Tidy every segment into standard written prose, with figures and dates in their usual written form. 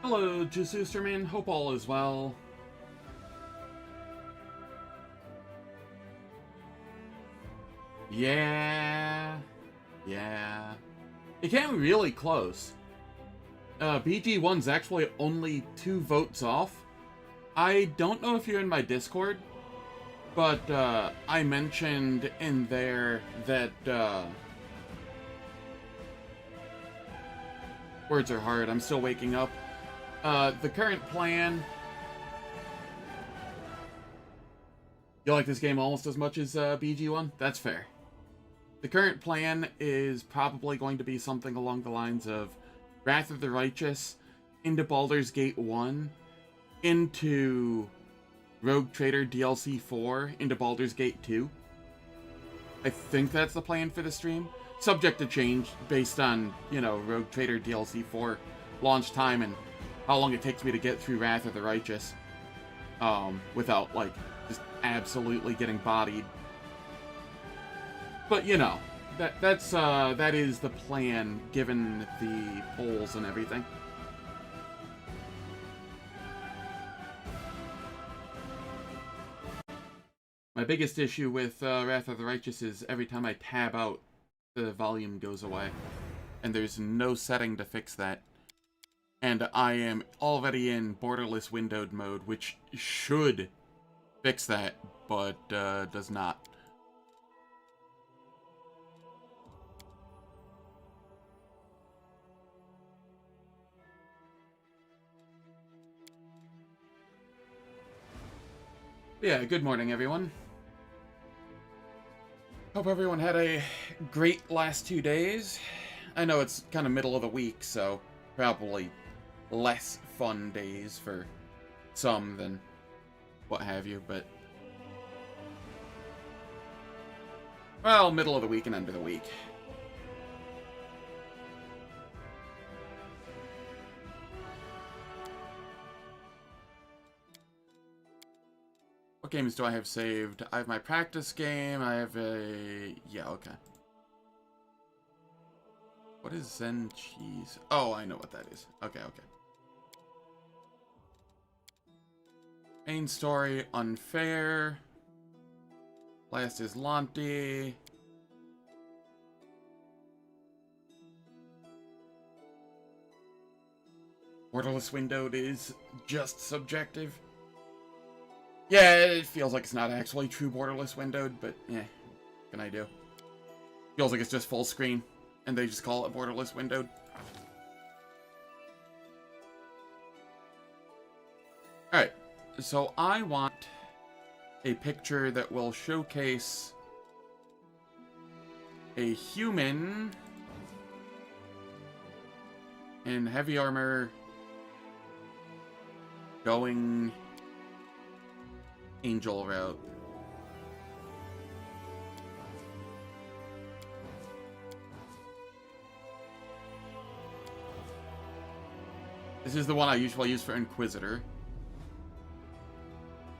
Hello, Jesusterman. Hope all is well. Yeah. It came really close. BG1's actually only 2 votes off. I don't know if you're in my Discord, but I mentioned in there that words are hard. I'm still waking up. The current plan... You like this game almost as much as BG1? That's fair. The current plan is probably going to be something along the lines of Wrath of the Righteous into Baldur's Gate 1, into Rogue Trader DLC 4, into Baldur's Gate 2. I think that's the plan for the stream. Subject to change based on, Rogue Trader DLC 4 launch time and how long it takes me to get through Wrath of the Righteous. Without, just absolutely getting bodied. But, that is the plan, given the polls and everything. My biggest issue with Wrath of the Righteous is every time I tab out, the volume goes away. And there's no setting to fix that. And I am already in borderless windowed mode, which should fix that, but does not. Yeah, good morning, everyone. Hope everyone had a great last 2 days. I know it's kind of middle of the week, so probably less fun days for some than what have you, but... Well, middle of the week and end of the week. What games do I have saved? I have my practice game, I have a... Yeah, okay. What is Zen Cheese? Oh, I know what that is. Okay. Main story, Unfair. Last is Azlanti. Borderless windowed is just subjective. Yeah, it feels like it's not actually true borderless windowed, but yeah, what can I do? Feels like it's just full screen, and they just call it borderless windowed. Alright, so I want a picture that will showcase a human in heavy armor going angel route. This is the one I usually use for Inquisitor.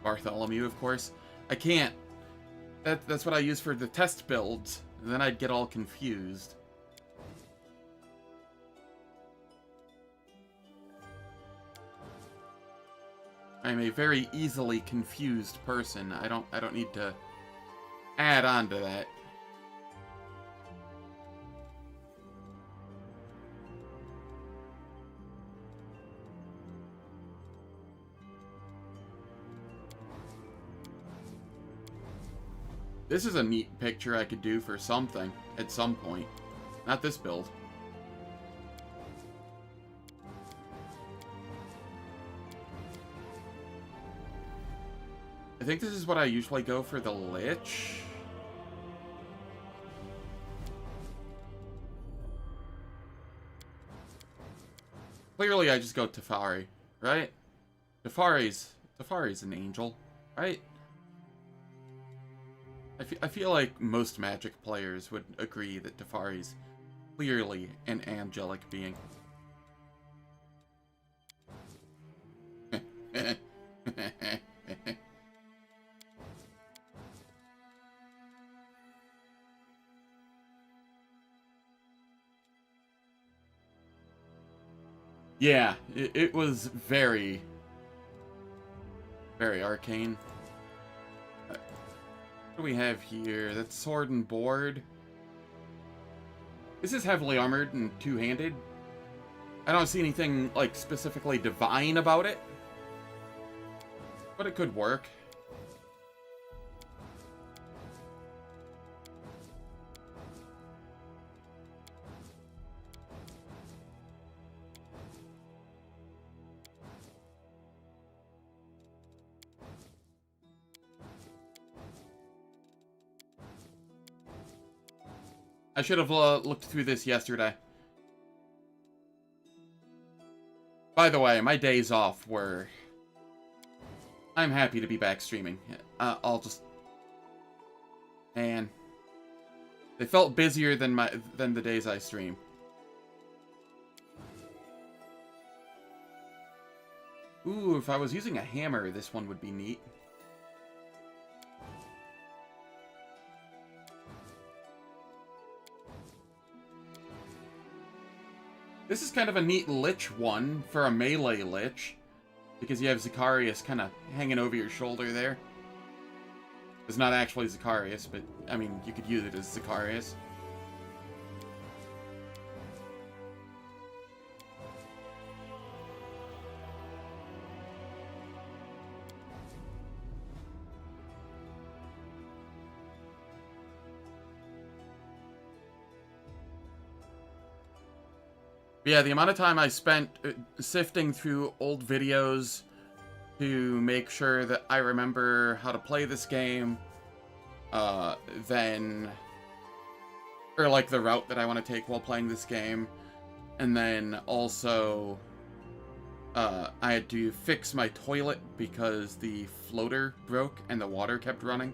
Bartholomew, of course. I can't. That's what I use for the test builds. And then I'd get all confused. I'm a very easily confused person. I don't need to add on to that. This is a neat picture I could do for something at some point. Not this build. I think this is what I usually go for the Lich. Clearly I just go Teferi, right? Teferi's an angel, right? I feel like most Magic players would agree that Teferi's clearly an angelic being. Yeah, it was very, very arcane. What do we have here? That's sword and board. This is heavily armored and two-handed. I don't see anything, like, specifically divine about it. But it could work. I should have looked through this yesterday. By the way, my days off were... I'm happy to be back streaming. I'll just... Man. They felt busier than the days I stream. Ooh, if I was using a hammer, this one would be neat. This is kind of a neat Lich one for a melee Lich, because you have Zacharias kind of hanging over your shoulder there. It's not actually Zacharias, but, I mean, you could use it as Zacharias. But yeah, the amount of time I spent sifting through old videos to make sure that I remember how to play this game, then... Or, like, the route that I want to take while playing this game. And then also, I had to fix my toilet because the floater broke and the water kept running.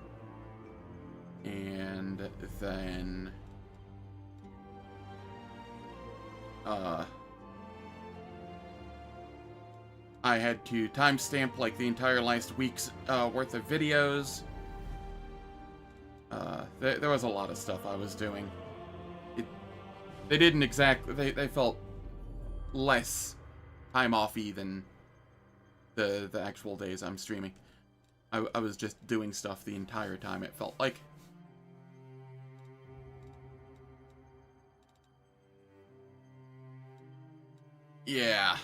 And then... I had to timestamp like the entire last week's worth of videos. There was a lot of stuff I was doing. They didn't exactly... They felt less time-offy than the actual days I'm streaming. I was just doing stuff the entire time, it felt like. Yeah.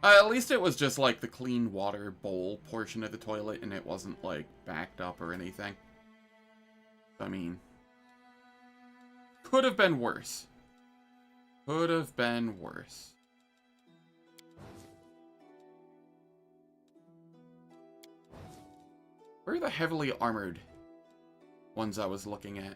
At least it was just, like, the clean water bowl portion of the toilet, and it wasn't, like, backed up or anything. I mean... Could have been worse. Could have been worse. Where are the heavily armored ones I was looking at?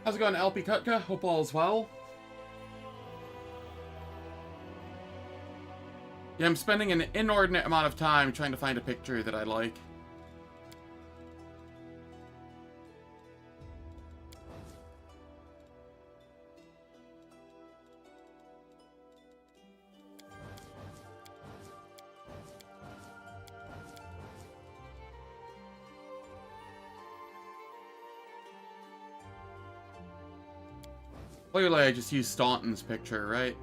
How's it going, LP Kutka? Hope all is well. Yeah, I'm spending an inordinate amount of time trying to find a picture that I like. Clearly, I just used Staunton's picture, right?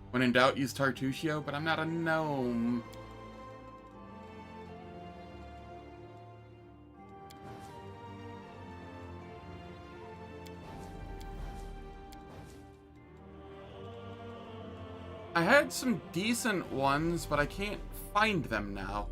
When in doubt, use Tartuccio, but I'm not a gnome. I had some decent ones, but I can't find them now.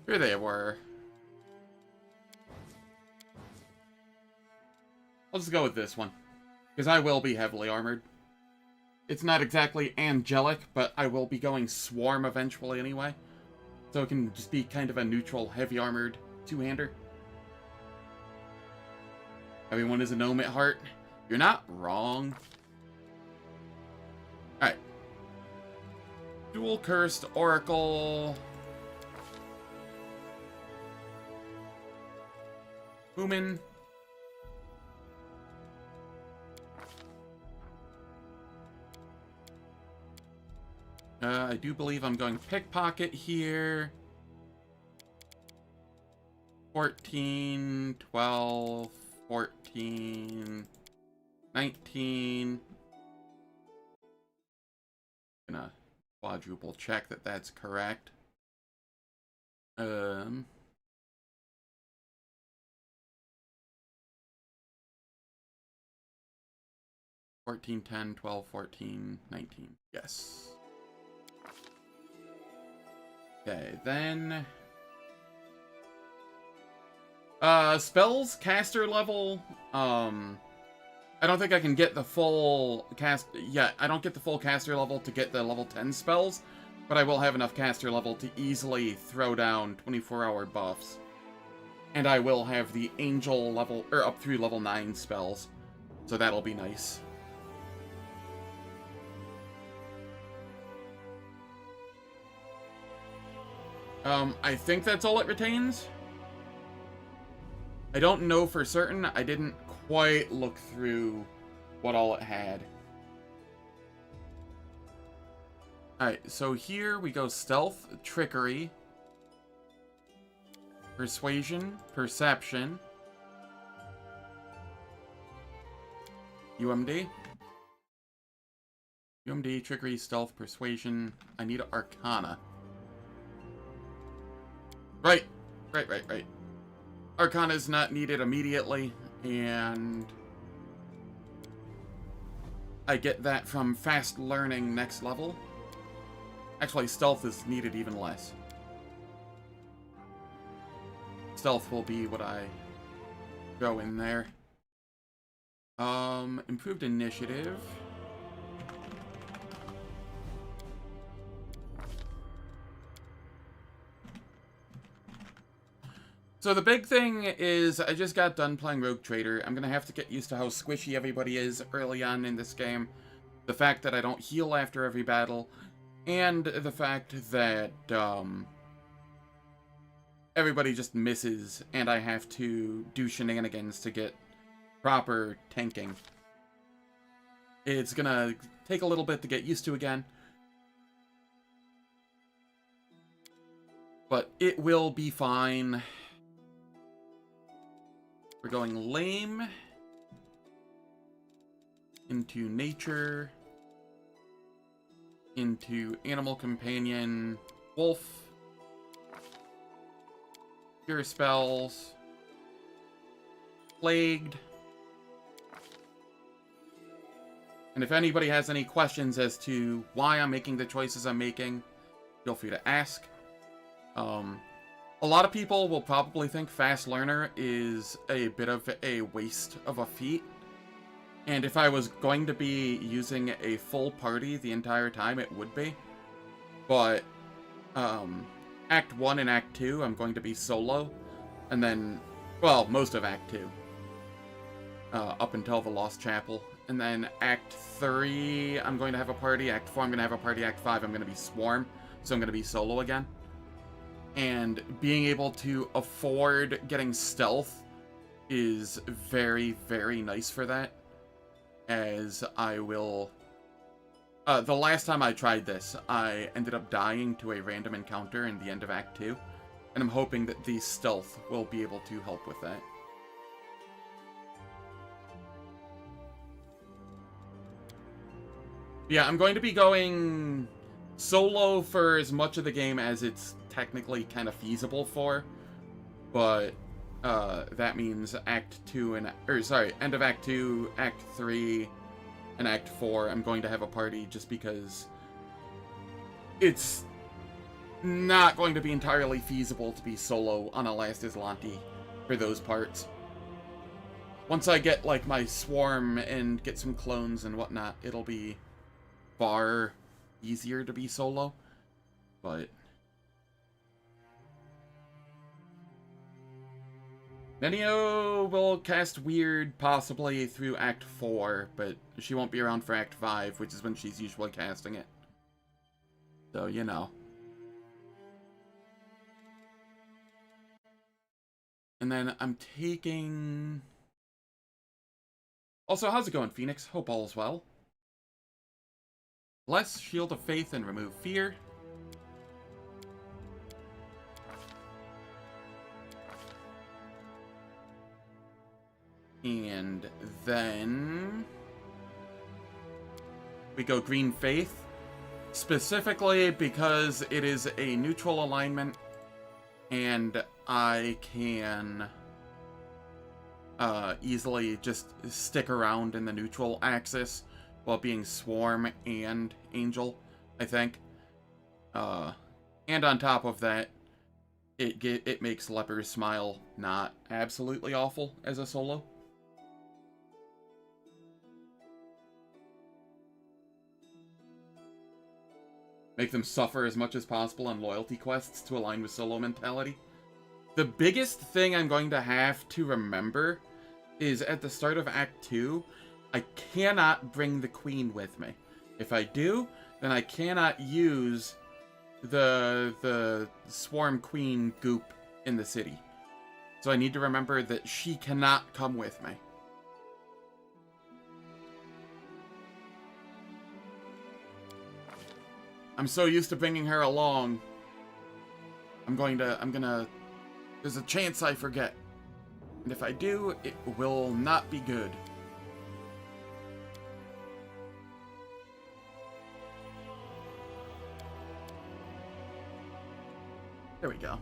Here they were. I'll just go with this one, because I will be heavily armored. It's not exactly angelic, but I will be going swarm eventually anyway. So it can just be kind of a neutral, heavy armored two-hander. Everyone is a gnome at heart. You're not wrong. Alright. Dual Cursed Oracle. Human. I do believe I'm going Pickpocket here. 14, 12, 14, 19. Gonna quadruple check that that's correct. 14, 10, 12, 14, 19. Yes. Okay, then... spells, caster level, I don't think I can get the full I don't get the full caster level to get the level 10 spells, but I will have enough caster level to easily throw down 24-hour buffs. And I will have the angel level, or up through level 9 spells, so that'll be nice. I think that's all it retains. I don't know for certain. I didn't quite look through what all it had. Alright, so here we go stealth, trickery, persuasion, perception, UMD, trickery, stealth, persuasion. I need arcana. Right. Arcana is not needed immediately, and I get that from fast learning next level. Actually, stealth is needed even less. Stealth will be what I go in there. Improved initiative. So the big thing is, I just got done playing Rogue Trader. I'm gonna have to get used to how squishy everybody is early on in this game. The fact that I don't heal after every battle, and the fact that, everybody just misses, and I have to do shenanigans to get proper tanking. It's gonna take a little bit to get used to again. But it will be fine. We're going lame into nature, into animal companion, wolf, cure spells, plagued. And if anybody has any questions as to why I'm making the choices I'm making, feel free to ask. A lot of people will probably think Fast Learner is a bit of a waste of a feat. And if I was going to be using a full party the entire time, it would be. But, Act 1 and Act 2, I'm going to be solo. And then, well, most of Act 2. Up until the Lost Chapel. And then Act 3, I'm going to have a party. Act 4, I'm going to have a party. Act 5, I'm going to be Swarm. So I'm going to be solo again. And being able to afford getting stealth is very, very nice for that. As I will... the last time I tried this, I ended up dying to a random encounter in the end of Act 2. And I'm hoping that the stealth will be able to help with that. Yeah, I'm going to be going solo for as much of the game as it's technically kind of feasible for, but that means Act 2 and, end of Act 2, Act 3, and Act 4, I'm going to have a party just because it's not going to be entirely feasible to be solo on a last Azlanti for those parts. Once I get, like, my swarm and get some clones and whatnot, it'll be far easier to be solo. But Nenio will cast Weird possibly through Act 4, but she won't be around for Act 5, which is when she's usually casting it. So, you know. And then I'm taking... Also, how's it going, Phoenix? Hope all is well. Bless, Shield of Faith, and remove fear. And then we go Green Faith, specifically because it is a neutral alignment, and I can easily just stick around in the neutral axis while being Swarm and Angel, I think. And on top of that, it makes Leper's Smile not absolutely awful as a solo. Make them suffer as much as possible on loyalty quests to align with solo mentality. The biggest thing I'm going to have to remember is at the start of Act 2, I cannot bring the Queen with me. If I do, then I cannot use the Swarm Queen goop in the city. So I need to remember that she cannot come with me. I'm so used to bringing her along. There's a chance I forget. And if I do, it will not be good. There we go.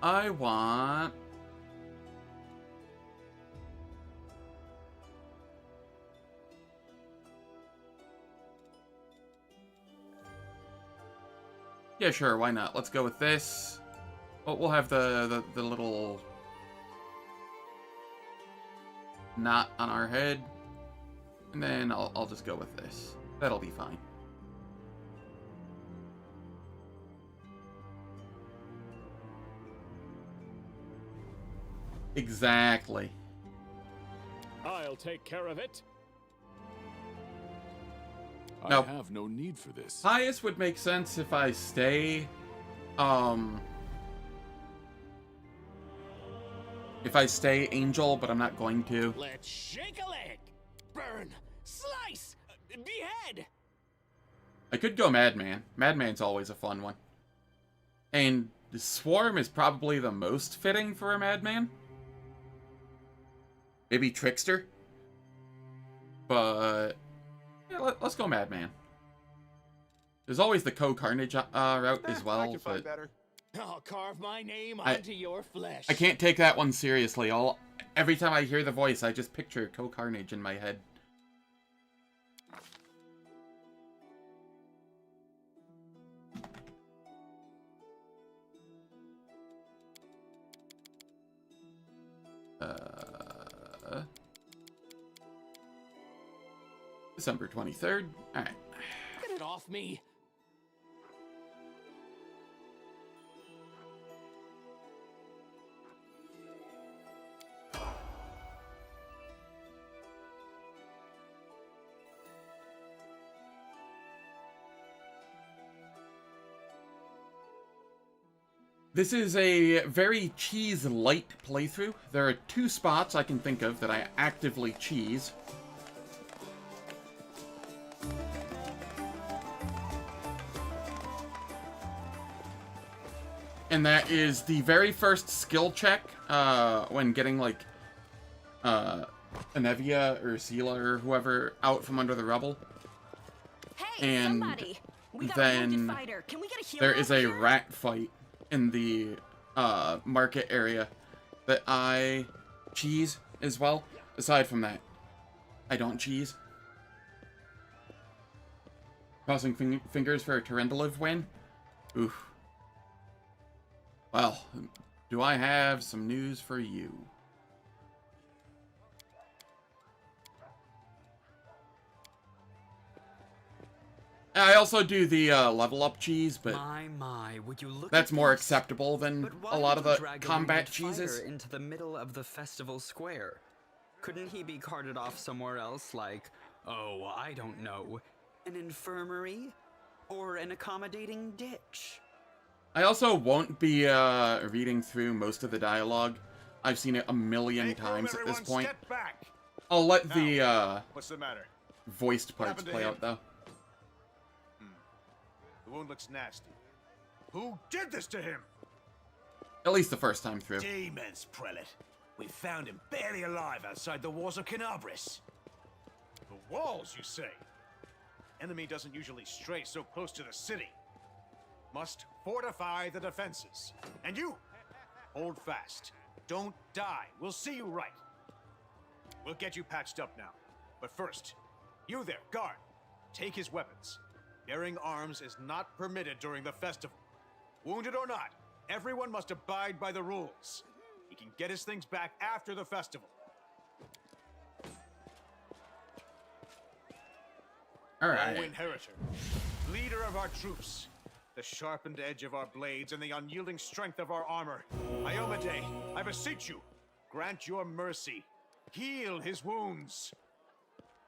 I want... Yeah, sure, why not? Let's go with this. Oh, we'll have the little knot on our head. And then I'll just go with this. That'll be fine. Exactly. I'll take care of it. Nope. I have no need for this. Highest would make sense if I stay, if I stay Angel, but I'm not going to. Let's shake a leg, burn, slice, behead. I could go Madman. Madman's always a fun one. And Swarm is probably the most fitting for a Madman. Maybe Trickster. But yeah, let's go Madman. There's always the Co-Carnage route as well. I can find better. I'll carve my name onto your flesh. I can't take that one seriously. Every time I hear the voice, I just picture Co-Carnage in my head. December 23rd. All right. Get it off me. This is a very cheese-light playthrough. There are 2 spots I can think of that I actively cheese. And that is the very first skill check, when getting, like, Anevia or Sela or whoever out from under the rubble. Hey, and somebody. We got then a fighter. Can we get a healer there is over a here? rat fight in the market area that I cheese as well. Aside from that, I don't cheese. Crossing fingers for a Terendeliv win. Oof. Well, do I have some news for you? I also do the level up cheese, but My, would you look that's at more this? acceptable than But why a lot of would you the drag a combat winged cheeses. fighter into the middle of the festival square? Couldn't he be carted off somewhere else, like, oh, I don't know, an infirmary? Or an accommodating ditch? I also won't be reading through most of the dialogue. I've seen it a million times at this point. Step back. I'll let the What's the matter? voiced parts happened to play him? out, though. The wound looks nasty. Who did this to him? At least the first time through. Demons, Prelate. We found him barely alive outside the walls of Canabris. The walls, you say? Enemy doesn't usually stray so close to the city. Must fortify the defenses. And you, hold fast. Don't die. We'll see you right. We'll get you patched up now. But first, you there, guard. Take his weapons. Bearing arms is not permitted during the festival. Wounded or not, everyone must abide by the rules. He can get his things back after the festival. Alright. O Inheritor, leader of our troops, the sharpened edge of our blades and the unyielding strength of our armor, Iomade, I beseech you, grant your mercy. Heal his wounds.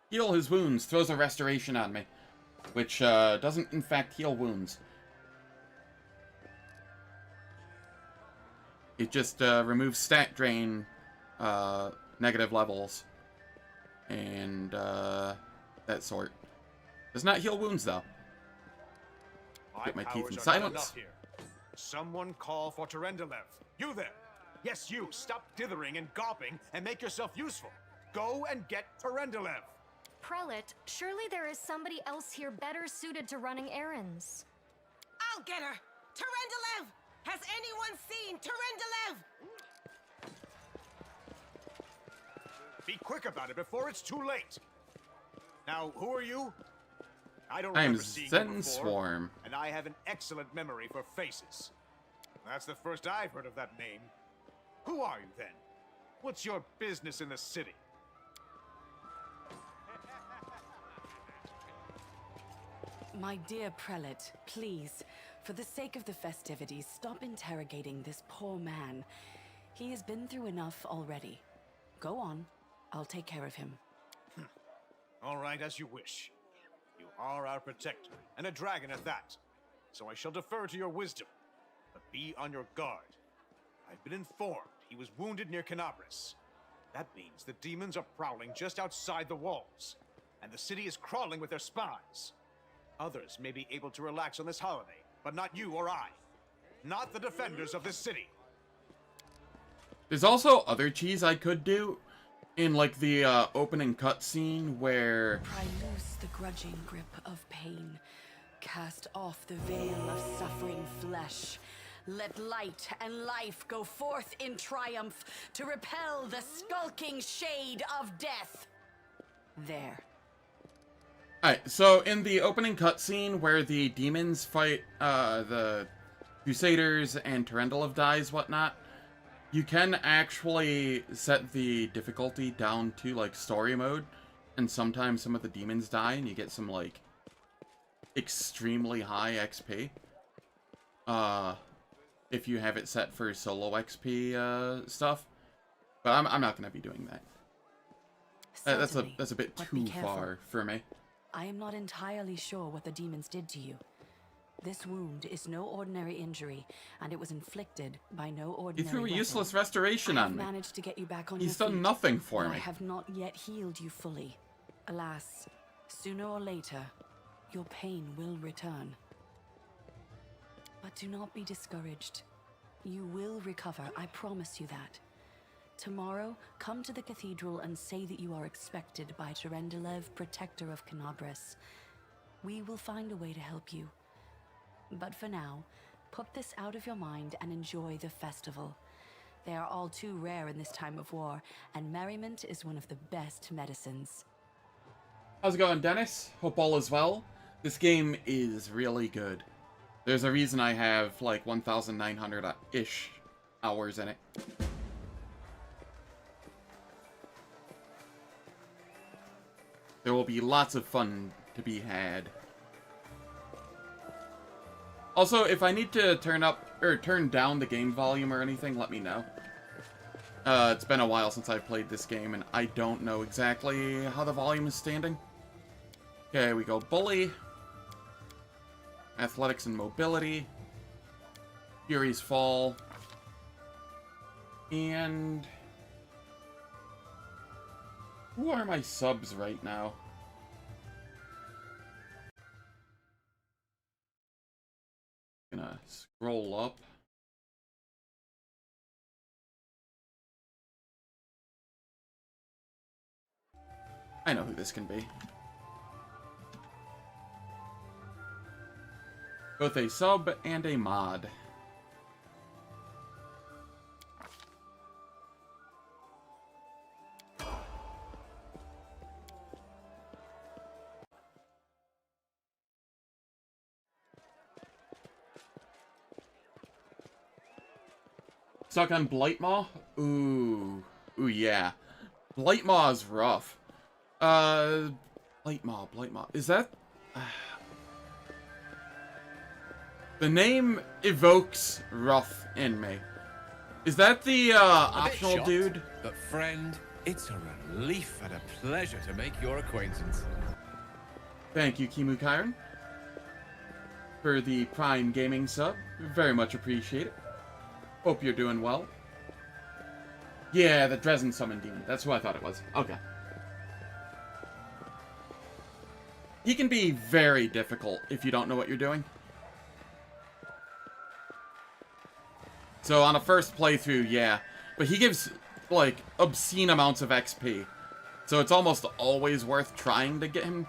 Heal his wounds. Throws a restoration on me. Which doesn't, in fact, heal wounds. It just removes stat drain negative levels. And that sort. Does not heal wounds, though. Get my teeth in silence. Here. Someone call for Terendelev. You there. Yes, you. Stop dithering and gawping and make yourself useful. Go and get Terendelev. Prelate, surely there is somebody else here better suited to running errands. I'll get her! Terendelev! Has anyone seen Terendelev? Be quick about it before it's too late. Now, who are you? I don't I am remember seeing you Zen before, Swarm. and I have an excellent memory for faces. That's the first I've heard of that name. Who are you then? What's your business in the city? My dear prelate, please, for the sake of the festivities, stop interrogating this poor man. He has been through enough already. Go on. I'll take care of him. All right, as you wish. You are our protector, and a dragon at that. So I shall defer to your wisdom. But be on your guard. I've been informed he was wounded near Canabris. That means the demons are prowling just outside the walls, and the city is crawling with their spies. Others may be able to relax on this holiday, but not you or I. Not the defenders of this city. There's also other cheese I could do. In, like, the opening cutscene where... Pry loose the grudging grip of pain. Cast off the veil of suffering flesh. Let light and life go forth in triumph to repel the skulking shade of death. There. Alright, so in the opening cutscene where the demons fight the Crusaders and Terendelev dies, whatnot, you can actually set the difficulty down to, like, story mode, and sometimes some of the demons die and you get some, like, extremely high XP. If you have it set for solo XP stuff. But I'm not going to be doing that. That's a bit too far for me. I am not entirely sure what the demons did to you. This wound is no ordinary injury, and it was inflicted by no ordinary He threw a weapon. useless restoration on me. I've managed to get you back on He's your done feet, nothing for but me. I have not yet healed you fully. Alas, sooner or later, your pain will return. But do not be discouraged. You will recover, I promise you that. Tomorrow, come to the cathedral and say that you are expected by Terendelev, protector of Canabris. We will find a way to help you. But for now, put this out of your mind and enjoy the festival. They are all too rare in this time of war, and merriment is one of the best medicines. How's it going, Dennis? Hope all is well. This game is really good. There's a reason I have like 1,900-ish hours in it. There will be lots of fun to be had. Also, if I need to turn up or turn down the game volume or anything, let me know. It's been a while since I've played this game, and I don't know exactly how the volume is standing. Okay, we go Bully, Athletics and Mobility, Fury's Fall, and... who are my subs right now? Gonna scroll up. I know who this can be. Both a sub and a mod. Stuck on Blightmaw? Ooh, yeah. Blightmaw is rough. Blightmaw. Is that... the name evokes rough in me. Is that the, optional shocked, dude? But friend, it's a relief and a pleasure to make your acquaintance. Thank you, Kimu Kyron, for the Prime Gaming sub. Very much appreciate it. Hope you're doing well. Yeah, the Dresden Summon Demon. That's who I thought it was. Okay. He can be very difficult if you don't know what you're doing. So on a first playthrough, yeah. But he gives, like, obscene amounts of XP. So it's almost always worth trying to get him.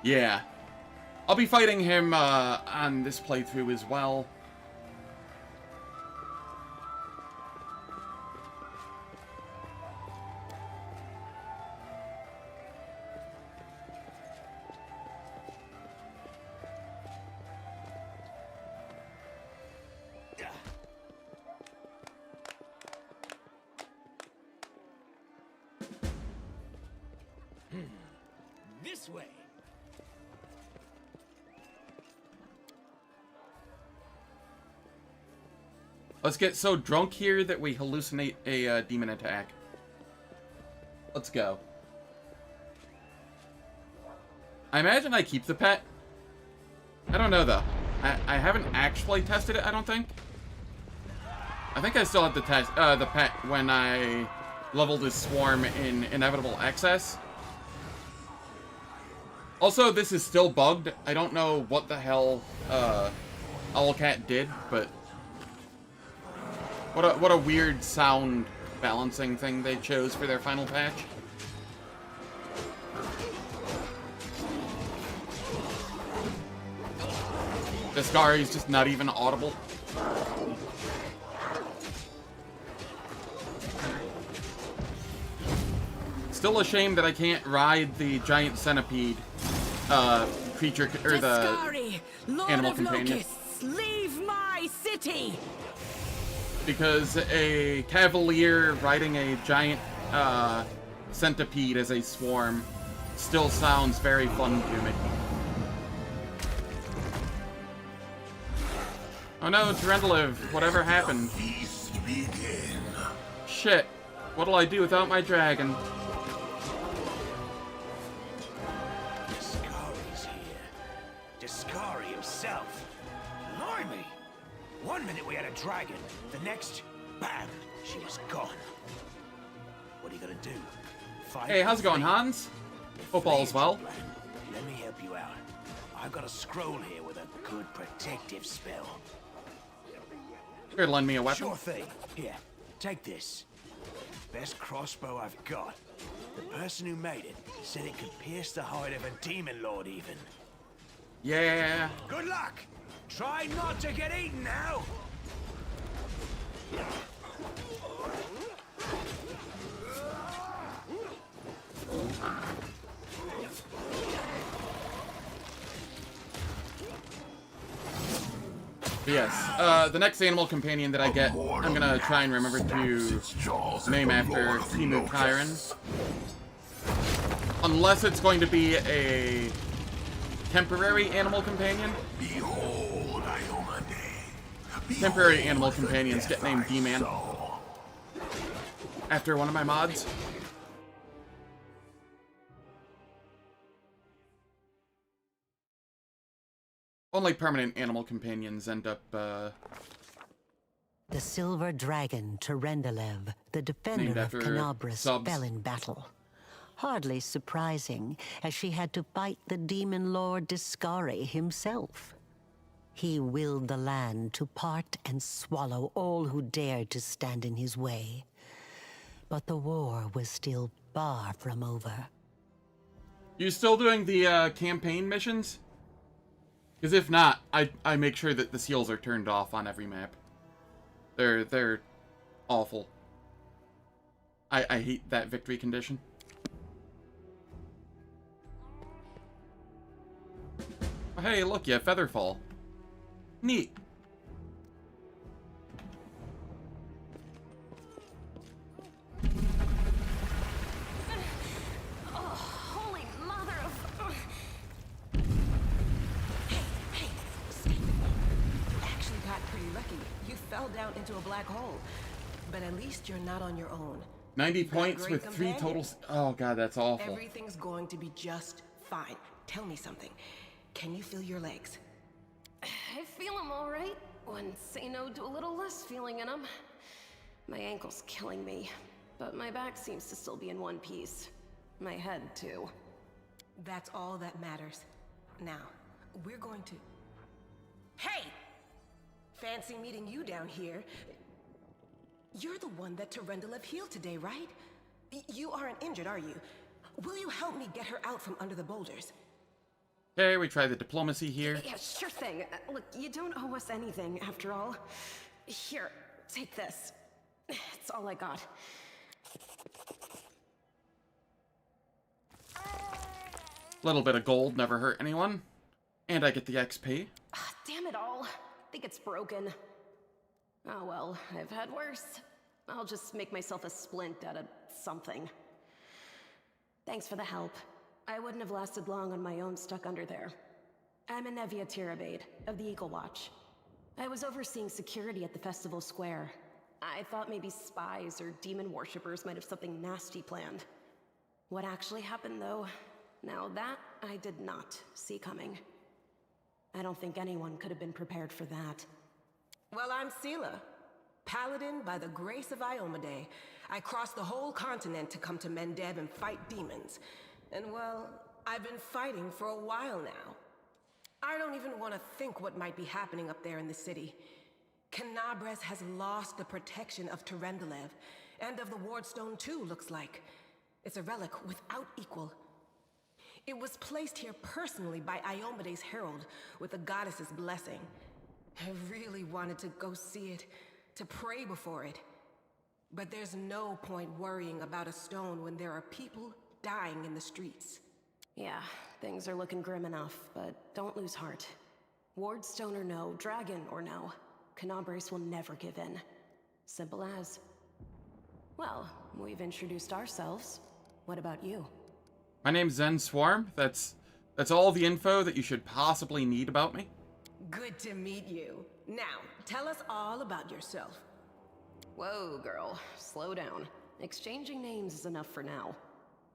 Yeah. I'll be fighting him on this playthrough as well. This way. Let's get so drunk here that we hallucinate a demon attack. Let's go. I imagine I keep the pet. I don't know, though. I haven't actually tested it, I don't think. I think I still have the pet when I leveled his swarm in Inevitable Access. Also, this is still bugged. I don't know what the hell Owlcat did, but what a weird sound balancing thing they chose for their final patch. Discari's just not even audible. Still a shame that I can't ride the giant centipede creature, or the animal companion. Locusts, leave my city! Because a cavalier riding a giant centipede as a swarm still sounds very fun to me. Oh no, Trendlev, whatever happened? Shit, what'll I do without my dragon? Discari's here. Discari himself. Blimey! One minute we had a dragon, the next, bam, she was gone. What are you gonna do? Fight? Hey, how's it going, Hans? Hope all's well. Let me help you out. I've got a scroll here with a good protective spell. Here, lend me a weapon. Sure thing. Here, take this. Best crossbow I've got. The person who made it said it could pierce the hide of a demon lord even. Yeah. Good luck! Try not to get eaten now! But yes, the next animal companion that I get, I'm gonna try and remember to name after Timu Kyron. Unless it's going to be a temporary animal companion. Temporary animal companions get named D-Man after one of my mods. Only permanent animal companions end up, The silver dragon, Terendelev, the defender named of after Canabras, subs. fell in battle. Hardly surprising, as she had to fight the demon lord Discari himself. He willed the land to part and swallow all who dared to stand in his way. But the war was still far from over. You still doing the campaign missions? Because if not, I make sure that the seals are turned off on every map. They're awful. I hate that victory condition. Oh, hey, look, you have Featherfall. Neat. Holy mother of... Hey, stay with me. You actually got pretty lucky. You fell down into a black hole. But at least you're not on your own. 90 You've got points great with 3 companions. totals. Oh god, that's awful. Everything's going to be just fine. Tell me something. Can you feel your legs? I feel them all right. When say no to a little less feeling in them. My ankle's killing me, but my back seems to still be in one piece. My head, too. That's all that matters. Now, we're going to... Hey! Fancy meeting you down here. You're the one that Terendelev healed today, right? You aren't injured, are you? Will you help me get her out from under the boulders? Okay, we try the diplomacy here. Yeah, sure thing. Look, you don't owe us anything, after all. Here, take this. It's all I got. Little bit of gold never hurt anyone. And I get the XP. Damn it all. I think it's broken. Oh well, I've had worse. I'll just make myself a splint out of something. Thanks for the help. I wouldn't have lasted long on my own stuck under there. I'm Anevia Tirabade, of the Eagle Watch. I was overseeing security at the festival square. I thought maybe spies or demon worshippers might have something nasty planned. What actually happened, though, now that I did not see coming. I don't think anyone could have been prepared for that. Well, I'm Sela, paladin by the grace of Iomade. I crossed the whole continent to come to Mendev and fight demons. And well, I've been fighting for a while now. I don't even want to think what might be happening up there in the city. Canabras has lost the protection of Terendelev, and of the Wardstone too, looks like. It's a relic without equal. It was placed here personally by Iomade's herald, with the goddess's blessing. I really wanted to go see it, to pray before it. But there's no point worrying about a stone when there are people dying in the streets. Yeah, things are looking grim enough, but don't lose heart. Wardstone or no, dragon or no, Canabras will never give in. Simple as. Well, we've introduced ourselves. What about you? My name's Zen Swarm. That's all the info that you should possibly need about me. Good to meet you. Now, tell us all about yourself. Whoa, girl. Slow down. Exchanging names is enough for now.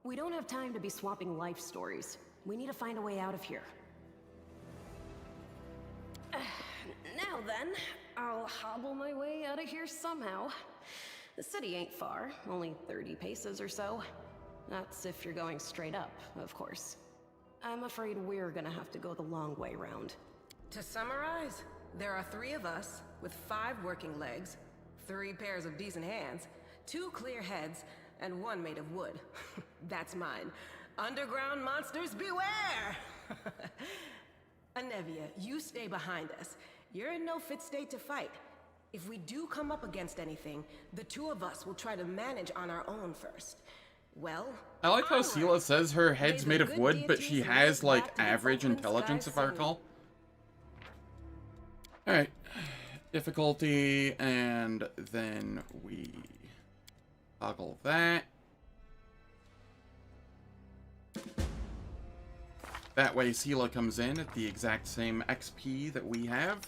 We don't have time to be swapping life stories. We need to find a way out of here. Now then, I'll hobble my way out of here somehow. The city ain't far, only 30 paces or so. That's if you're going straight up, of course. I'm afraid we're gonna have to go the long way round. To summarize, there are 3 of us with 5 working legs, 3 pairs of decent hands, 2 clear heads, and 1 made of wood. That's mine. Underground monsters beware! Anevia, you stay behind us. You're in no fit state to fight. If we do come up against anything, the 2 of us will try to manage on our own first. Well, I like how alright. Sela says her head's They've made a of good wood, but deities she and has, they've like, got to be average folk in intelligence, Sky if I City. recall. Alright. Difficulty, and then we toggle that. That way Sela comes in at the exact same XP that we have.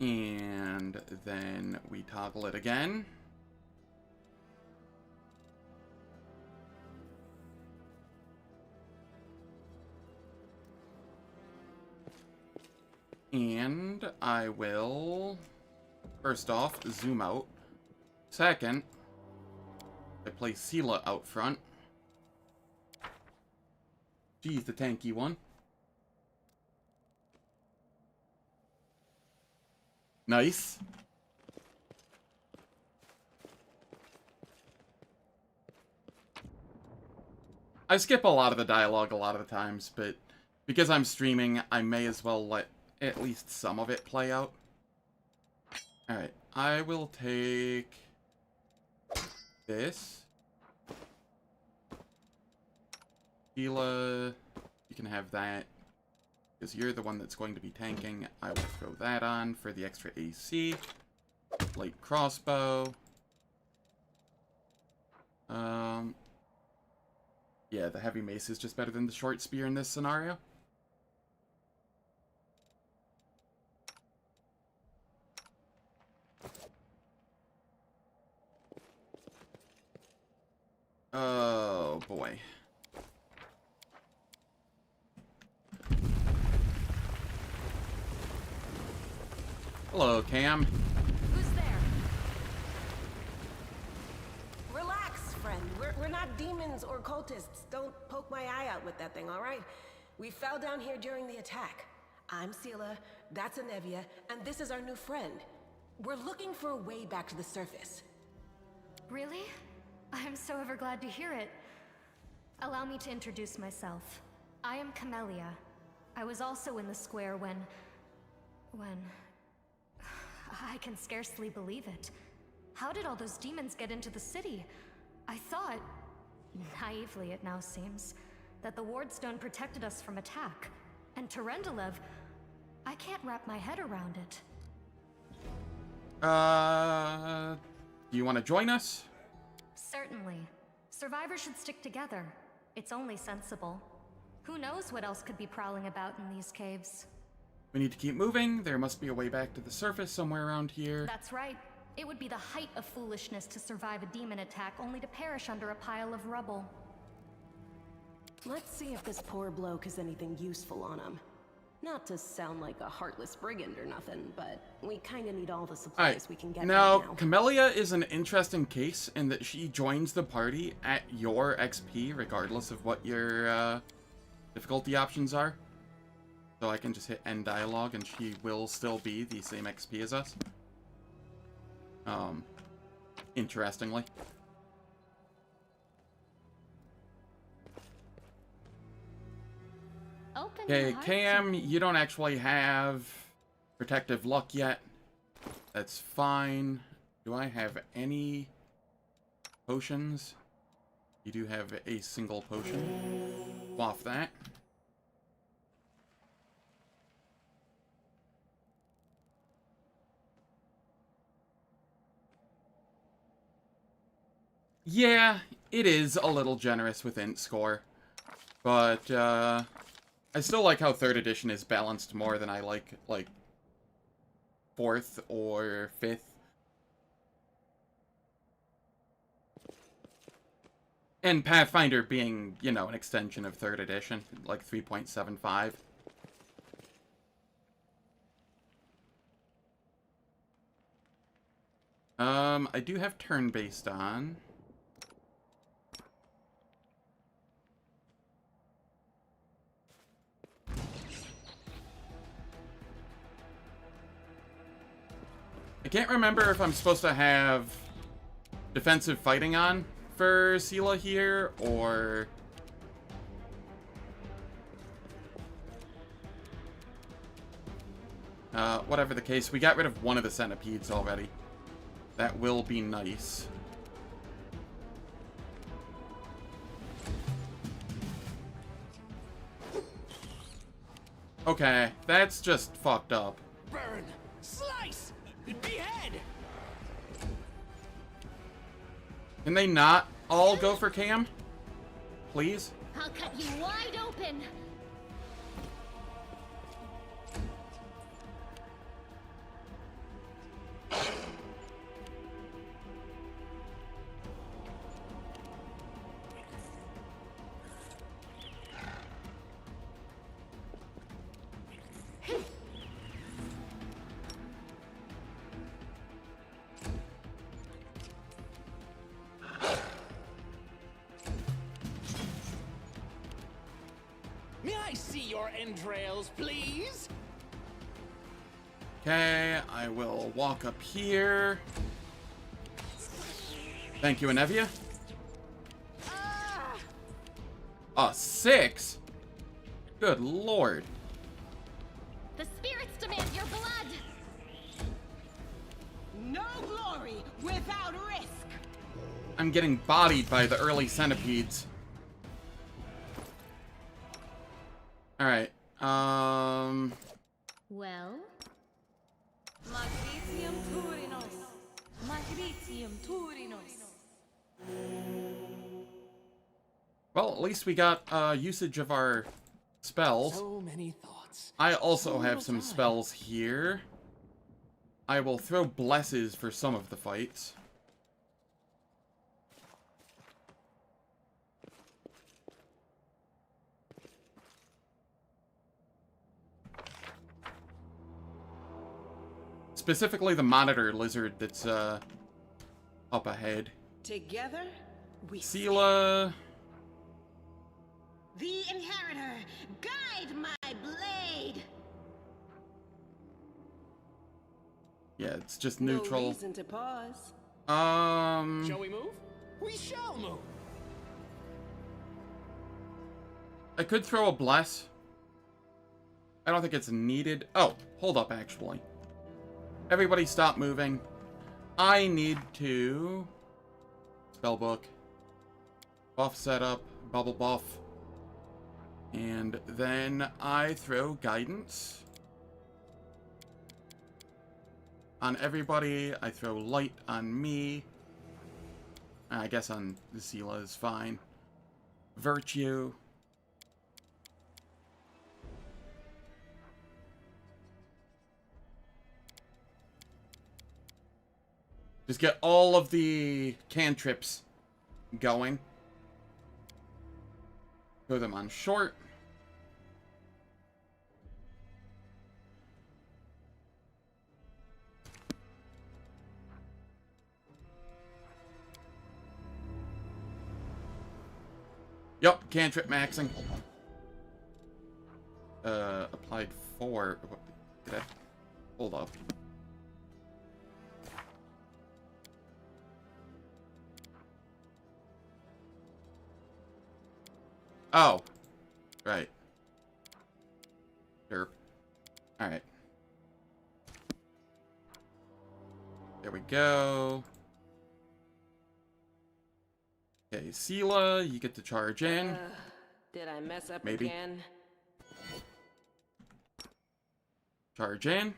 And then we toggle it again. And I will, first off, zoom out. Second, I place Sela out front. She's the tanky one. Nice. I skip a lot of the dialogue a lot of the times, but because I'm streaming, I may as well let at least some of it play out. Alright, I will take this. Sela, you can have that. Because you're the one that's going to be tanking. I will throw that on for the extra AC. Light crossbow. Yeah, the heavy mace is just better than the short spear in this scenario. Oh, boy. Hello, Cam. Who's there? Relax, friend. We're not demons or cultists. Don't poke my eye out with that thing, all right? We fell down here during the attack. I'm Sela, that's Anevia, and this is our new friend. We're looking for a way back to the surface. Really? I'm so ever glad to hear it. Allow me to introduce myself. I am Camellia. I was also in the square when... I can scarcely believe it. How did all those demons get into the city? I thought, naively it now seems, that the Wardstone protected us from attack. And Terendelev, I can't wrap my head around it. Do you want to join us? Certainly. Survivors should stick together. It's only sensible. Who knows what else could be prowling about in these caves? We need to keep moving. There must be a way back to the surface somewhere around here. That's right. It would be the height of foolishness to survive a demon attack only to perish under a pile of rubble. Let's see if this poor bloke has anything useful on him. Not to sound like a heartless brigand or nothing, but we kind of need all the supplies we can get now, right now. Camellia is an interesting case in that she joins the party at your XP, regardless of what your difficulty options are. So I can just hit end dialogue and she will still be the same XP as us. Interestingly. Okay, Cam, you don't actually have protective luck yet. That's fine. Do I have any potions? You do have a single potion. Off that. Yeah, it is a little generous with int score. But, I still like how 3rd edition is balanced more than I like 4th or 5th. And Pathfinder being, you know, an extension of 3rd edition, like 3.75. I do have turn-based on. I can't remember if I'm supposed to have defensive fighting on for Sela here, or... whatever the case, we got rid of one of the centipedes already. That will be nice. Okay, that's just fucked up. Burn! Slice! Behead! Can they not all go for Cam? Please? I'll cut you wide open. May I see your entrails, please? Okay, I will walk up here. Thank you, Anevia. A 6? Good lord. The spirits demand your blood. No glory without risk. I'm getting bodied by the early centipedes. Alright, Well? Magritium Turinos. Magritium Turinos. well, at least we got usage of our spells. So many thoughts. I also have some spells here. I will throw blesses for some of the fights. Specifically the monitor lizard that's up ahead. Together, we Sela. The Inheritor, guide my blade. Yeah, it's just No neutral. reason to pause. Shall we move? We shall move. I could throw a bless. I don't think it's needed. Oh, hold up, actually. Everybody stop moving. I need to... Spellbook. Buff setup. Bubble buff. And then I throw guidance. On everybody. I throw light on me. I guess on Sela is fine. Virtue. Just get all of the cantrips going. Throw them on short. Yup, cantrip maxing. Applied 4. Did I? Hold up. Oh. Right. Derp. Alright. There we go. Okay, Sela, you get to charge in. Did I mess up Maybe. again? Charge in.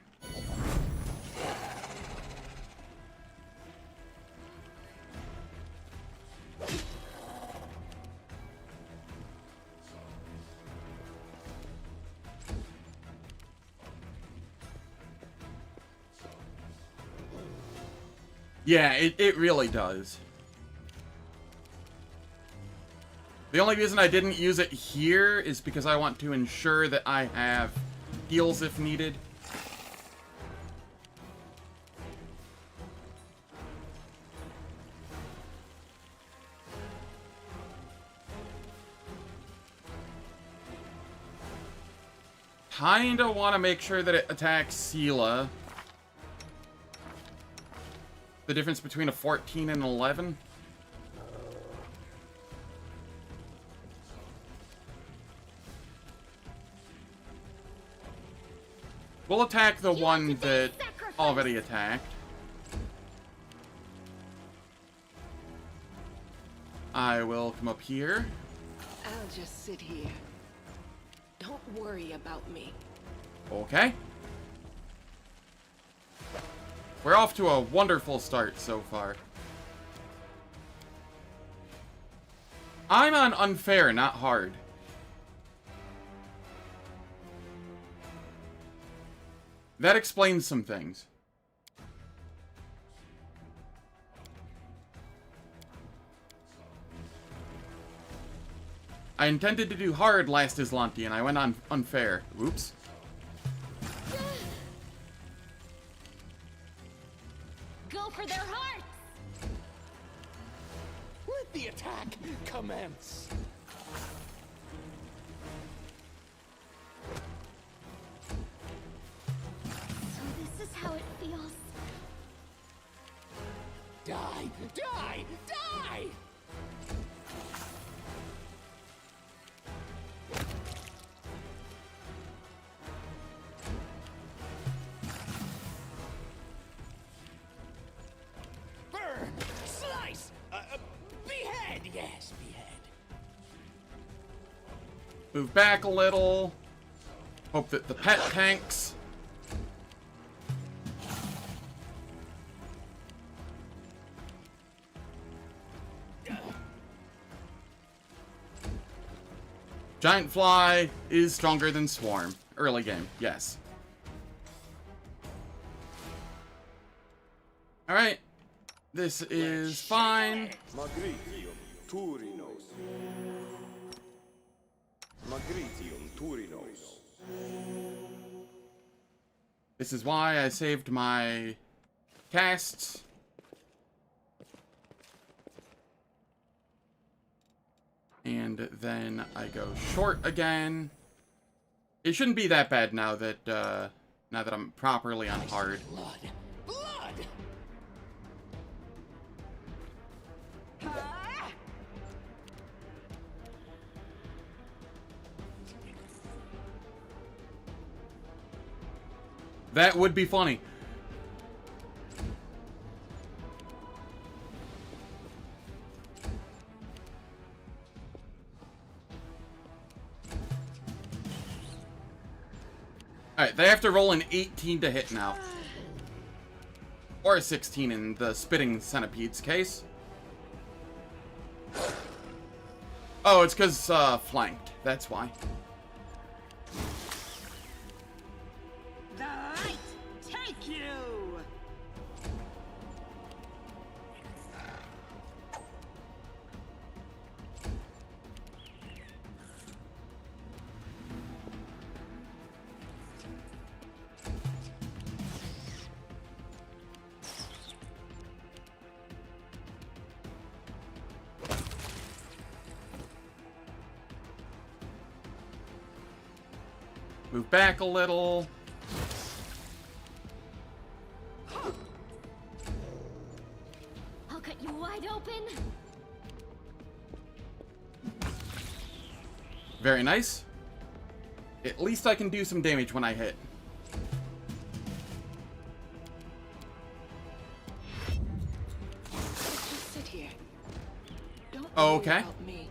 Yeah, it really does. The only reason I didn't use it here is because I want to ensure that I have heals if needed. Kinda want to make sure that it attacks Sela. The difference between a 14 and an 11. We'll attack the one that already attacked. I will come up here. I'll just sit here. Don't worry about me. Okay. We're off to a wonderful start so far. I'm on unfair, not hard. That explains some things. I intended to do hard last Azlanti, and I went on unfair. Oops. Go for their hearts! Let the attack commence! So this is how it feels. Die! Die! Die! Burn! Slice! Behead! Yes, behead. Move back a little. Hope that the pet tanks. Giant Fly is stronger than Swarm. Early game, yes. Alright. This is fine. Magritium Turinos. Magritium Turinos. This is why I saved my casts. And then I go short again. It shouldn't be that bad now that I'm properly on hard. Blood! Blood! That would be funny. Alright, they have to roll an 18 to hit now. Or a 16 in the Spitting Centipede's case. Oh, it's because, flanked. That's why. The light take you! Move back a little. I'll cut you wide open. Very nice. At least I can do some damage when I hit. Just sit here. Don't Okay. worry about me.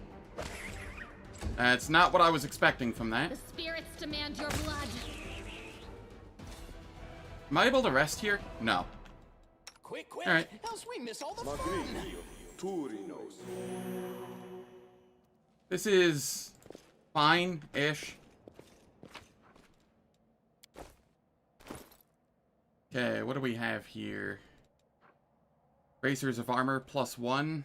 That's not what I was expecting from that. The spirits demand your blood. Am I able to rest here? No. Quick, quick! All right. Else we miss all the fun! Magritium Turinos. This is fine-ish. Okay, what do we have here? Bracers of armor +1.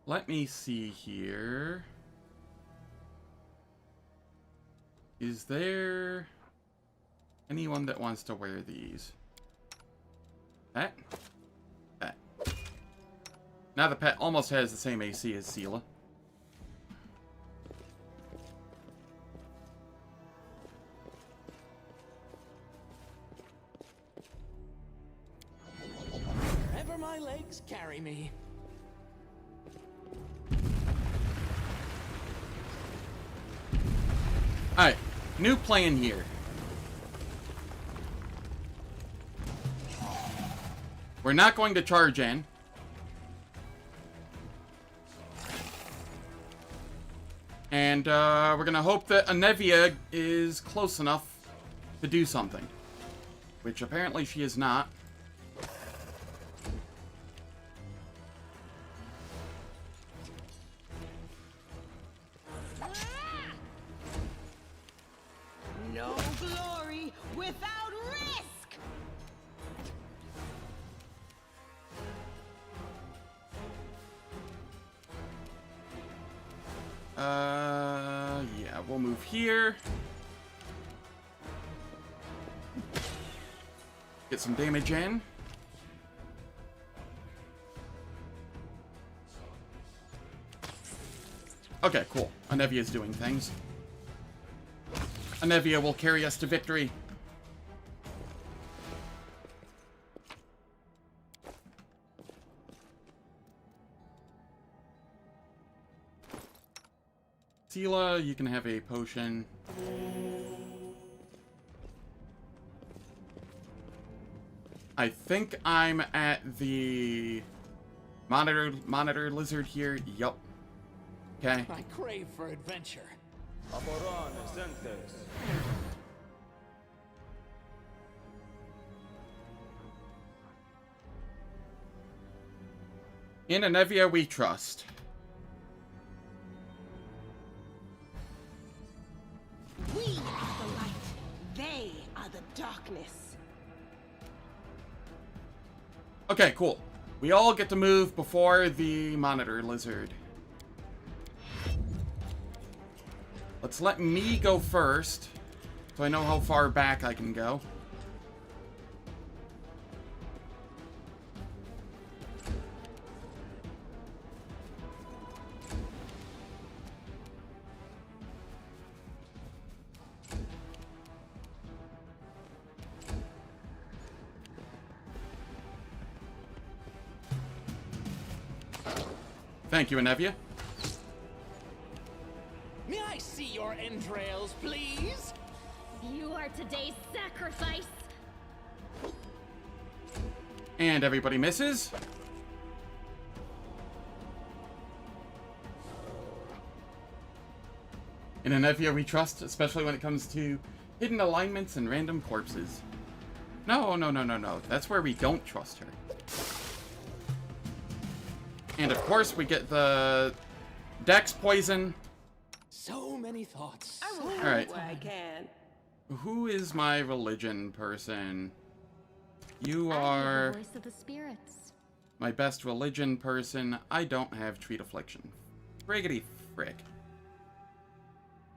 Let me see here. Is there anyone that wants to wear these? That? That. Now the pet almost has the same AC as Sela. Wherever my legs carry me. Alright, new plan here. We're not going to charge in. And we're gonna hope that Anevia is close enough to do something. Which apparently she is not. No glory without risk! Yeah, we'll move here. Get some damage in. Okay, cool. Anevia's doing things. Anevia will carry us to victory. Sela, you can have a potion. I think I'm at the monitor lizard here. Yup. Okay. I crave for adventure. Aboran Zentes. In Anevia we trust. We are the light. They are the darkness. Okay, cool. We all get to move before the monitor lizard. Let's let me go first, so I know how far back I can go. Thank you, Anevia. May I see your entrails, please? You are today's sacrifice. And everybody misses. In Anevia we trust, especially when it comes to hidden alignments and random corpses. No, no, no, no, no. That's where we don't trust her. And of course we get the Dex poison. So many thoughts. I will All right. help where I can. Who is my religion person? You I am are the voice of the spirits. my best religion person. I don't have treat affliction. Friggity frick.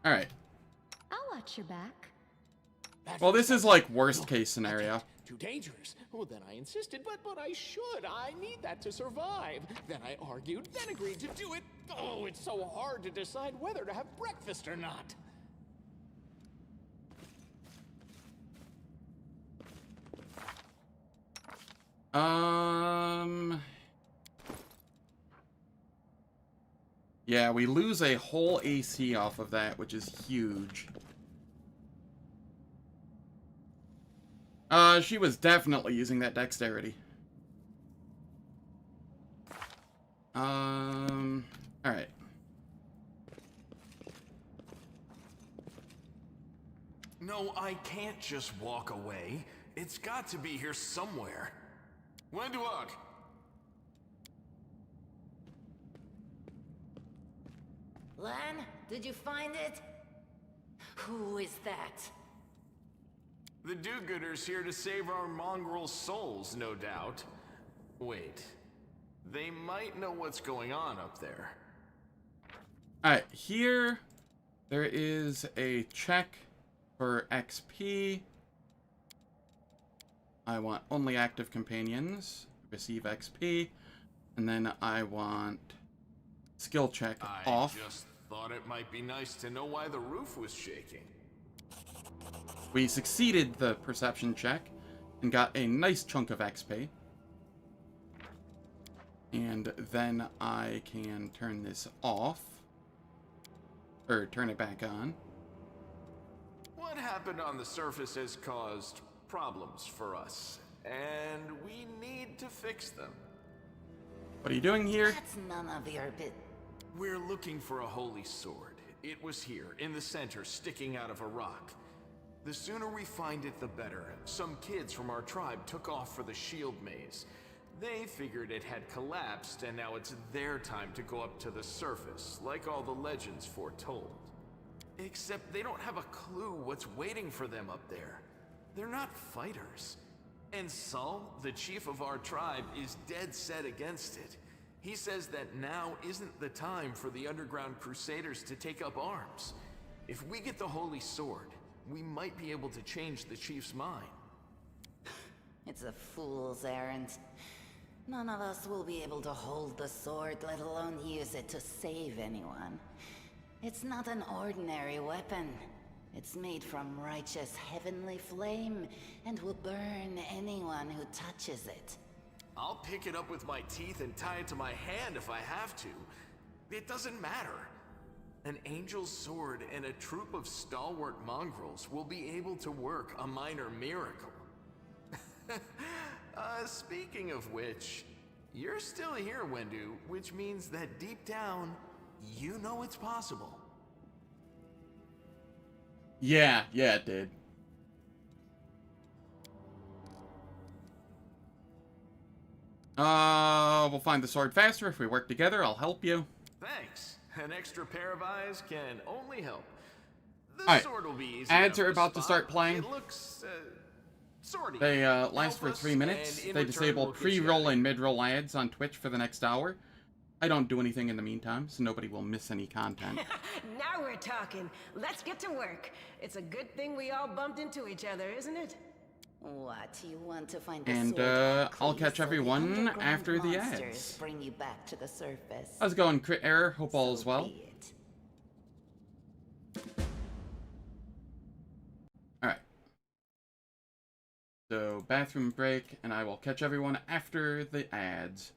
Alright. I'll watch your back. Well, this is like worst case scenario. Too dangerous. Oh, then I insisted, but I should. I need that to survive. Then I argued, then agreed to do it. Oh, it's so hard to decide whether to have breakfast or not. Yeah, we lose a whole AC off of that, which is huge. She was definitely using that dexterity. Alright. No, I can't just walk away. It's got to be here somewhere. Wenduok! Lan, did you find it? Who is that? The do-gooders here to save our mongrel souls, no doubt. Wait. They might know what's going on up there. Alright, here there is a check for XP. I want only active companions. Receive XP. And then I want skill check off. I just thought it might be nice to know why the roof was shaking. We succeeded the perception check and got a nice chunk of XP. And then I can turn this off. Or turn it back on. What happened on the surface has caused problems for us, and we need to fix them. What are you doing here? That's none of your bit. We're looking for a holy sword. It was here, in the center, sticking out of a rock. The sooner we find it, the better. Some kids from our tribe took off for the shield maze. They figured it had collapsed, and now it's their time to go up to the surface, like all the legends foretold. Except they don't have a clue what's waiting for them up there. They're not fighters. And Saul, the chief of our tribe, is dead set against it. He says that now isn't the time for the underground crusaders to take up arms. If we get the holy sword, we might be able to change the chief's mind. It's a fool's errand. None of us will be able to hold the sword, let alone use it to save anyone. It's not an ordinary weapon. It's made from righteous heavenly flame, and will burn anyone who touches it. I'll pick it up with my teeth and tie it to my hand if I have to. It doesn't matter. An angel's sword and a troop of stalwart mongrels will be able to work a minor miracle. Speaking of which, you're still here, Wendu, which means that deep down, you know it's possible. Yeah, it did. We'll find the sword faster if we work together. I'll help you. Thanks. An extra pair of eyes can only help. The Alright, sword will be easy ads enough are about to spot. start playing. It looks, sorty. They last Help for us, 3 minutes. and in They return, disable we'll get you pre-roll and mid-roll ads on Twitch for the next hour. I don't do anything in the meantime, so nobody will miss any content. Now we're talking. Let's get to work. It's a good thing we all bumped into each other, isn't it? What, you want to find the And sword I'll quickly catch so the everyone underground after the monsters ads. bring you back to the surface. How's it going, Crit Error? Hope all is well. Be it. Alright. So, bathroom break, and I will catch everyone after the ads.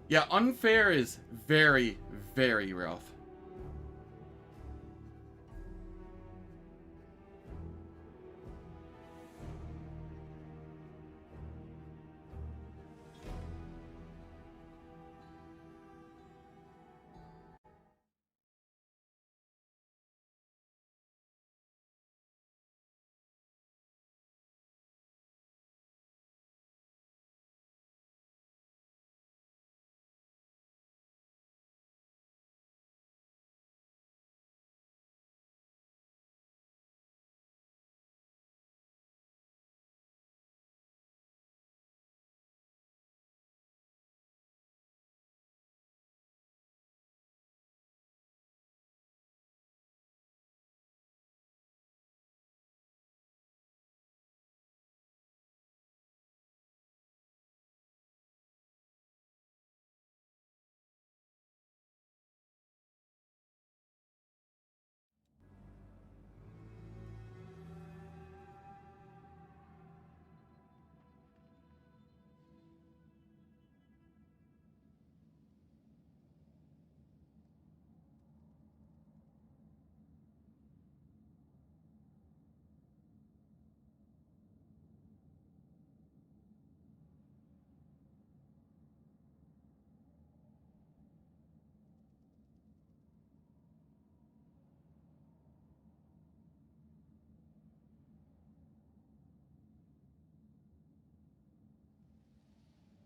Yeah, unfair is very, very rough.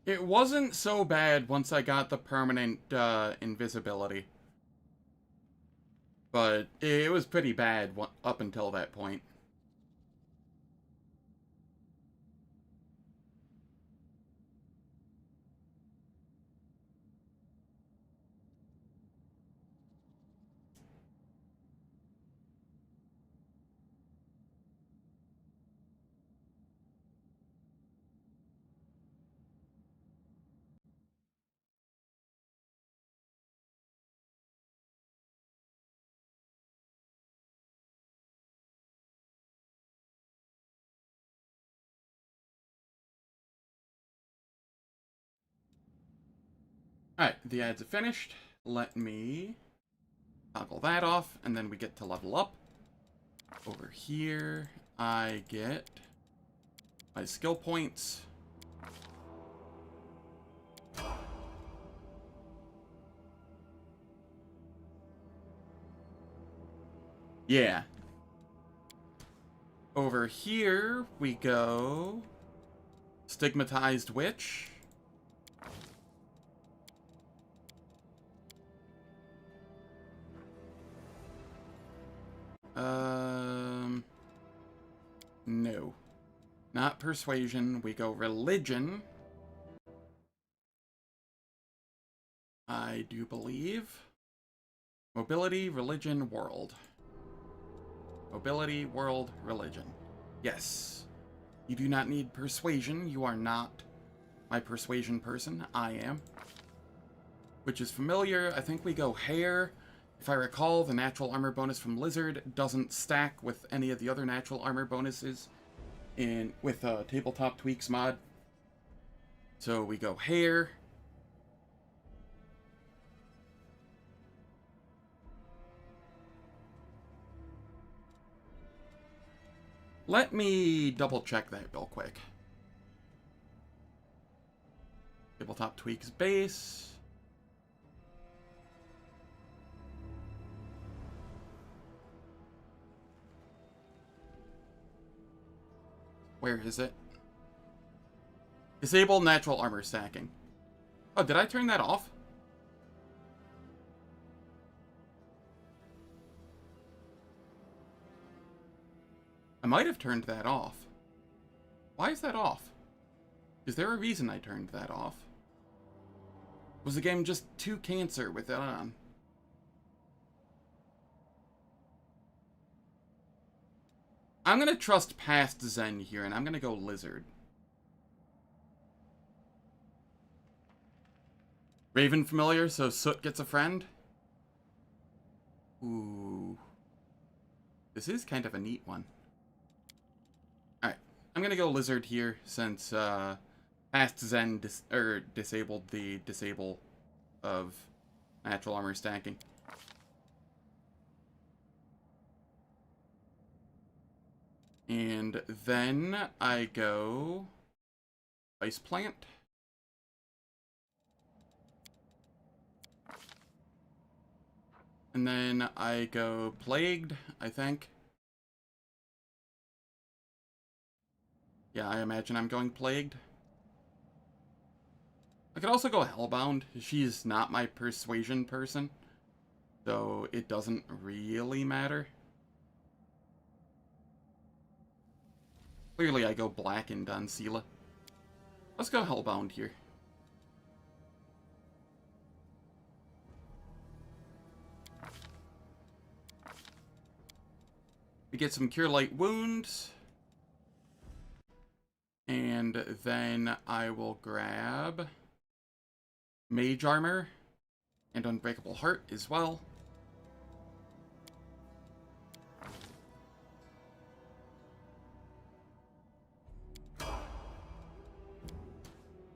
It wasn't so bad once I got the permanent invisibility. But it was pretty bad up until that point. Alright, the ads are finished. Let me toggle that off, and then we get to level up. Over here, I get my skill points. Yeah. Over here, we go Stigmatized Witch. No. Not Persuasion. We go Religion. I do believe. Mobility, Religion, World. Mobility, World, Religion. Yes. You do not need Persuasion. You are not my Persuasion person. I am. Which is familiar. I think we go Hair. If I recall, the natural armor bonus from Lizard doesn't stack with any of the other natural armor bonuses with Tabletop Tweaks mod. So we go Hair. Let me double check that real quick. Tabletop Tweaks base. Where is it? Disable natural armor stacking. Oh, did I turn that off? I might have turned that off. Why is that off? Is there a reason I turned that off? Was the game just too cancer with it on? I'm gonna trust past Zen here, and I'm gonna go Lizard. Raven familiar, so Soot gets a friend? Ooh. This is kind of a neat one. Alright, I'm gonna go Lizard here, since past Zen disabled the disable of natural armor stacking. And then I go Ice Plant. And then I go Plagued, I think. Yeah, I imagine I'm going Plagued. I could also go Hellbound. She's not my Persuasion person, so it doesn't really matter. Clearly I go Blackened on Sela. Let's go Hellbound here. We get some Cure Light Wounds. And then I will grab Mage Armor and Unbreakable Heart as well.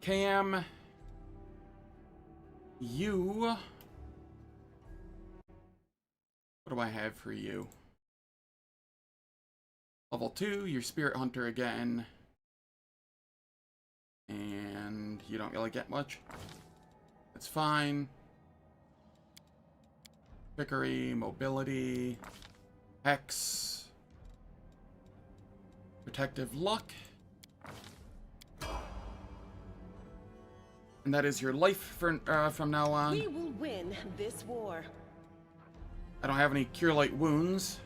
Cam, you... What do I have for you? Level 2, you're Spirit Hunter again. And you don't really get much. That's fine. Trickery, Mobility, Hex, Protective Luck. And that is your life from now on. We will win this war. I don't have any Cure Light wounds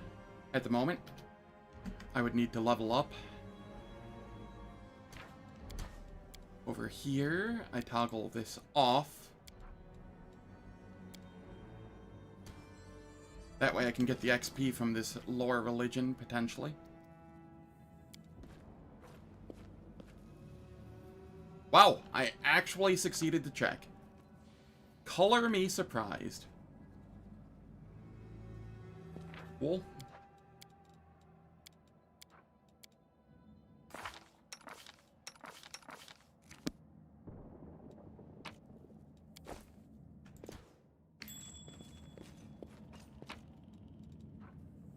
at the moment. I would need to level up. Over here, I toggle this off. That way I can get the XP from this lore religion, potentially. Wow, I actually succeeded to check. Color me surprised. Cool.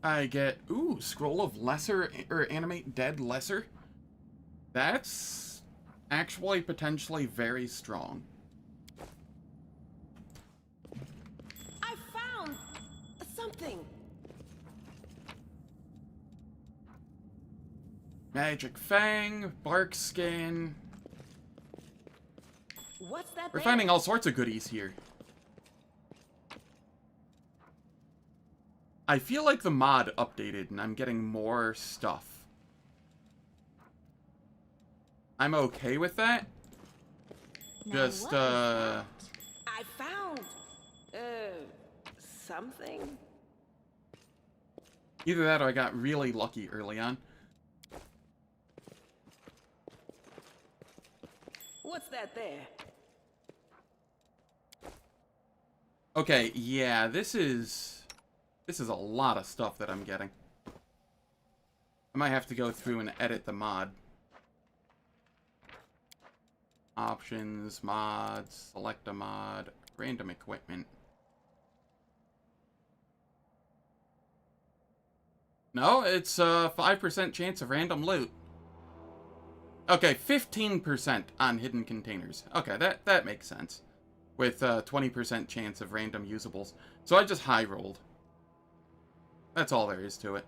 I get, ooh, Scroll of Lesser, or Animate Dead Lesser. That's actually potentially very strong. I found something. Magic Fang, Bark Skin. What's that? We're finding all sorts of goodies here. I feel like the mod updated and I'm getting more stuff. I'm okay with that. Just, I found, something. Either that or I got really lucky early on. What's that there? Okay, yeah, this is a lot of stuff that I'm getting. I might have to go through and edit the mod. Options, mods, select a mod, random equipment. No, it's a 5% chance of random loot. Okay, 15% on hidden containers. Okay, that makes sense. With 20% chance of random usables. So I just high rolled. That's all there is to it.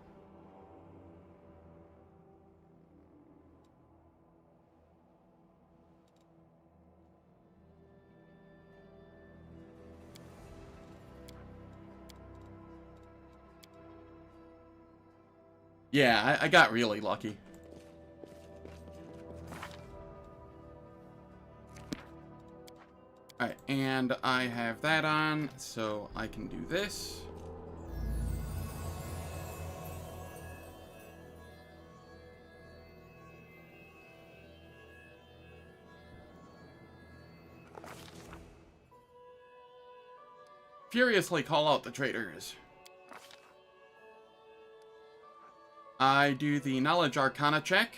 Yeah, I got really lucky. Alright, and I have that on, so I can do this. Furiously call out the traitors. I do the Knowledge Arcana check.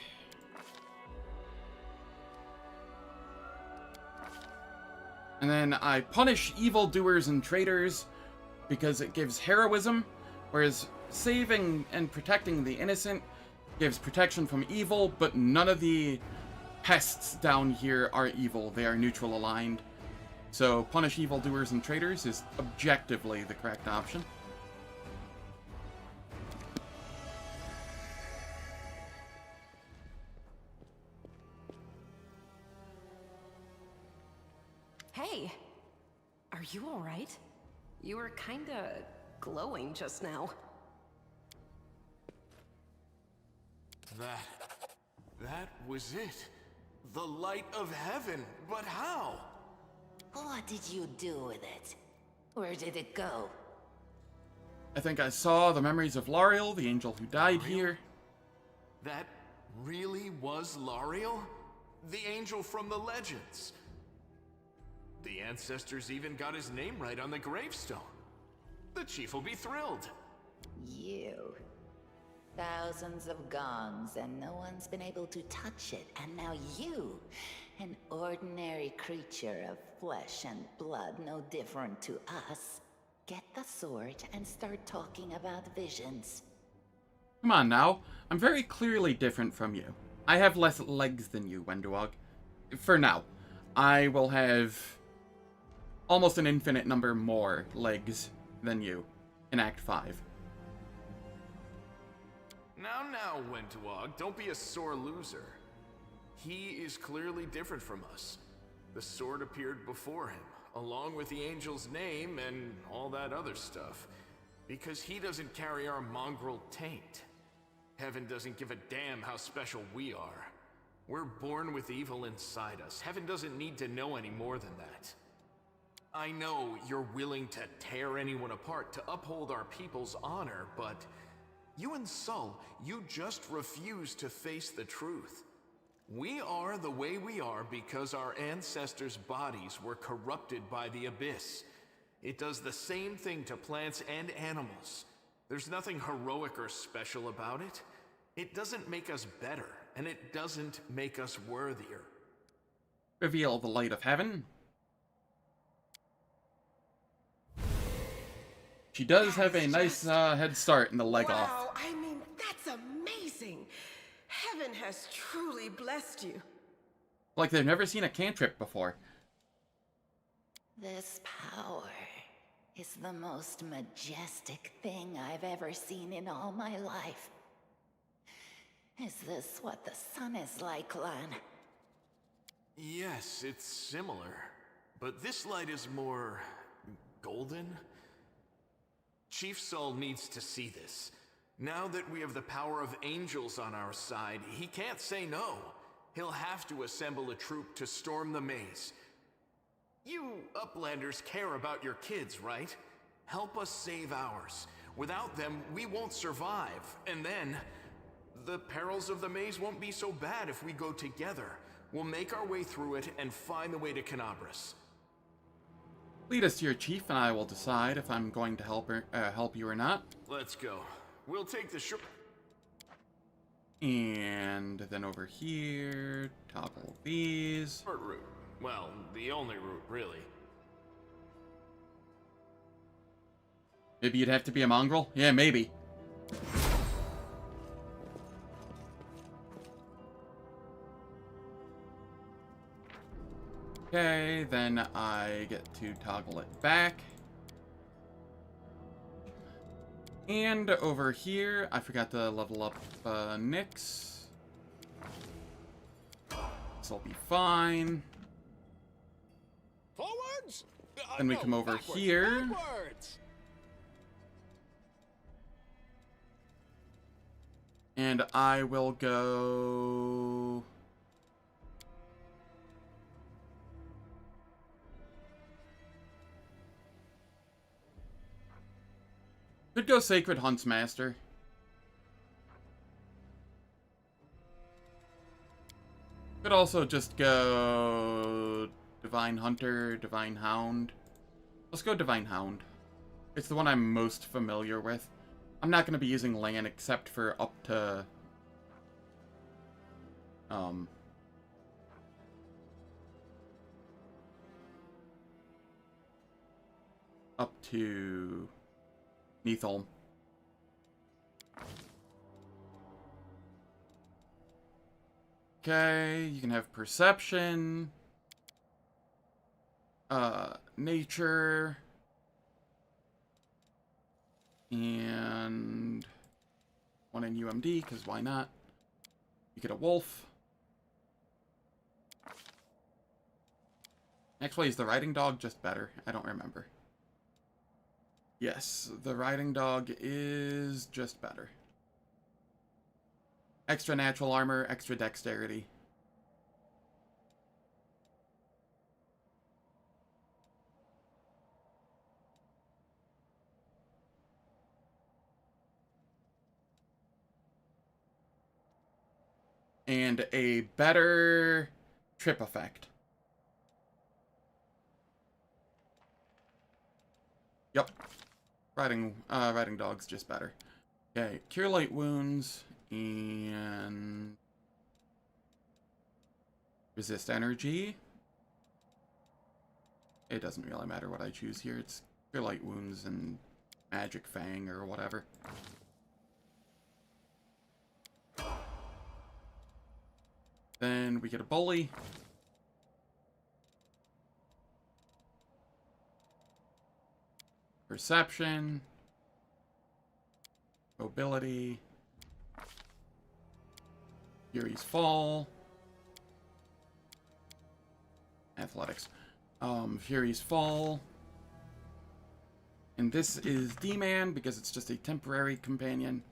And then I punish evildoers and traitors because it gives heroism, whereas saving and protecting the innocent gives protection from evil, but none of the pests down here are evil. They are neutral aligned. So punish evildoers and traitors is objectively the correct option. Hey, are you all right? You were kinda glowing just now. That was it. The light of heaven. But how? What did you do with it? Where did it go? I think I saw the memories of Lariel, the angel who died here. That really was Lariel? The angel from the legends. The ancestors even got his name right on the gravestone. The chief will be thrilled. You. Thousands of gongs and no one's been able to touch it. And now you, an ordinary creature of flesh and blood, no different to us, get the sword and start talking about visions. Come on now. I'm very clearly different from you. I have less legs than you, Wenduog. For now. I will have almost an infinite number more legs than you in Act 5. Now, Wentuog, don't be a sore loser. He is clearly different from us. The sword appeared before him, along with the angel's name and all that other stuff. Because he doesn't carry our mongrel taint. Heaven doesn't give a damn how special we are. We're born with evil inside us. Heaven doesn't need to know any more than that. I know you're willing to tear anyone apart to uphold our people's honor, but you and Sol, you just refuse to face the truth. We are the way we are because our ancestors' bodies were corrupted by the Abyss. It does the same thing to plants and animals. There's nothing heroic or special about it. It doesn't make us better, and it doesn't make us worthier. Reveal the light of heaven. She does have a nice head start in the leg off. Wow, I mean, that's amazing. Heaven has truly blessed you. Like they've never seen a cantrip before. This power is the most majestic thing I've ever seen in all my life. Is this what the sun is like, Lan? Yes, it's similar. But this light is more golden? Chief Sol needs to see this. Now that we have the power of angels on our side, he can't say no. He'll have to assemble a troop to storm the maze. You Uplanders care about your kids, right? Help us save ours. Without them, we won't survive. And then, the perils of the maze won't be so bad if we go together. We'll make our way through it and find the way to Canabras. Lead us to your chief, and I will decide if I'm going to help you or not. Let's go. We'll take the short. And then over here, toggle these. Short route. Well, the only route, really. Maybe you'd have to be a mongrel? Yeah, maybe. Okay, then I get to toggle it back. And over here, I forgot to level up Nyx. This'll be fine. Forwards! Then we come over here. Backwards. And I will go... Could go Sacred Huntsmaster. Could also just go Divine Hunter, Divine Hound. Let's go Divine Hound. It's the one I'm most familiar with. I'm not going to be using Lan except for up to... up to... Neatholm. Okay, you can have Perception. Nature. And one in UMD, because why not? You get a wolf. Actually, is the riding dog just better? I don't remember. Yes, the riding dog is just better. Extra natural armor, extra dexterity. And a better trip effect. Yep. Riding dog's just better. Okay, cure light wounds and resist energy. It doesn't really matter what I choose here. It's cure light wounds and magic fang or whatever. Then we get a bully. Perception, mobility, Fury's Fall, athletics. Fury's Fall. And this is D-Man because it's just a temporary companion.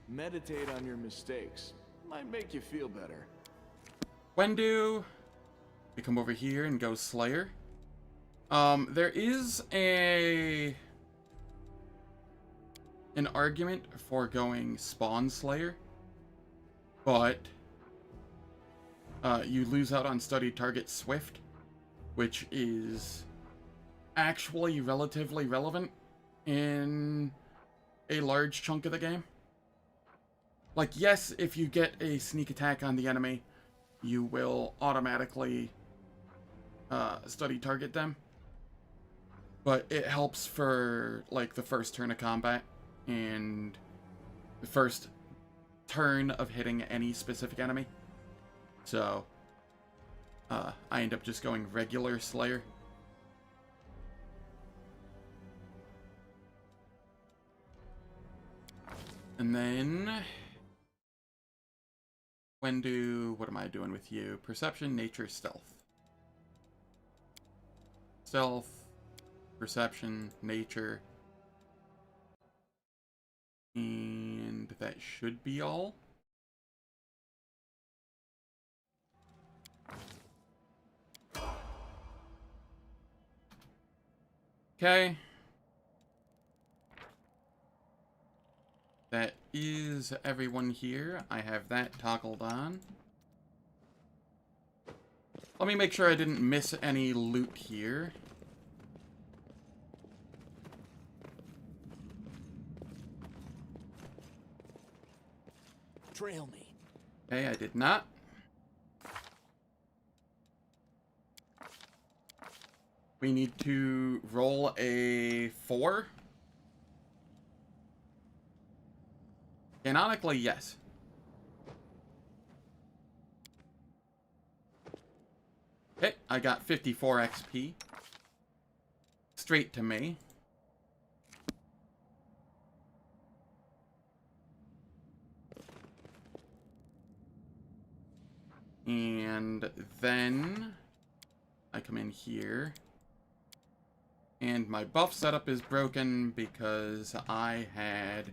Meditate on your mistakes. Might make you feel better. Wendu. We come over here and go Slayer. There is an argument for going Spawn Slayer, but you lose out on Study Target Swift, which is actually relatively relevant in a large chunk of the game. Like, yes, if you get a sneak attack on the enemy, you will automatically study target them. But it helps for, like, the first turn of combat and the first turn of hitting any specific enemy. So, I end up just going regular Slayer. And then what am I doing with you? Perception, Nature, Stealth. Stealth, Perception, Nature. And that should be all. Okay. That is everyone here. I have that toggled on. Let me make sure I didn't miss any loot here. Trail me. Okay, I did not. We need to roll a 4. Canonically, yes. Okay, I got 54 XP. Straight to me. And then I come in here. And my buff setup is broken because I had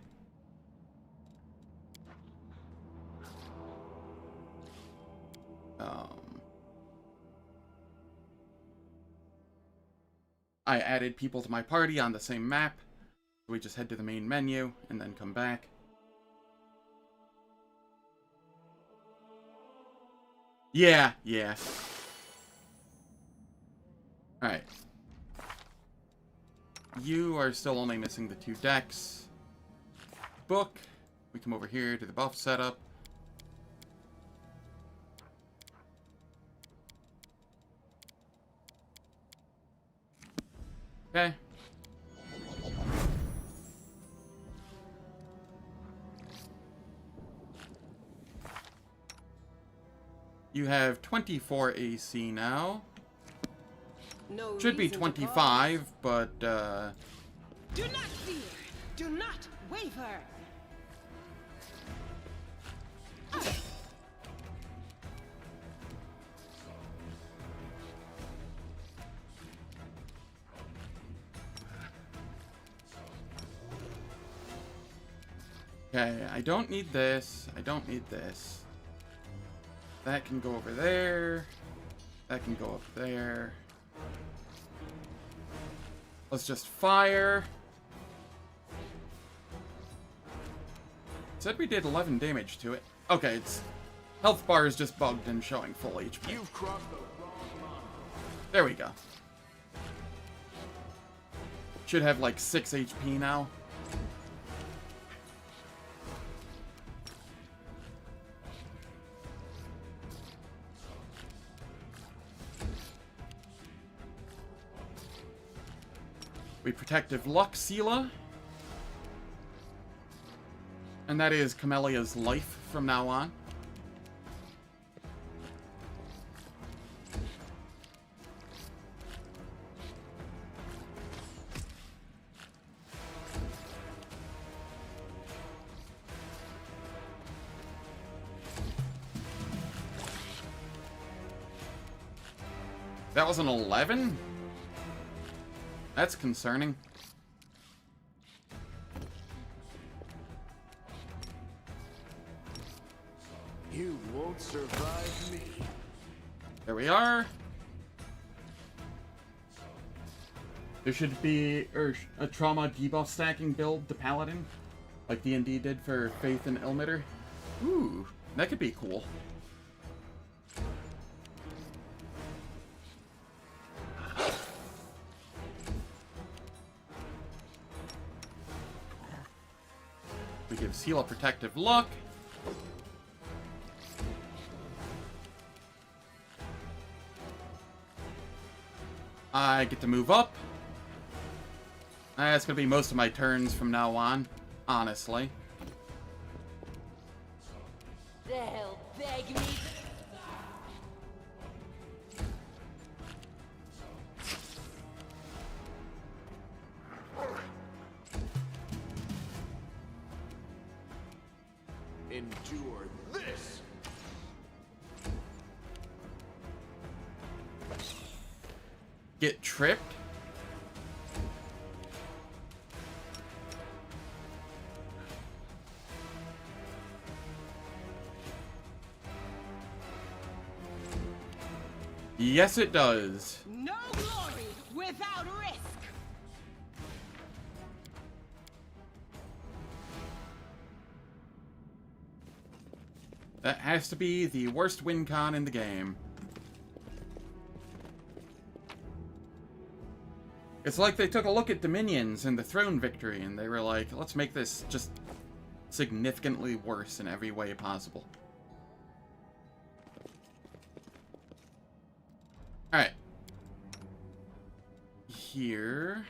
I added people to my party on the same map. So we just head to the main menu and then come back. Yeah. Alright. You are still only missing the 2 decks. Book. We come over here to the buff setup. Okay. You have 24 AC now. No Should be reason to 25, but Do not fear. Do not waver. okay, I don't need this. I don't need this. That can go over there. That can go up there. Let's just fire. Said we did 11 damage to it. Okay, its health bar is just bugged and showing full HP. You've crossed the wrong line. There we go. Should have like 6 HP now. We Protective Luck Sela. And that is Camellia's life from now on. That was an 11? That's concerning. You won't survive me. There we are. There should be a trauma debuff stacking build to Paladin, like D&D did for Faith and Ilmater. Ooh, that could be cool. We give Seal a protective look. I get to move up. That's gonna be most of my turns from now on, honestly. They'll beg me. Endure this. Get tripped. Yes, it does. No glory without risk. That has to be the worst win con in the game. It's like they took a look at Dominions and the Throne Victory, and they were like, let's make this just significantly worse in every way possible. Alright. Here.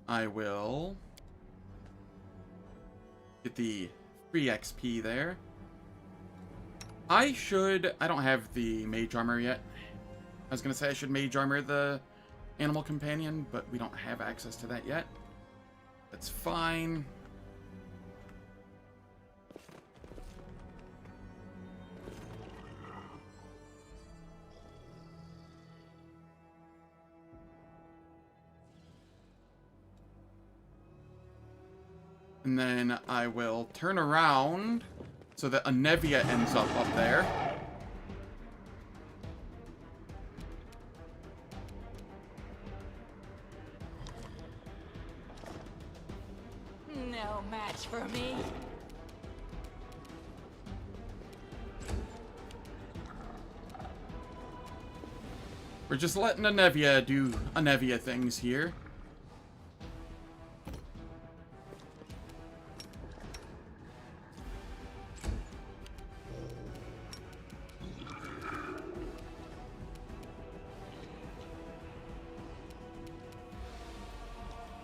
I will get the free XP there. I don't have the mage armor yet. I was gonna say I should mage armor the animal companion, but we don't have access to that yet. That's fine. And then I will turn around so that Anevia ends up there. No match for me. We're just letting Anevia do Anevia things here.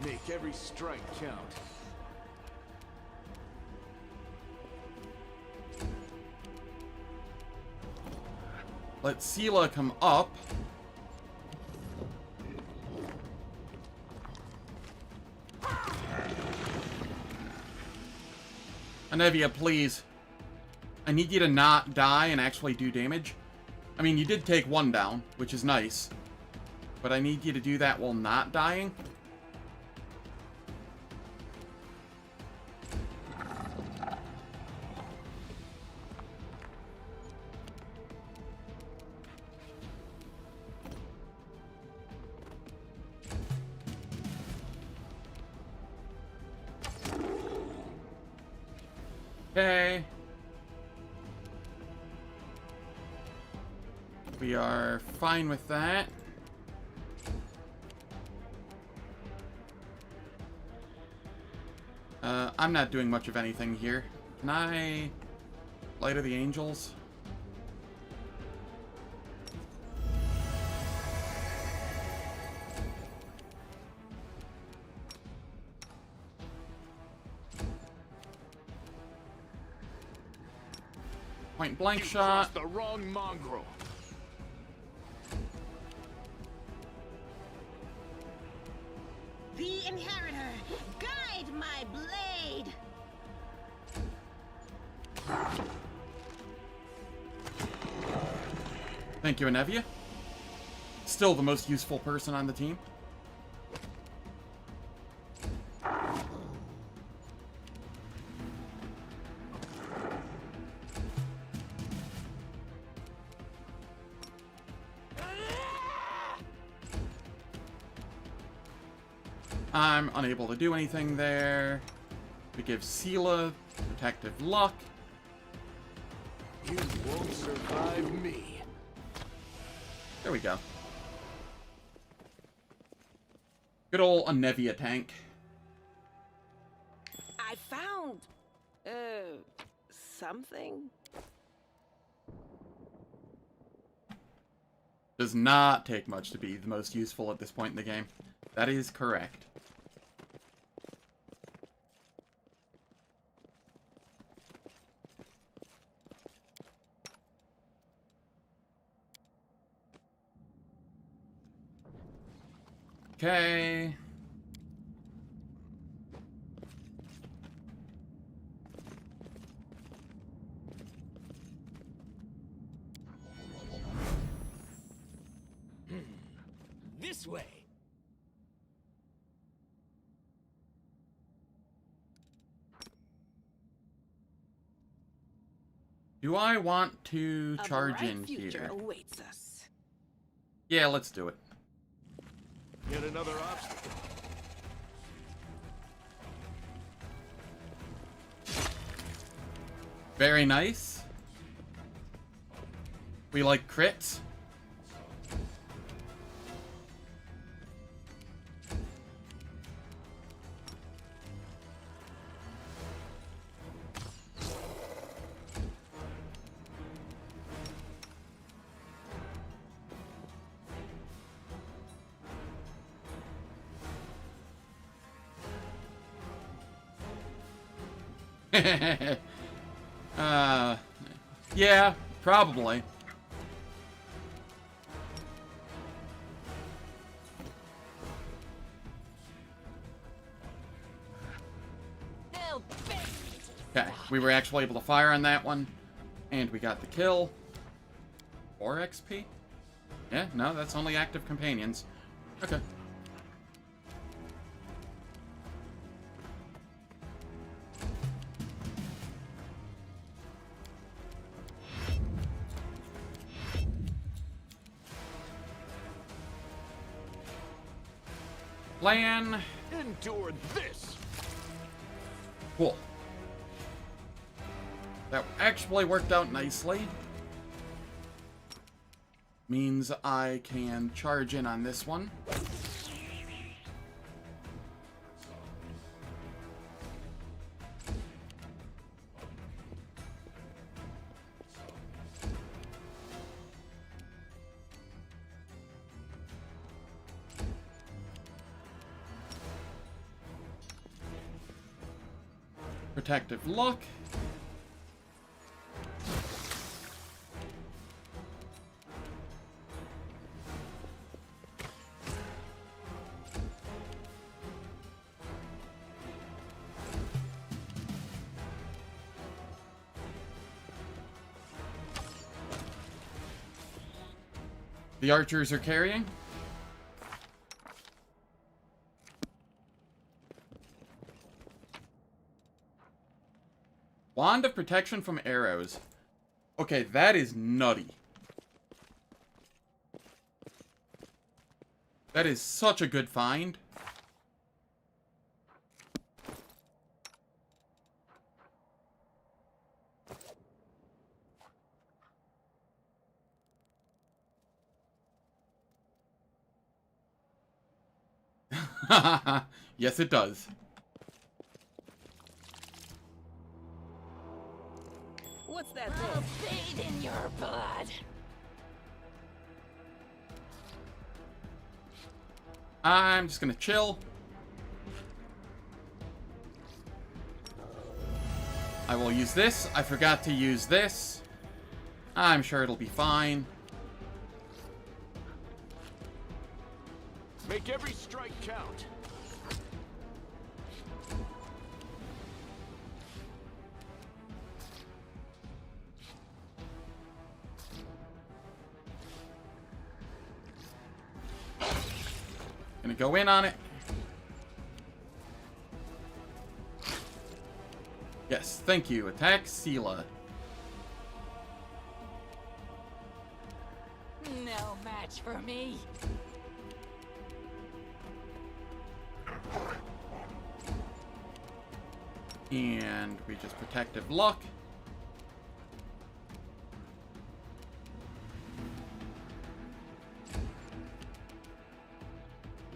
Make every strike count. Let Sela come up. Anevia, please. I need you to not die and actually do damage. I mean, you did take one down, which is nice. But I need you to do that while not dying. Okay. We are fine with that. I'm not doing much of anything here. Can I Light of the Angels? Point blank shot. The wrong mongrel. The Inheritor, guide my blade. Thank you, Anevia. Still the most useful person on the team. I'm unable to do anything there. We give Sela protective luck. You won't survive me. There we go. Good old Anevia tank. I found, something. Does not take much to be the most useful at this point in the game. That is correct. Okay. This way. Do I want to charge bright in future here? awaits us. Yeah, let's do it. Yet another obstacle. Very nice. We like crits. Yeah, probably. Okay, we were actually able to fire on that one, and we got the kill. 4 XP? Yeah, no, that's only active companions. Okay. Plan. Endure this. Cool. That actually worked out nicely. Means I can charge in on this one. Protective luck. The archers are carrying. Wand of protection from arrows. Okay, that is nutty. That is such a good find. Yes, it does. What's that I'll thing? bathe in your blood. I'm just gonna chill. I will use this. I forgot to use this. I'm sure it'll be fine. Make every strike count. gonna go in on it. Yes, thank you. Attack Sela. No match for me. And we just protective luck.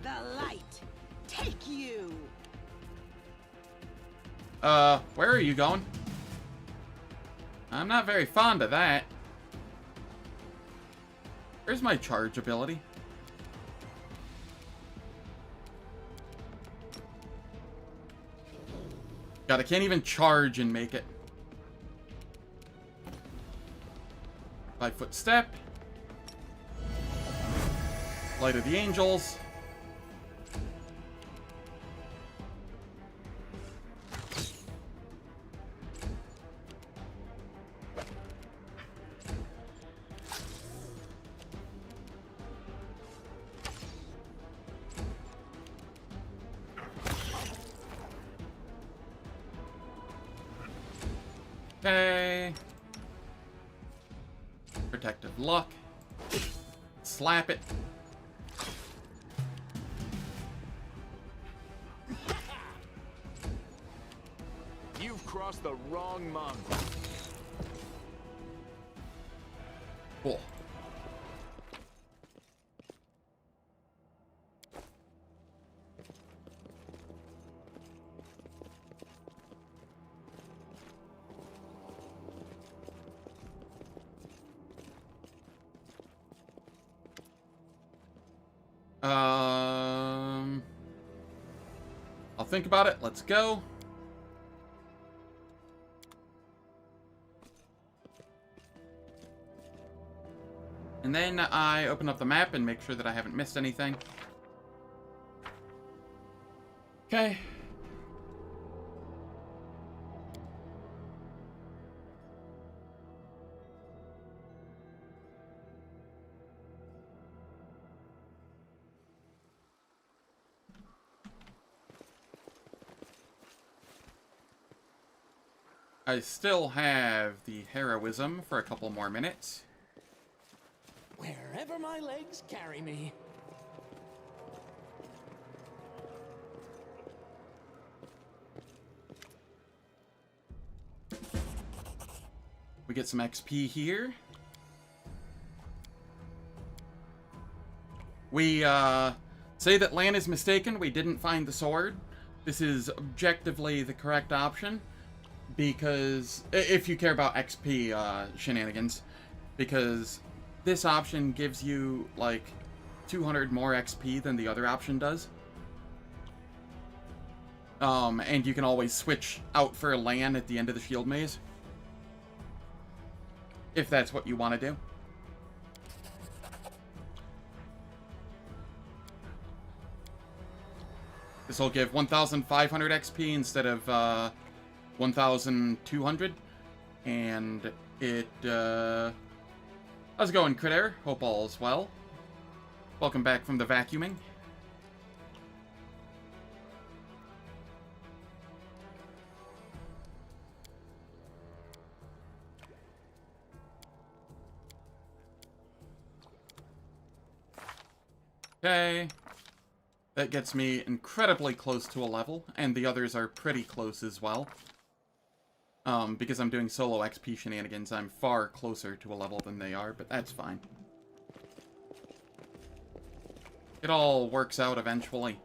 The light, take you. Where are you going? I'm not very fond of that. Where's my charge ability? God, I can't even charge and make it. 5-foot step. Light of the Angels. Okay. Protective luck. Slap it. You've crossed the wrong mongrel. Cool. I'll think about it. Let's go. And then I open up the map and make sure that I haven't missed anything. Okay. I still have the heroism for a couple more minutes. Wherever my legs carry me. We get some XP here. We say that Lan is mistaken. We didn't find the sword. This is objectively the correct option. Because, if you care about XP shenanigans, because this option gives you, like, 200 more XP than the other option does. And you can always switch out for Lan at the end of the shield maze. If that's what you want to do. This will give 1,500 XP instead of, 1,200, and it, how's it going, Critter? Hope all is well. Welcome back from the vacuuming. Okay. That gets me incredibly close to a level, and the others are pretty close as well. Because I'm doing solo XP shenanigans, I'm far closer to a level than they are, but that's fine. It all works out eventually.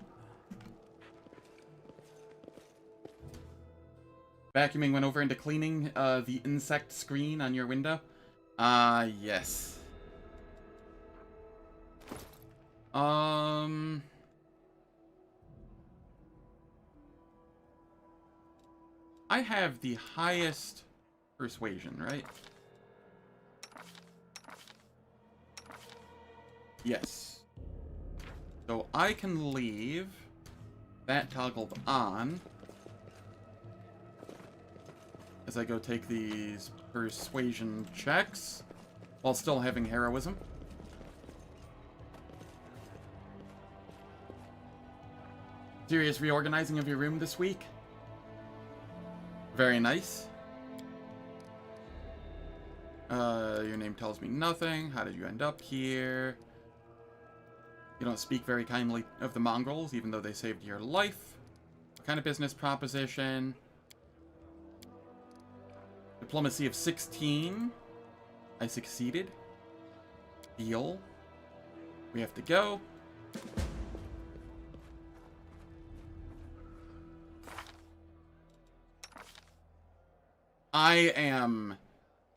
Vacuuming went over into cleaning the insect screen on your window. Yes. I have the highest persuasion, right? Yes. So I can leave that toggled on as I go take these persuasion checks while still having heroism. Serious reorganizing of your room this week. Very nice. Your name tells me nothing. How did you end up here? You don't speak very kindly of the mongrels, even though they saved your life. What kind of business proposition? Diplomacy of 16. I succeeded. Deal. We have to go. I am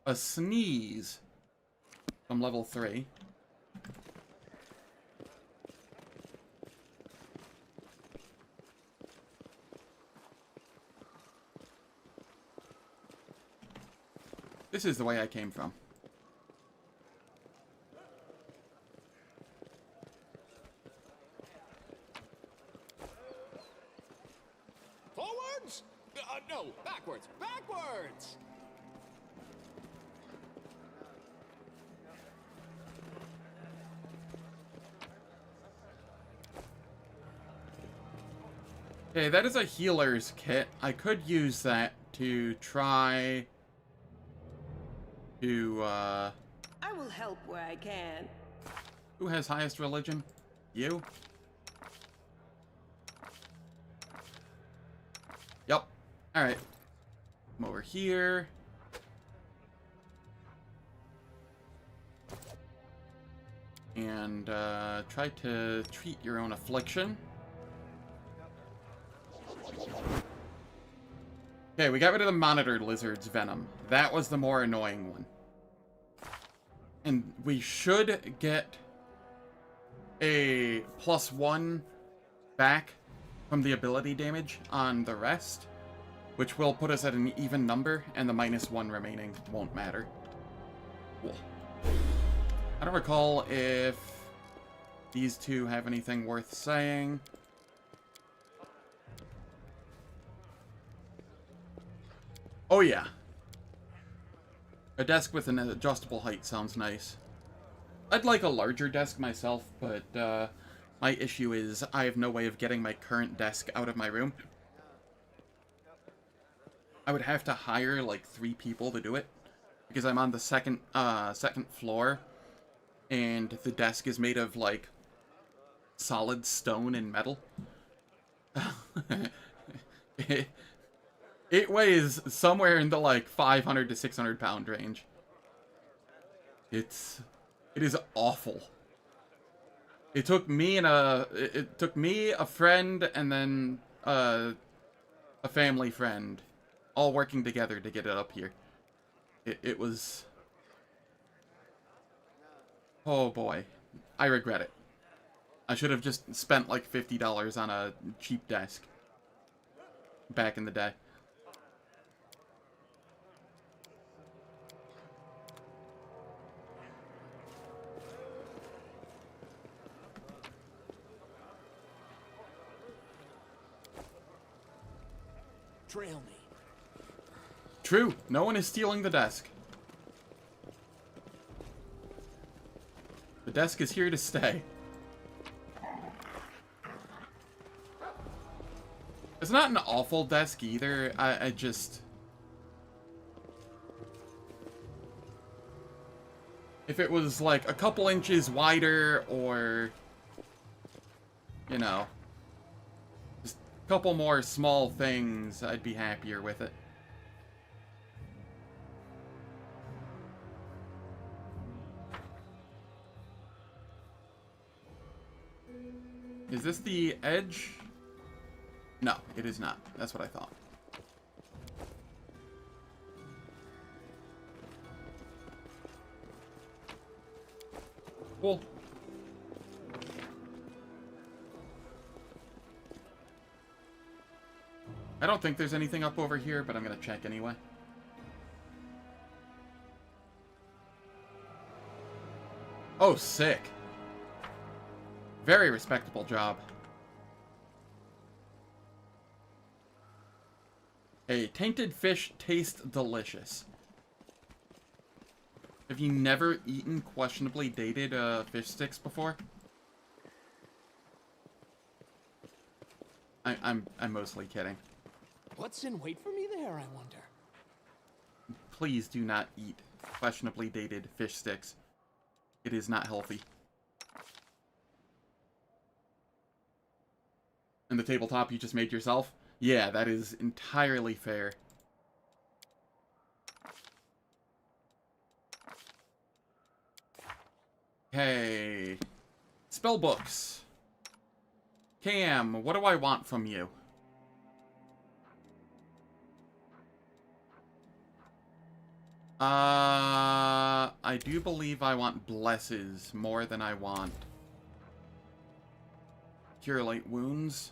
a sneeze from level 3. This is the way I came from. Forwards? No, backwards. Backwards! Okay, that is a healer's kit. I could use that to try to, I will help where I can. Who has highest religion? You? Yep. Alright. Come over here. And, try to treat your own affliction. Okay, we got rid of the monitor lizard's venom. That was the more annoying one. And we should get a +1 back from the ability damage on the rest, which will put us at an even number, and the -1 remaining won't matter. Cool. I don't recall if these two have anything worth saying. Oh yeah. A desk with an adjustable height sounds nice. I'd like a larger desk myself, but my issue is I have no way of getting my current desk out of my room. I would have to hire like 3 people to do it, because I'm on the second floor, and the desk is made of like solid stone and metal. It weighs somewhere in the like 500 to 600 pound range. It is awful. It took me a friend, and then a family friend, all working together to get it up here. It was, oh boy, I regret it. I should have just spent like $50 on a cheap desk back in the day. Trail me. True, no one is stealing the desk. The desk is here to stay. It's not an awful desk either. I just... If it was like a couple inches wider, or, you know, just a couple more small things, I'd be happier with it. Is this the edge? No, it is not. That's what I thought. Cool. I don't think there's anything up over here, but I'm gonna check anyway. Oh, sick. Very respectable job. A tainted fish tastes delicious. Have you never eaten questionably dated fish sticks before? I'm mostly kidding. What's in wait for me there, I wonder? Please do not eat questionably dated fish sticks. It is not healthy. And the tabletop you just made yourself? Yeah, that is entirely fair. Okay. Spell books. Cam, what do I want from you? I do believe I want blesses more than I want cure light wounds.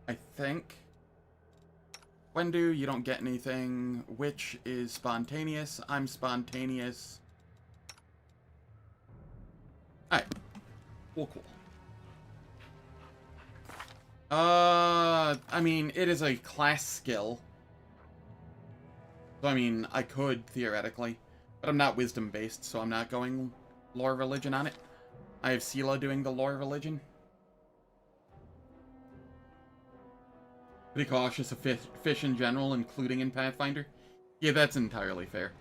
I think. Wendu, you don't get anything. Witch is spontaneous. I'm spontaneous. Alright. Cool. I mean, it is a class skill. So, I mean, I could, theoretically. But I'm not wisdom-based, so I'm not going lore religion on it. I have Sela doing the lore religion. Pretty cautious of fish in general, including in Pathfinder. Yeah, that's entirely fair.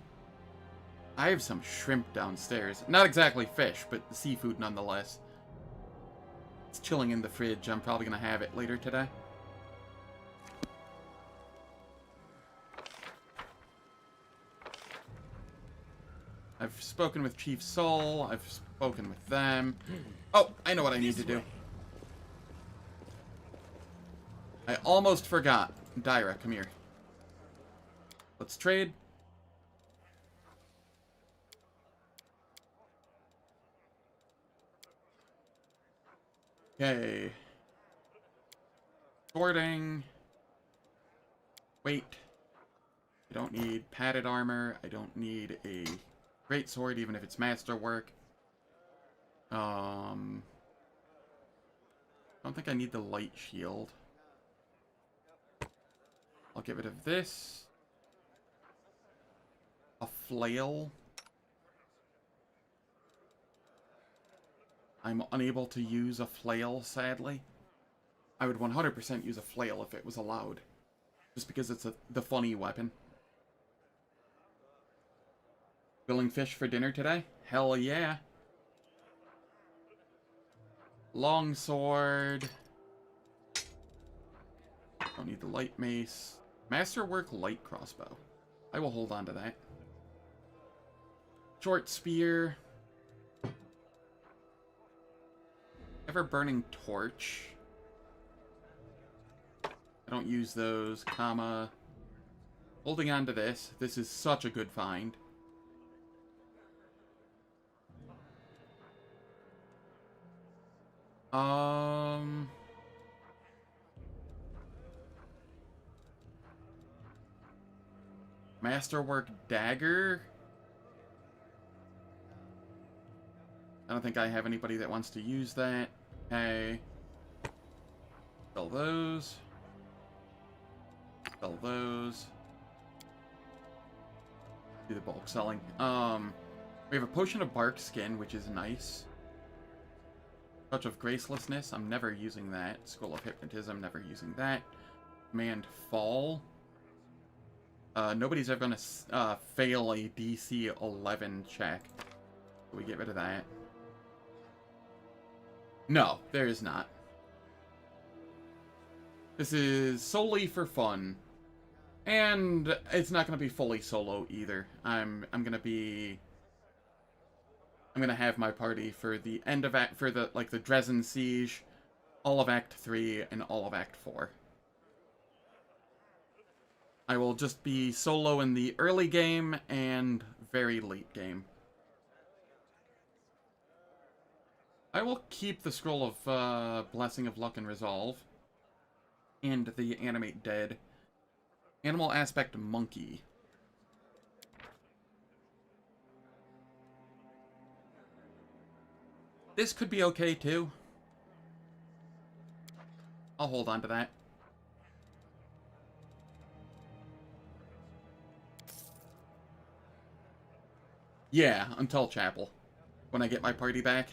I have some shrimp downstairs. Not exactly fish, but seafood nonetheless. It's chilling in the fridge. I'm probably going to have it later today. I've spoken with Chief Soul. I've spoken with them. Oh, I know what I need to do. I almost forgot. Dyra, come here. Let's trade. Okay. Sorting. Wait. I don't need padded armor. I don't need a great sword, even if it's masterwork. I don't think I need the light shield. I'll get rid of this. A flail. I'm unable to use a flail, sadly. I would 100% use a flail if it was allowed. Just because it's the funny weapon. Grilling fish for dinner today? Hell yeah. Longsword. Don't need the light mace. Masterwork light crossbow. I will hold on to that. Short spear. Ever burning torch. I don't use those, comma. Holding on to this. This is such a good find. Masterwork dagger. I don't think I have anybody that wants to use that. Okay. Sell those. Sell those. Do the bulk selling. We have a potion of bark skin, which is nice. Touch of gracelessness. I'm never using that. Scroll of hypnotism. Never using that. Command fall. Nobody's ever gonna fail a DC 11 check. So we get rid of that. No, there is not. This is solely for fun. And it's not going to be fully solo either. I'm going to have my party for the end of Act, for the Dresden Siege, all of Act 3, and all of Act 4. I will just be solo in the early game and very late game. I will keep the Scroll of Blessing of Luck and Resolve. And the Animate Dead. Animal Aspect Monkey. This could be okay too. I'll hold on to that. Yeah, until Chapel. when I get my party back.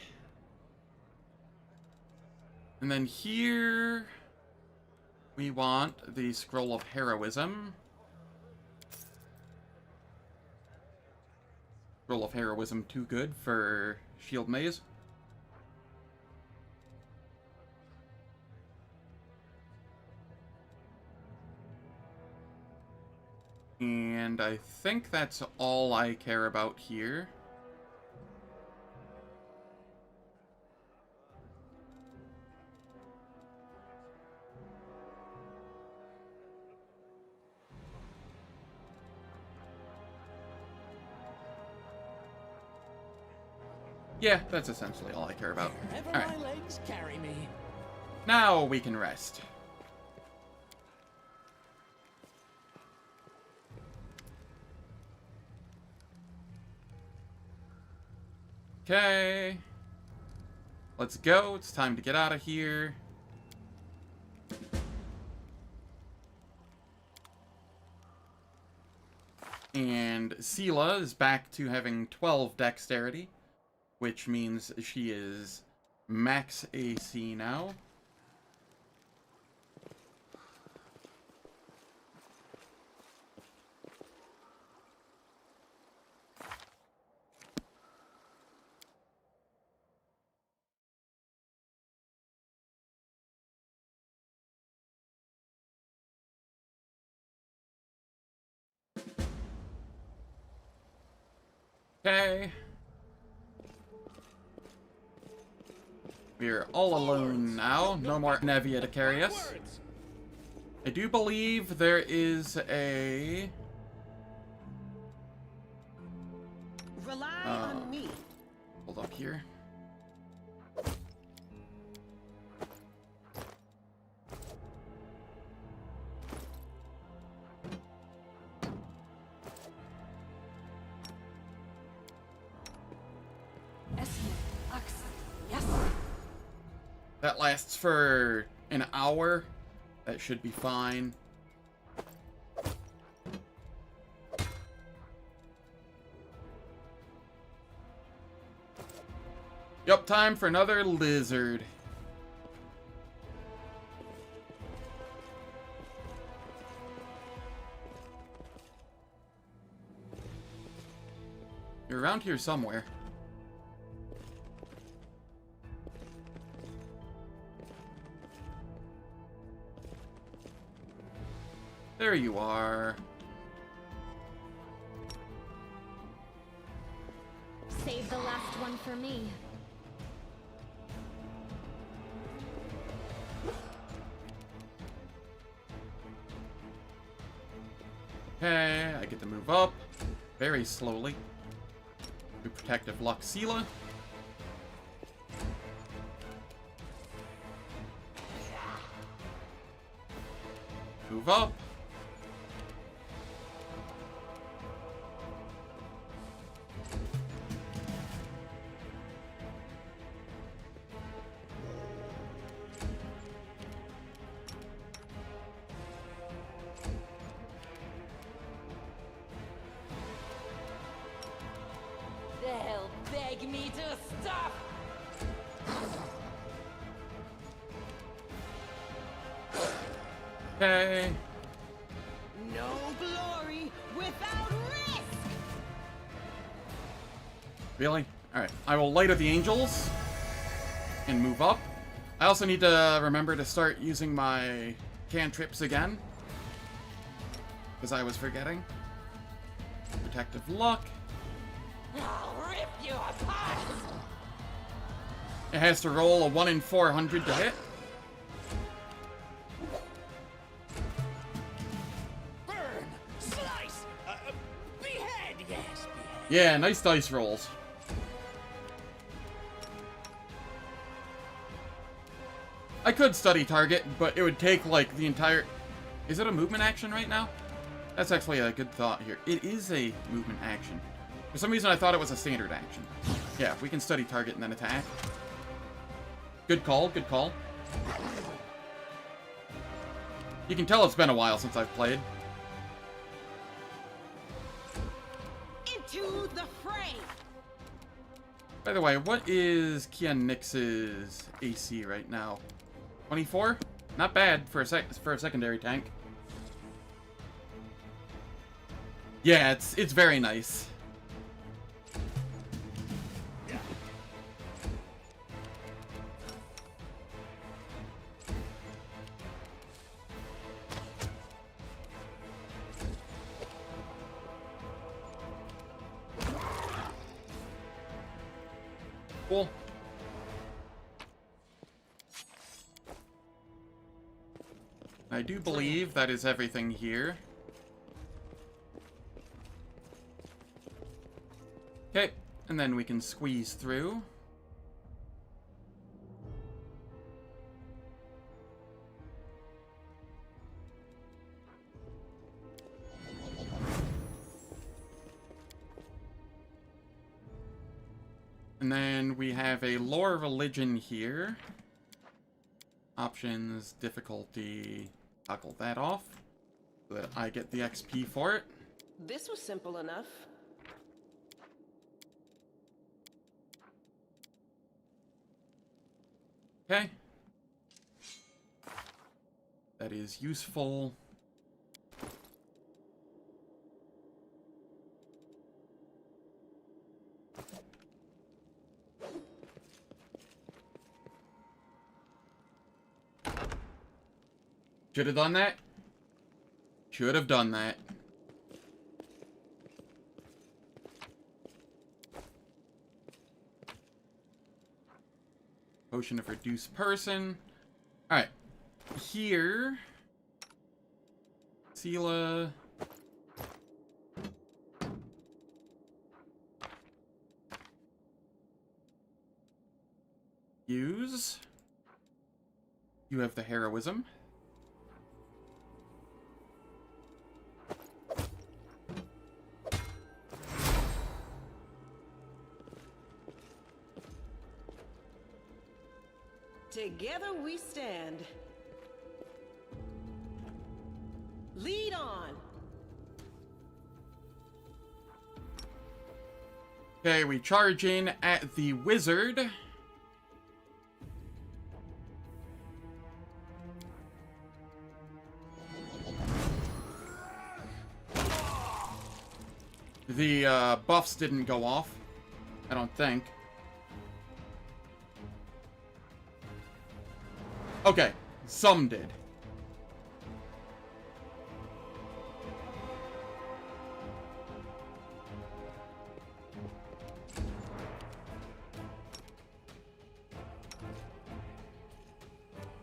And then here we want the Scroll of Heroism. Scroll of Heroism too good for Shield Maze. And I think that's all I care about here. Yeah, that's essentially all I care about. Wherever Alright. my legs carry me. Now we can rest. Okay. Let's go. It's time to get out of here. And Sela is back to having 12 dexterity, which means she is max AC now. Okay. We're all alone now. No more Nevia to carry us. I do believe there is a... Rely on me. Hold up here. That lasts for an hour. That should be fine. Yup, time for another lizard. You're around here somewhere. There you are. Save the last one for me. Okay, I get to move up very slowly. Do protective luck Sela. Move up. They'll beg me to stop. Okay. No glory without risk. Really? Alright. I will Light of the Angels and move up. I also need to remember to start using my cantrips again, because I was forgetting. Protective luck. I'll rip you apart. It has to roll a 1 in 400 to hit. Burn, slice, behead, yes, behead. Yeah, nice dice rolls. I could study target, but it would take, like, the entire... Is it a movement action right now? That's actually a good thought here. It is a movement action. For some reason, I thought it was a standard action. Yeah, we can study target and then attack. Good call, good call. You can tell it's been a while since I've played. Into the fray. By the way, what is Kian Nix's AC right now? 24? Not bad for a secondary tank. Yeah, it's very nice. Cool. I do believe that is everything here. Okay, and then we can squeeze through. And then we have a lore religion here. Options, difficulty, toggle that off so that I get the XP for it. This was simple enough. Okay. That is useful. Should have done that. Should have done that. Potion of reduced person. Alright. Here. Sela. Use. You have the heroism. Together we stand. Lead on. Okay, we charge in at the wizard. The buffs didn't go off, I don't think. Okay, some did.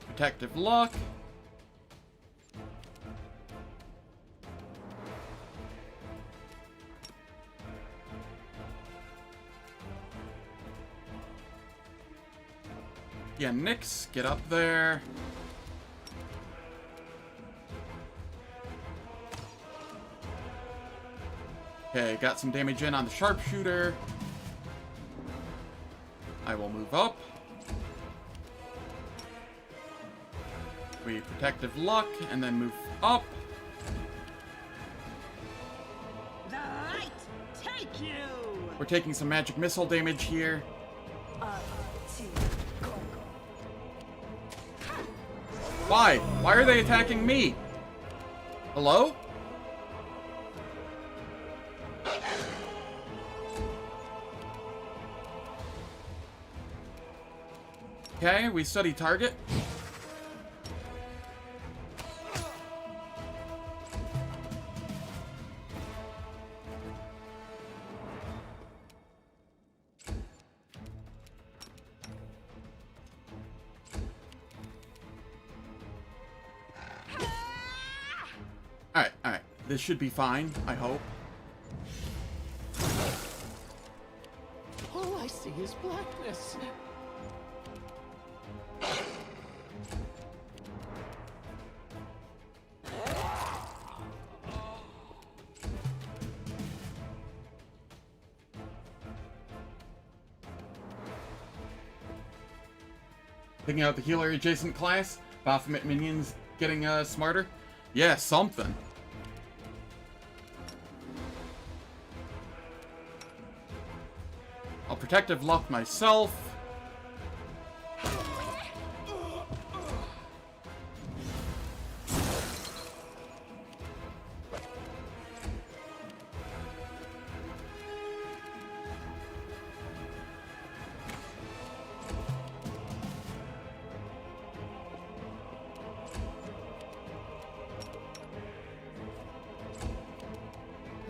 Protective luck. Yeah, Nyx, get up there. Okay, got some damage in on the sharpshooter. I will move up. We protective luck, and then move up. The light take you. We're taking some magic missile damage here. Why? Why are they attacking me? Hello? Okay, we study target. Alright. This should be fine, I hope. All I see is blackness. Picking out the healer adjacent class. Baphomet minions getting smarter. Yeah, something. I'll protective lock myself.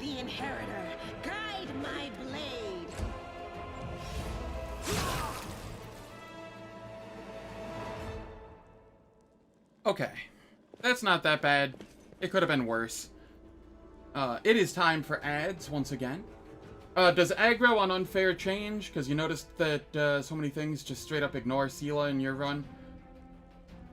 The Inheritor, guide my blade. Okay. That's not that bad. It could have been worse. It is time for ads once again. Does aggro on unfair change? Because you noticed that so many things just straight up ignore Sela in your run.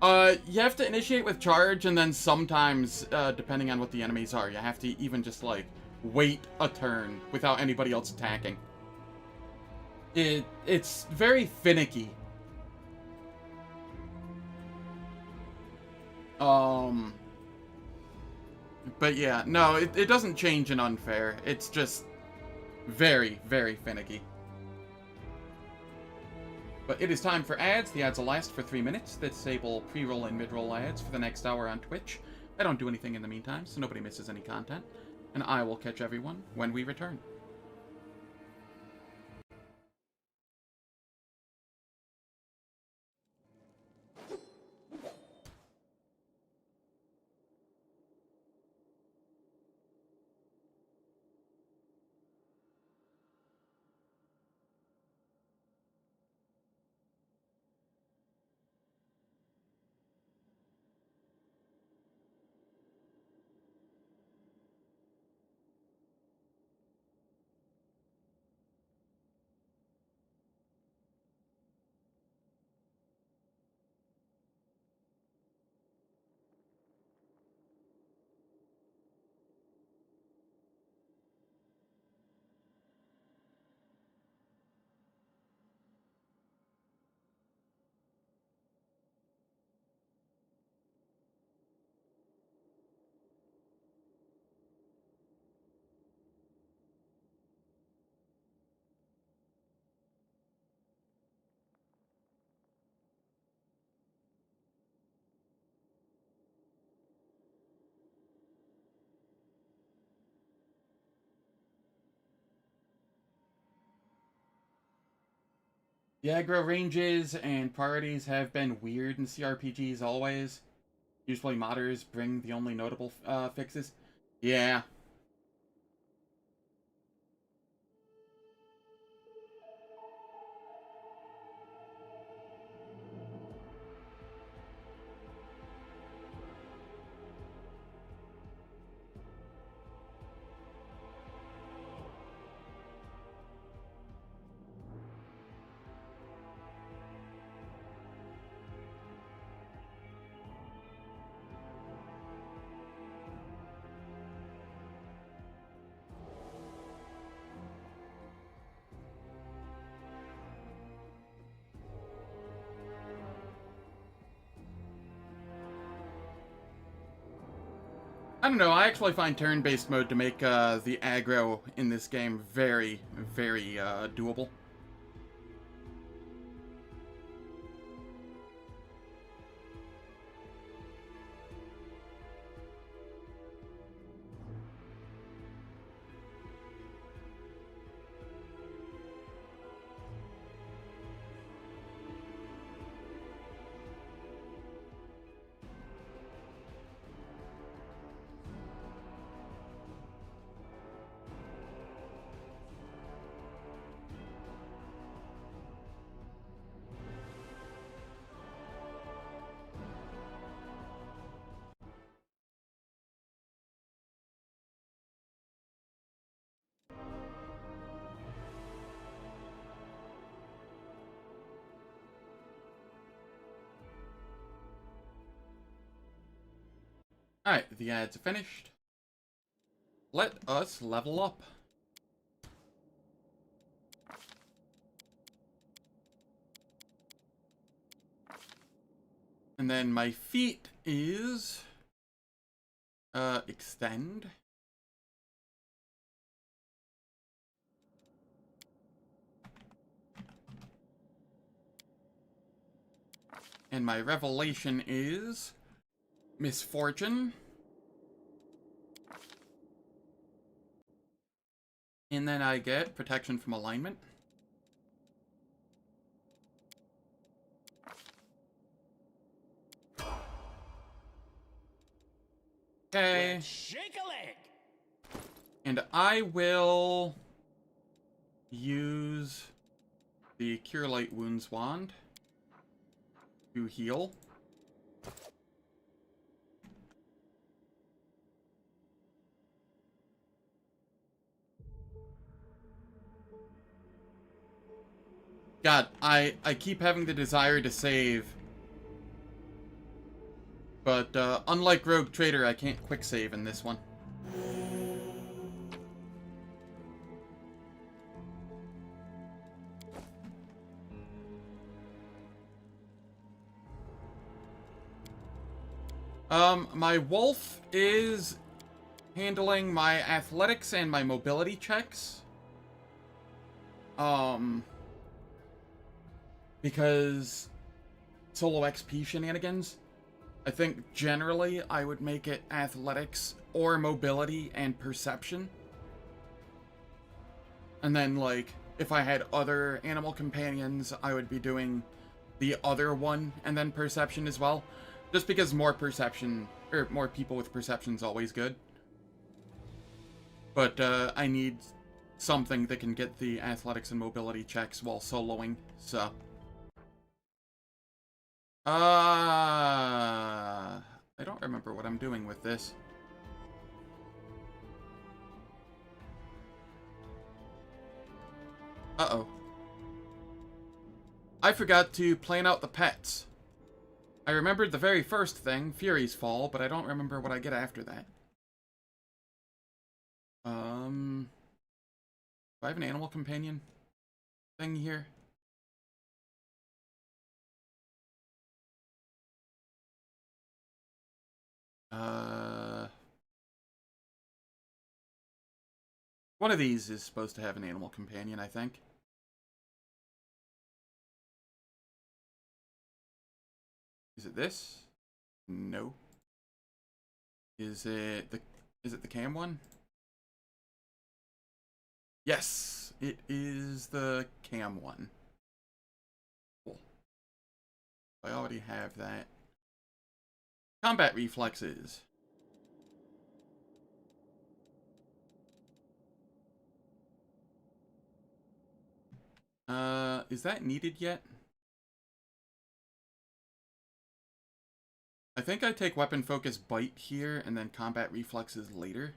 You have to initiate with charge, and then sometimes, depending on what the enemies are, you have to even just, like, wait a turn without anybody else attacking. It's very finicky. But yeah, no, it doesn't change in unfair. It's just very, very finicky. But it is time for ads. The ads will last for 3 minutes. They disable pre-roll and mid-roll ads for the next hour on Twitch. I don't do anything in the meantime, so nobody misses any content. And I will catch everyone when we return. The aggro ranges and priorities have been weird in CRPGs always. Usually modders bring the only notable fixes. Yeah. I don't know, I actually find turn-based mode to make the aggro in this game very, very doable. Alright, the ads are finished. Let us level up. And then my feat is extend. And my revelation is misfortune. And then I get protection from alignment. Okay. Let's shake a leg. And I will use the Cure Light Wounds wand to heal. God, I keep having the desire to save. But, unlike Rogue Trader, I can't quick save in this one. My wolf is handling my athletics and my mobility checks. Because solo XP shenanigans. I think generally I would make it athletics or mobility and perception. And then, like, if I had other animal companions, I would be doing the other one and then perception as well. Just because more perception, or more people with perception is always good. But I need something that can get the athletics and mobility checks while soloing, so. I don't remember what I'm doing with this. Uh-oh. I forgot to plan out the pets. I remembered the very first thing, Fury's Fall, but I don't remember what I get after that. Do I have an animal companion thing here? One of these is supposed to have an animal companion, I think. Is it this? No. Is it the cam one? Yes, it is the cam one. Cool. I already have that. Combat reflexes. Is that needed yet? I think I take weapon focus bite here and then combat reflexes later.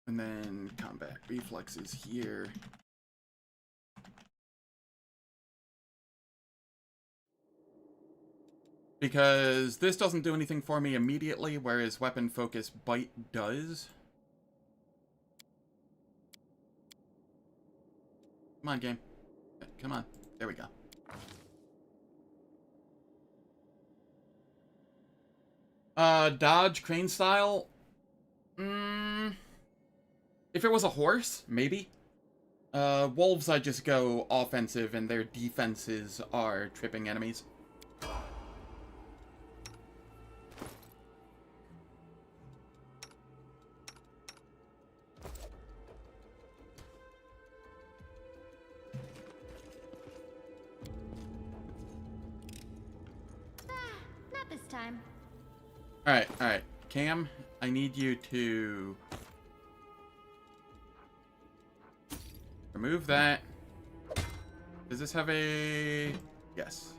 And then combat reflexes here. Because this doesn't do anything for me immediately, whereas weapon focus bite does. Come on, game. Come on. There we go. Dodge crane style? If it was a horse, maybe. Wolves, I just go offensive and their defenses are tripping enemies. Not this time. Alright. Cam, I need you to remove that. Does this have a... Yes.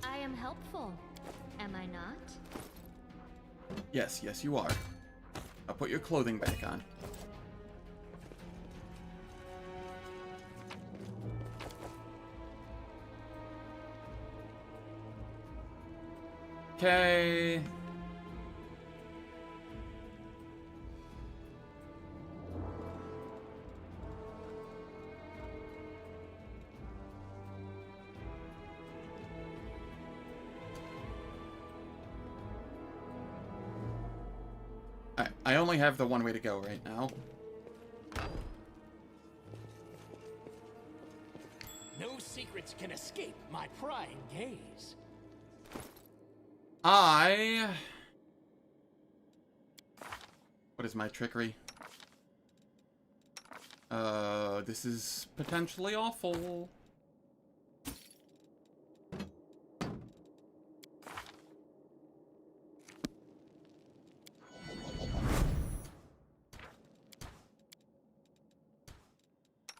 I am helpful, am I not? Yes, you are. I'll put your clothing back on. Okay. I only have the one way to go right now. No secrets can escape my prying gaze. What is my trickery? This is potentially awful.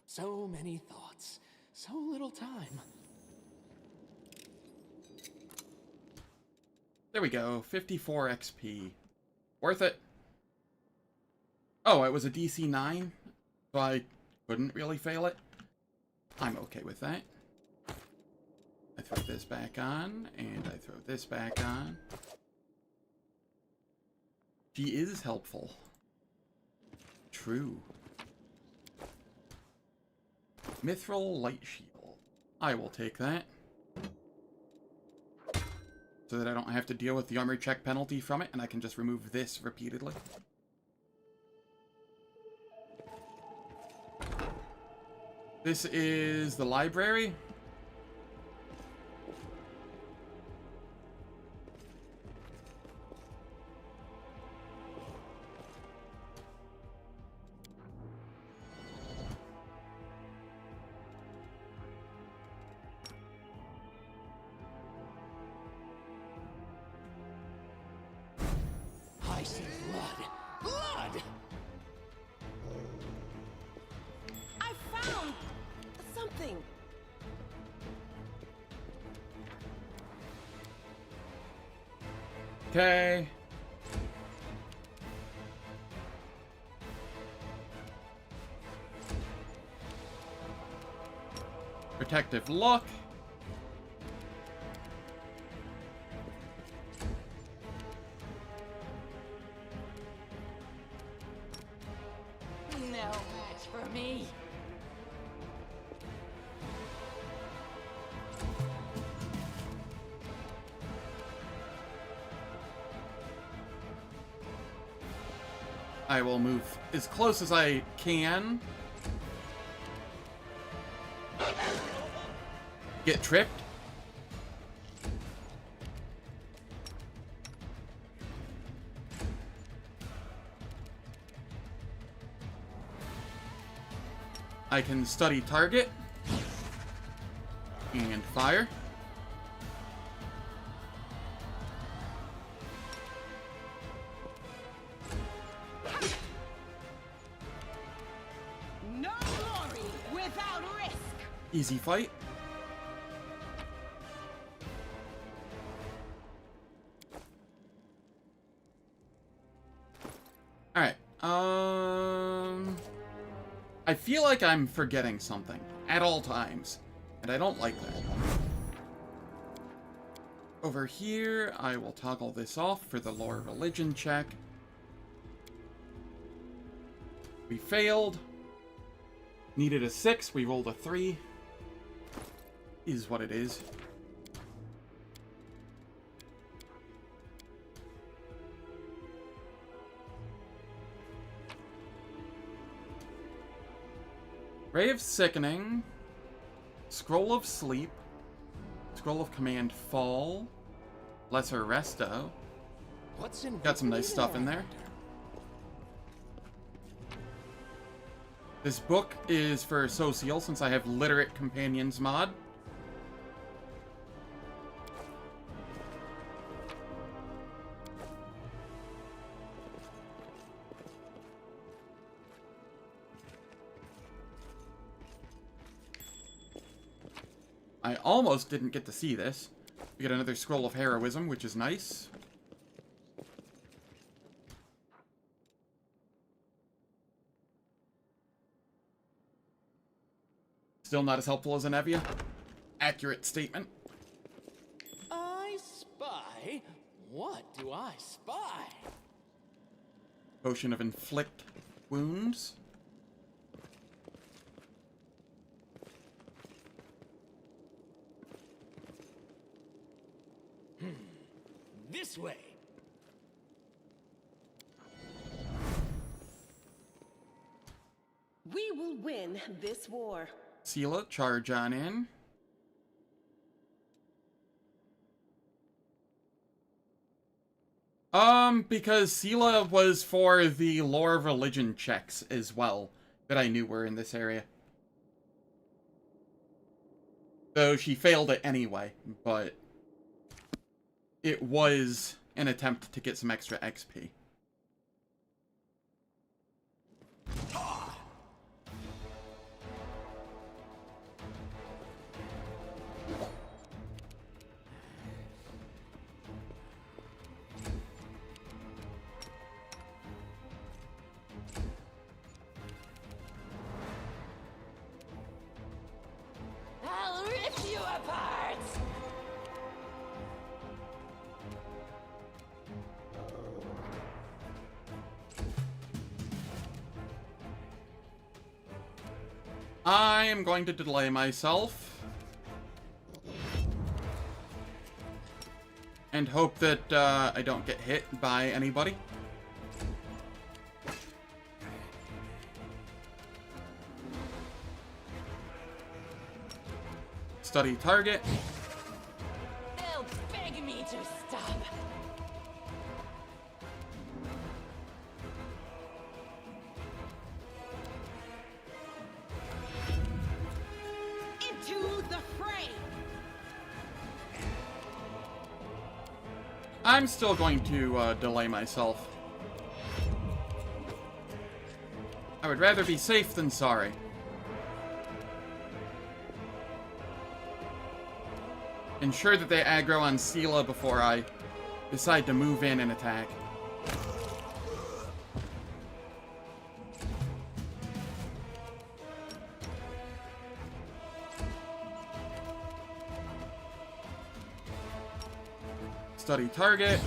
So many thoughts, so little time. There we go, 54 XP. Worth it. Oh, it was a DC 9, so I couldn't really fail it. I'm okay with that. I throw this back on, and I throw this back on. She is helpful. True. Mithril Light Shield. I will take that. So that I don't have to deal with the armor check penalty from it, and I can just remove this repeatedly. This is the library. I see blood. Blood! I found something. Okay. Protective look. No match for me. I will move as close as I can. Get tripped. I can study target and fire. No glory without risk. Easy fight. Alright, I feel like I'm forgetting something at all times, and I don't like that. Over here, I will toggle this off for the lore religion check. We failed. Needed a 6, we rolled a 3. Is what it is. Ray of Sickening, Scroll of Sleep, Scroll of Command Fall, Lesser Resto. What's in Got some nice stuff in there. This book is for Social, since I have Literate Companions mod. I almost didn't get to see this. We get another Scroll of Heroism, which is nice. Still not as helpful as a Nevia. Accurate statement. I spy? What do I spy? Potion of Inflict Wounds. This way. this war. Sela, charge on in. Because Sela was for the lore of religion checks as well, that I knew were in this area. Though she failed it anyway, but it was an attempt to get some extra XP. I'll rip you apart! I am going to delay myself. And hope that I don't get hit by anybody. Study target. They'll beg me to stop. Into the fray! I'm still going to delay myself. I would rather be safe than sorry. Ensure that they aggro on Sela before I decide to move in and attack. Study target.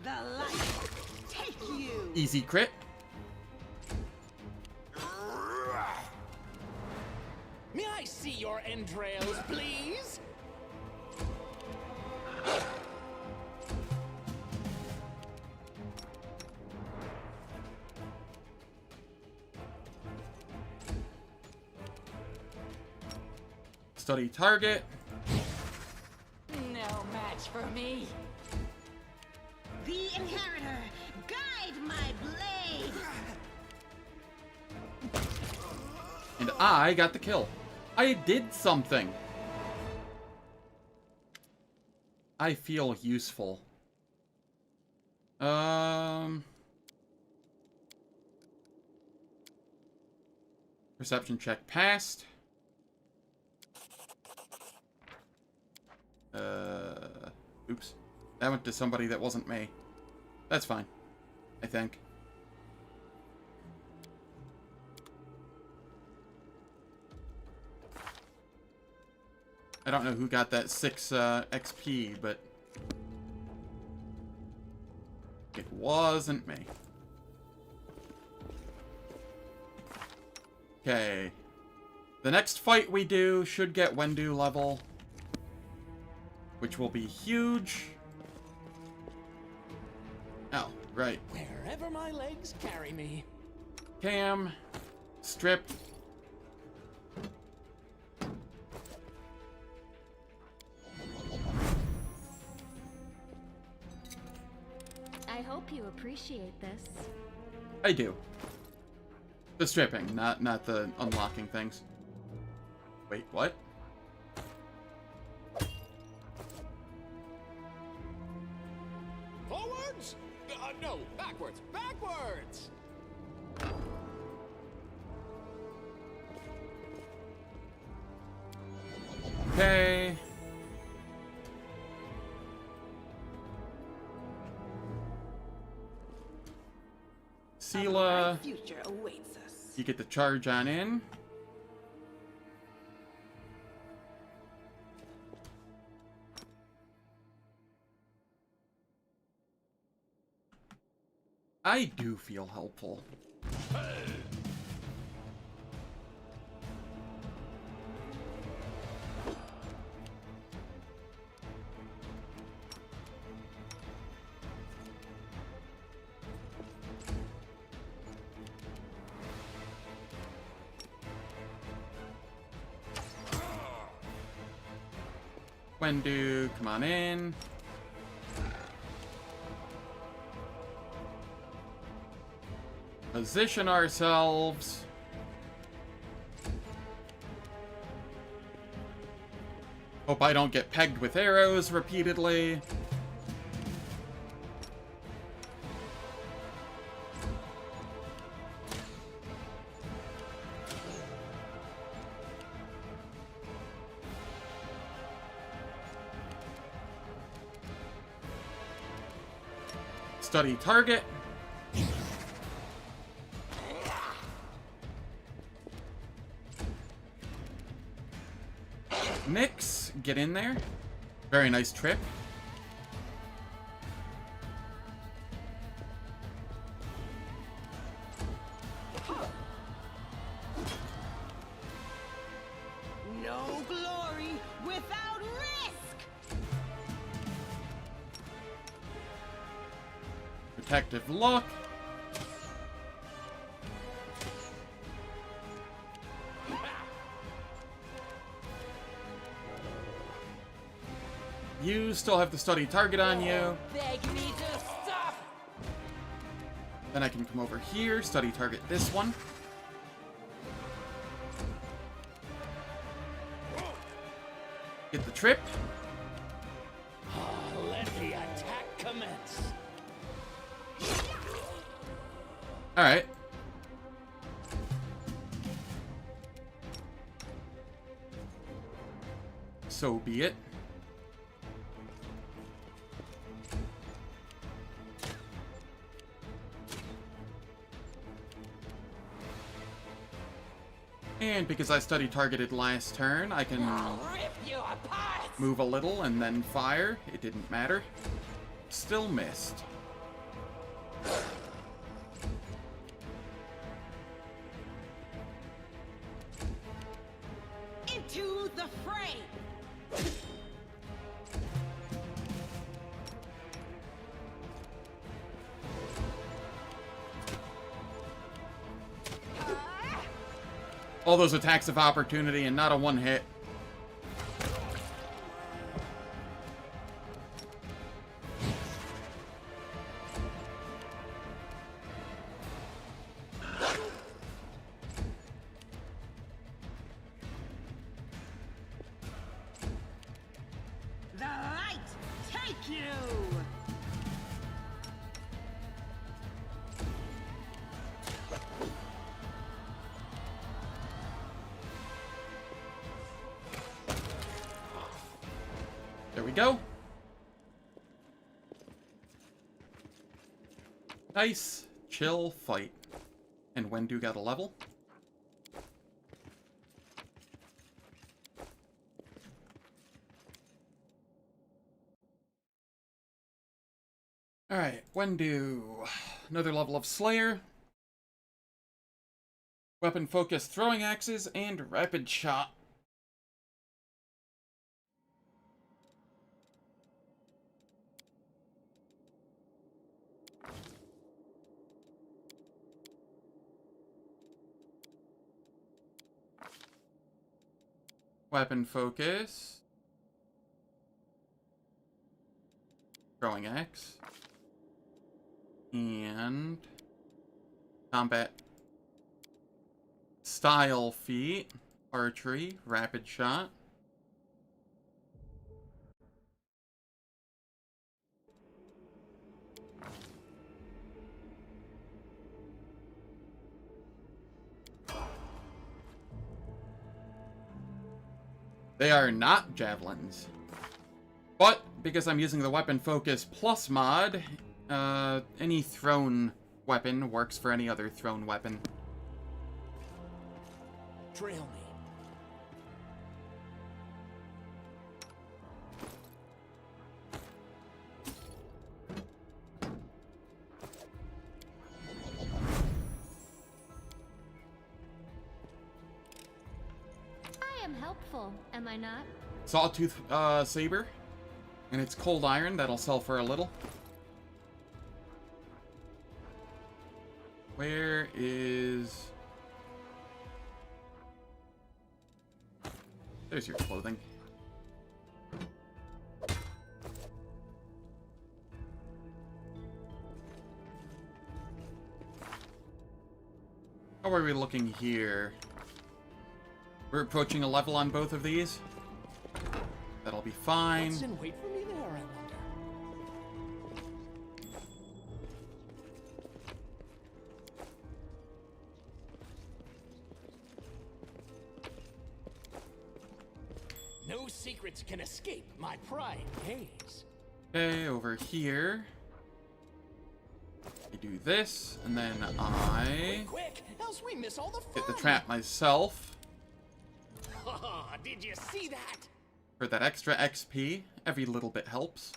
The light take you! Easy crit. May I see your entrails, please? Study target. No match for me. The Inheritor, guide my blade! And I got the kill. I did something. I feel useful. Perception check passed. Oops. That went to somebody that wasn't me. That's fine, I think. I don't know who got that 6 XP, but it wasn't me. Okay. The next fight we do should get Wendu level, which will be huge. Oh, right. Wherever my legs carry me. Cam, strip. I hope you appreciate this. I do. The stripping, not the unlocking things. Wait, what? Forwards? No, backwards. Backwards! Okay. Sela, Future awaits us. you get the charge on in. I do feel helpful. Wendu, come on in. Position ourselves. Hope I don't get pegged with arrows repeatedly. Study target. Nyx, get in there. Very nice trip. No glory without risk! Protective look. You still have the study target on you. Beg me to stop! Then I can come over here, study target this one. Get the trip. Let the attack commence. Alright. So be it. And because I study targeted last turn, I can move a little and then fire. It didn't matter. Still missed. Into the fray! All those attacks of opportunity and not a one hit. The light take you! There we go. Nice, chill fight. And Wendu got a level. Alright, Wendu. Another level of Slayer. Weapon focus throwing axes and rapid shot. Weapon focus. Throwing axe. And combat style feat. Archery. Rapid shot. They are not javelins. But, because I'm using the weapon focus plus mod, any thrown weapon works for any other thrown weapon. Trail me. I am helpful, am I not? Sawtooth saber. And it's cold iron, that'll sell for a little. Where is... There's your clothing. How are we looking here? We're approaching a level on both of these. That'll be fine. What's in wait for me there, I wonder? No secrets can escape my prying gaze. Okay, over here. I do this, and then I Quick, else we miss all the fun. hit the trap myself Oh, did you see that? for that extra XP. Every little bit helps.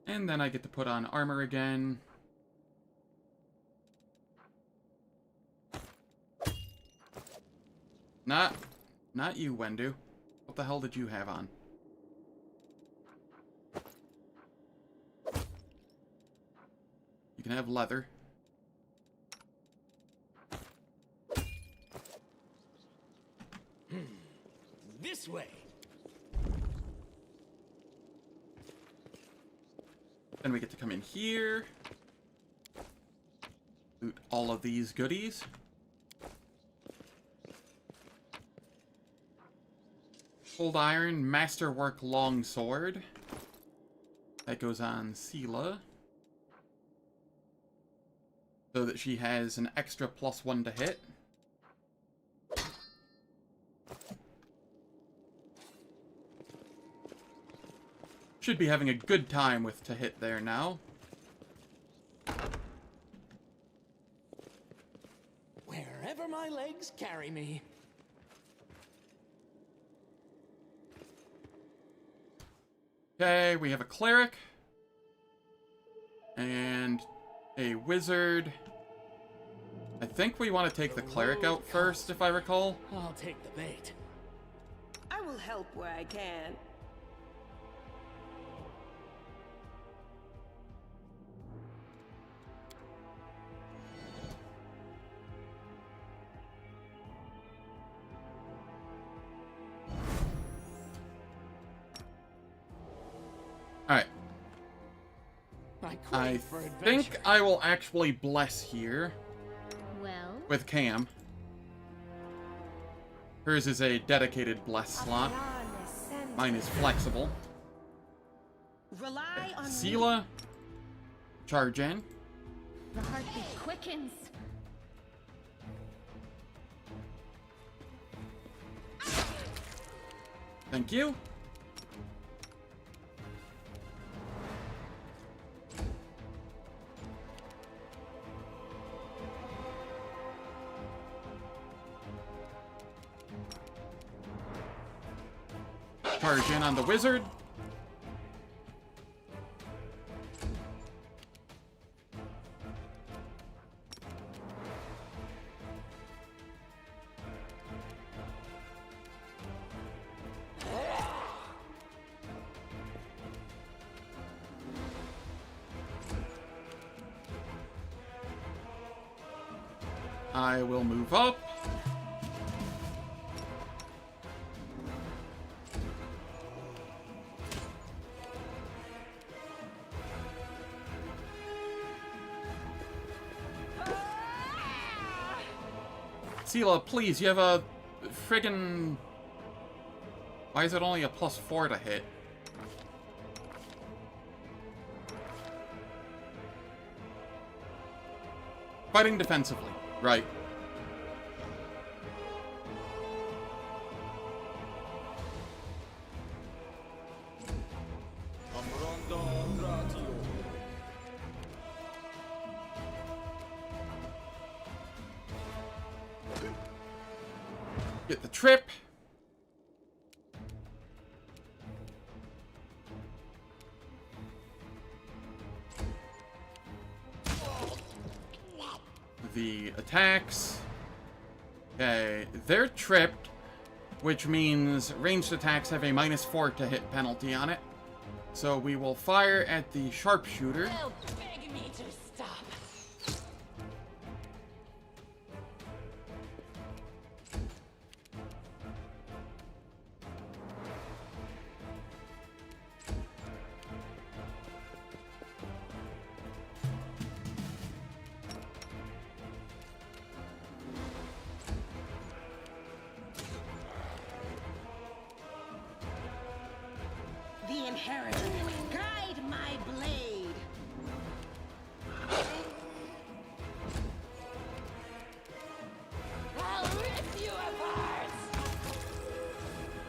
And then I get to put on armor again. Not you, Wendu. What the hell did you have on? You can have leather. This way. Then we get to come in here. Loot all of these goodies. Cold Iron Masterwork Longsword. That goes on Sela. So that she has an extra +1 to hit. Should be having a good time with to hit there now. Wherever my legs carry me. Okay, we have a cleric. And a wizard. I think we want to take the cleric out first, if I recall. I'll take the bait. I will help where I can. Alright. I think I will actually bless here. Well? With Cam. Hers is a dedicated bless slot. Mine is flexible. Rely on Sela. Charge in. The heartbeat quickens. Thank you. Charge in on the wizard. I will move up. Sela, please, you have a friggin'... Why is it only a +4 to hit? Fighting defensively, right. Get the trip. The attacks. Okay, they're tripped, which means ranged attacks have a -4 to hit penalty on it. So we will fire at the sharpshooter. They'll beg me to stop.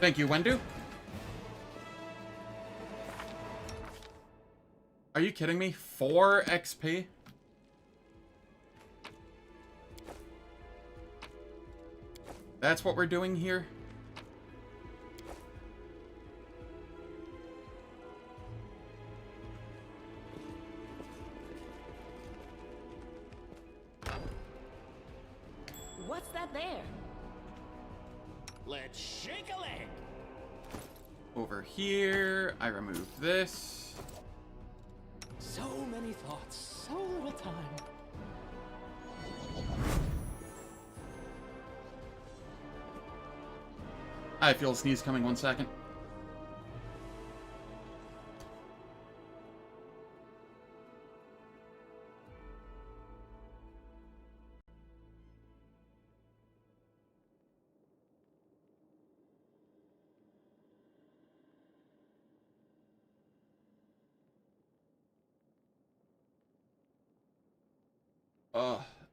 Thank you, Wendu. Are you kidding me? 4 XP? That's what we're doing here? What's that there? Let's shake a leg. Over here, I remove this. So many thoughts, so little time. I feel a sneeze coming, 1 second.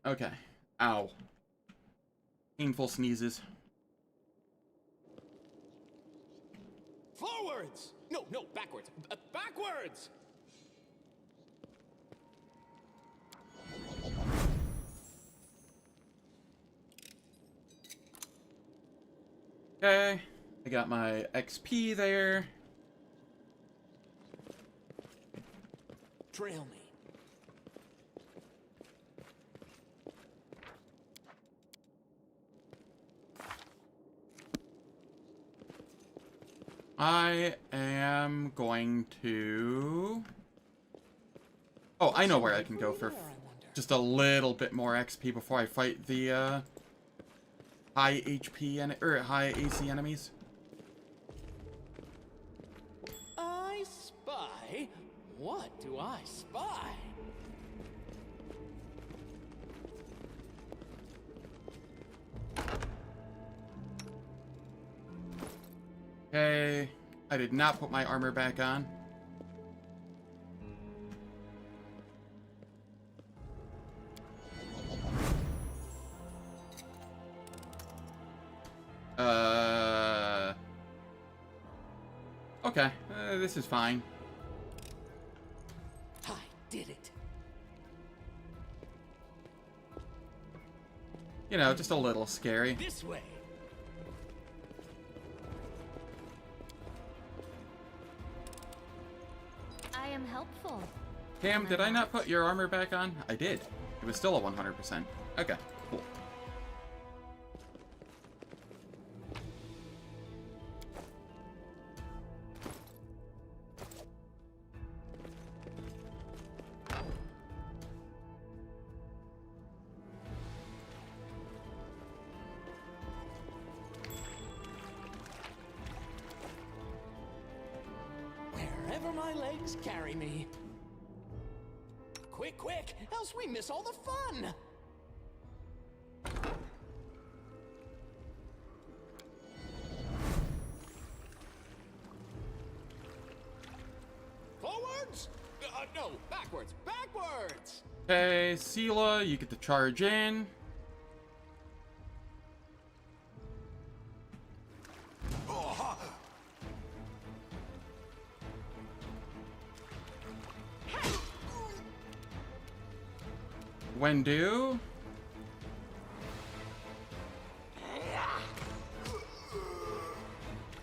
Okay. Ow. Painful sneezes. Forwards! No, backwards. Backwards! Okay. I got my XP there. Trail me. I am going to... Oh, I know where I can go for just a little bit more XP before I fight the high HP or high AC enemies. I spy? What do I spy? Okay, I did not put my armor back on. Okay, this is fine. I did it. You know, just a little scary. This way. I am helpful. Cam, did I not put your armor back on? I did. It was still a 100%. Okay, cool. Wherever my legs carry me. Quick, else we miss all the fun! Forwards? No, backwards! Okay, Sela, you get to charge in. Wendu.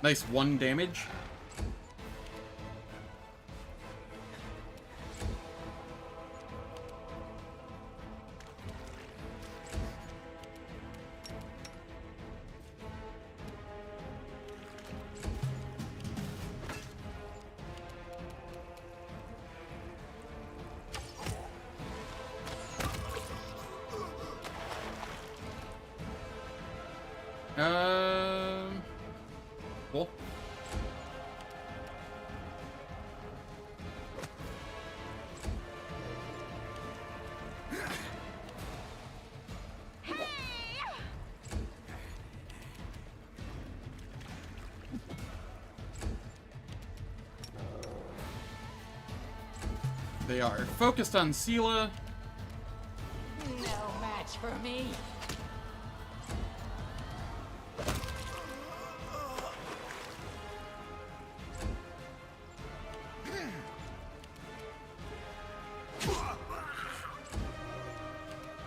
Nice 1 damage. Cool. They are focused on Sela. No match for me.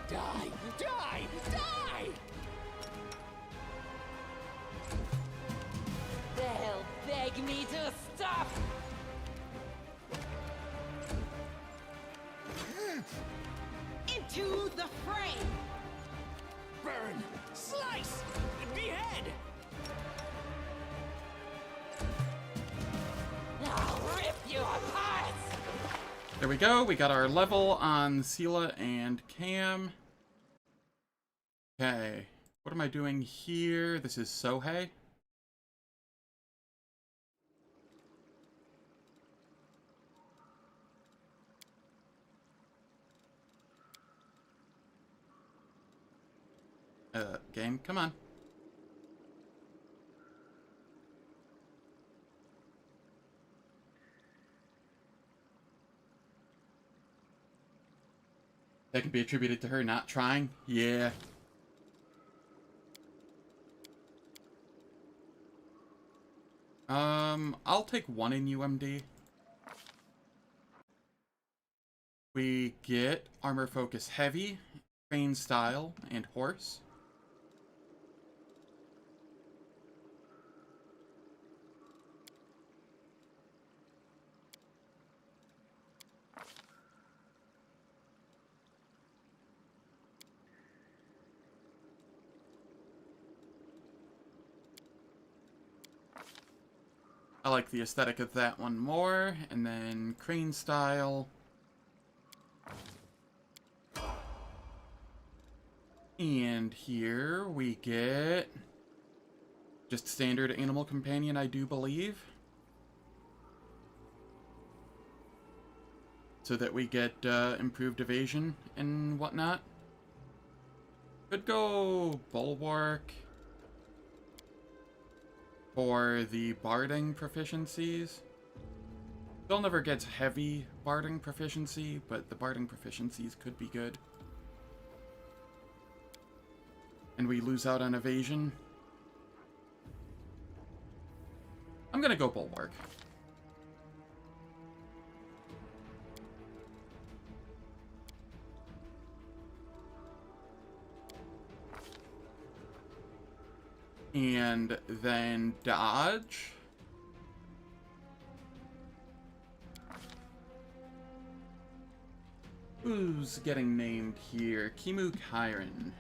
Die! Die! Die! They'll beg me to stop! Into the fray! Burn! Slice! Behead! I'll rip you apart! There we go. We got our level on Sela and Cam. Okay. What am I doing here? This is Sohei. Game, come on. That can be attributed to her not trying? Yeah. I'll take one in UMD. We get Armor Focus Heavy, Train Style, and Horse. I like the aesthetic of that one more. And then Crane Style. And here we get just standard Animal Companion, I do believe. So that we get improved evasion and whatnot. Could go Bulwark for the barding proficiencies. Still never gets heavy barding proficiency, but the barding proficiencies could be good. And we lose out on evasion. I'm gonna go Bulwark. And then dodge. Who's getting named here? Kimu Kyron.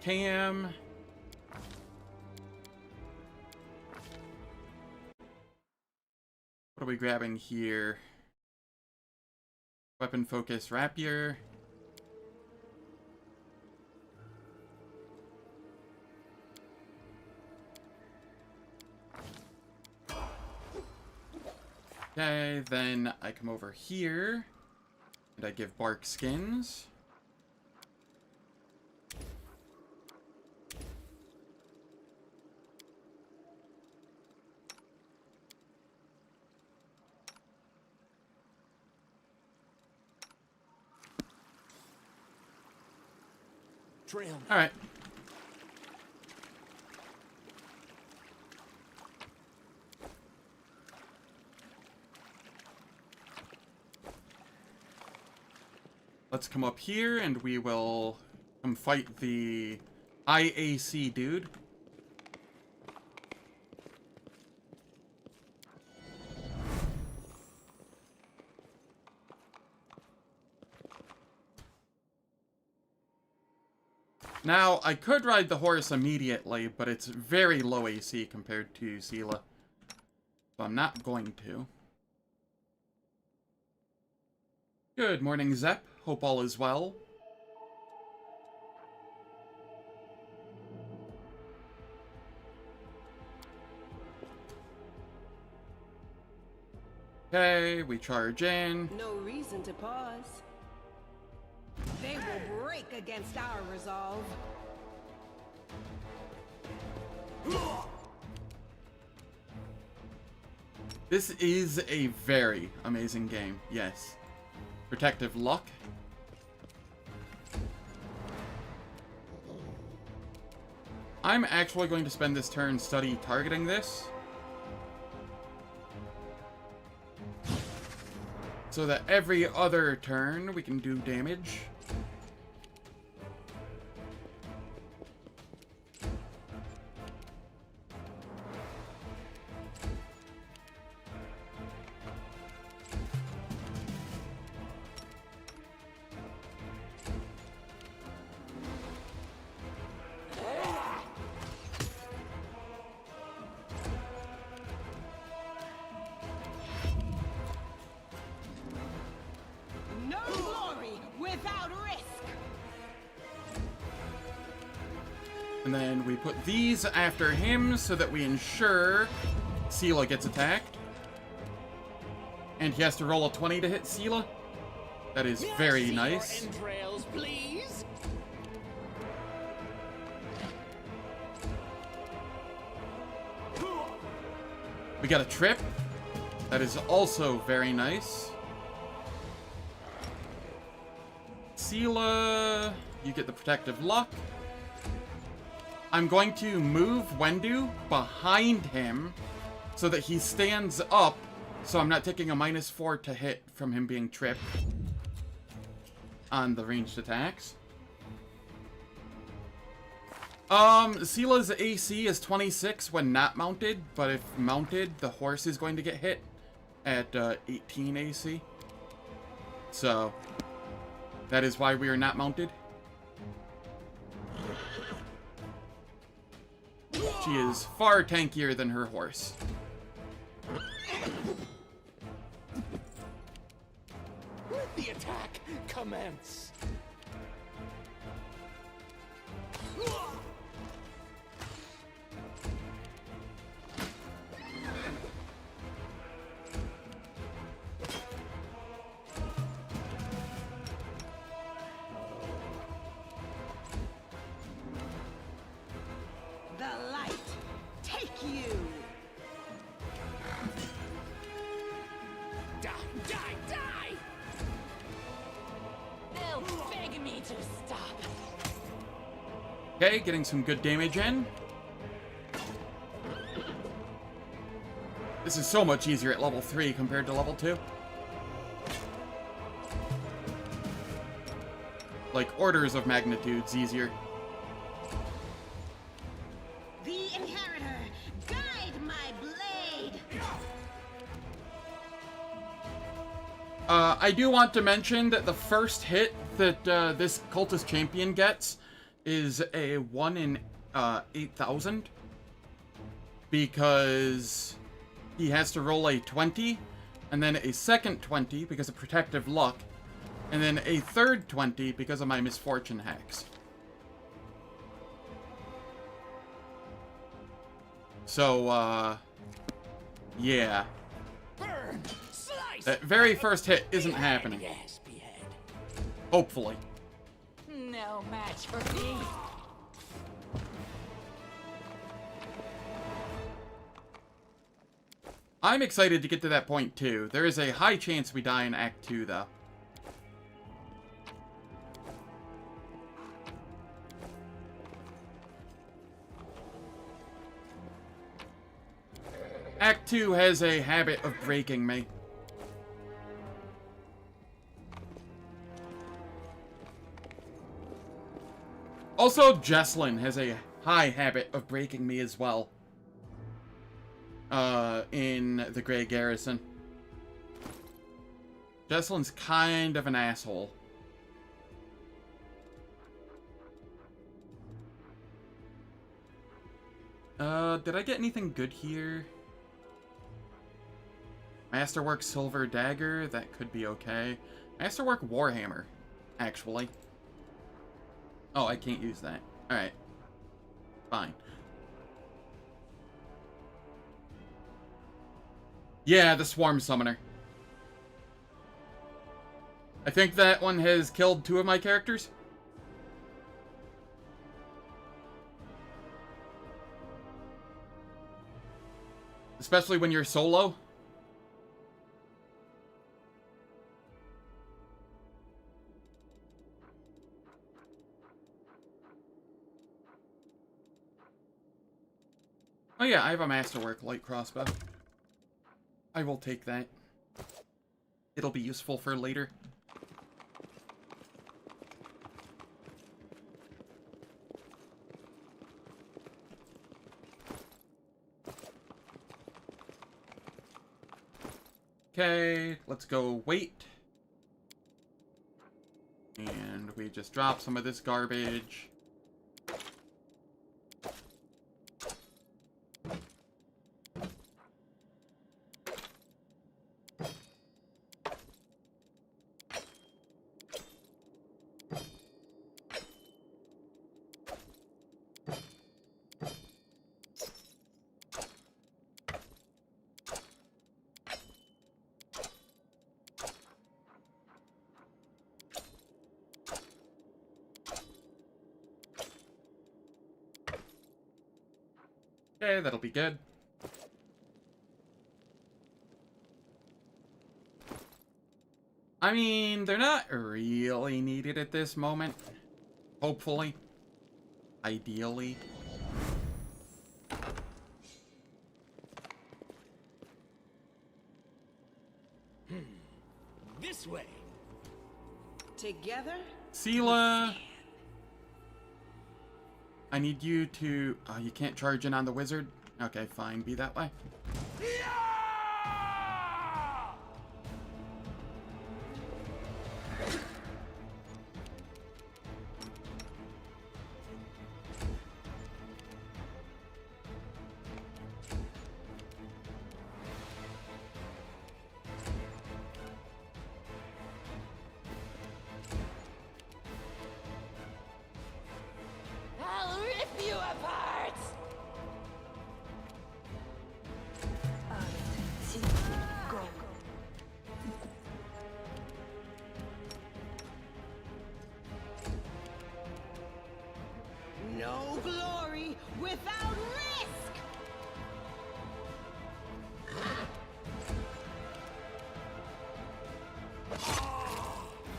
Cam. What are we grabbing here? Weapon Focus Rapier. Okay, then I come over here and I give Bark Skins. Trail. All right. Let's come up here and we will come fight the IAC dude. Now, I could ride the horse immediately, but it's very low AC compared to Sela. So I'm not going to. Good morning, Zep. Hope all is well. Okay, we charge in. No reason to pause. They will break against our resolve. This is a very amazing game, yes. Protective Luck. I'm actually going to spend this turn study targeting this, so that every other turn we can do damage. No glory without risk. And then we put these after him so that we ensure Sela gets attacked. And he has to roll a 20 to hit Sela. That is very nice. Your entrails, please. We got a trip. That is also very nice. Sela, you get the Protective Luck. I'm going to move Wendu behind him so that he stands up, so I'm not taking a -4 to hit from him being tripped on the ranged attacks. Sela's AC is 26 when not mounted, but if mounted, the horse is going to get hit at 18 AC. So, that is why we are not mounted. She is far tankier than her horse. Let the attack commence. The light, take you. Die, die, die! They'll beg me to stop. Okay, getting some good damage in. This is so much easier at level 3 compared to level 2. Like, orders of magnitudes easier. The Inheritor, guide my blade. I do want to mention that the first hit that this Cultist Champion gets is a 1 in 8,000. Because he has to roll a 20, and then a second 20 because of Protective Luck, and then a third 20 because of my Misfortune Hacks. So, yeah. Burn, slice. That very first hit isn't happening. Yes, behead. Hopefully. No match for me. I'm excited to get to that point, too. There is a high chance we die in Act 2, though. Act 2 has a habit of breaking me. Also, Jesslyn has a high habit of breaking me as well. In the Grey Garrison. Jesslyn's kind of an asshole. Did I get anything good here? Masterwork Silver Dagger, that could be okay. Masterwork Warhammer, actually. Oh, I can't use that. Alright. Fine. Yeah, the Swarm Summoner. I think that one has killed 2 of my characters. Especially when you're solo. Oh yeah, I have a masterwork light crossbow. I will take that. It'll be useful for later. Okay, let's go wait. And we just drop some of this garbage. Okay, that'll be good. I mean, they're not really needed at this moment. Hopefully. Ideally. This way. Together? Sela. I need you to... Oh, you can't charge in on the wizard? Okay, fine. Be that way. I'll rip you apart! Go. No glory without risk!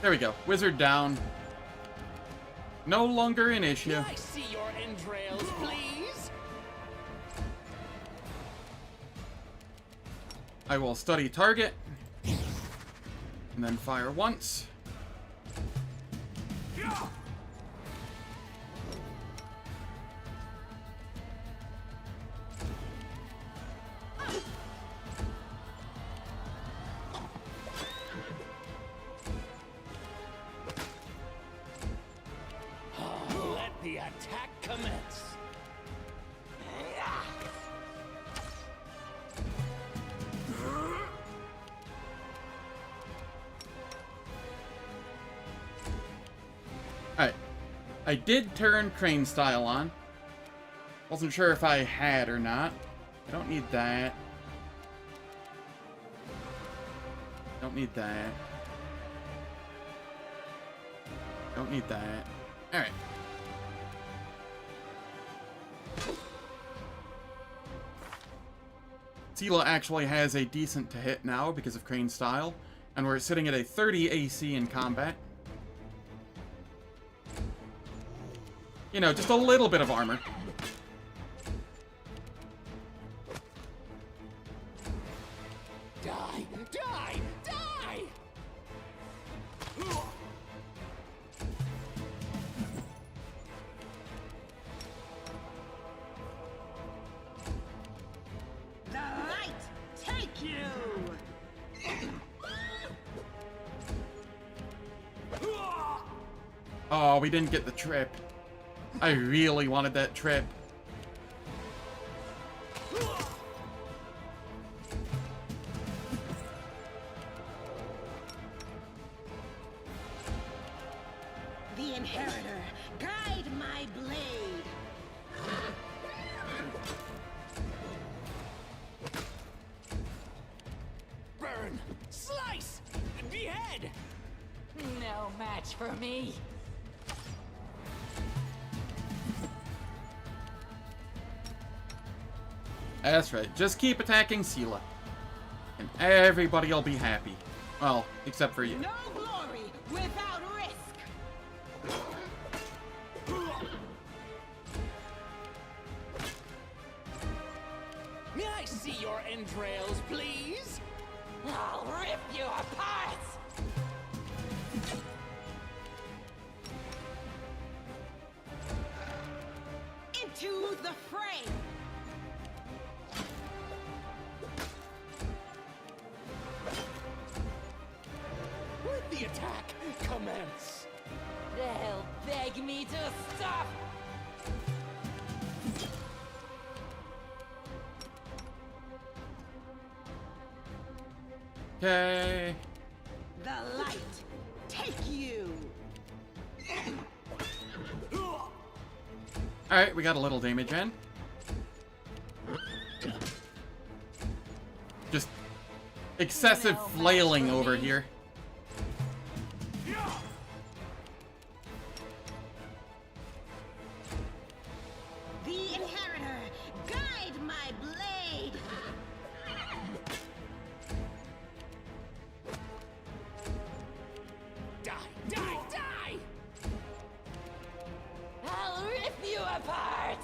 There we go. Wizard down. No longer an issue. Can I see your entrails, please? I will study target. And then fire once. Let the attack commence. Alright. I did turn crane style on. Wasn't sure if I had or not. I don't need that. Don't need that. Don't need that. Alright. Sela actually has a decent to hit now because of crane style, and we're sitting at a 30 AC in combat. You know, just a little bit of armor. Die! Die! Die! The light take you! Oh, we didn't get the trip. I really wanted that trip. The Inheritor, guide my blade! Burn! Slice! Behead! No match for me. That's right. Just keep attacking Sela. And everybody will be happy. Well, except for you. No glory without risk! attack commence. They'll beg me to stop. Okay. The light, take you. Alright, we got a little damage in. Just excessive flailing over here. The Inheritor, guide my blade. Die, die, die! I'll rip you apart.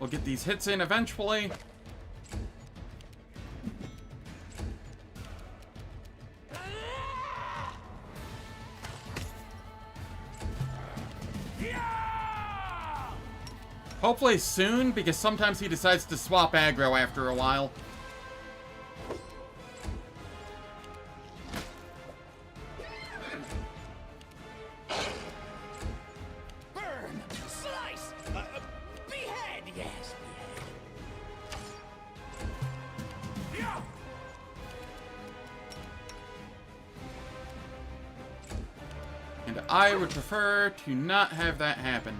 We'll get these hits in eventually. Hopefully soon, because sometimes he decides to swap aggro after a while. Burn! Slice! Behead! Yes, behead. Yeah! And I would prefer to not have that happen.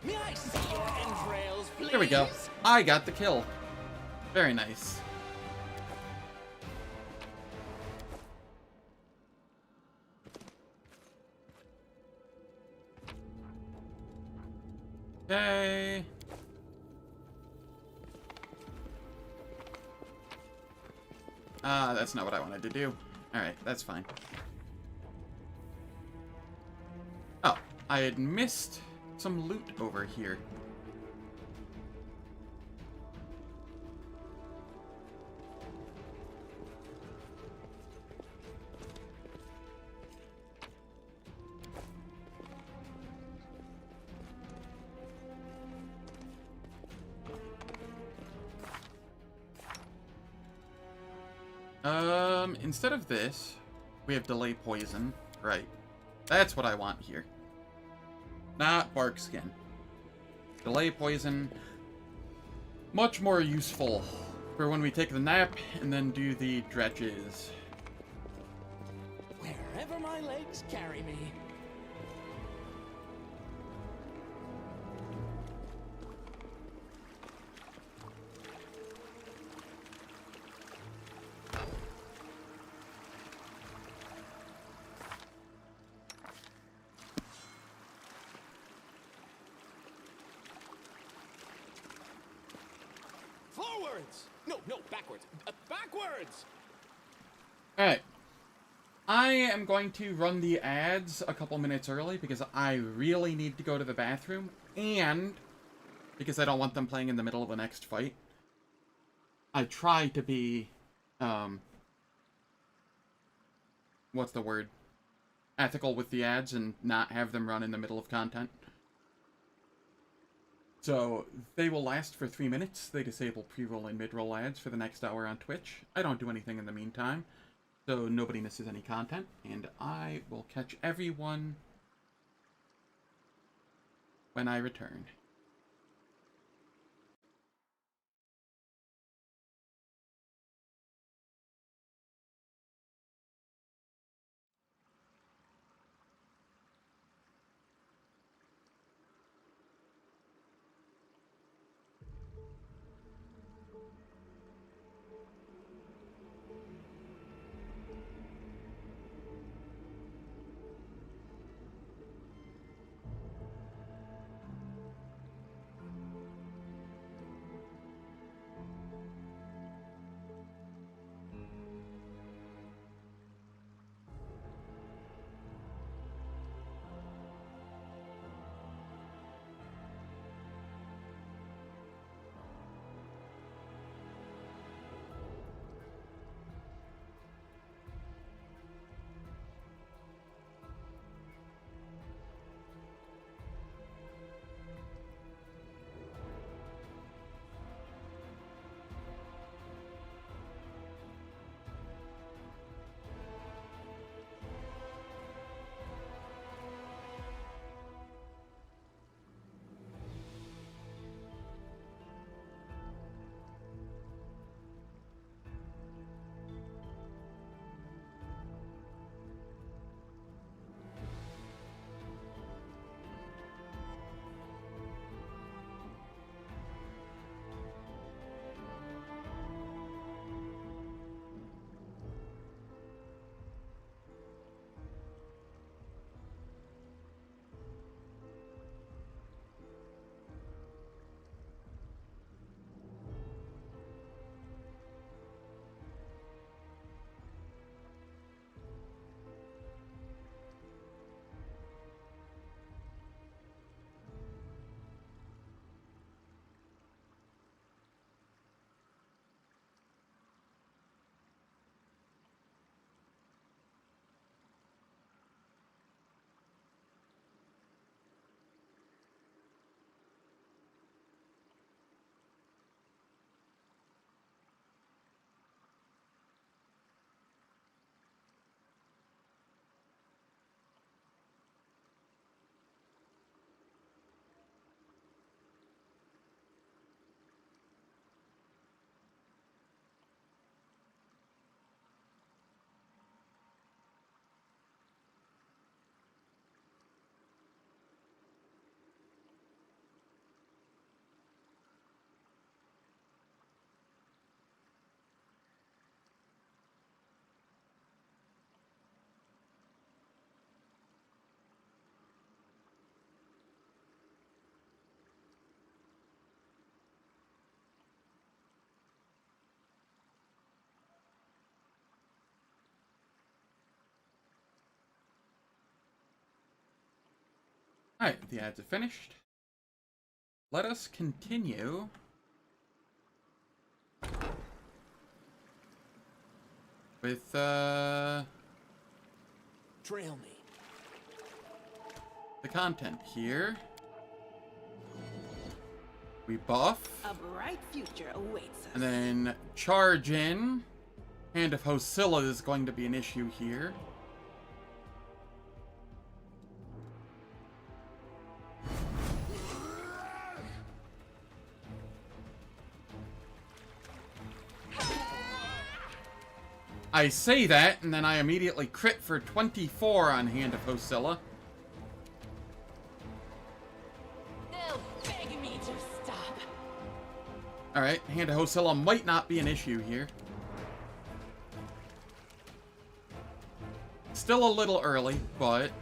May I see your entrails, please? There we go. I got the kill. Very nice. Okay. That's not what I wanted to do. Alright, that's fine. Oh, I had missed some loot over here. Instead of this, we have delay poison. Right. That's what I want here. Not bark skin. Delay poison. Much more useful for when we take the nap and then do the dredges. Wherever my legs carry me. Forwards! No, backwards. Backwards! Alright. I am going to run the ads a couple minutes early because I really need to go to the bathroom, and because I don't want them playing in the middle of the next fight. I try to be, what's the word? Ethical with the ads and not have them run in the middle of content. So, they will last for 3 minutes. They disable pre-roll and mid-roll ads for the next hour on Twitch. I don't do anything in the meantime, so nobody misses any content. And I will catch everyone when I return. Alright, the ads are finished. Let us continue with, Trail me. the content here. We buff. A bright future awaits us. And then charge in. Hand of Hosilla is going to be an issue here. I say that, and then I immediately crit for 24 on Hand of Hosilla. They'll beg me to stop. Alright, Hand of Hosilla might not be an issue here. Still a little early, but...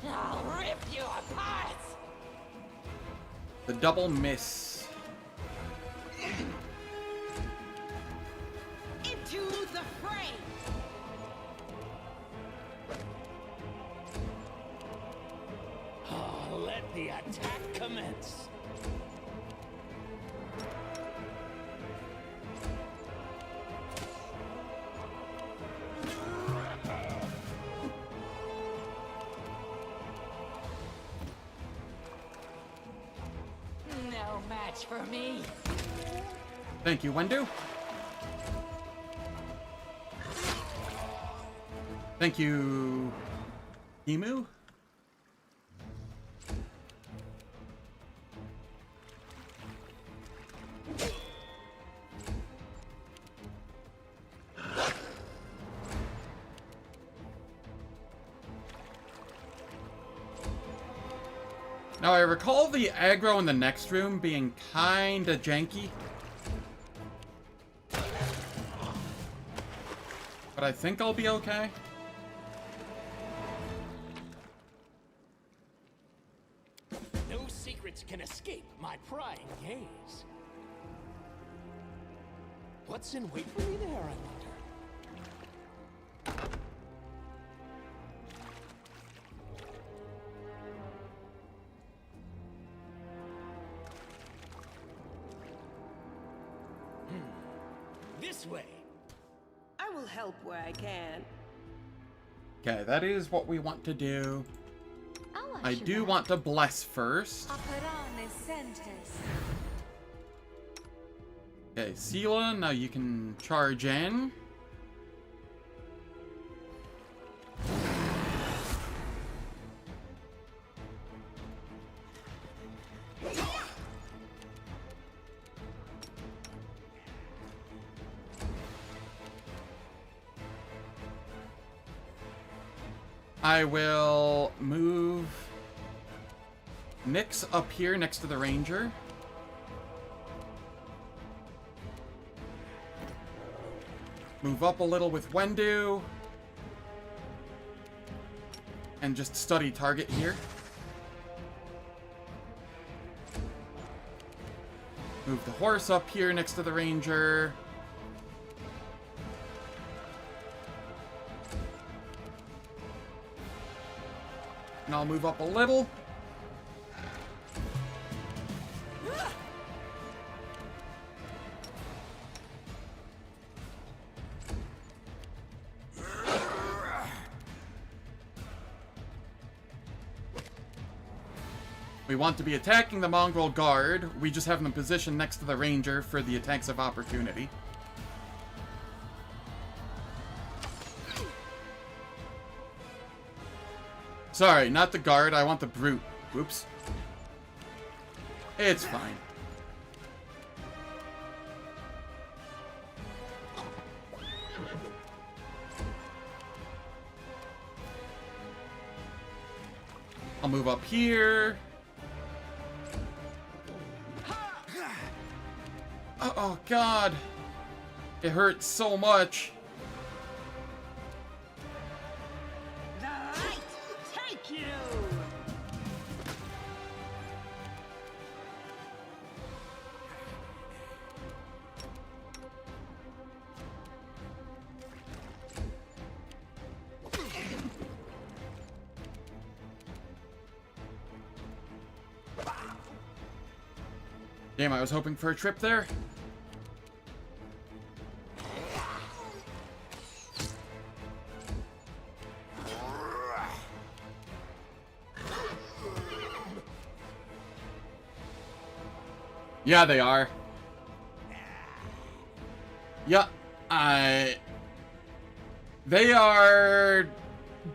I'll rip you apart. the double miss. Into the fray. Oh, let the attack commence. No match for me. Thank you, Wendu. Thank you, Emu. Now, I recall the aggro in the next room being kinda janky. But I think I'll be okay. No secrets can escape my prying gaze. What's in wait for me there, I wonder? This way. I will help where I can. Okay, that is what we want to do. I'll I do want to bless first. Okay, Sela, now you can charge in. I will move Nyx up here next to the Ranger. Move up a little with Wendu. And just study target here. Move the horse up here next to the Ranger. And I'll move up a little. We want to be attacking the Mongrel Guard. We just have them positioned next to the Ranger for the attacks of opportunity. Sorry, not the guard. I want the brute. Oops. It's fine. I'll move up here. Oh, God. It hurts so much. The light take you! Damn, I was hoping for a trip there. Yeah, they are. Yeah, they are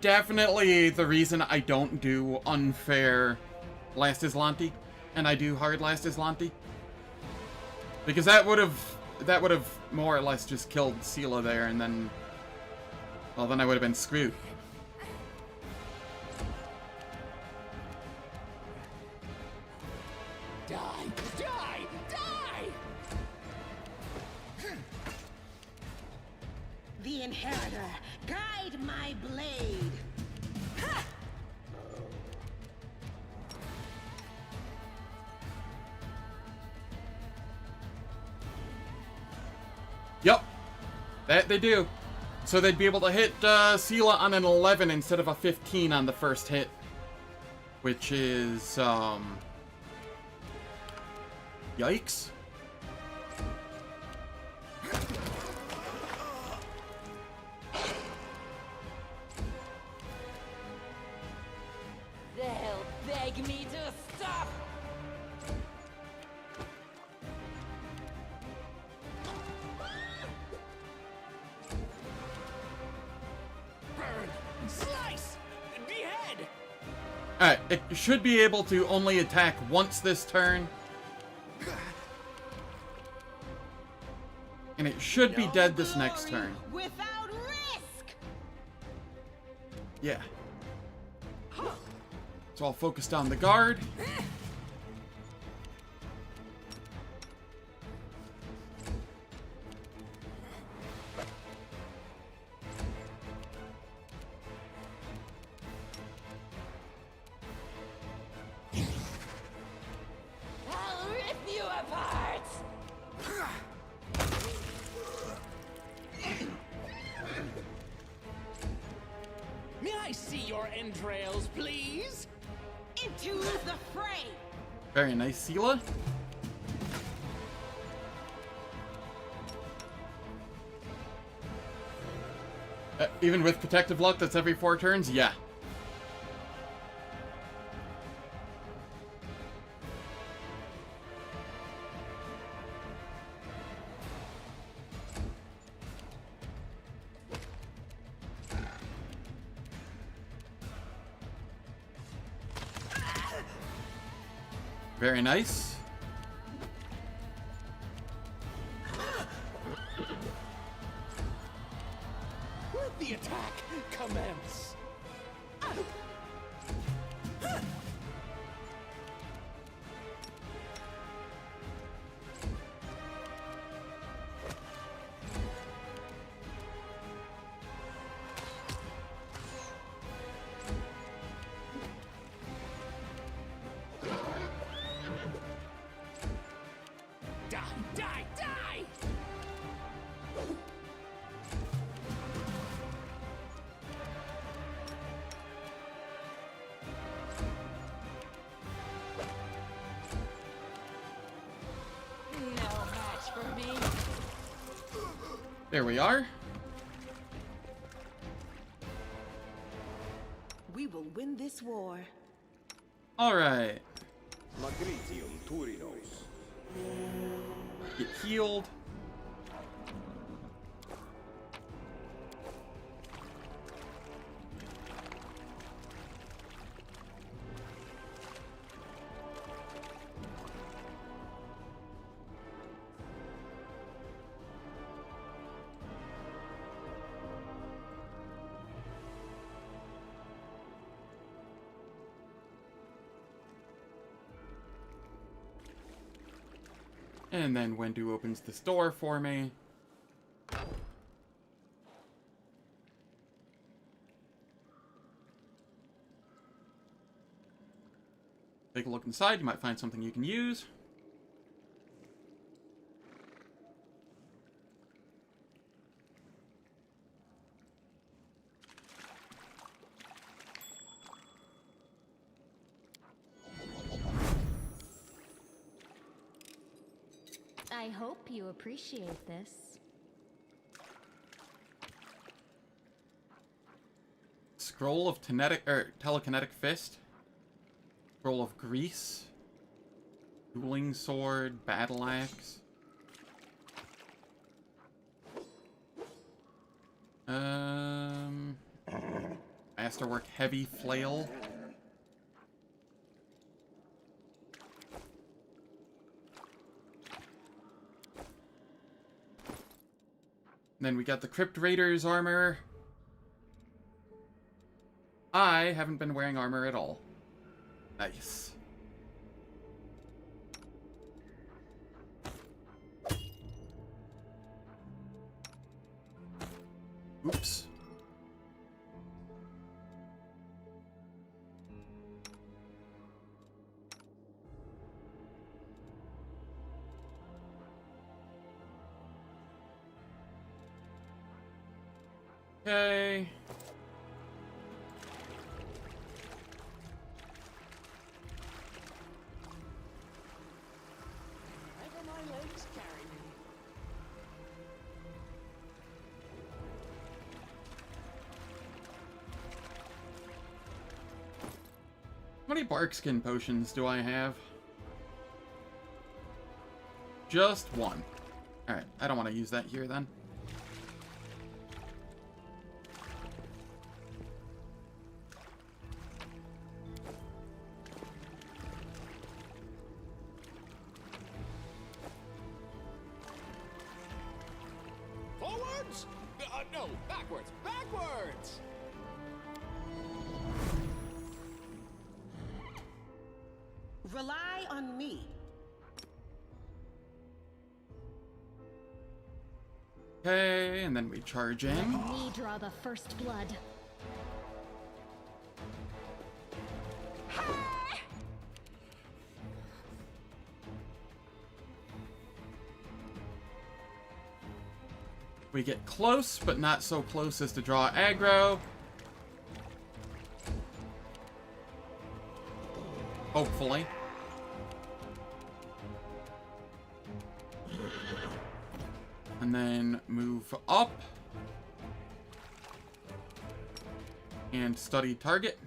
definitely the reason I don't do unfair Last Azlanti, and I do hard Last Azlanti. Because that would have more or less just killed Sela there, and then, well, then I would have been screwed. Die! Die! Die! The Inheritor, guide my blade! Ha! Yep, that they do. So they'd be able to hit Sela on an 11 instead of a 15 on the first hit. Which is, yikes. They'll beg me to stop! Burn! Slice! Behead! Alright, it should be able to only attack once this turn. And it should be dead this next turn. Without risk! Yeah. So I'll focus down the guard. I'll rip you apart! May I see your entrails, please? Into the fray! Very nice, Sela. Even with Protective Luck, that's every 4 turns? Yeah. Very nice. Let the attack commence! Die! Die! Die! No match for me. There we are. We will win this war. Alright. Magritium Turinos. Get healed. And then Wendu opens this door for me. Take a look inside, you might find something you can use. I hope you appreciate this. Scroll of telekinetic fist. Scroll of grease. Dueling sword, battle axe. Masterwork heavy flail. Then we got the Crypt Raiders armor. I haven't been wearing armor at all. Nice. Oops. Okay. Wherever my legs carry me. How many barkskin potions do I have? Just one. Alright, I don't want to use that here then. Forwards? No, backwards. Backwards! Rely on me. Okay, and then we charge in. Let me draw the first blood. We get close, but not so close as to draw aggro. Hopefully. And then move up. And study target.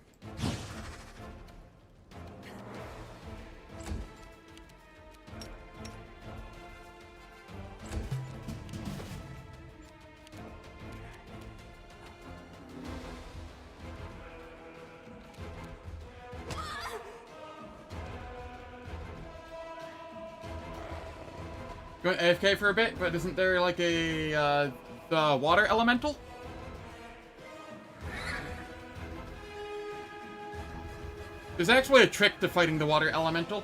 Going AFK for a bit, but isn't there like a the water elemental? There's actually a trick to fighting the water elemental.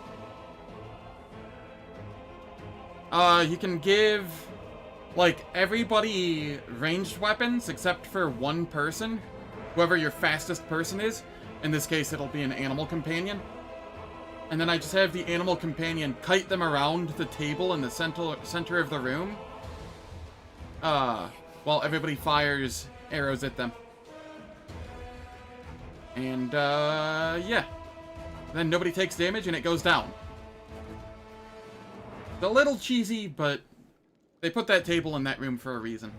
You can give like everybody ranged weapons except for one person, whoever your fastest person is. In this case, it'll be an animal companion. And then I just have the animal companion kite them around the table in the center of the room. While everybody fires arrows at them. And, yeah. Then nobody takes damage and it goes down. It's a little cheesy, but they put that table in that room for a reason.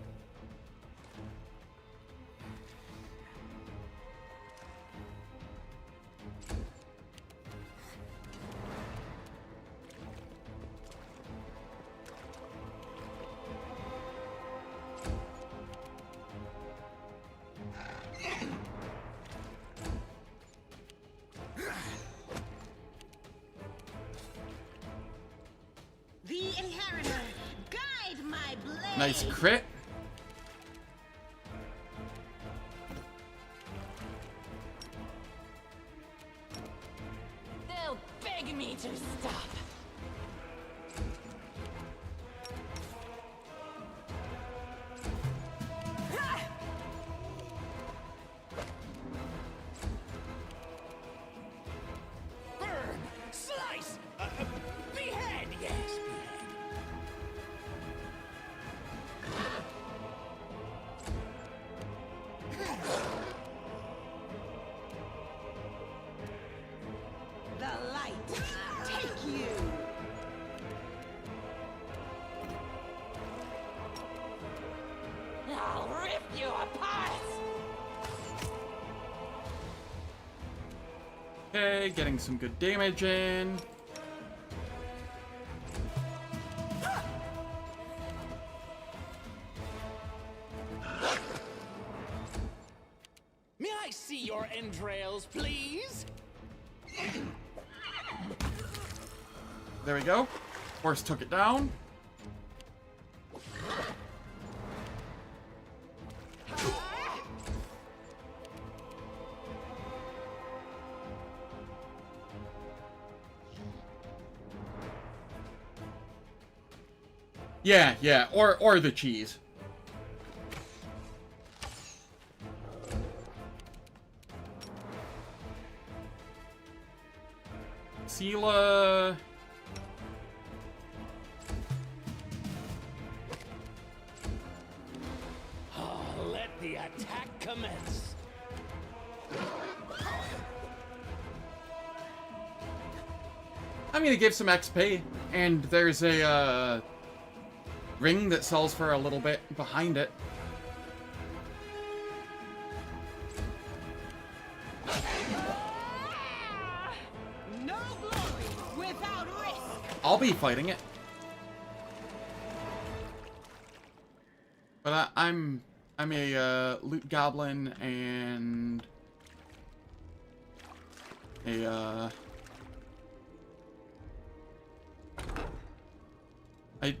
The Inheritor, guide my blade. Nice crit. They'll beg me to stop. Burn! Okay, getting some good damage in. May I see your entrails, please? There we go. Horse took it down. Yeah, or the cheese. Sela. Let the attack commence. I'm gonna give some XP, and there's a ring that sells for a little bit behind it. No glory without risk. I'll be fighting it. But I'm a loot goblin and a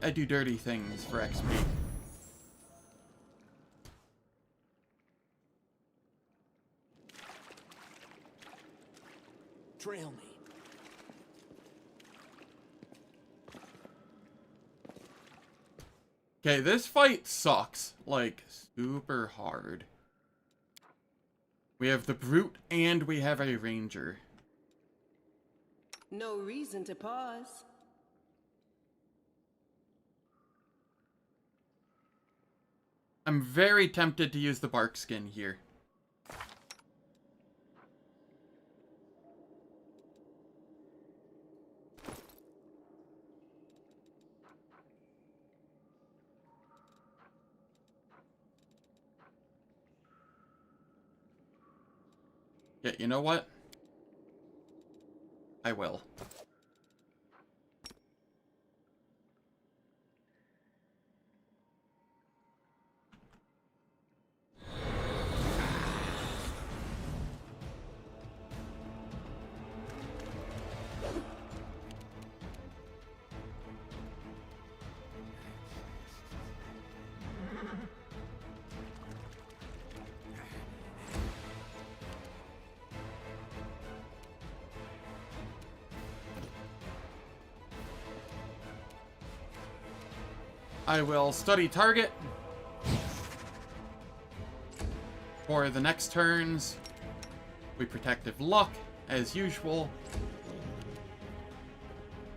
I do dirty things for XP. Trail me. Okay, this fight sucks. Like, super hard. We have the brute and we have a ranger. No reason to pause. I'm very tempted to use the bark skin here. Yeah, you know what? I will. I will study target for the next turns. We protective luck as usual.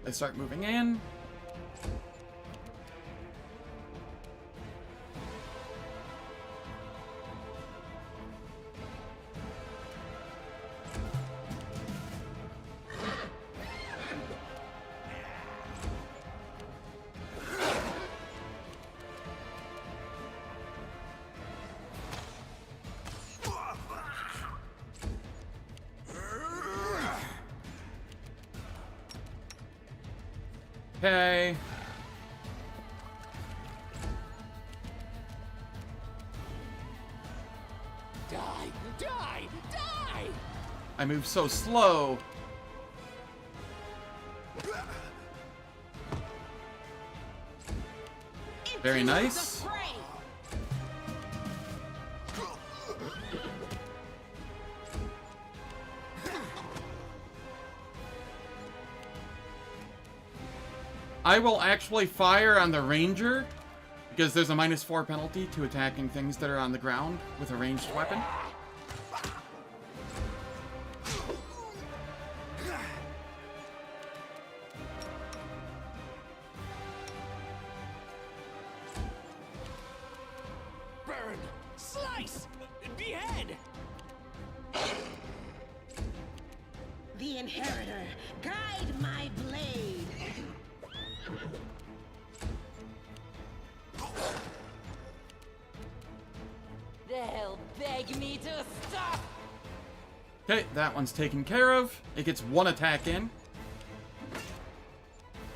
I start moving in. Okay. Die! Die! Die! I move so slow. Very nice. I will actually fire on the ranger because there's a -4 penalty to attacking things that are on the ground with a ranged weapon. Burn! Slice! Behead! The Inheritor, guide my blade. They'll beg me to stop. Okay, that one's taken care of. It gets one attack in.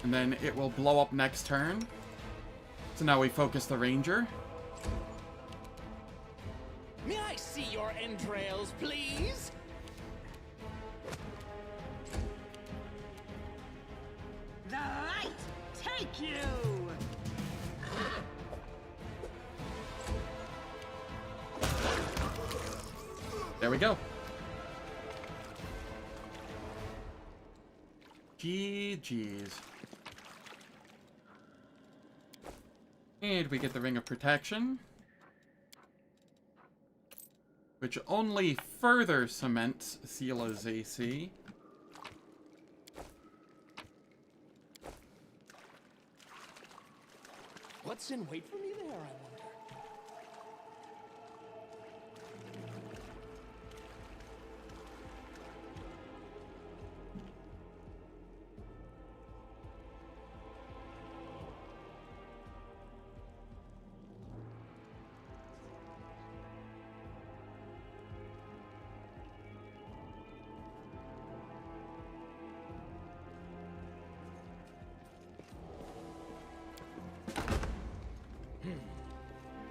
And then it will blow up next turn. So now we focus the ranger. May I see your entrails, please? The light take you! There we go. GG's. And we get the Ring of Protection, which only further cements Sela's AC. What's in wait for me there, I wonder?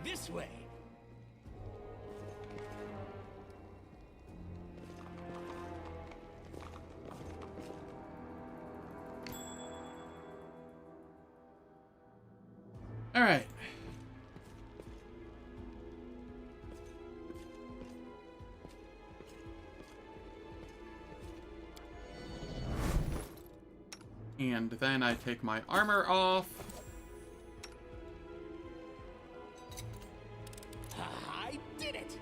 This way. All right. And then I take my armor off. I did it.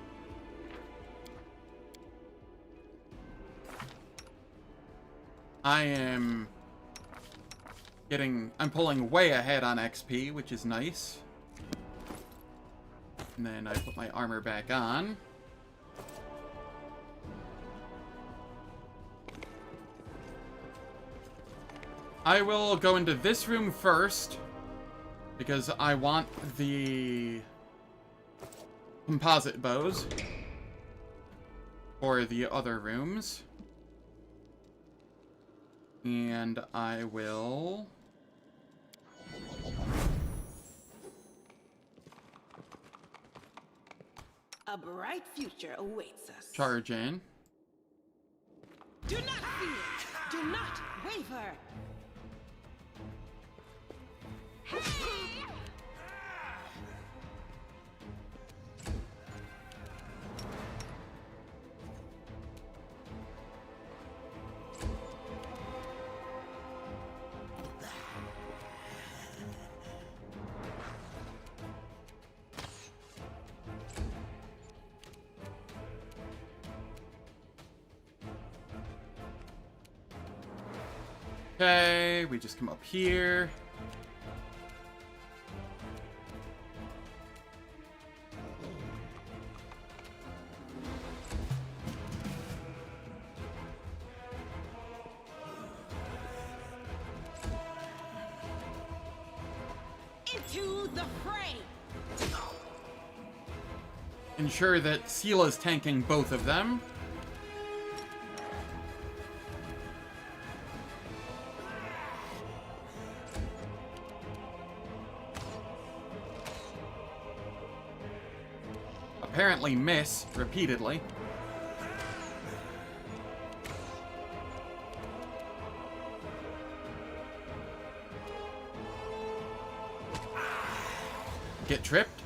I'm pulling way ahead on XP, which is nice. And then I put my armor back on. I will go into this room first, because I want the composite bows for the other rooms. And I will... A bright future awaits us. charge in. Do not fear! Do not waver! Okay, we just come up here. Into the fray! Ensure that Sela's tanking both of them. Apparently miss repeatedly. Get tripped.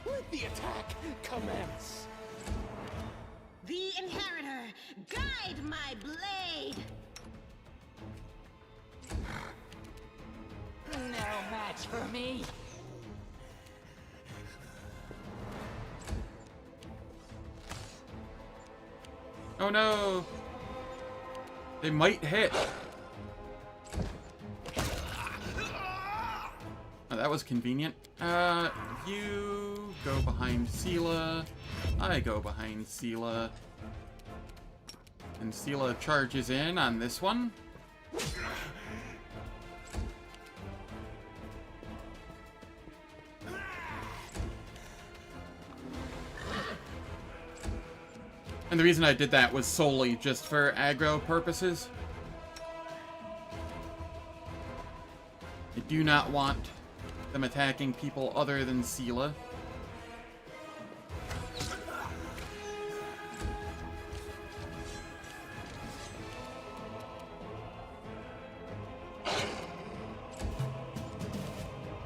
Let the attack commence. The Inheritor, guide my blade! No match for me. Oh no! They might hit. Oh, that was convenient. You go behind Sela. I go behind Sela. And Sela charges in on this one. And the reason I did that was solely just for aggro purposes. I do not want them attacking people other than Seela.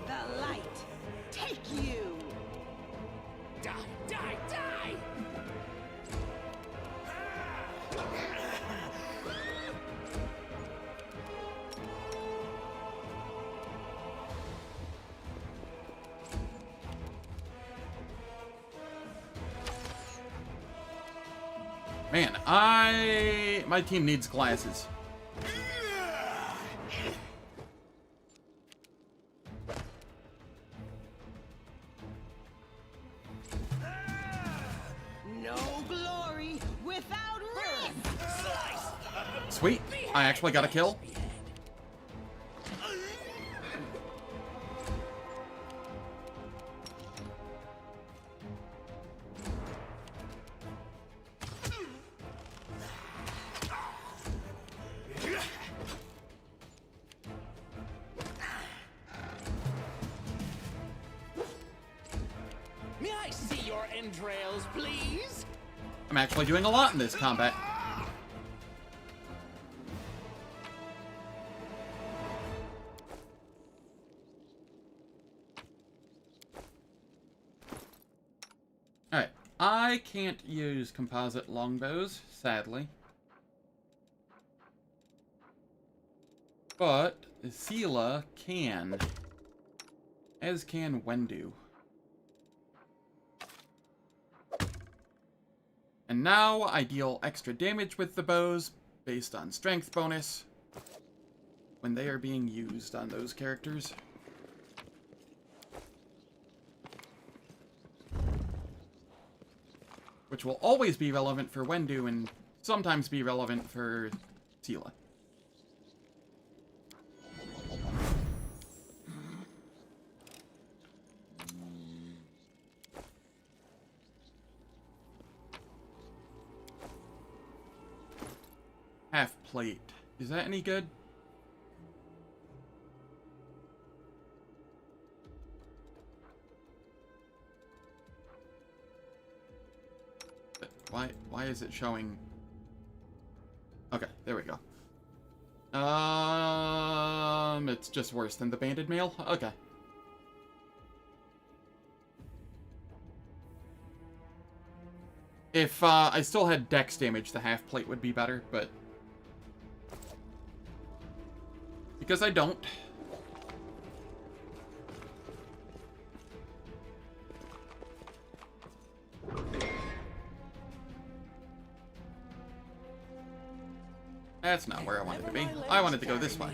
The light, take you! Die, die, die! Man, my team needs glasses. No glory without risk! Sweet, I actually got a kill. May I see your entrails, please? I'm actually doing a lot in this combat. Alright, I can't use composite longbows, sadly. But Seela can. As can Wendu. And now I deal extra damage with the bows based on strength bonus when they are being used on those characters. Which will always be relevant for Wendu and sometimes be relevant for Seela. Half plate. Is that any good? Why is it showing? Okay, there we go. It's just worse than the banded mail? Okay. If I still had dex damage, the half plate would be better, but because I don't. That's not where I wanted to be. I wanted to go this way.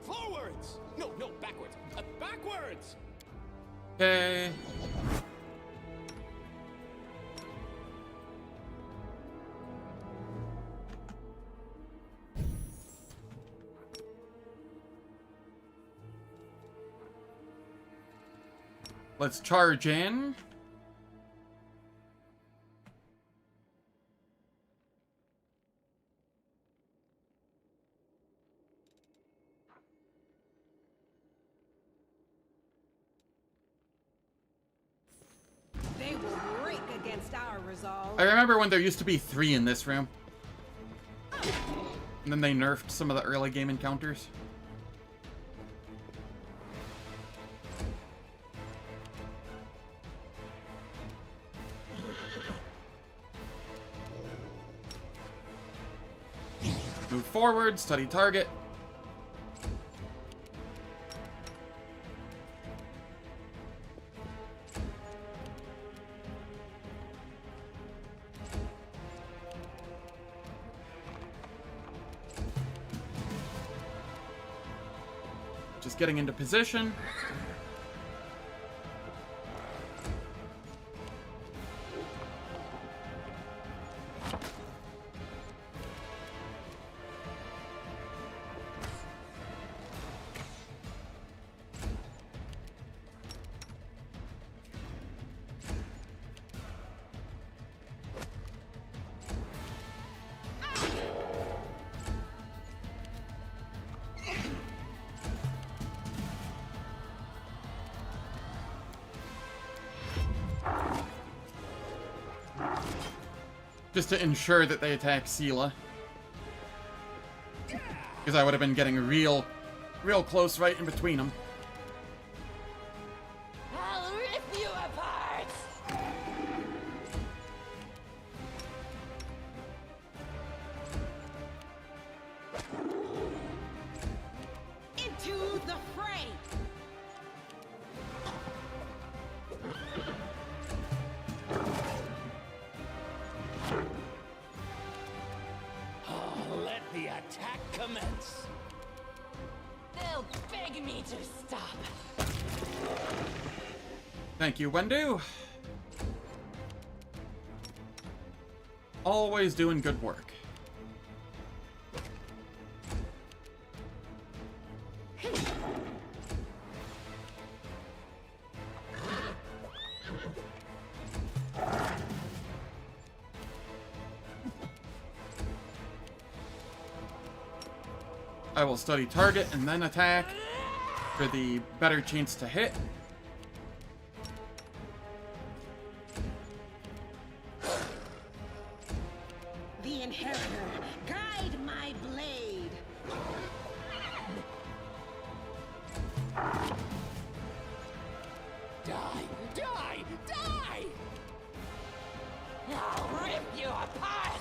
Forwards! No, backwards. Backwards! Okay. Let's charge in. They will break against our resolve. I remember when there used to be 3 in this room. And then they nerfed some of the early game encounters. Move forward, study target. Just getting into position. Just to ensure that they attack Sela. Because I would have been getting real close right in between them. I'll rip you apart! Into the fray! Let the attack commence. They'll beg me to stop. Thank you, Wendu. Always doing good work. I will study target and then attack for the better chance to hit. The Inheritor, guide my blade! Die! Die! Die! I'll rip you apart!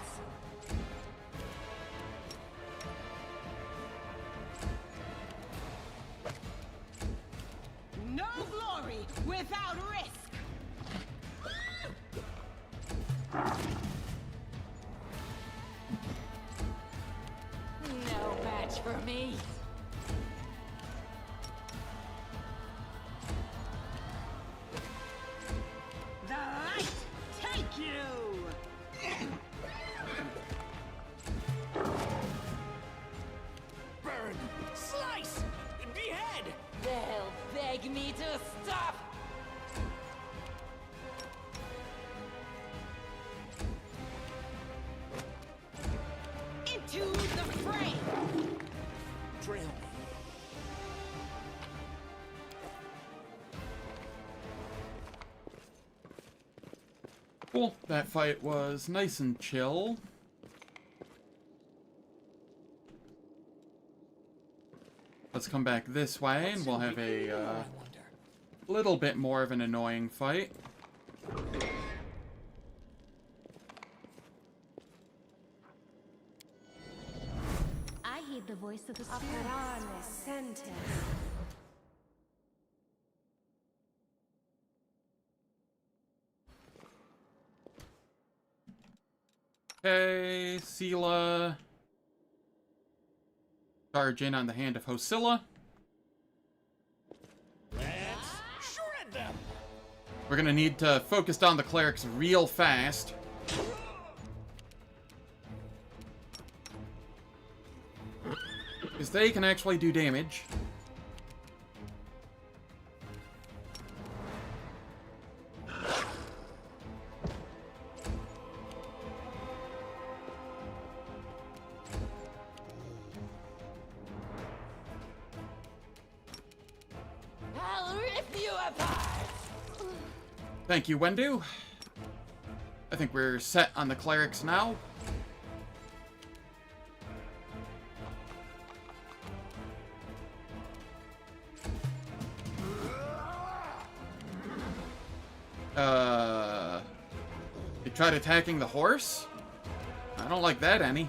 No glory without risk! No match for me. The light take you! Burn! Slice! Behead! They'll beg me to stop. Into the fray! Trail me. Cool. That fight was nice and chill. Let's come back this way and we'll have a little bit more of an annoying fight. I heed the voice of the spirits. Okay, Sela. Charge in on the hand of Hosilla. Let's shred them! We're gonna need to focus on the clerics real fast. Because they can actually do damage. I'll rip you apart. Thank you, Wendu. I think we're set on the clerics now. They tried attacking the horse? I don't like that any.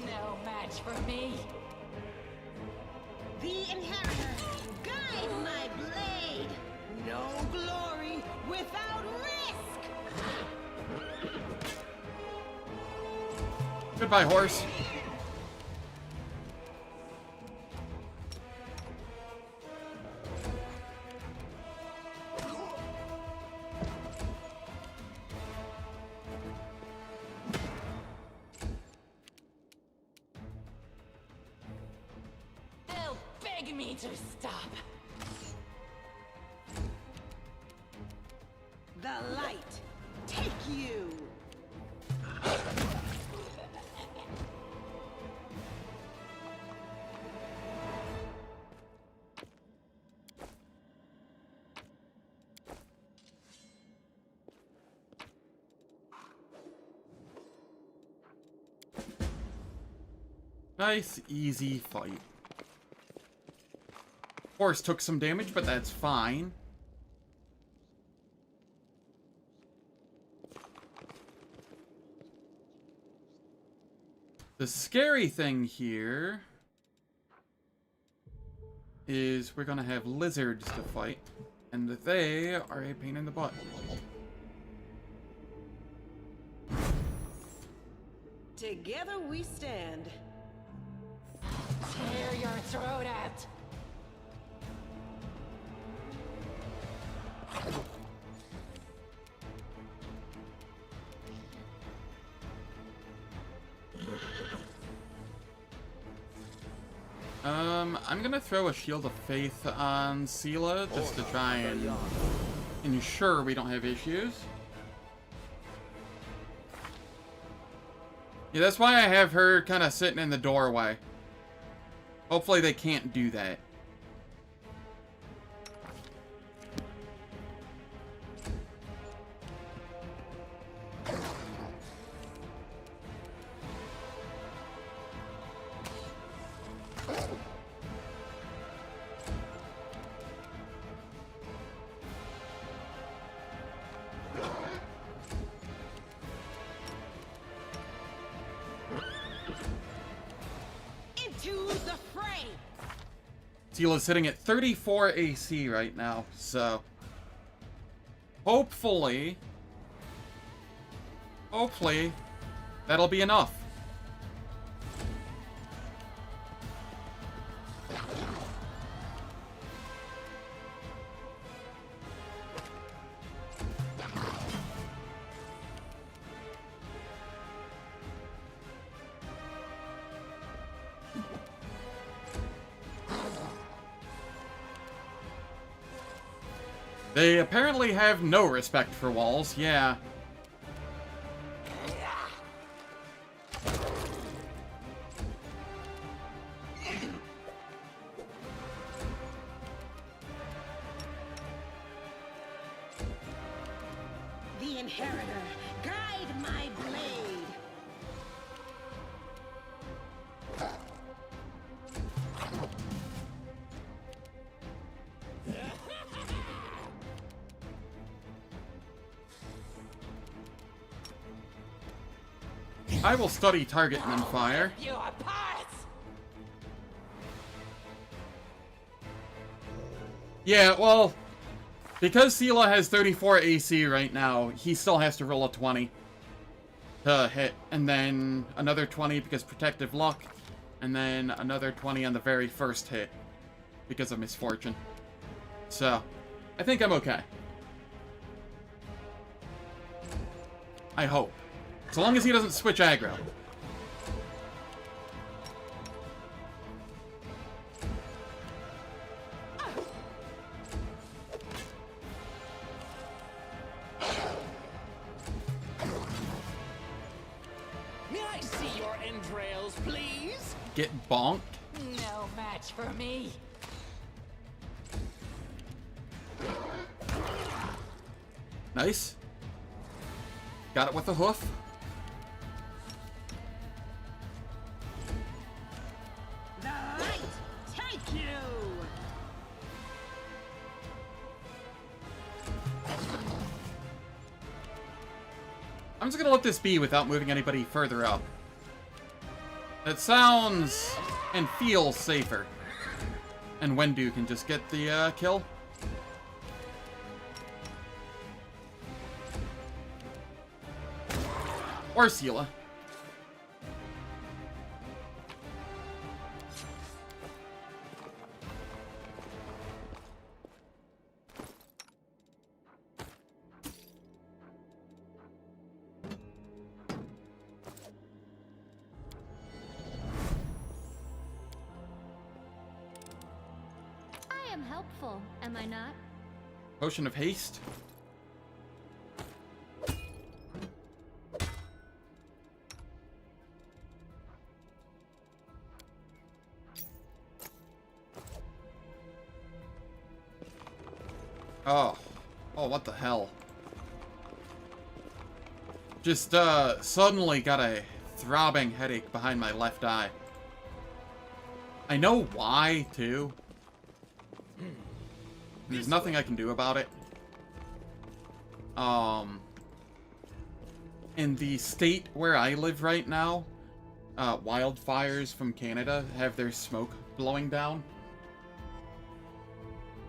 No match for me. The Inheritor, guide my blade! No glory without risk! Goodbye, horse. They'll beg me to stop. The light, take you! Nice, easy fight. Of course, took some damage, but that's fine. The scary thing here is we're gonna have lizards to fight, and they are a pain in the butt. Together we stand. Tear your throat out! I'm gonna throw a Shield of Faith on Sela just to try and ensure we don't have issues. Yeah, that's why I have her kind of sitting in the doorway. Hopefully they can't do that. Into the fray! Sela's sitting at 34 AC right now, so hopefully that'll be enough. They apparently have no respect for walls, yeah. The Inheritor, guide my blade! I will study target and then fire. You apart! Yeah, well, because Sela has 34 AC right now, he still has to roll a 20 to hit, and then another 20 because Protective Luck, and then another 20 on the very first hit because of Misfortune. So, I think I'm okay. I hope. So long as he doesn't switch aggro. May I see your entrails, please? Get bonked. No match for me. Nice. Got it with the hoof. The light, take you! I'm just gonna let this be without moving anybody further up. That sounds and feels safer. And Wendu can just get the kill. Or Sela. I am helpful, am I not? Potion of Haste. Oh. Oh, what the hell? Just, suddenly got a throbbing headache behind my left eye. I know why, too. There's nothing I can do about it. In the state where I live right now, wildfires from Canada have their smoke blowing down.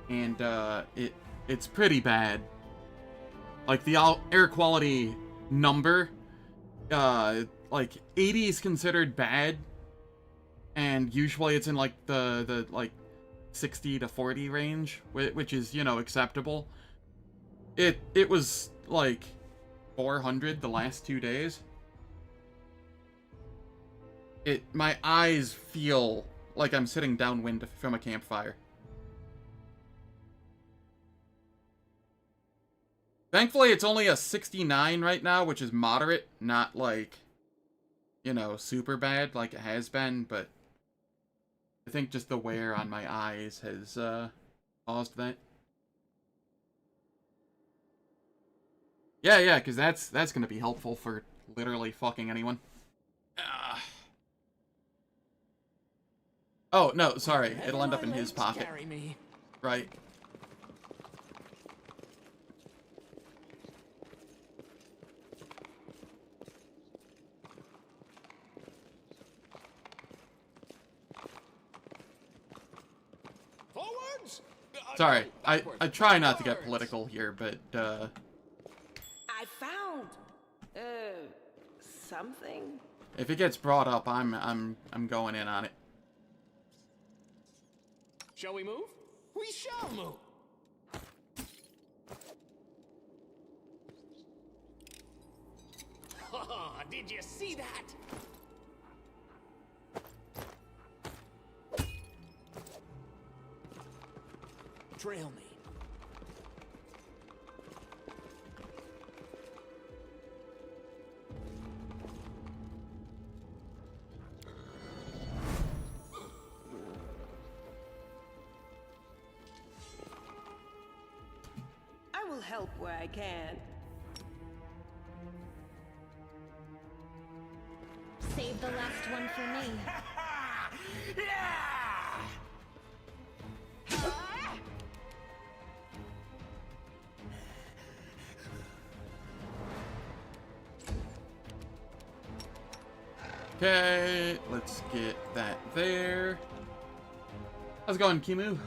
And, it's pretty bad. Like, the air quality number, like, 80 is considered bad, and usually it's in, like, the like, 60 to 40 range, which is, you know, acceptable. It was, like, 400 the last 2 days. My eyes feel like I'm sitting downwind from a campfire. Thankfully, it's only a 69 right now, which is moderate, not like, you know, super bad like it has been, but I think just the wear on my eyes has, caused that. Yeah, because that's gonna be helpful for literally fucking anyone. Oh, no, sorry. It'll end up in his pocket. Carry me. Right. Forwards! Sorry, I try not to get political here, but, I found, something. if it gets brought up, I'm going in on it. Shall we move? We shall move. Did you see that? Trail me. I will help where I can. Save the last one for me. Okay, let's get that there. How's it going, Kimu?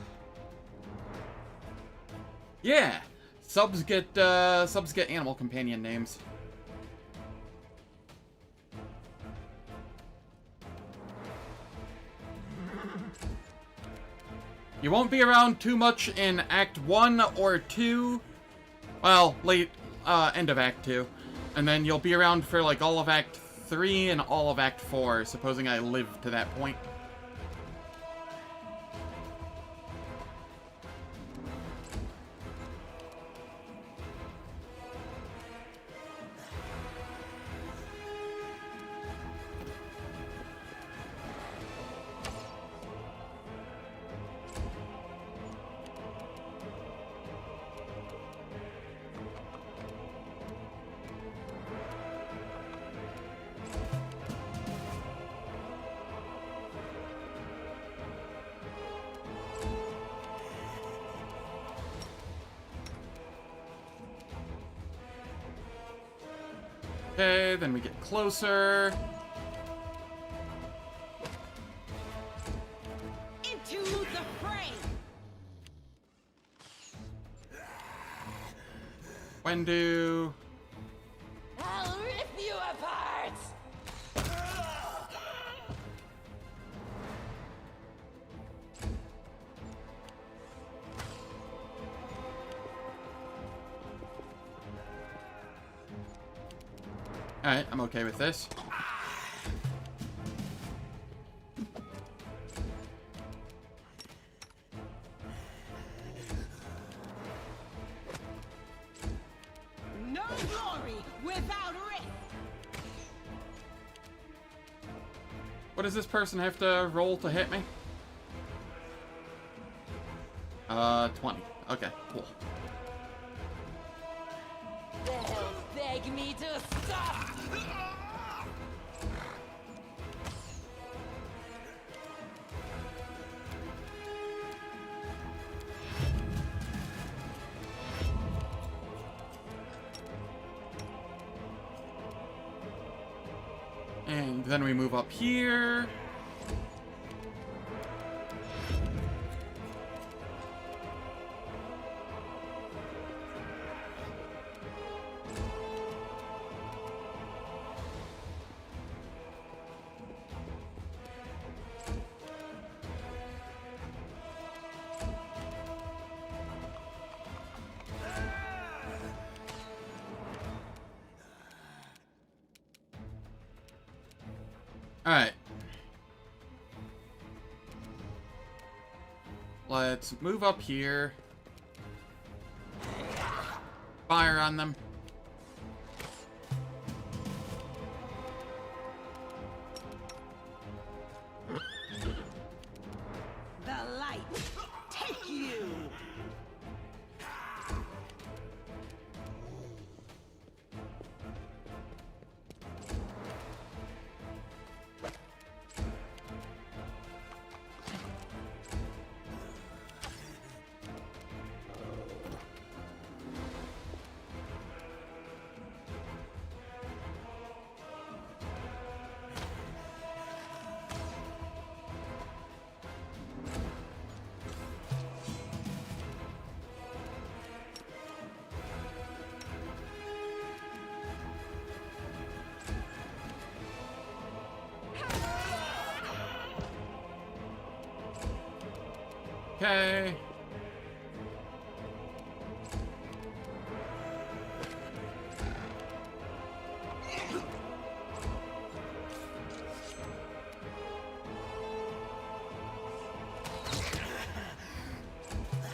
Yeah, subs get animal companion names. You won't be around too much in Act 1 or 2. Well, late, end of Act 2. And then you'll be around for, like, all of Act 3 and all of Act 4, supposing I live to that point. Okay, then we get closer. Into the fray. Wendu. I'll rip you apart! Alright, I'm okay with this. No glory without risk. What does this person have to roll to hit me? 20. Okay, cool. The hell beg me to stop! And then we move up here. Alright. Let's move up here. Fire on them. The light, take you! Okay.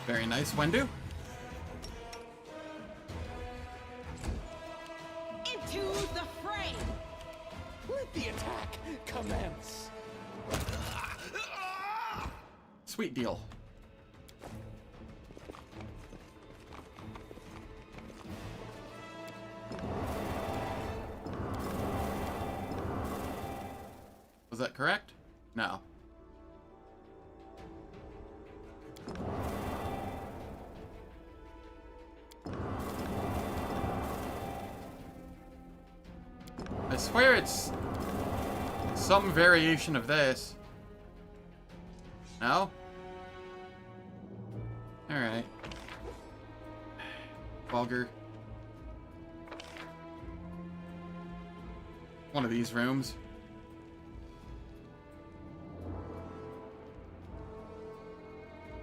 Very nice, Wendu. Into the fray! Let the attack commence. Sweet deal. Was that correct? No. I swear it's some variation of this. No? Alright. Vulgar. One of these rooms.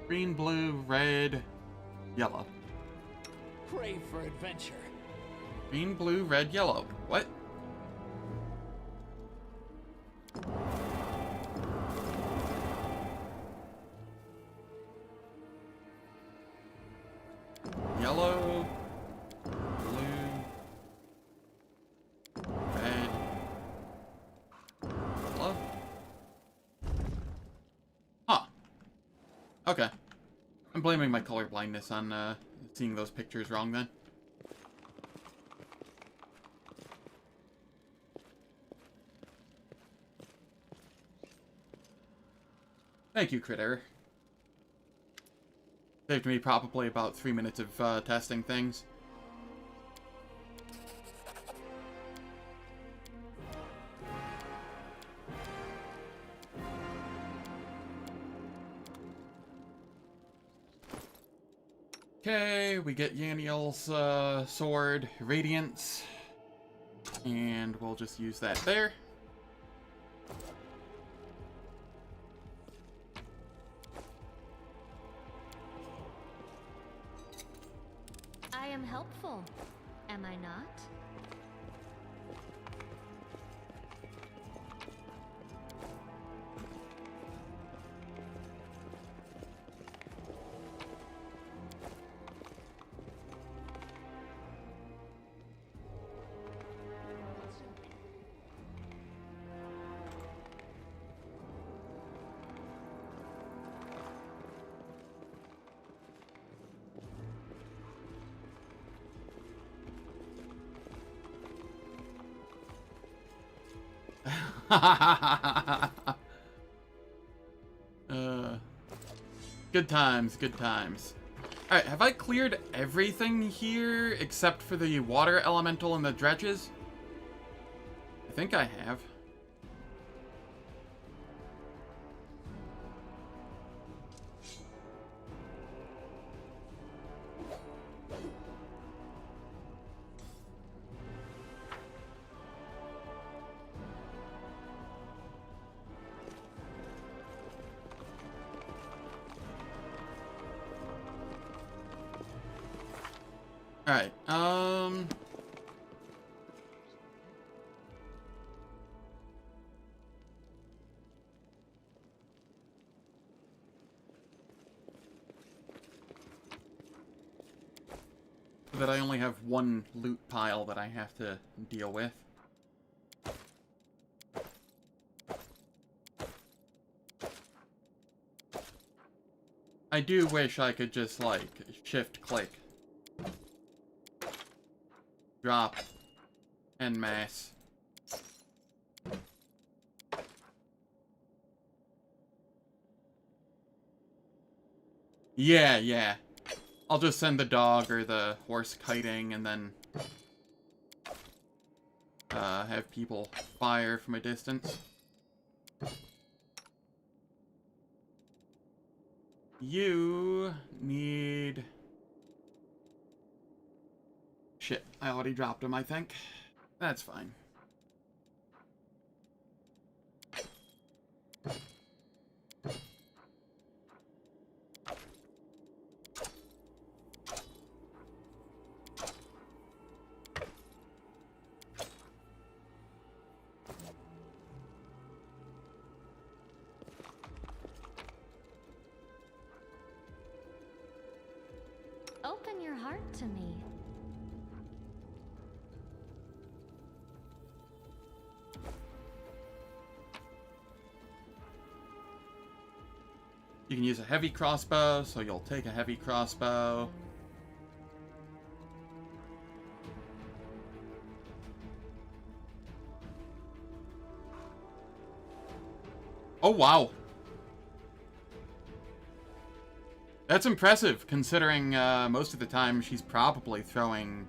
Green, blue, red, yellow. Crave for adventure. Green, blue, red, yellow. What? Yellow, blue, red, yellow. Huh. Okay. I'm blaming my color blindness on seeing those pictures wrong then. Thank you, Critter. Saved me probably about 3 minutes of testing things. Okay, we get Yaniel's sword, Radiance, and we'll just use that there. I am helpful, am I not? Good times, good times. Alright, have I cleared everything here except for the water elemental and the dredges? I think I have. Alright, that I only have one loot pile that I have to deal with. I do wish I could just, like, shift-click. Drop. En masse. Yeah. I'll just send the dog or the horse kiting and then have people fire from a distance. You need... Shit, I already dropped him, I think. That's fine. Open your heart to me. You can use a heavy crossbow, so you'll take a heavy crossbow. Oh, wow. That's impressive, considering most of the time she's probably throwing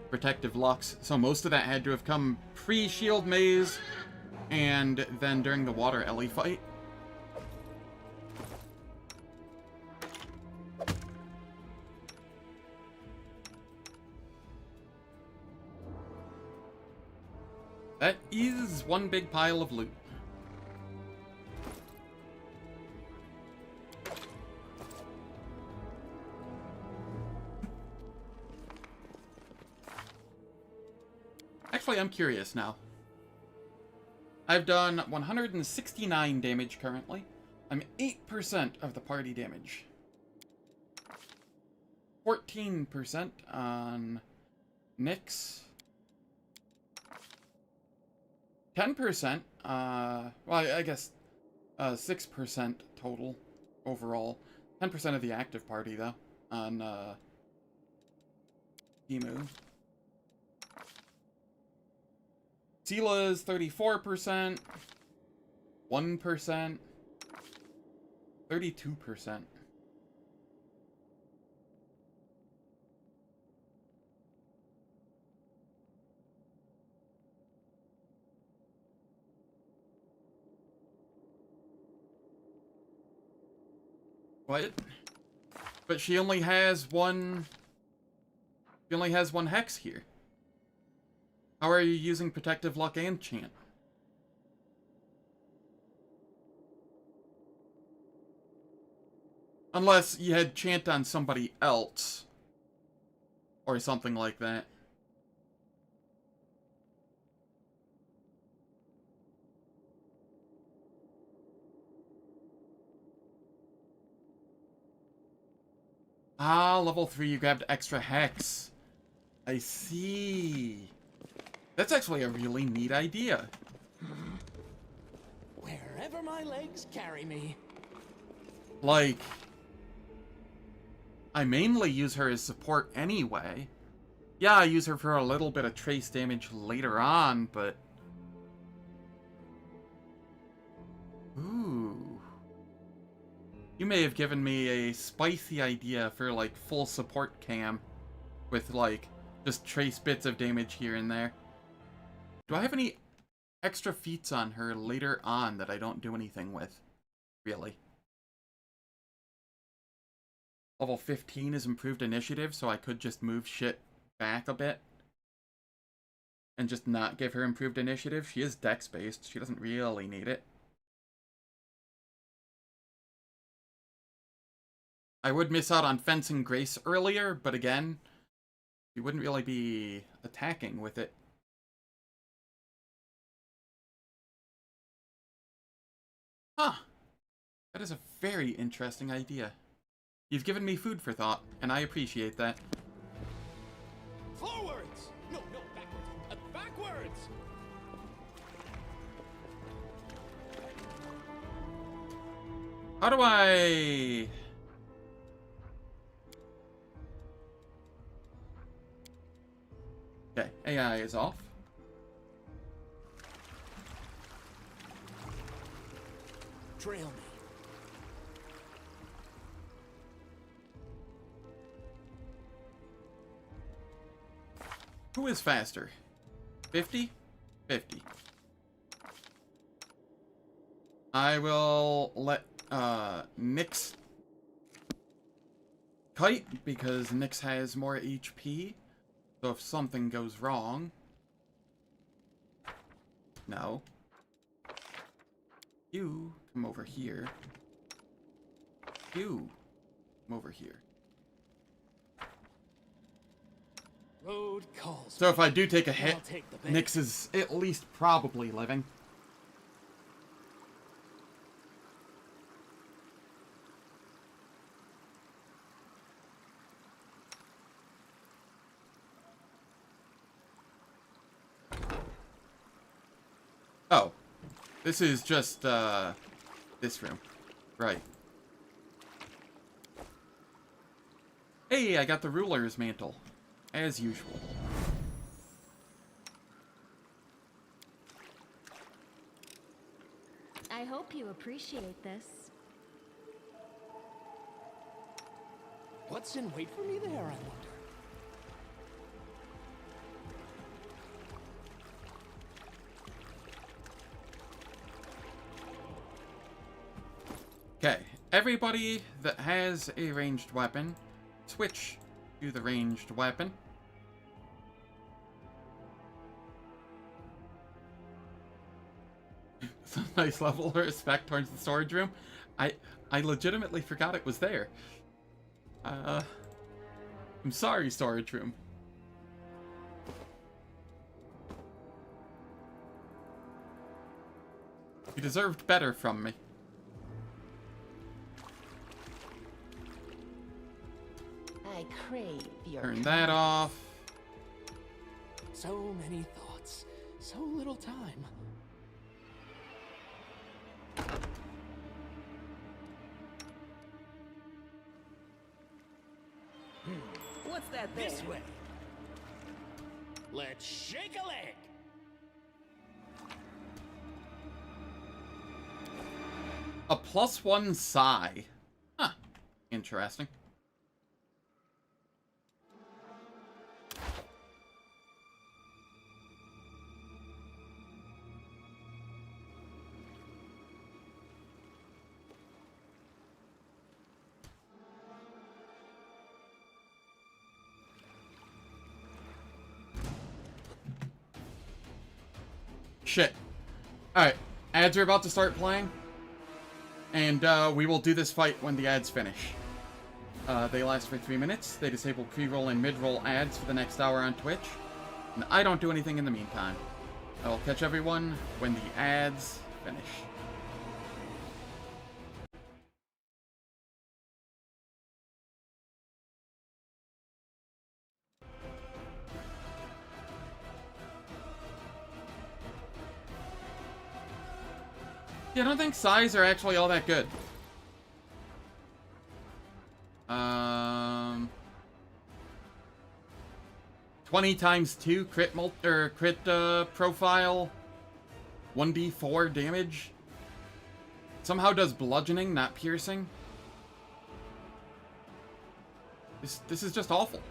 protective lux. So most of that had to have come pre-shield maze and then during the water Ellie fight. That is one big pile of loot. Actually, I'm curious now. I've done 169 damage currently. I'm 8% of the party damage. 14% on Nyx. 10%, well, I guess 6% total overall. 10% of the active party, though, on Emu. Sila's 34%, 1%, 32%. What? But she only has one... She only has one hex here. How are you using Protective Luck and Chant? Unless you had Chant on somebody else. Or something like that. Ah, level 3, you grabbed extra hex. I see. That's actually a really neat idea. Wherever my legs carry me. Like, I mainly use her as support anyway. Yeah, I use her for a little bit of trace damage later on, but... Ooh. You may have given me a spicy idea for, like, full support cam. With, like, just trace bits of damage here and there. Do I have any extra feats on her later on that I don't do anything with? Really? Level 15 is improved initiative, so I could just move shit back a bit. And just not give her improved initiative. She is dex-based. She doesn't really need it. I would miss out on Fencing Grace earlier, but again, you wouldn't really be attacking with it. Huh. That is a very interesting idea. You've given me food for thought, and I appreciate that. Forwards! No, backwards. Backwards! How do I... Okay, AI is off. Trail me. Who is faster? 50? 50. I will let Nyx kite because Nyx has more HP. So if something goes wrong... No. You come over here. You come over here. Road calls. So if I do take a hit, I'll take the bait. Nyx is at least probably living. Oh. This is just, this room. Right. Hey, I got the ruler's mantle. As usual. I hope you appreciate this. What's in wait for me there, I wonder? Okay, everybody that has a ranged weapon, switch to the ranged weapon. It's a nice level of respect towards the storage room. I legitimately forgot it was there. I'm sorry, storage room. You deserved better from me. I crave your Turn that off. So many thoughts, so little time. What's that there? This way. Let's shake a leg. A +1 psi. Huh. Interesting. Shit. Alright. Ads are about to start playing. And we will do this fight when the ads finish. They last for 3 minutes. They disable pre-roll and mid-roll ads for the next hour on Twitch. And I don't do anything in the meantime. I will catch everyone when the ads finish. Yeah, I don't think psis are actually all that good. 20 times 2 crit profile, 1d4 damage. Somehow does bludgeoning, not piercing. This is just awful.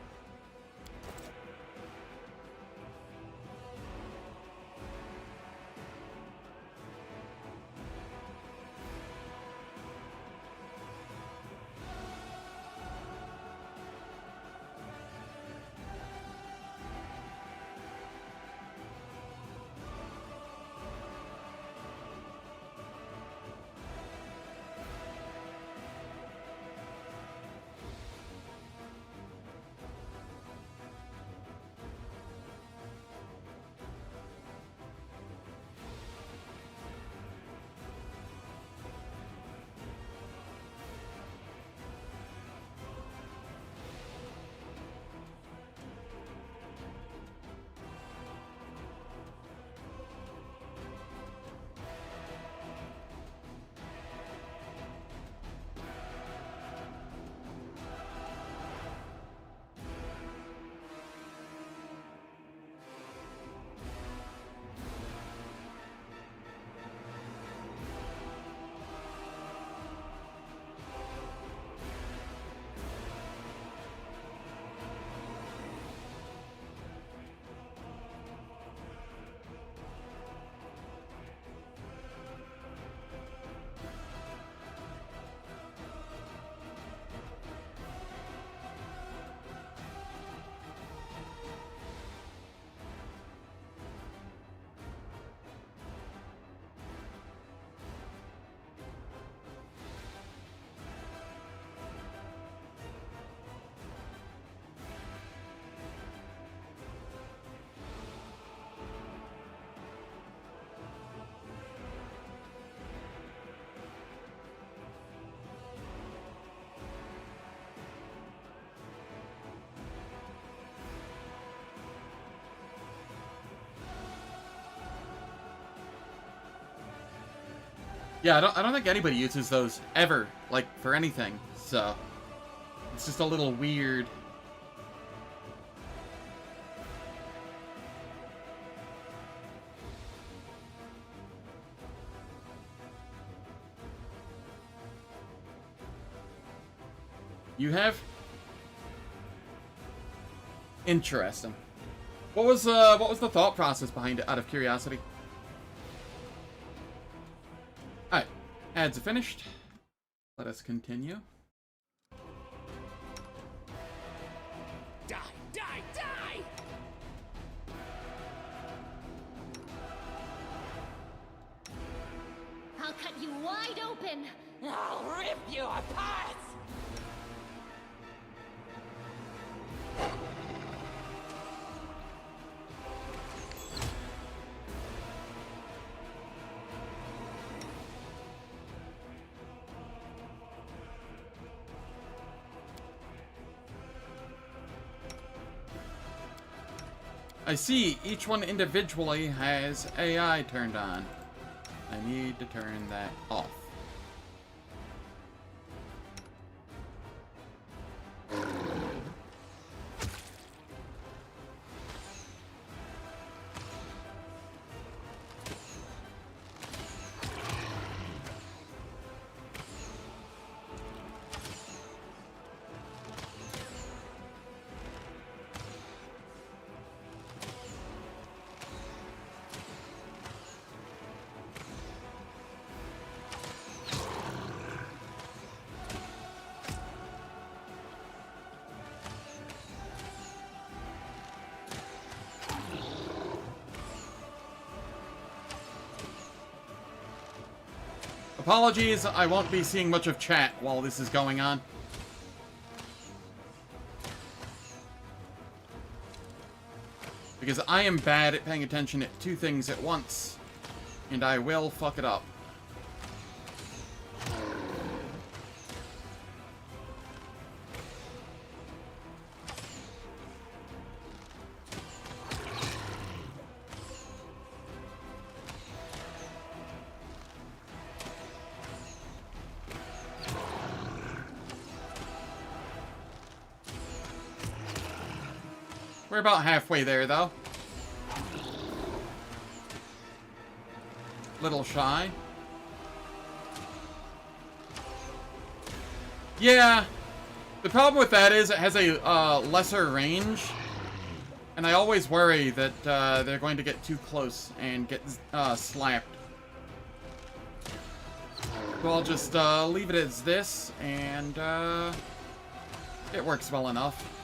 Yeah, I don't think anybody uses those ever, like, for anything, so it's just a little weird. You have? Interesting. What was the thought process behind it, out of curiosity? Alright, ads are finished. Let us continue. Die, die, die! I'll cut you wide open! I'll rip you apart! I see, each one individually has AI turned on. I need to turn that off. Apologies, I won't be seeing much of chat while this is going on. Because I am bad at paying attention to two things at once, and I will fuck it up. We're about halfway there, though. Little shy. Yeah. The problem with that is it has a lesser range. And I always worry that they're going to get too close and get slapped. So I'll just leave it as this, and it works well enough.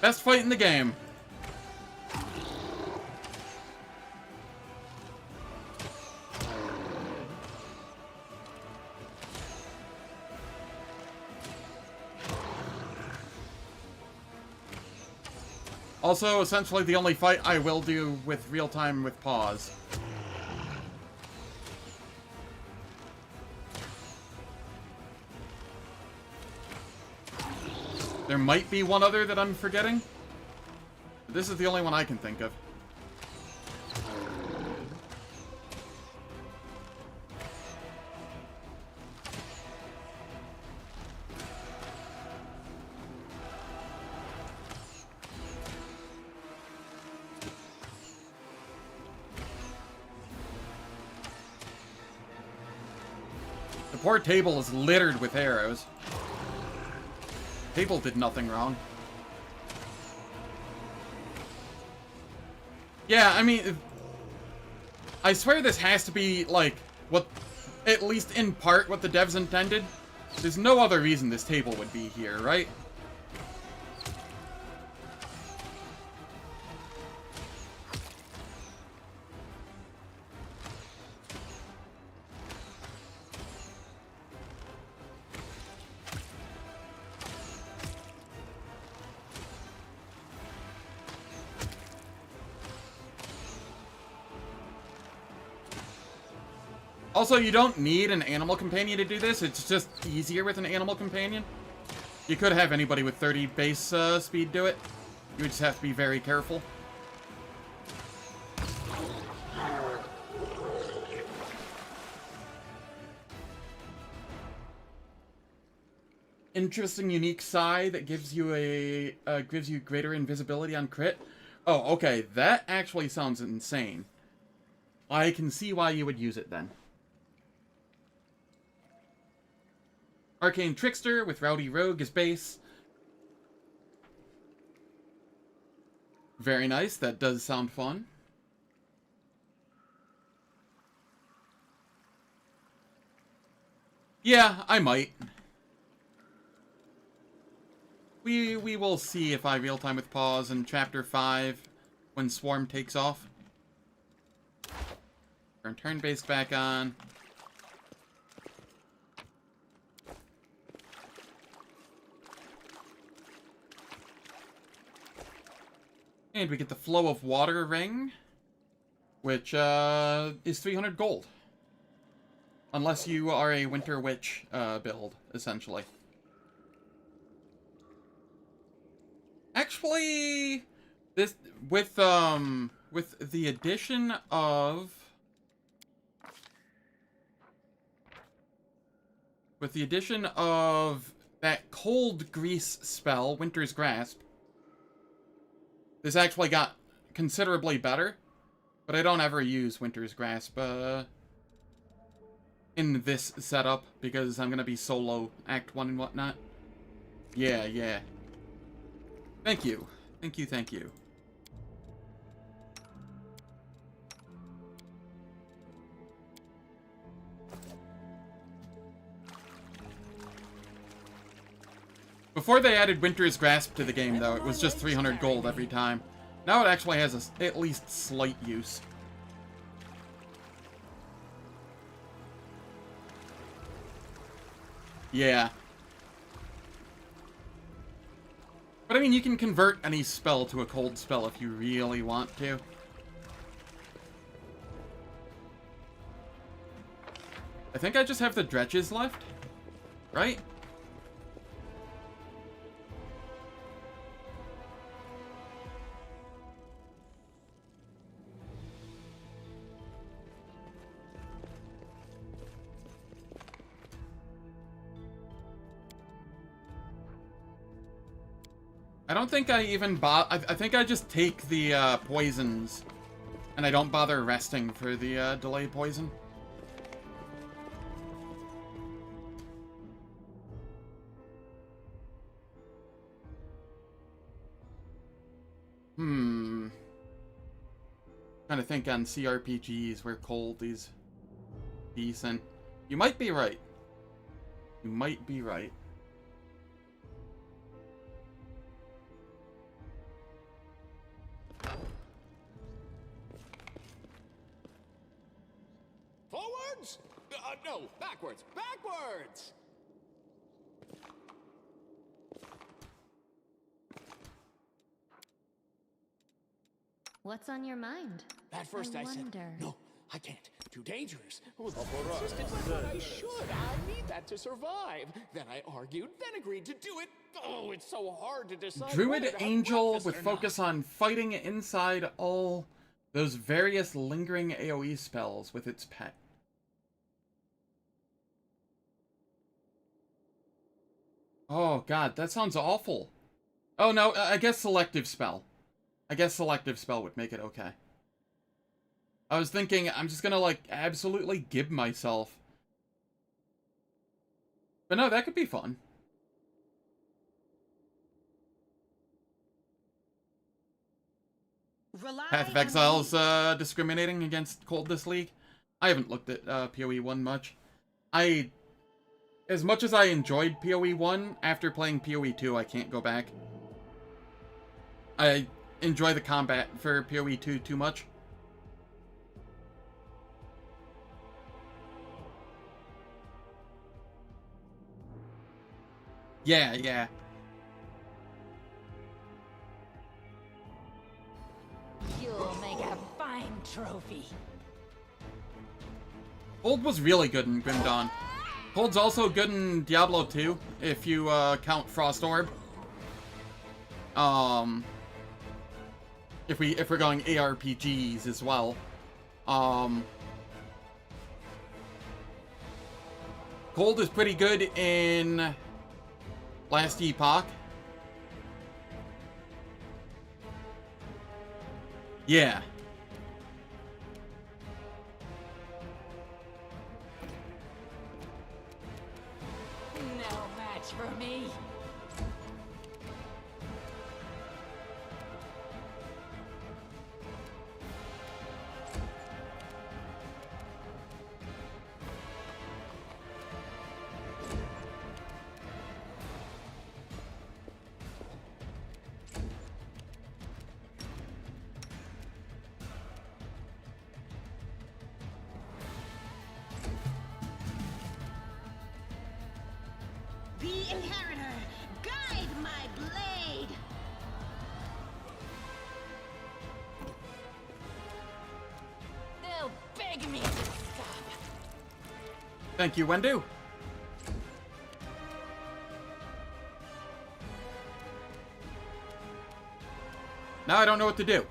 Best fight in the game. Also, essentially the only fight I will do with real-time with pause. There might be one other that I'm forgetting. This is the only one I can think of. The poor table is littered with arrows. Table did nothing wrong. Yeah, I mean, I swear this has to be, like, what, at least in part, what the devs intended. There's no other reason this table would be here, right? Also, you don't need an animal companion to do this. It's just easier with an animal companion. You could have anybody with 30 base speed do it. You would just have to be very careful. Interesting, unique psi that gives you greater invisibility on crit. Oh, okay. That actually sounds insane. I can see why you would use it then. Arcane Trickster with Rowdy Rogue as base. Very nice. That does sound fun. Yeah, I might. We will see if I real-time with pause in Chapter 5 when Swarm takes off. Turn turn-based back on. And we get the Flow of Water ring, which is 300 gold. Unless you are a Winter Witch build, essentially. Actually, this with the addition of that cold grease spell, Winter's Grasp, this actually got considerably better, but I don't ever use Winter's Grasp in this setup because I'm gonna be solo Act 1 and whatnot. Yeah, yeah. Thank you. Thank you, thank you. Before they added Winter's Grasp to the game, though, it was just 300 gold every time. Now it actually has at least slight use. Yeah, But I mean, you can convert any spell to a cold spell if you really want to. I think I just have the dredges left, right? I don't think I even I think I just take the poisons, and I don't bother resting for the delay poison. Trying to think on CRPGs where cold is decent. You might be right. You might be right. Forwards? No, backwards. Backwards! What's on your mind? At first I said, wonder. no, I can't. Too dangerous. Oh, I insisted, but I should. I need that to survive. Then I argued, then agreed to do it. Oh, it's so hard to decide. Druid Angel with focus on fighting inside all those various lingering AoE spells with its pet. Oh god, that sounds awful. Oh no, I guess selective spell. I guess selective spell would make it okay. I was thinking, I'm just gonna, like, absolutely gib myself. But no, that could be fun. Path of Exile's discriminating against Cold this league. I haven't looked at PoE 1 much. As much as I enjoyed PoE 1, after playing PoE 2, I can't go back. I enjoy the combat for PoE 2 too much. Yeah. You'll make a fine trophy. Cold was really good in Grim Dawn. Cold's also good in Diablo 2, if you count Frost Orb. If we're going ARPGs as well. Cold is pretty good in Last Epoch. Yeah. No match for me. The Inheritor, guide my blade! They'll beg me to stop. Thank you, Wendu. Now I don't know what to do.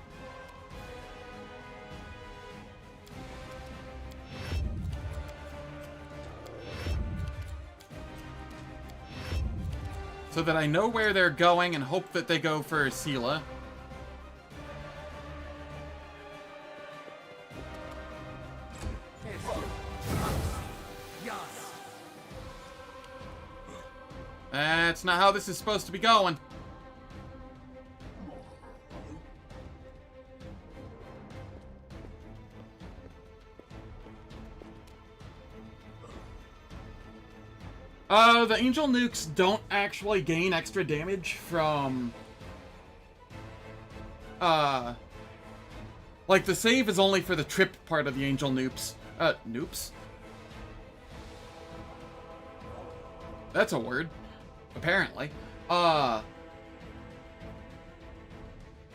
So that I know where they're going and hope that they go for Sela. That's not how this is supposed to be going. The Angel Nukes don't actually gain extra damage from... like, the save is only for the trip part of the Angel Noops. Noops? That's a word. Apparently.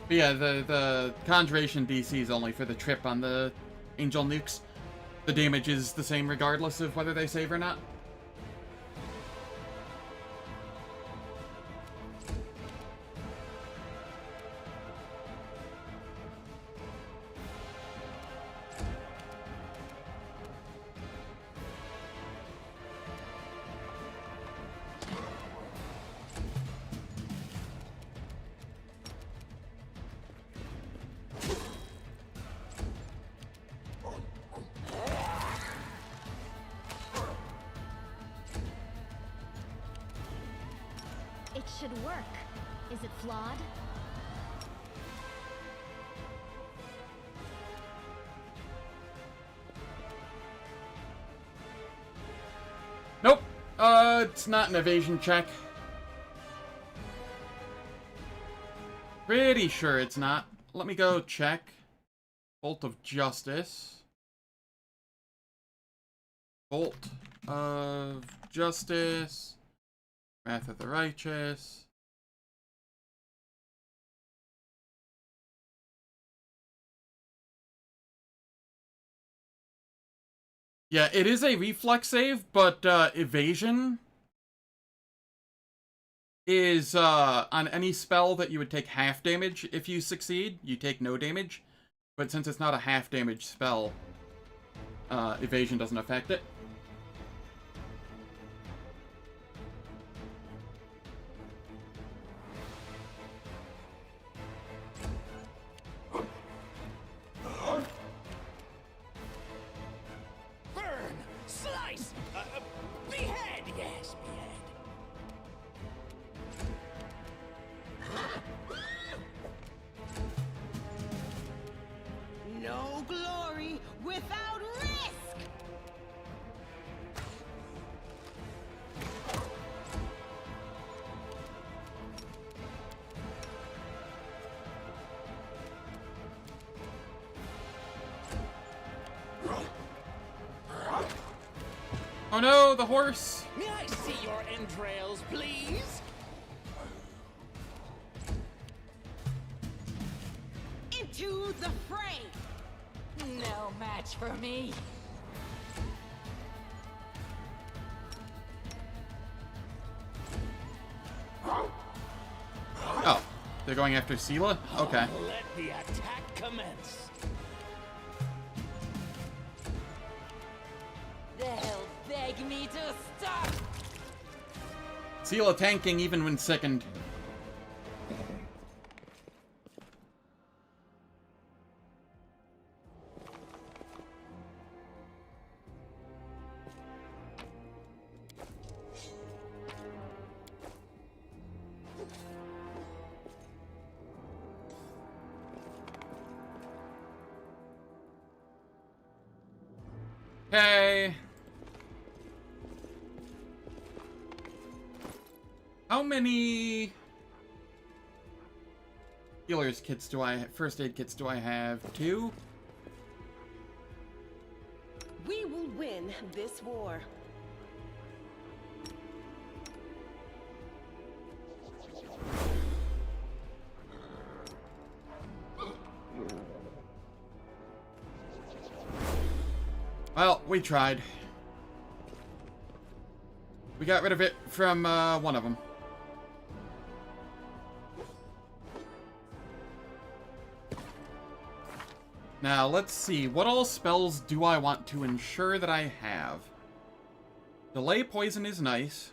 But yeah, the Conjuration DC is only for the trip on the Angel Nukes. The damage is the same regardless of whether they save or not. It should work. Is it flawed? Nope. It's not an evasion check. Pretty sure it's not. Let me go check. Bolt of Justice. Bolt of Justice. Wrath of the Righteous. Yeah, it is a reflex save, but evasion is on any spell that you would take half damage. If you succeed, you take no damage. But since it's not a half damage spell, evasion doesn't affect it. Burn! Slice! Behead! Yes, behead. No glory without risk! Oh no, the horse! May I see your entrails, please? Into the fray! No match for me. Oh, they're going after Sela? Okay. Let the attack commence. They'll beg me to stop. Sela tanking even when sickened. Okay. How many healer's kits do I have? First aid kits do I have? 2? We will win this war. Well, we tried. We got rid of it from one of them. Now, let's see. What all spells do I want to ensure that I have? Delay poison is nice.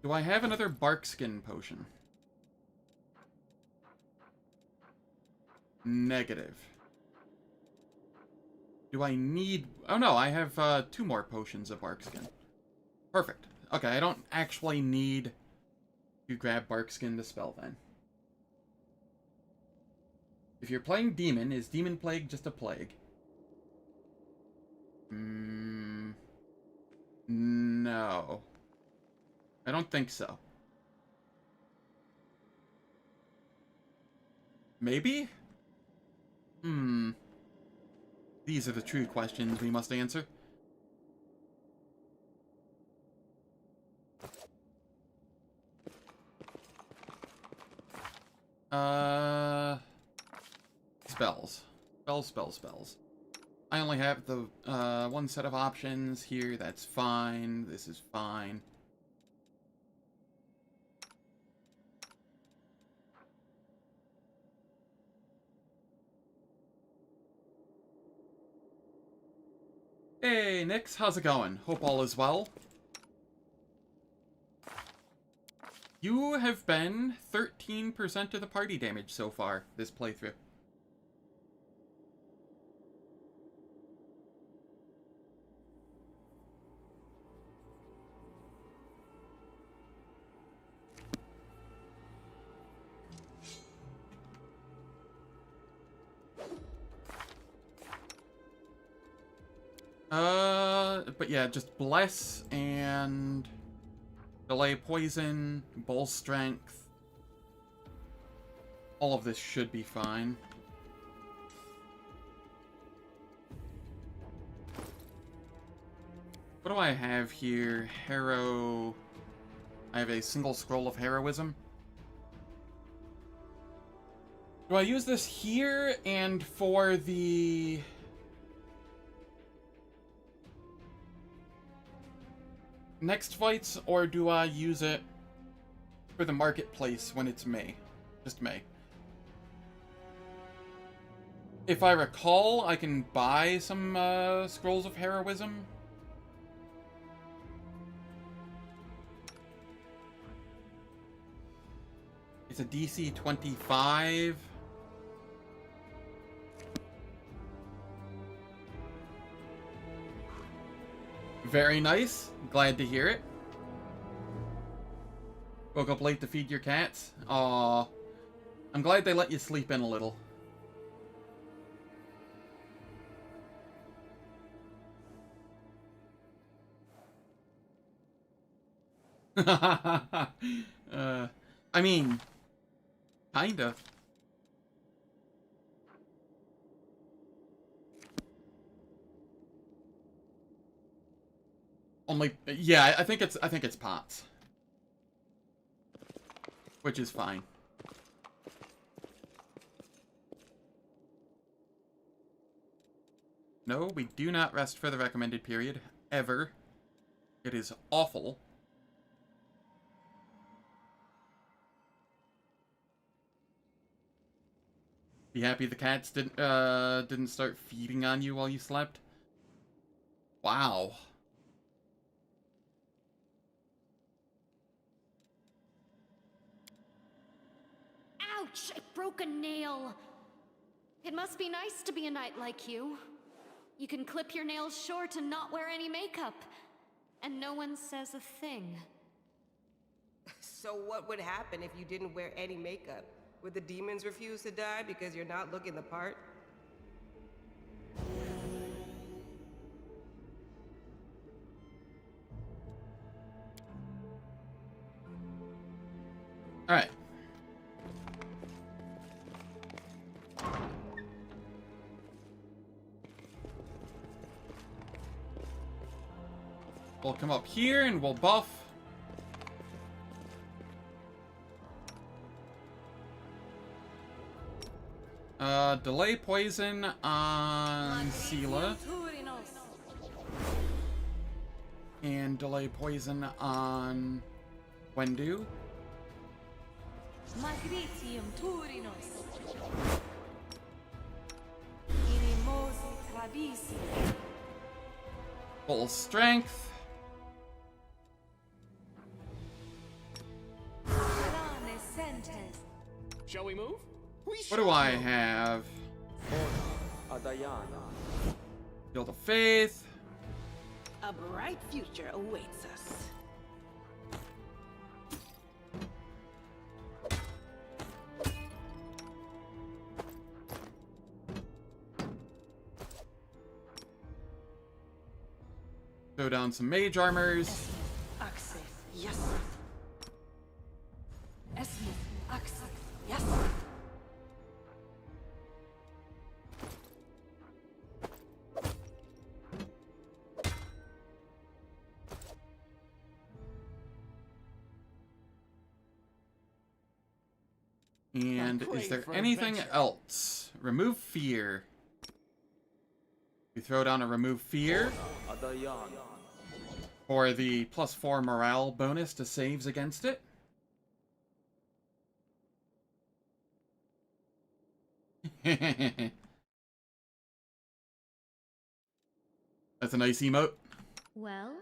Do I have another bark skin potion? Negative. Do I need... Oh no, I have 2 more potions of bark skin. Perfect. Okay, I don't actually need to grab bark skin to spell then. If you're playing Demon, is Demon Plague just a plague? No. I don't think so. Maybe? These are the true questions we must answer. Spells. Spells. I only have the one set of options here. That's fine. This is fine. Hey, Nix, how's it going? Hope all is well. You have been 13% of the party damage so far this playthrough. But yeah, just bless and delay poison, bull strength. All of this should be fine. What do I have here? Hero. I have a single scroll of heroism. Do I use this here and for the next fights, or do I use it for the marketplace when it's May? Just May. If I recall, I can buy some scrolls of heroism. It's a DC 25. Very nice. Glad to hear it. Woke up late to feed your cats? Aw. I'm glad they let you sleep in a little. I mean, kinda. Only, yeah, I think it's pots. Which is fine. No, we do not rest for the recommended period. Ever. It is awful. Be happy the cats didn't start feeding on you while you slept? Wow. Ouch! I broke a nail! It must be nice to be a knight like you. You can clip your nails short and not wear any makeup. And no one says a thing. So what would happen if you didn't wear any makeup? Would the demons refuse to die because you're not looking the part? Alright. We'll come up here and we'll buff. Delay poison on Sela. And delay poison on Wendu. Magritium Turinos. Irimosi Trabisi. Full strength. Shall we move? What do I have? Guild of Faith. A bright future awaits us. Throw down some mage armors. Access, yes. Esmith, access, yes. And is crave there for anything adventure. else? Remove fear. You throw down a remove fear for the +4 morale bonus to saves against it. That's a nice emote. Well,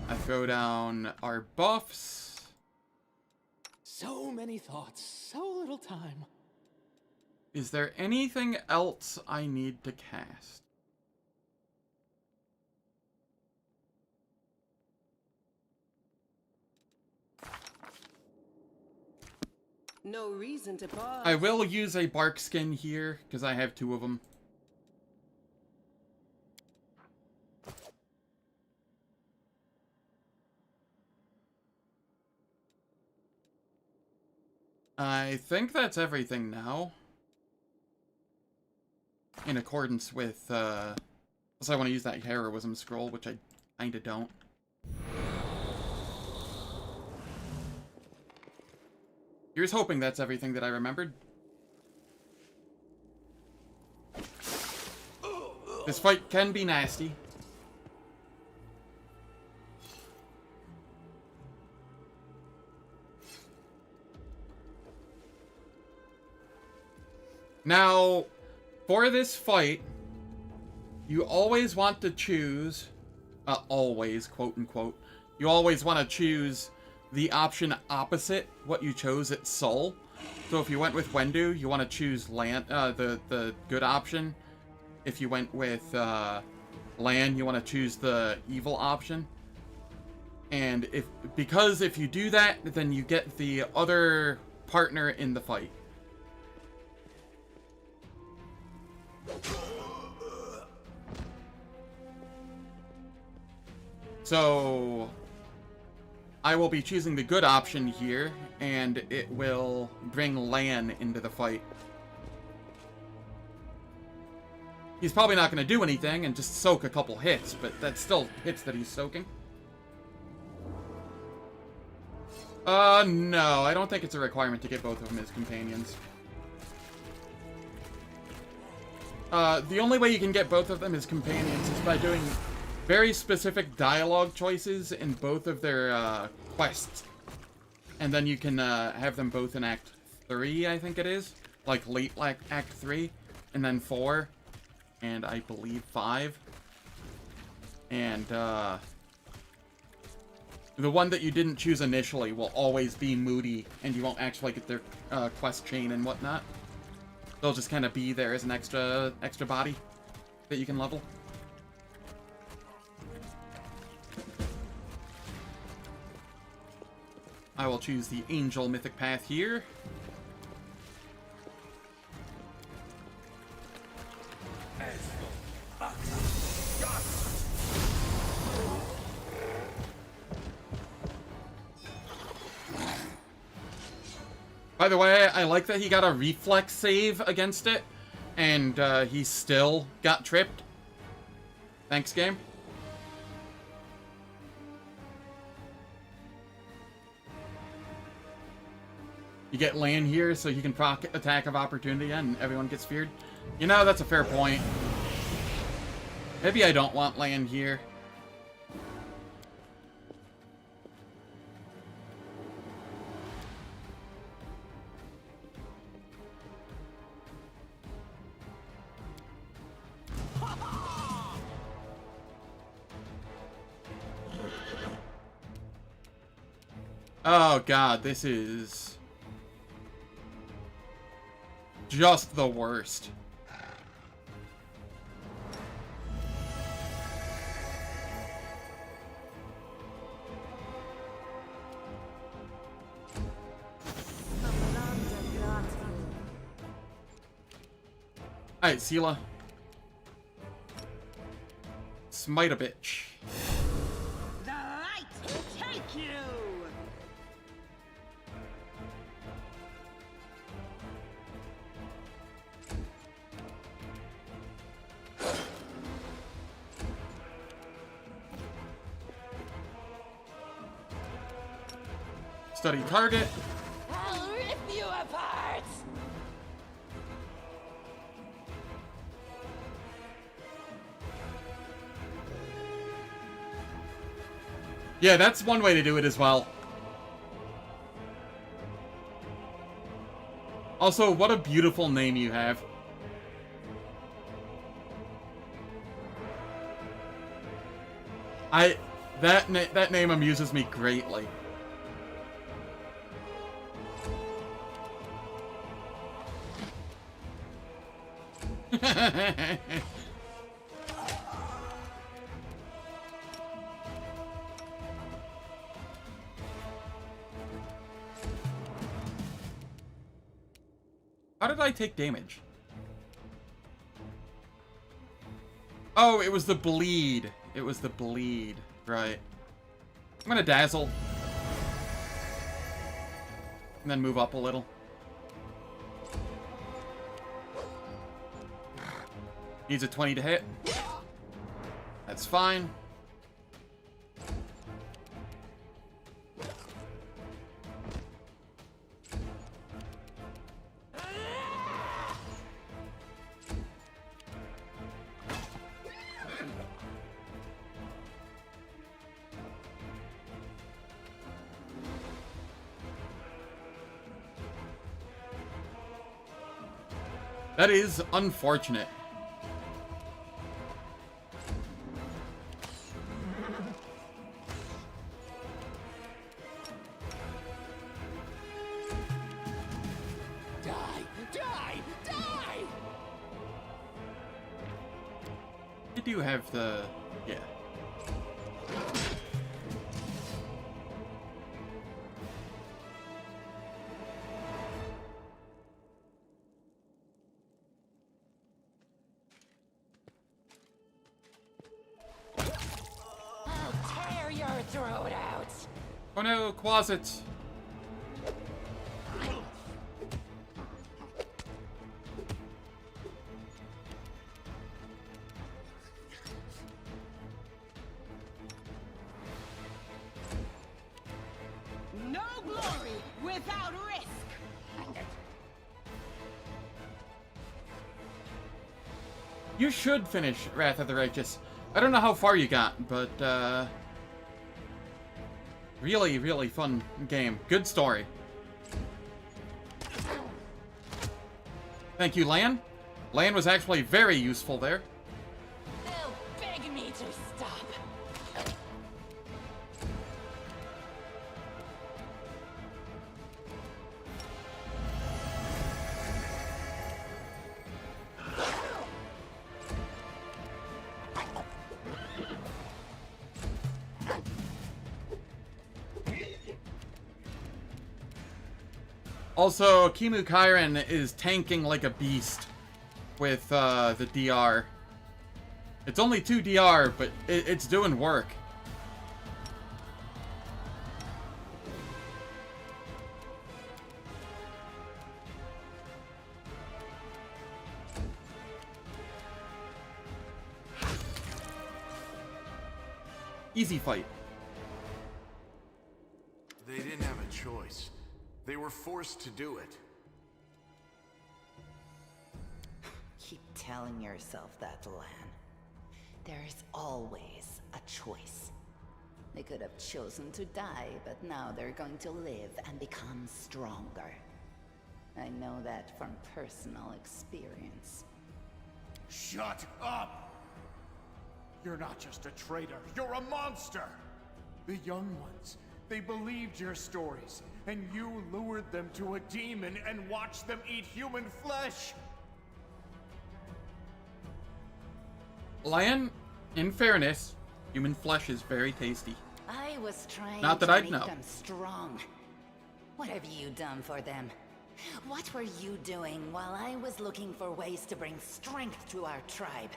I throw down our buffs. So many thoughts, so little time. Is there anything else I need to cast? No reason to pause. I will use a bark skin here, because I have 2 of them. I think that's everything now. In accordance with, unless I want to use that heroism scroll, which I kinda don't. Here's hoping that's everything that I remembered. This fight can be nasty. Now, for this fight, you always want to choose, always, quote-unquote, you always want to choose the option opposite what you chose at Soul. So if you went with Wendu, you want to choose Lan, the good option. If you went with Lan, you want to choose the evil option. And because if you do that, then you get the other partner in the fight. So I will be choosing the good option here, and it will bring Lan into the fight. He's probably not going to do anything and just soak a couple hits, but that's still hits that he's soaking. No, I don't think it's a requirement to get both of them as companions. The only way you can get both of them as companions is by doing very specific dialogue choices in both of their quests. And then you can have them both in Act 3, I think it is. Like late Act 3, and then 4, and I believe 5. And the one that you didn't choose initially will always be moody, and you won't actually get their quest chain and whatnot. They'll just kind of be there as an extra body that you can level. I will choose the Angel Mythic Path here. By the way, I like that he got a reflex save against it, and he still got tripped. Thanks, game. You get Lan here, so he can proc attack of opportunity, and everyone gets feared. You know, that's a fair point. Maybe I don't want Lan here. Oh god, this is just the worst. Alright, Sela. Smite a bitch. The light will take you! Study target. I'll rip you apart! Yeah, that's one way to do it as well. Also, what a beautiful name you have. That name amuses me greatly. How did I take damage? Oh, it was the bleed. It was the bleed. Right. I'm gonna dazzle. And then move up a little. Needs a 20 to hit. That's fine. That is unfortunate. Die! Die! Die! You do have the... yeah. I'll tear your throat out! Oh no, closets. No glory without risk. You should finish Wrath of the Righteous. I don't know how far you got, but, really, really fun game. Good story. Thank you, Lan. Lan was actually very useful there. They'll beg me to stop. Also, Kimu Kairen is tanking like a beast with the DR. It's only 2 DR, but it's doing work. Easy fight. They didn't have a choice. They were forced to do it. Keep telling yourself that, Lan. There is always a choice. They could have chosen to die, but now they're going to live and become stronger. I know that from personal experience. Shut up! You're not just a traitor, you're a monster! The young ones, they believed your stories, and you lured them to a demon and watched them eat human flesh! Lan, in fairness, human flesh is very tasty. I was trying Not that to I'd make know. them strong. What have you done for them? What were you doing while I was looking for ways to bring strength to our tribe?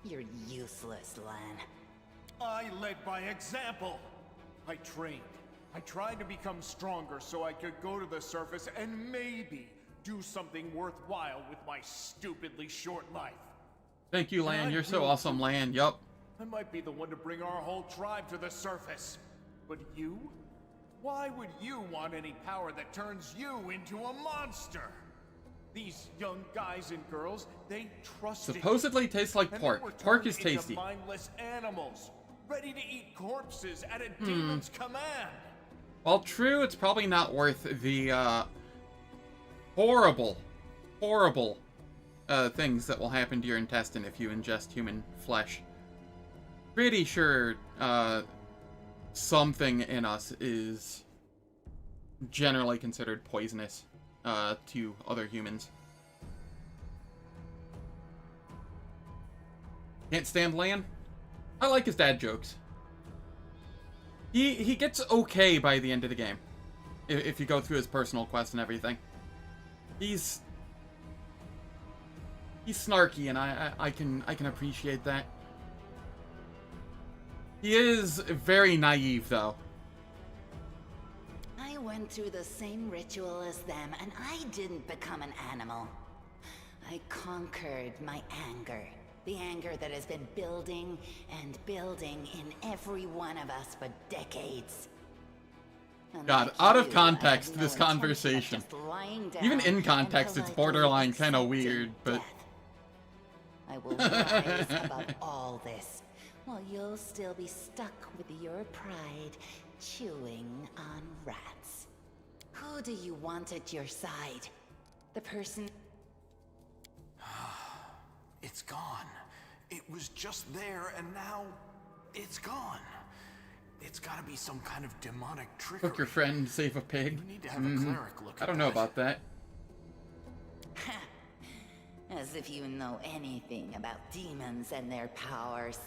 You're useless, Lan. I led by example! I trained. I tried to become stronger so I could go to the surface and maybe do something worthwhile with my stupidly short life. Thank you, Lan. You're so awesome, Lan. Yup. I might be the one to bring our whole tribe to the surface. But you? Why would you want any power that turns you into a monster? These young guys and girls, they trusted Supposedly tastes like and pork. they were Pork is turned into tasty. mindless animals, ready to eat corpses at a demon's command. While true, it's probably not worth the horrible, horrible things that will happen to your intestine if you ingest human flesh. Pretty sure something in us is generally considered poisonous to other humans. Can't stand Lan? I like his dad jokes. He gets okay by the end of the game, if you go through his personal quest and everything. He's snarky, and I can appreciate that. He is very naive, though. I went through the same ritual as them, and I didn't become an animal. I conquered my anger. The anger that has been building and building in every one of us for decades. God, out of context, this conversation. Even in context, it's borderline kind of weird, but... I will rise above all this, while you'll still be stuck with your pride, chewing on rats. Who do you want at your side? The person... It's gone. It was just there, and now it's gone. It's gotta be some kind of demonic trickery. Cook your friend, save a pig. We need to have a cleric look I don't know about that. As if you know anything about demons and their powers.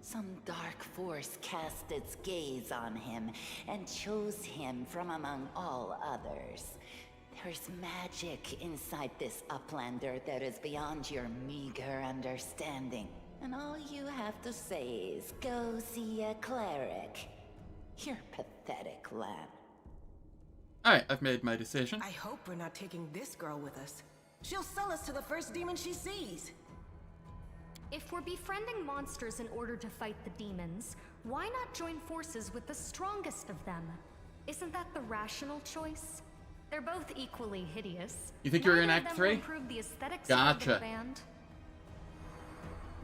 Some dark force cast its gaze on him and chose him from among all others. There's magic inside this Uplander that is beyond your meager understanding. And all you have to say is, go see a cleric. You're pathetic, Lan. Alright, I've made my decision. I hope we're not taking this girl with us. She'll sell us to the first demon she sees. If we're befriending monsters in order to fight the demons, why not join forces with the strongest of them? Isn't that the rational choice? They're both equally hideous. You think you're in Neither Act of them will 3? improve the aesthetics Gotcha. of the band.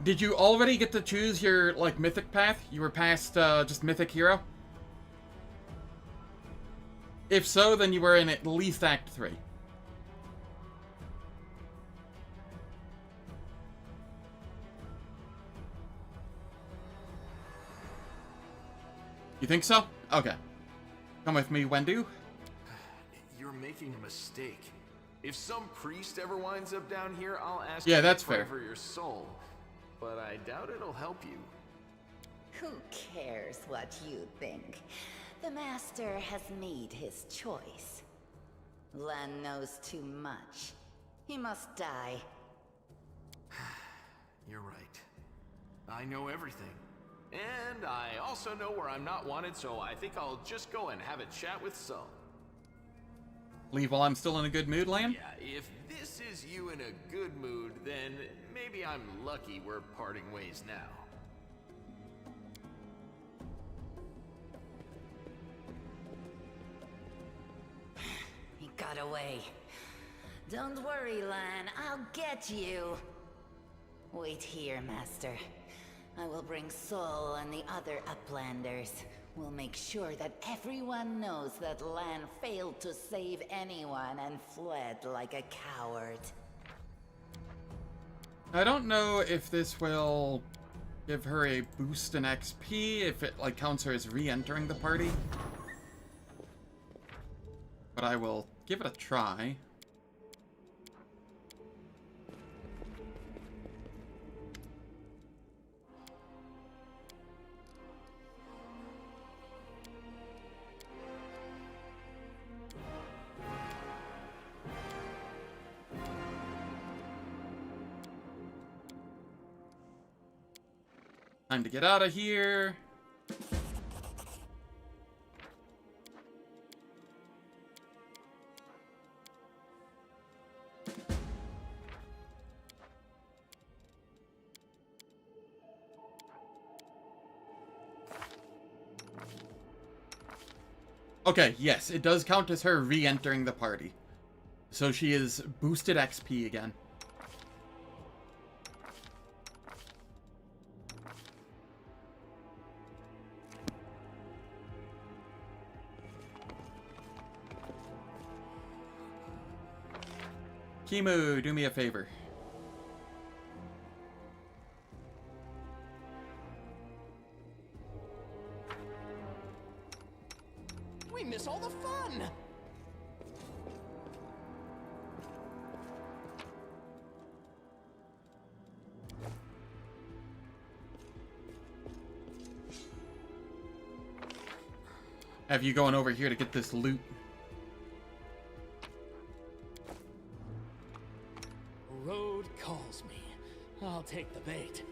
Did you already get to choose your, like, mythic path? You were past, just mythic hero? If so, then you were in at least Act 3. You think so? Okay. Come with me, Wendu. You're making a mistake. If some priest ever winds up down here, I'll ask Yeah, you that's to pray fair. for your soul. But I doubt it'll help you. Who cares what you think? The Master has made his choice. Lan knows too much. He must die. You're right. I know everything. And I also know where I'm not wanted, so I think I'll just go and have a chat with some. Leave while I'm still in a good mood, Lan? Yeah, if this is you in a good mood, then maybe I'm lucky we're parting ways now. He got away. Don't worry, Lan. I'll get you. Wait here, Master. I will bring Sol and the other Uplanders. We'll make sure that everyone knows that Lan failed to save anyone and fled like a coward. I don't know if this will give her a boost in XP, if it, like, counts her as re-entering the party. But I will give it a try. Time to get out of here. Okay, yes, it does count as her re-entering the party. So she is boosted XP again. Kimu, do me a favor. We miss all the fun! Have you going over here to get this loot? Road calls me. I'll take the bait.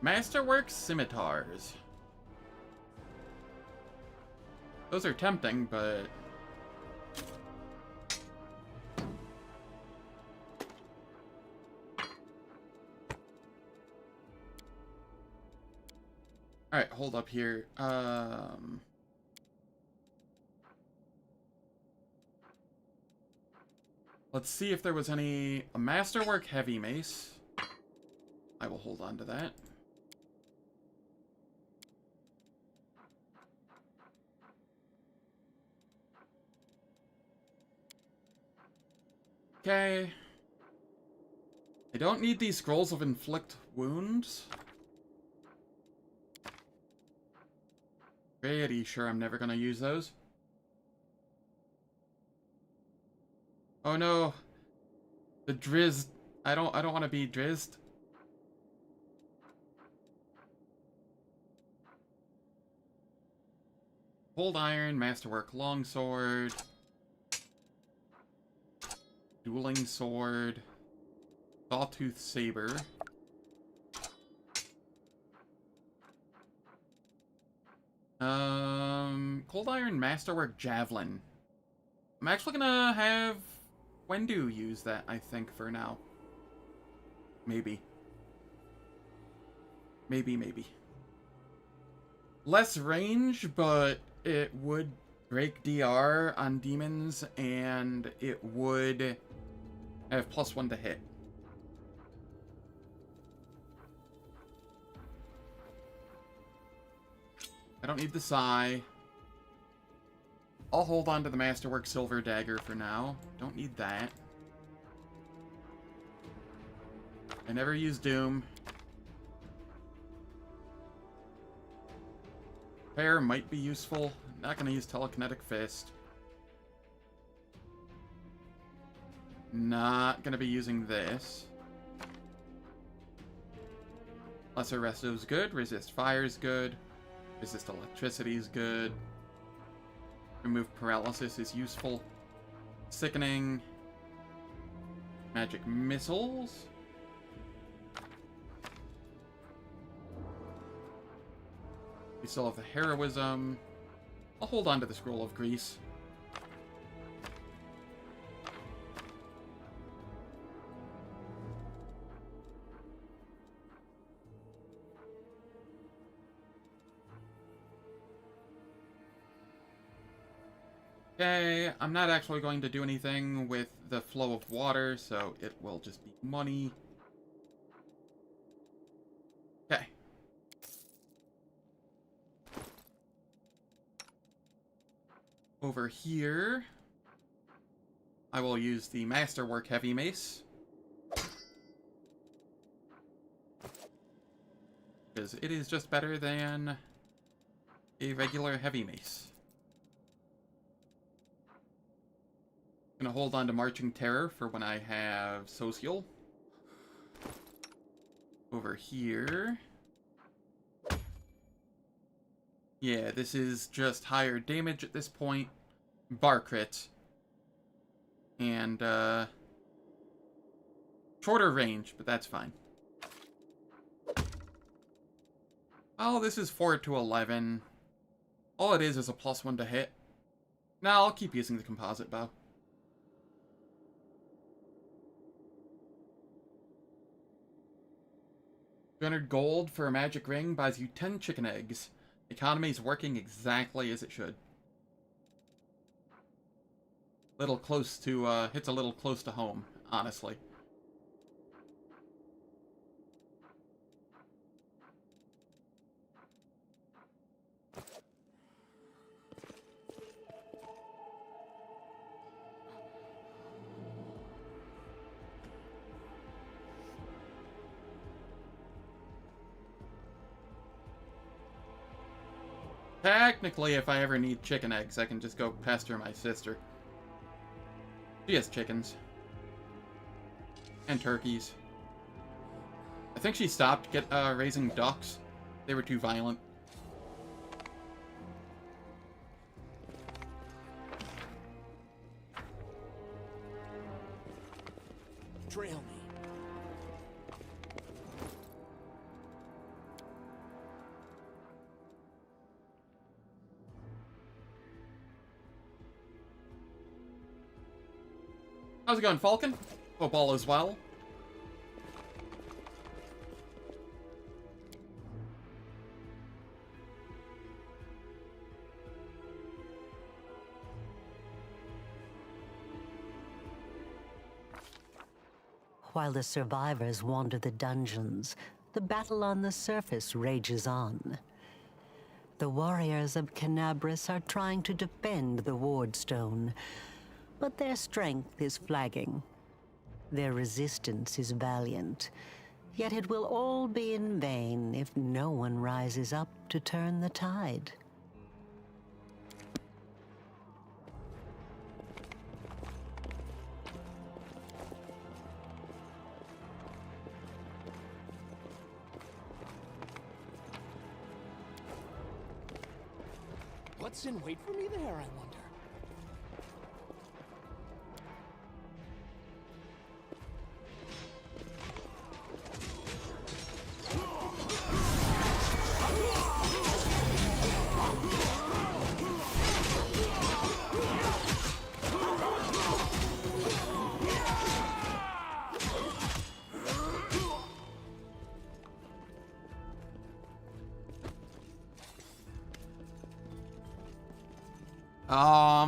Masterwork scimitars. Those are tempting, but... Alright, hold up here. Let's see if there was a Masterwork heavy mace. I will hold on to that. Okay. I don't need these scrolls of inflict wounds. Pretty sure I'm never gonna use those. Oh no. The Drizzt. I don't want to be Drizzt. Cold Iron, Masterwork Longsword. Dueling Sword. Sawtooth Saber. Cold Iron Masterwork Javelin. I'm actually gonna have Wendu use that, I think, for now. Maybe. Maybe. Less range, but it would break DR on demons, and it would have +1 to hit. I don't need the Sai. I'll hold on to the Masterwork Silver Dagger for now. Don't need that. I never use Doom. Fair might be useful. Not gonna use Telekinetic Fist. Not gonna be using this. Lesser Resto's good. Resist Fire is good. Resist Electricity is good. Remove Paralysis is useful. Sickening. Magic Missiles. We still have the Heroism. I'll hold on to the Scroll of Grease. Okay, I'm not actually going to do anything with the flow of water, so it will just be money. Okay. Over here, I will use the Masterwork Heavy Mace. Because it is just better than a regular Heavy Mace. Gonna hold on to Marching Terror for when I have Social. Over here. Yeah, this is just higher damage at this point. Bar crit. And, shorter range, but that's fine. Oh, this is 4 to 11. All it is a +1 to hit. Nah, I'll keep using the composite bow. 200 gold for a magic ring buys you 10 chicken eggs. Economy's working exactly as it should. Little close to, hits a little close to home, honestly. Technically, if I ever need chicken eggs, I can just go pester my sister. She has chickens. And turkeys. I think she stopped raising ducks. They were too violent. Trail me. How's it going, Falcon? Hope all is well. While the survivors wander the dungeons, the battle on the surface rages on. The warriors of Canabris are trying to defend the Wardstone, but their strength is flagging. Their resistance is valiant, yet it will all be in vain if no one rises up to turn the tide. What's in wait for me there, I wonder?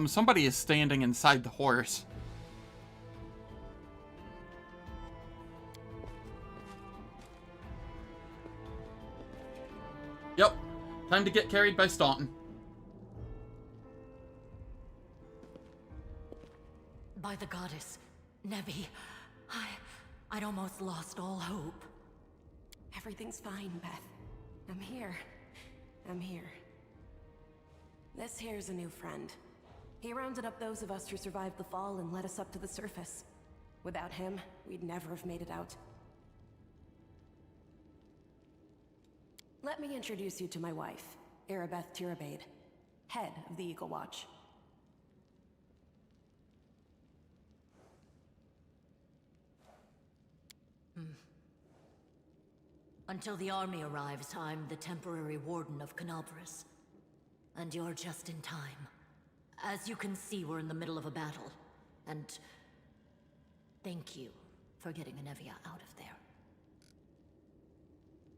Somebody is standing inside the horse. Yep. Time to get carried by Staunton. By the goddess, Nevi, I'd almost lost all hope. Everything's fine, Beth. I'm here. I'm here. This here's a new friend. He rounded up those of us who survived the fall and led us up to the surface. Without him, we'd never have made it out. Let me introduce you to my wife, Arabeth Tirabade, head of the Eagle Watch. Until the army arrives, I'm the temporary warden of Canabris. And you're just in time. As you can see, we're in the middle of a battle. And thank you for getting Anevia out of there.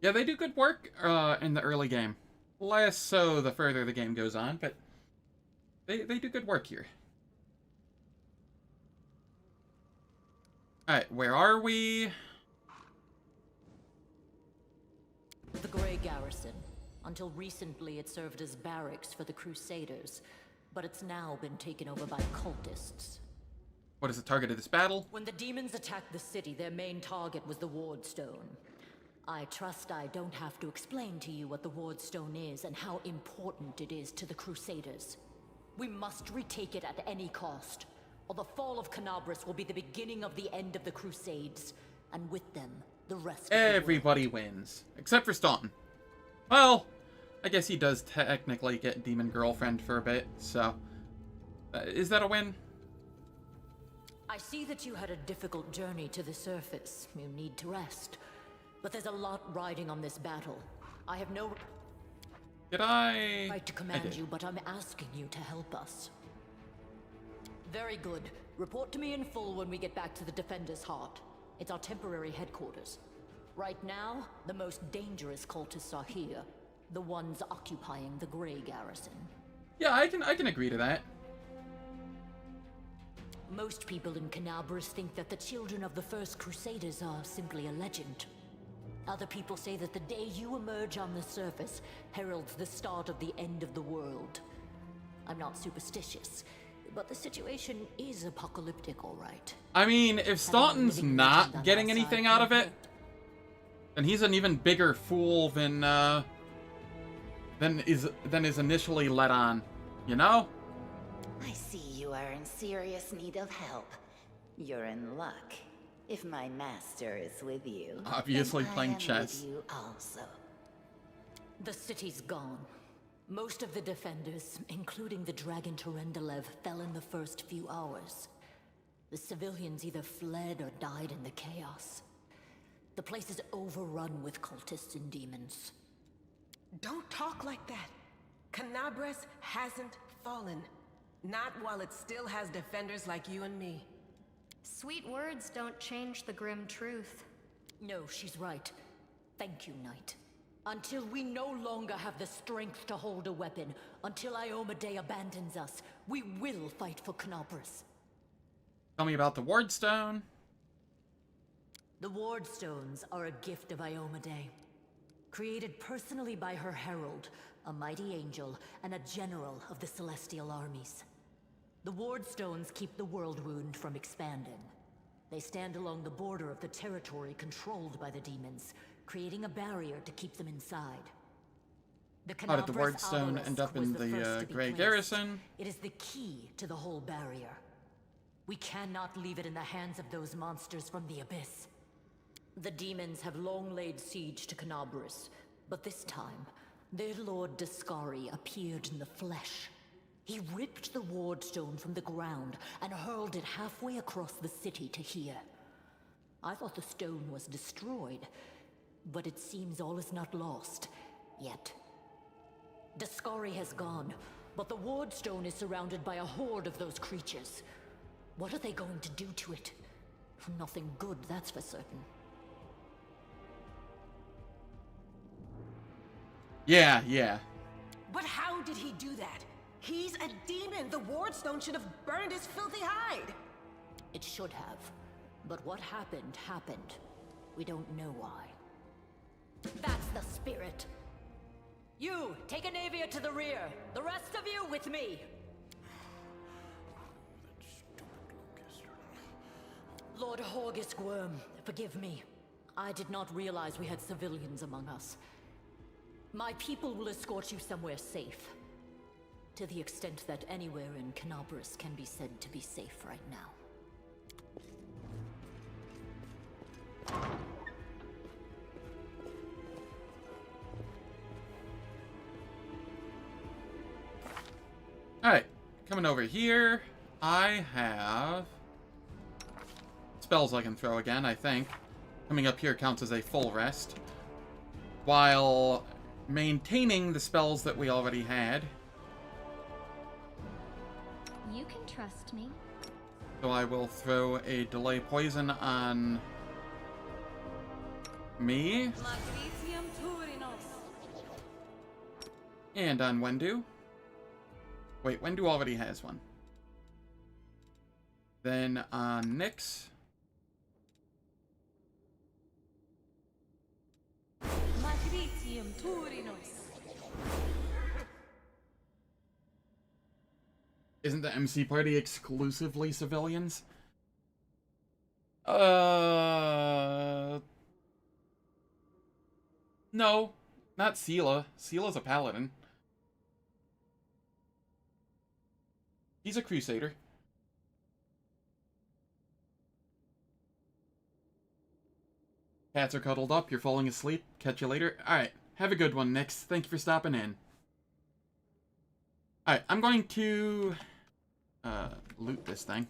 Yeah, they do good work in the early game. Less so the further the game goes on, but they do good work here. Alright, where are we? The Grey Garrison. Until recently, it served as barracks for the Crusaders, but it's now been taken over by cultists. What is the target of this battle? When the demons attacked the city, their main target was the Wardstone. I trust I don't have to explain to you what the Wardstone is and how important it is to the Crusaders. We must retake it at any cost, or the fall of Canabris will be the beginning of the end of the Crusades, and with them, the rest of the world. Everybody wins, except for Staunton. Well, I guess he does technically get Demon Girlfriend for a bit, so... is that a win? I see that you had a difficult journey to the surface. You need to rest. But there's a lot riding on this battle. I have no... Did I? Right to command you, but I'm asking you to help us. Very good. Report to me in full when we get back to the Defender's Heart. It's our temporary headquarters. Right now, the most dangerous cultists are here. The ones occupying the Grey Garrison. Yeah, I can agree to that. Most people in Canabras think that the children of the First Crusaders are simply a legend. Other people say that the day you emerge on the surface heralds the start of the end of the world. I'm not superstitious, but the situation is apocalyptic, all right. I mean, if Staunton's not getting anything out of it, then he's an even bigger fool than is initially let on, you know? I see you are in serious need of help. You're in luck. If my master is with you, Obviously then playing I am chess. with you also. The city's gone. Most of the defenders, including the Dragon Terendelev, fell in the first few hours. The civilians either fled or died in the chaos. The place is overrun with cultists and demons. Don't talk like that. Canabras hasn't fallen. Not while it still has defenders like you and me. Sweet words don't change the grim truth. No, she's right. Thank you, Knight. Until we no longer have the strength to hold a weapon, until Iomedae abandons us, we will fight for Canabras. Tell me about the Wardstone. The Wardstones are a gift of Iomedae. Created personally by her herald, a mighty angel, and a general of the Celestial armies. The Wardstones keep the world wound from expanding. They stand along the border of the territory controlled by the demons, creating a barrier to keep them inside. How did the Wardstone end up in the Grey Garrison? It is the key to the whole barrier. We cannot leave it in the hands of those monsters from the Abyss. The demons have long laid siege to Canabras, but this time, their Lord Discari appeared in the flesh. He ripped the Wardstone from the ground and hurled it halfway across the city to here. I thought the stone was destroyed, but it seems all is not lost, yet. Discari has gone, but the Wardstone is surrounded by a horde of those creatures. What are they going to do to it? Nothing good, that's for certain. Yeah. But how did he do that? He's a demon. The Wardstone should have burned his filthy hide. It should have. But what happened, happened. We don't know why. That's the spirit. You, take a Navia to the rear. The rest of you with me. Lord Horgus Worm, forgive me. I did not realize we had civilians among us. My people will escort you somewhere safe. To the extent that anywhere in Canabras can be said to be safe right now. Alright, coming over here, I have spells I can throw again, I think. Coming up here counts as a full rest, while maintaining the spells that we already had. You can trust me. So I will throw a delay poison on me. And on Wendu. Wait, Wendu already has one. Then on Nyx. Isn't the MC party exclusively civilians? No, not Sela. Sela's a paladin. He's a crusader. Cats are cuddled up. You're falling asleep. Catch you later. Alright. Have a good one, Nyx. Thank you for stopping in. Alright, I'm going to loot this thing.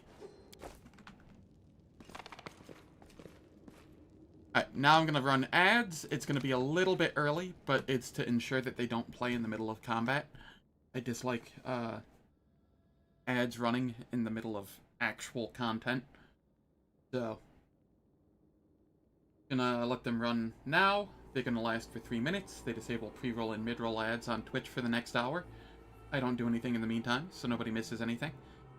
Alright, now I'm going to run ads. It's going to be a little bit early, but it's to ensure that they don't play in the middle of combat. I dislike ads running in the middle of actual content. So, gonna let them run now. They're gonna last for 3 minutes. They disable pre-roll and mid-roll ads on Twitch for the next hour. I don't do anything in the meantime, so nobody misses anything.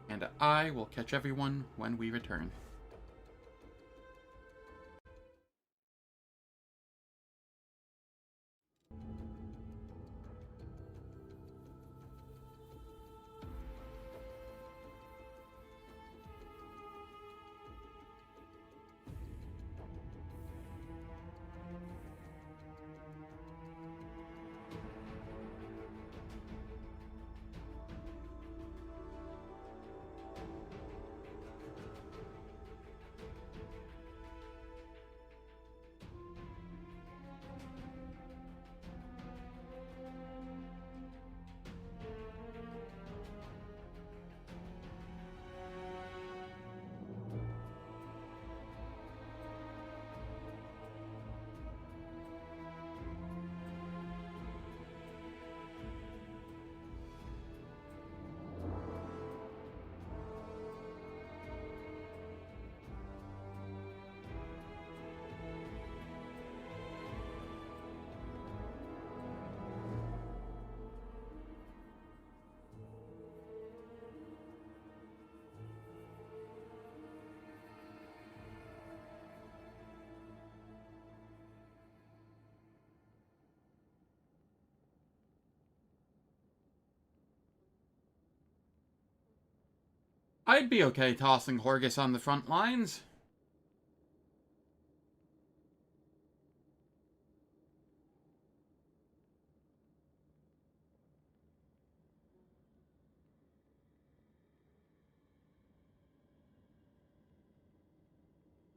And I will catch everyone when we return. I'd be okay tossing Horgus on the front lines.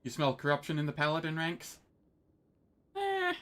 You smell corruption in the Paladin ranks? Eh.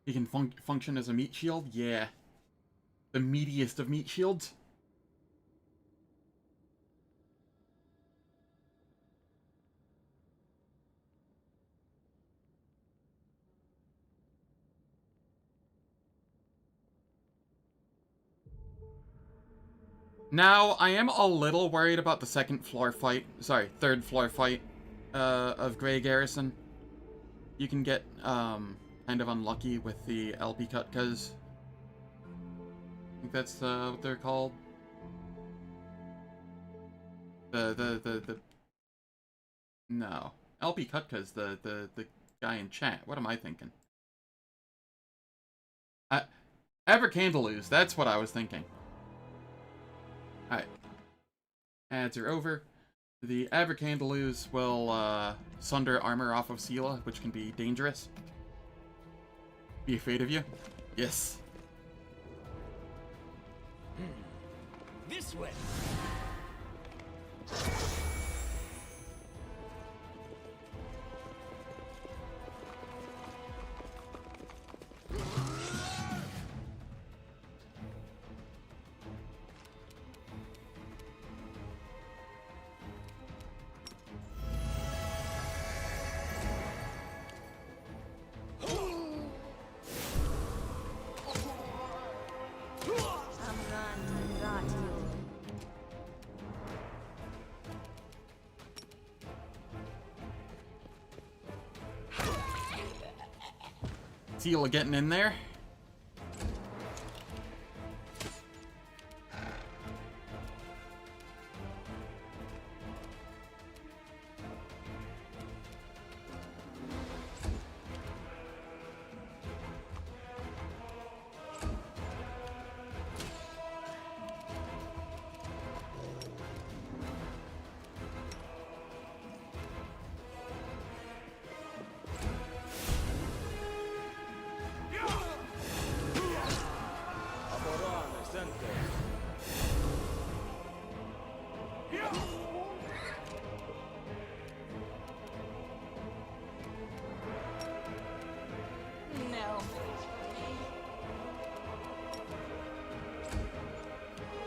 He can function as a meat shield? Yeah. The meatiest of meat shields. Now, I am a little worried about the third floor fight, of Grey Garrison. You can get, kind of unlucky with the LP Kutkas. I think that's, what they're called. No. LP Kutka's the guy in chat. What am I thinking? Abracandaloos, that's what I was thinking. Alright. Ads are over. The Abracandaloos will, sunder armor off of Sela, which can be dangerous. Be afraid of you? Yes. This way! Sela getting in there.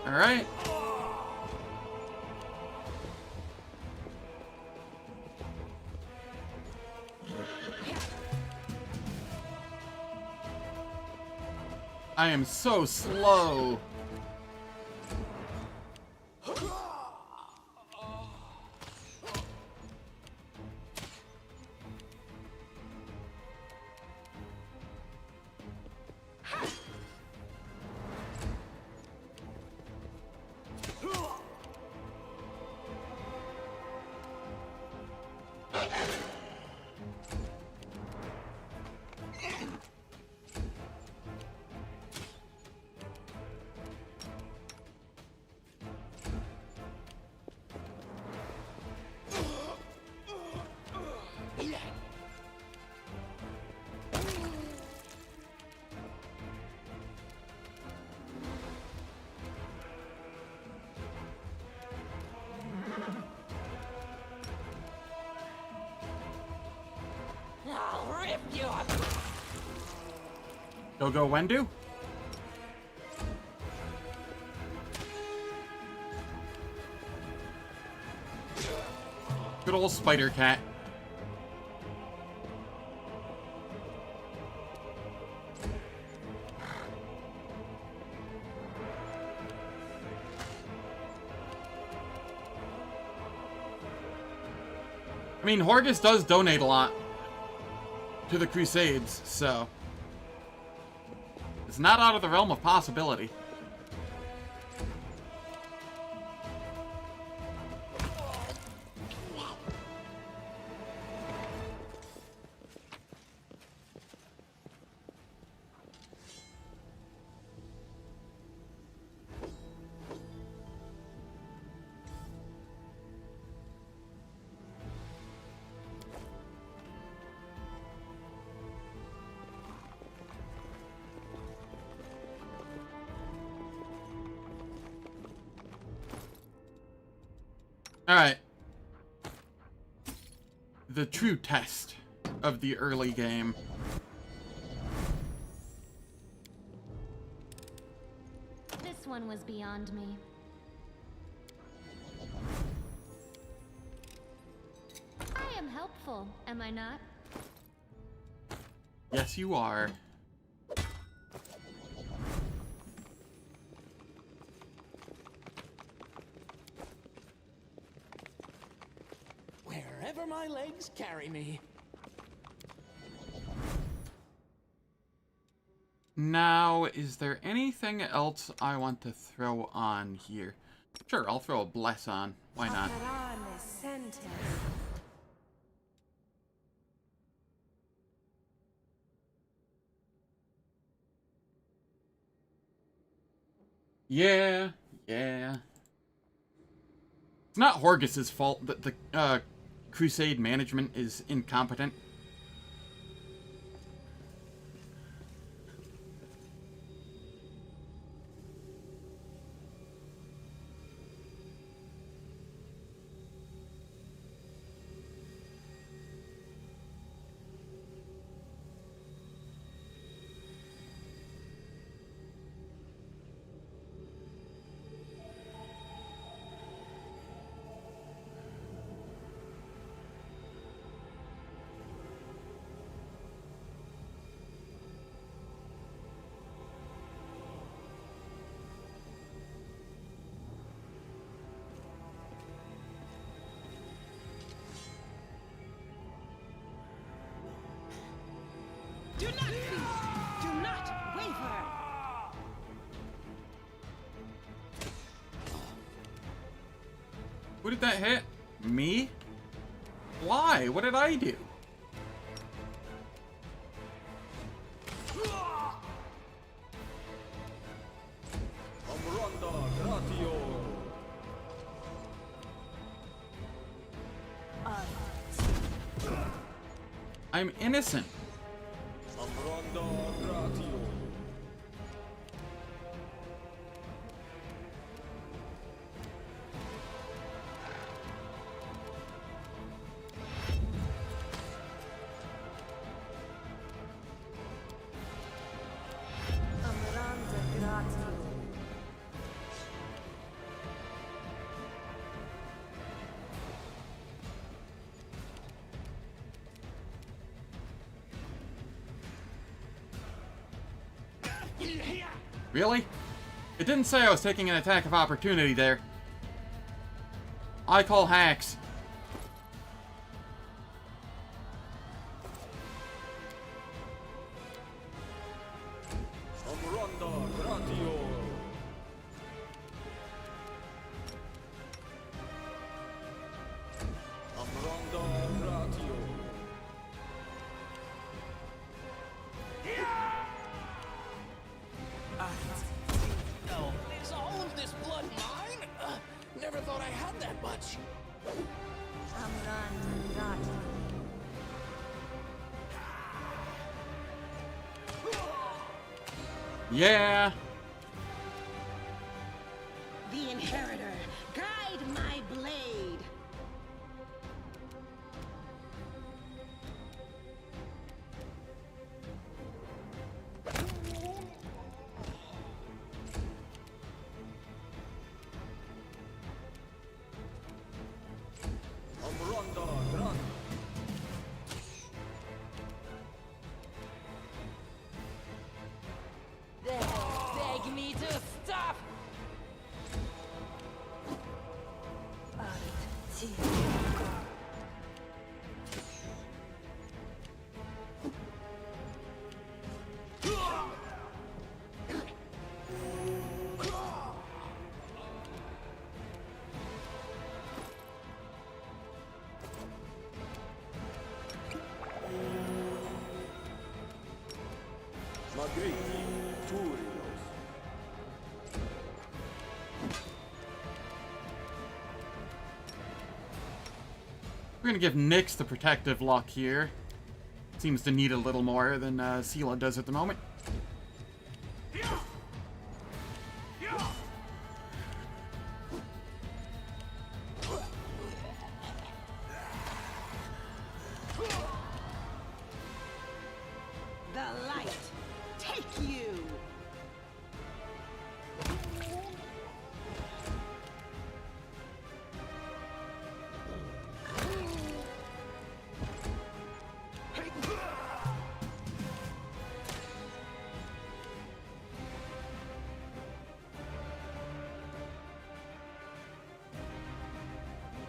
Alright. I am so slow. I'll rip you up. Go, Wendu. Good old spider cat. I mean, Horgus does donate a lot to the Crusades, so it's not out of the realm of possibility. Alright. The true test of the early game. This one was beyond me. I am helpful, am I not? Yes, you are. Wherever my legs carry me. Now, is there anything else I want to throw on here? Sure, I'll throw a bless on. Why not? Yeah. It's not Horgus's fault that the Crusade management is incompetent. Do not fear. Do not waver. Who did that hit? Me? Why? What did I do? I'm innocent. Really? It didn't say I was taking an attack of opportunity there. I call hacks. Oh, is all of this blood mine? Never thought I had that much. Yeah. The Inheritor, guide my blade. They'll beg me to stop. We're gonna give Nyx the protective lock here. Seems to need a little more than Sela does at the moment. The light, take you.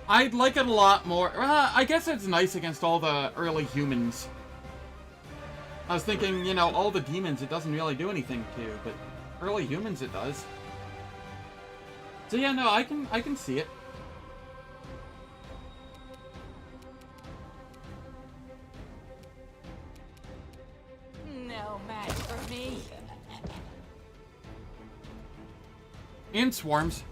I'd like it a lot more. I guess it's nice against all the early humans. I was thinking, you know, all the demons it doesn't really do anything to, but early humans it does. So yeah, no, I can see it. No match for me. And swarms.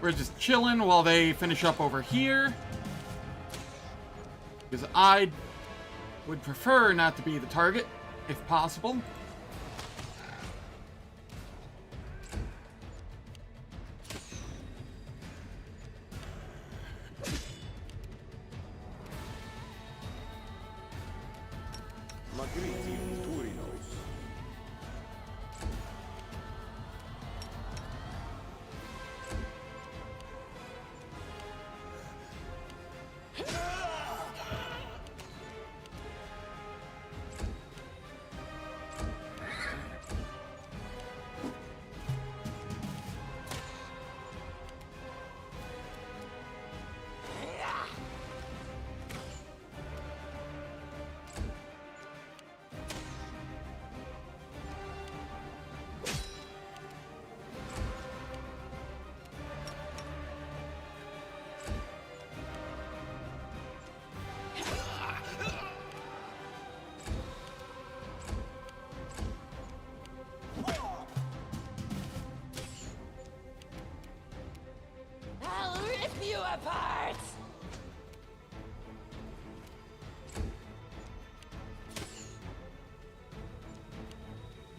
We're just chilling while they finish up over here. Because I would prefer not to be the target, if possible. I'll rip you apart.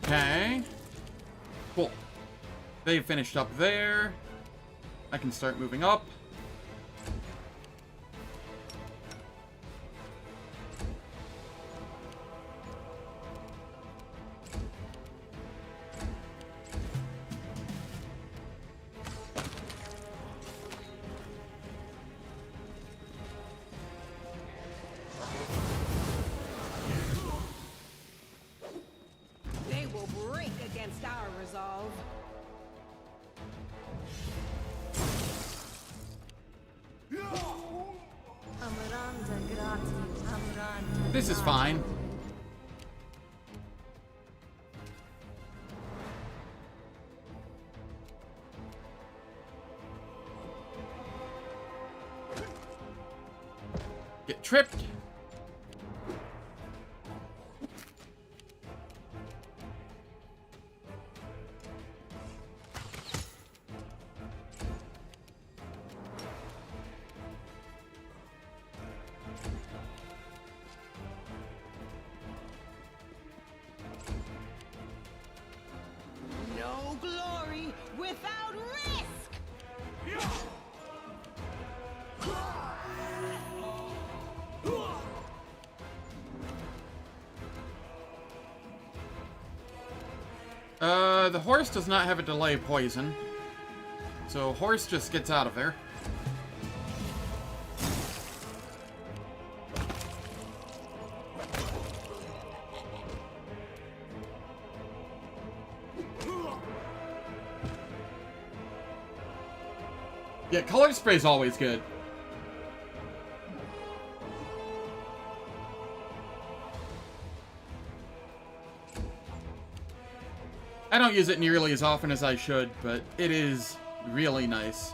Okay. Cool. They finished up there. I can start moving up. They will break against our resolve. This is fine. Get tripped. No glory without risk! The horse does not have a delay poison. So horse just gets out of there. Yeah, color spray's always good. I don't use it nearly as often as I should, but it is really nice.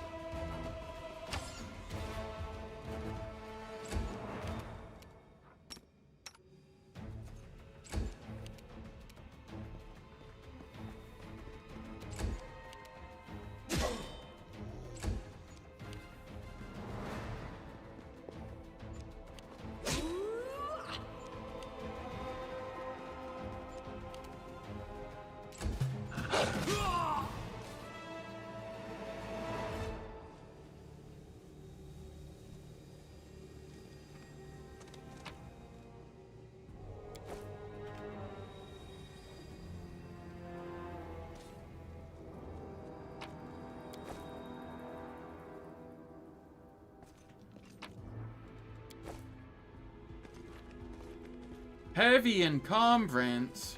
Heavy encumbrance.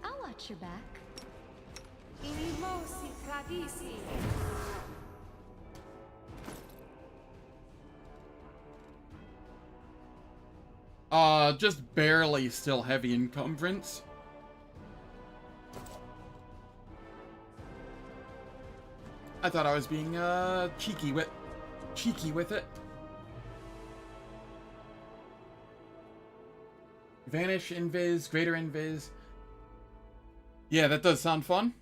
I'll watch your back. Just barely still heavy encumbrance. I thought I was being, cheeky with it. Vanish, invis, greater invis. Yeah, that does sound fun.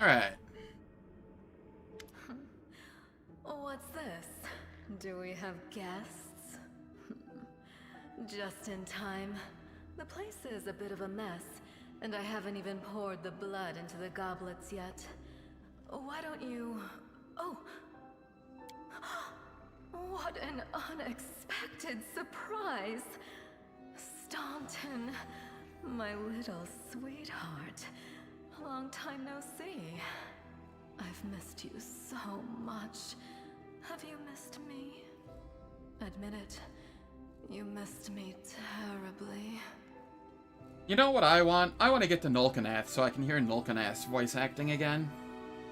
Alright. What's this? Do we have guests? Just in time. The place is a bit of a mess, and I haven't even poured the blood into the goblets yet. Why don't you... Oh! What an unexpected surprise! Staunton, my little sweetheart. Long time no see. I've missed you so much. Have you missed me? Admit it. You missed me terribly. You know what I want? I want to get to Nulkanath so I can hear Nulkanath's voice acting again.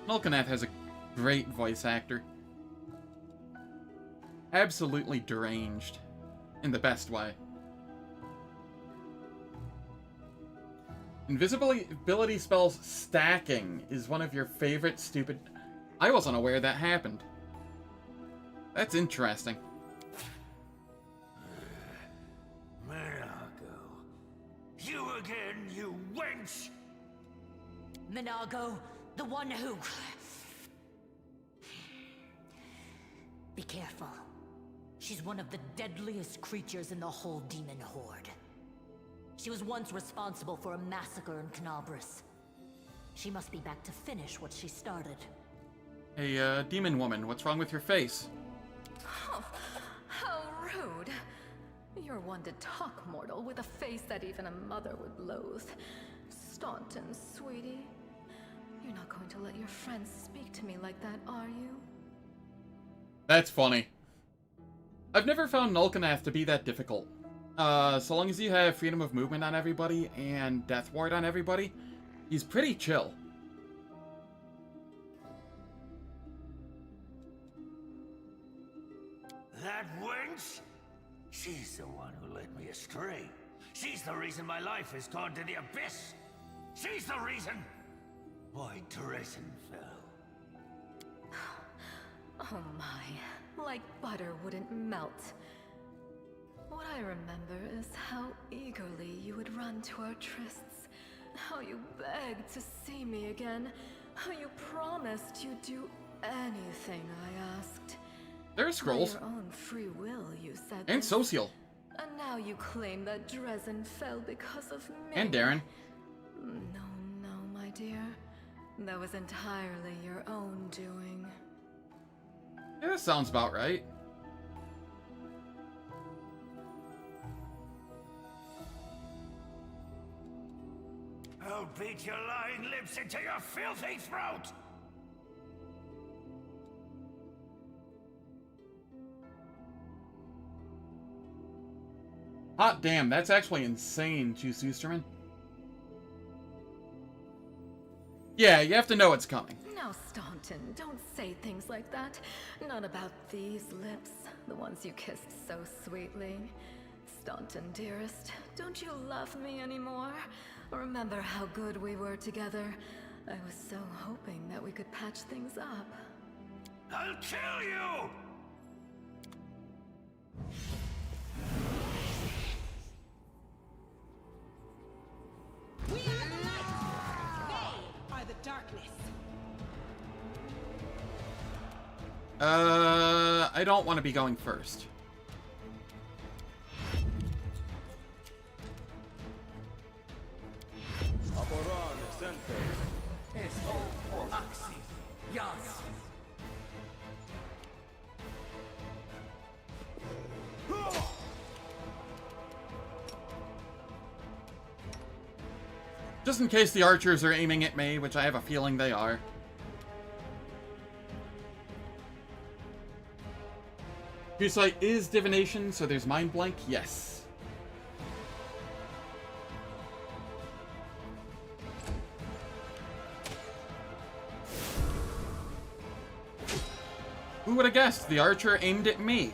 Nulkanath has a Great voice actor. Absolutely deranged. In the best way. Invisibility spells stacking is one of your favorite stupid... I wasn't aware that happened. That's interesting. Minago. You again, you wench! Minago, the one who... Be careful. She's one of the deadliest creatures in the whole demon horde. She was once responsible for a massacre in Canabras. She must be back to finish what she started. Hey, demon woman, what's wrong with your face? Oh, how rude. You're one to talk, mortal, with a face that even a mother would loathe. Staunton, sweetie. You're not going to let your friends speak to me like that, are you? That's funny. I've never found Nulkanath to be that difficult. So long as you have freedom of movement on everybody and death ward on everybody, he's pretty chill. That wench? She's the one who led me astray. She's the reason my life has gone to the abyss. She's the reason why Dresden fell. Oh my, like butter wouldn't melt. What I remember is how eagerly you would run to our trysts, how you begged to see me again, how you promised you'd do anything I asked. There are scrolls. By your own free will, you said And this. Social. And now you claim that Dresden fell because of me. And Darren. No, my dear. That was entirely your own doing. Yeah, that sounds about right. I'll beat your lying lips into your filthy throat! Hot damn, that's actually insane, Juice Oosterman. Yeah, you have to know it's coming. Now, Staunton, don't say things like that. Not about these lips, the ones you kissed so sweetly. Staunton, dearest, don't you love me anymore? Remember how good we were together? I was so hoping that we could patch things up. I'll kill you! We are the light! They are the darkness! I don't want to be going first. Just in case the archers are aiming at me, which I have a feeling they are. True Sight is divination, so there's mind blank, yes. Who would have guessed the archer aimed at me?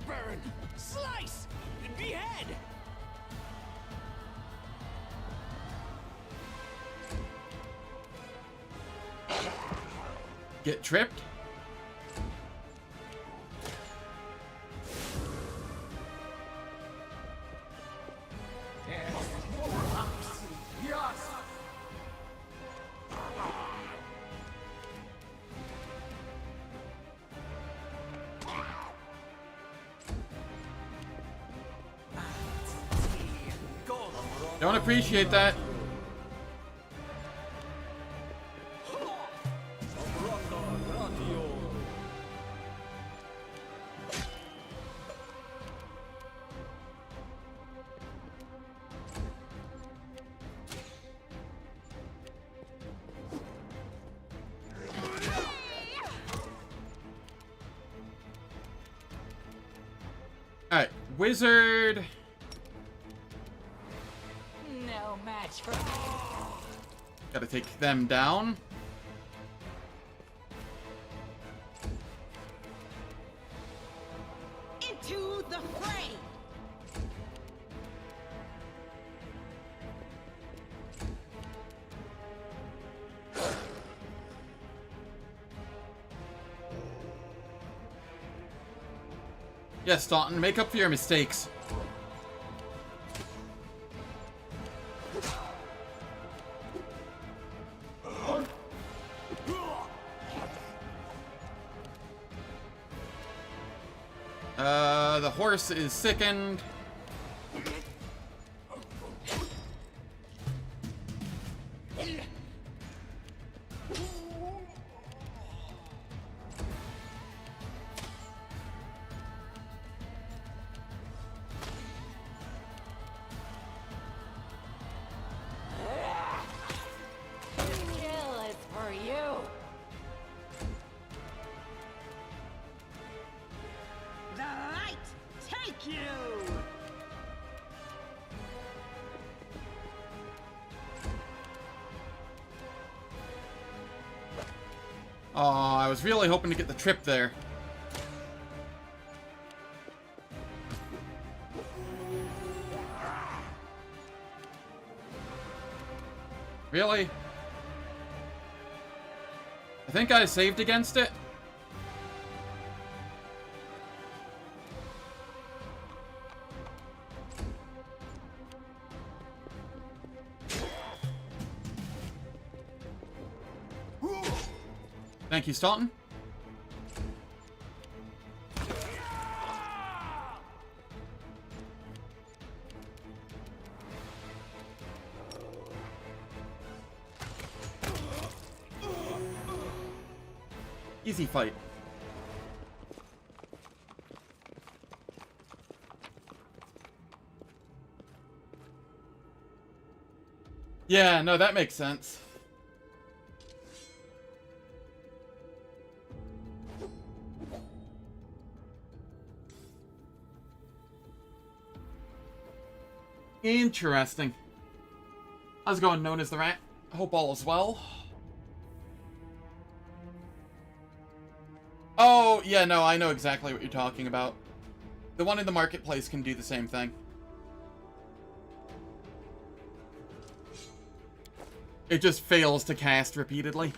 Burn! Slice! Behead! Get tripped? Don't appreciate that. Alright, wizard. No match for me. Gotta take them down. Into the fray! Yes, Staunton, make up for your mistakes. The horse is sickened. Kill is for you. The light take you! Oh, I was really hoping to get the trip there. Really? I think I saved against it. Thank you, Staunton. Easy fight. Yeah, no, that makes sense. Interesting. How's it going, known as the Rat? I hope all is well. Oh, yeah, no, I know exactly what you're talking about. The one in the marketplace can do the same thing. It just fails to cast repeatedly.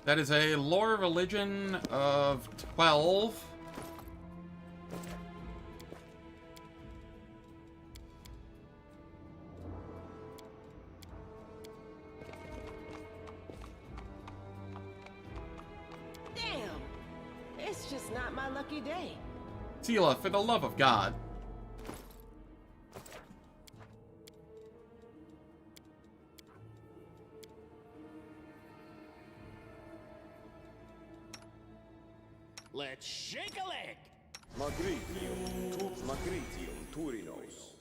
That is a lore religion of 12. Damn! It's just not my lucky day. Tila, for the love of God. Let's shake a leg! Magritium Turinos.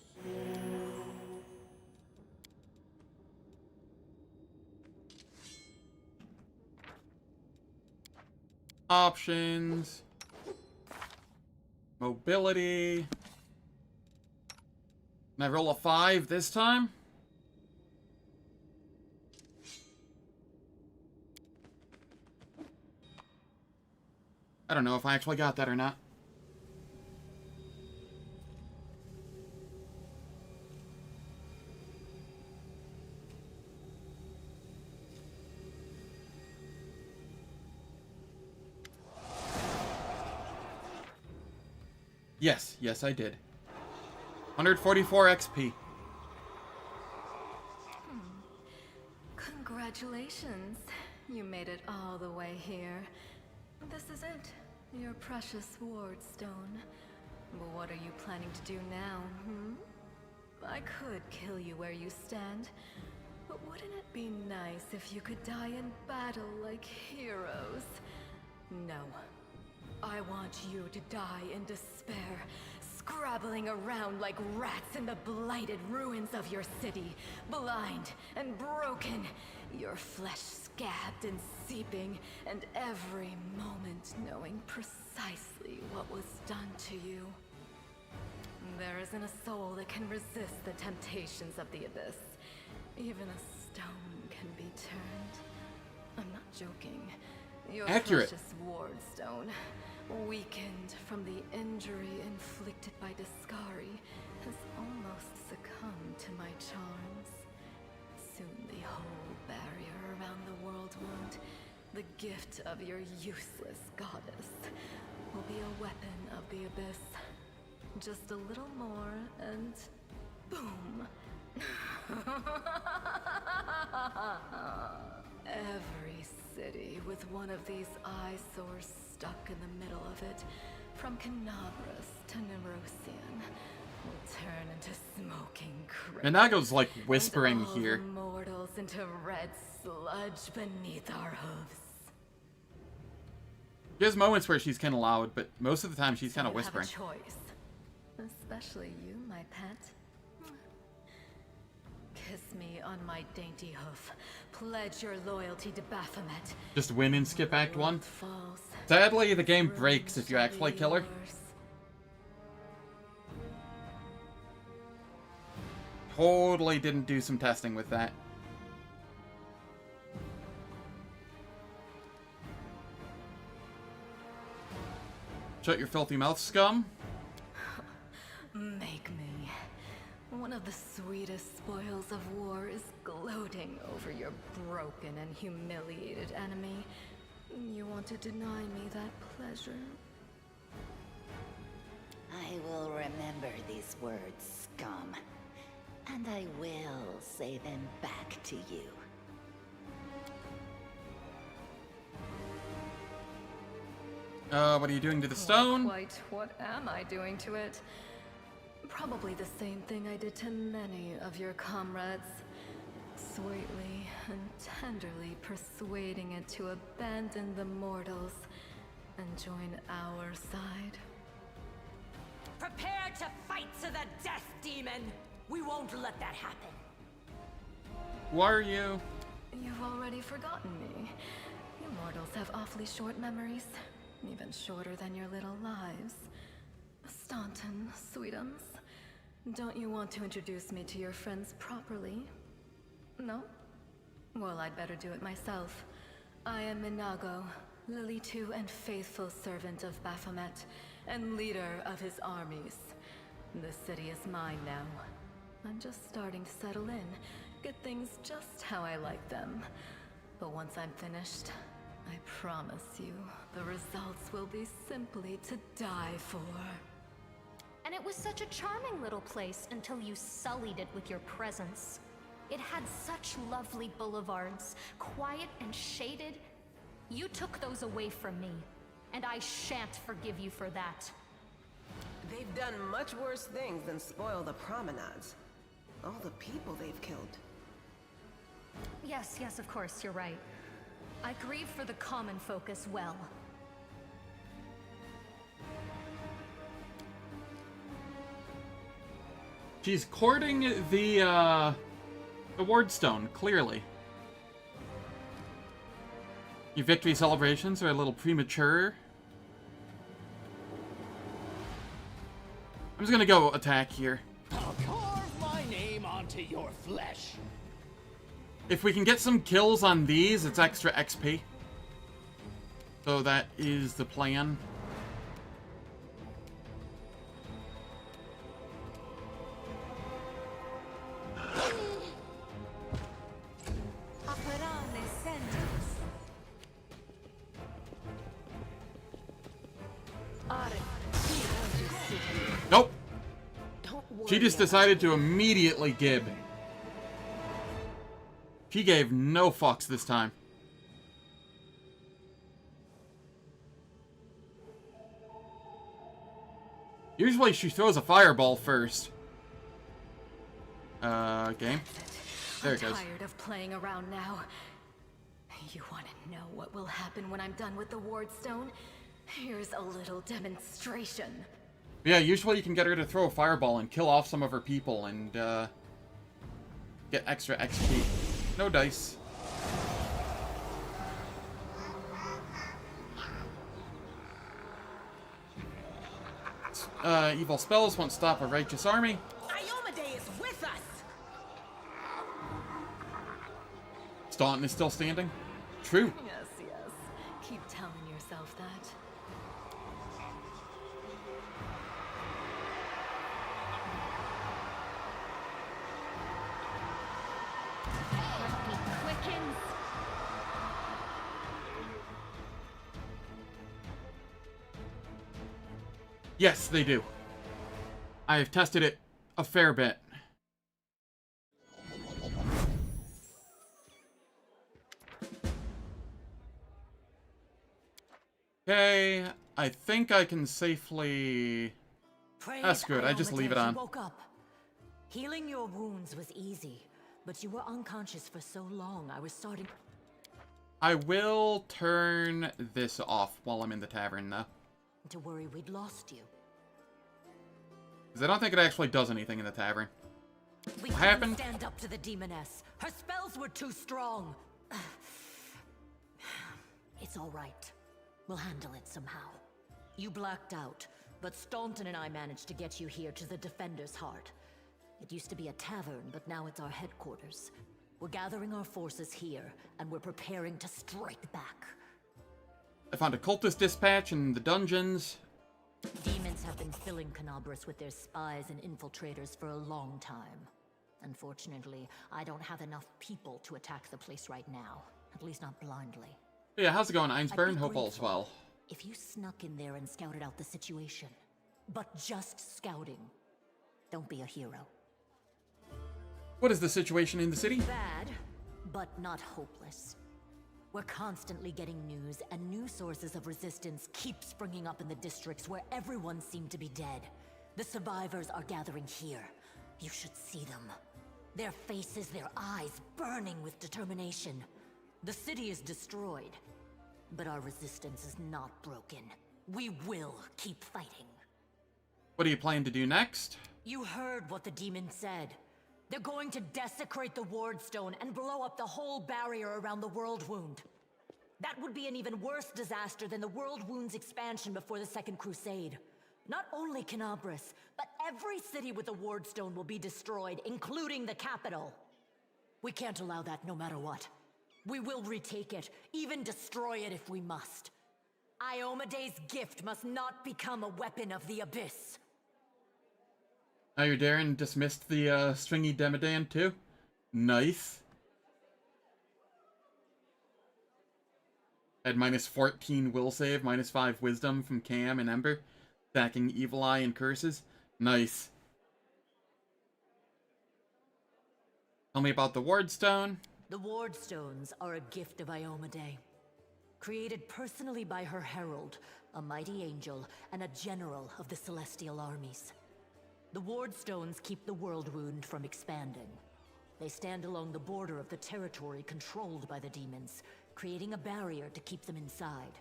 Options. Mobility. Can I roll a 5 this time? I don't know if I actually got that or not. Yes, yes I did. 144 XP. Congratulations. You made it all the way here. This is it. Your precious wardstone. But what are you planning to do now, I could kill you where you stand, but wouldn't it be nice if you could die in battle like heroes? No. I want you to die in despair, scrabbling around like rats in the blighted ruins of your city, blind and broken, your flesh scabbed and seeping, and every moment knowing precisely what was done to you. There isn't a soul that can resist the temptations of the abyss. Even a stone can be turned. I'm not joking. Your Accurate. precious wardstone, weakened from the injury inflicted by Discari, has almost succumbed to my charms. Soon the whole barrier around the world wound, the gift of your useless goddess, will be a weapon of the abyss. Just a little more and boom. Every city with one of these eyesores stuck in the middle of it, from Canabras to Nerosian, will turn into smoking crater. Minago's like whispering and all here. the mortals into red sludge beneath our hooves. She has moments where she's kind of loud, but most of the time she's kind of You have a whispering. choice. Especially you, my pet. Kiss me on my dainty hoof. Pledge your loyalty to Baphomet. Just win and skip Act 1. Falls. Sadly, the game breaks if you actually kill her. Totally didn't do some testing with that. Shut your filthy mouth, scum. Make me. One of the sweetest spoils of war is gloating over your broken and humiliated enemy. You want to deny me that pleasure? I will remember these words, scum. And I will say them back to you. What are you doing to the stone? Quite what am I doing to it? Probably the same thing I did to many of your comrades. Sweetly and tenderly persuading it to abandon the mortals and join our side. Prepare to fight to the death, demon! We won't let that happen. Who are you? You've already forgotten me. You mortals have awfully short memories. Even shorter than your little lives. Staunton, sweetums. Don't you want to introduce me to your friends properly? No? Well, I'd better do it myself. I am Minago, Lily-2 and faithful servant of Baphomet, and leader of his armies. The city is mine now. I'm just starting to settle in, get things just how I like them. But once I'm finished, I promise you, the results will be simply to die for. And it was such a charming little place until you sullied it with your presence. It had such lovely boulevards, quiet and shaded. You took those away from me, and I shan't forgive you for that. They've done much worse things than spoil the promenades. All the people they've killed. Yes, of course, you're right. I grieve for the common folk as well. She's courting the Wardstone, clearly. Your victory celebrations are a little premature. I'm just gonna go attack here. I'll carve my name onto your flesh. If we can get some kills on these, it's extra XP. So that is the plan. Nope. She just decided to immediately gib. She gave no fucks this time. Usually she throws a fireball first. Game. There it goes. I'm tired of playing around now. You want to know what will happen when I'm done with the Wardstone? Here's a little demonstration. Yeah, usually you can get her to throw a fireball and kill off some of her people and get extra XP. No dice. Evil spells won't stop a righteous army. Iomade is with us! Staunton is still standing. True. Yes, yes. Keep telling yourself that. Heartbeat quickens. Yes, they do. I have tested it a fair bit. Okay, I think I can safely... That's good, I just leave it on. You woke up. Healing your wounds was easy, but you were unconscious for so long, I was starting... I will turn this off while I'm in the tavern, though. to worry we'd lost you. Because I don't think it actually does anything in the tavern. We What couldn't happened? stand up to the demoness. Her spells were too strong. It's all right. We'll handle it somehow. You blacked out, but Staunton and I managed to get you here to the Defender's Heart. It used to be a tavern, but now it's our headquarters. We're gathering our forces here, and we're preparing to strike back. I found a cultist dispatch in the dungeons. Demons have been filling Canabras with their spies and infiltrators for a long time. Unfortunately, I don't have enough people to attack the place right now. At least not blindly. Yeah, how's it going, Einsburn? I'd be Hope all's grateful well. if you snuck in there and scouted out the situation. But just scouting. Don't be a hero. What is the situation in the city? Bad, but not hopeless. We're constantly getting news, and new sources of resistance keep springing up in the districts where everyone seemed to be dead. The survivors are gathering here. You should see them. Their faces, their eyes burning with determination. The city is destroyed, but our resistance is not broken. We will keep fighting. What do you plan to do next? You heard what the demon said. They're going to desecrate the Wardstone and blow up the whole barrier around the World Wound. That would be an even worse disaster than the World Wound's expansion before the Second Crusade. Not only Canabras, but every city with a Wardstone will be destroyed, including the capital. We can't allow that no matter what. We will retake it, even destroy it if we must. Iomede's gift must not become a weapon of the Abyss. Now your Darren dismissed the stringy Demodan too. Nice. Had minus 14 will save, minus 5 wisdom from Cam and Ember. Stacking Evil Eye and Curses. Nice. Tell me about the Wardstone. The Wardstones are a gift of Iomade. Created personally by her herald, a mighty angel, and a general of the celestial armies. The Wardstones keep the World Wound from expanding. They stand along the border of the territory controlled by the demons, creating a barrier to keep them inside.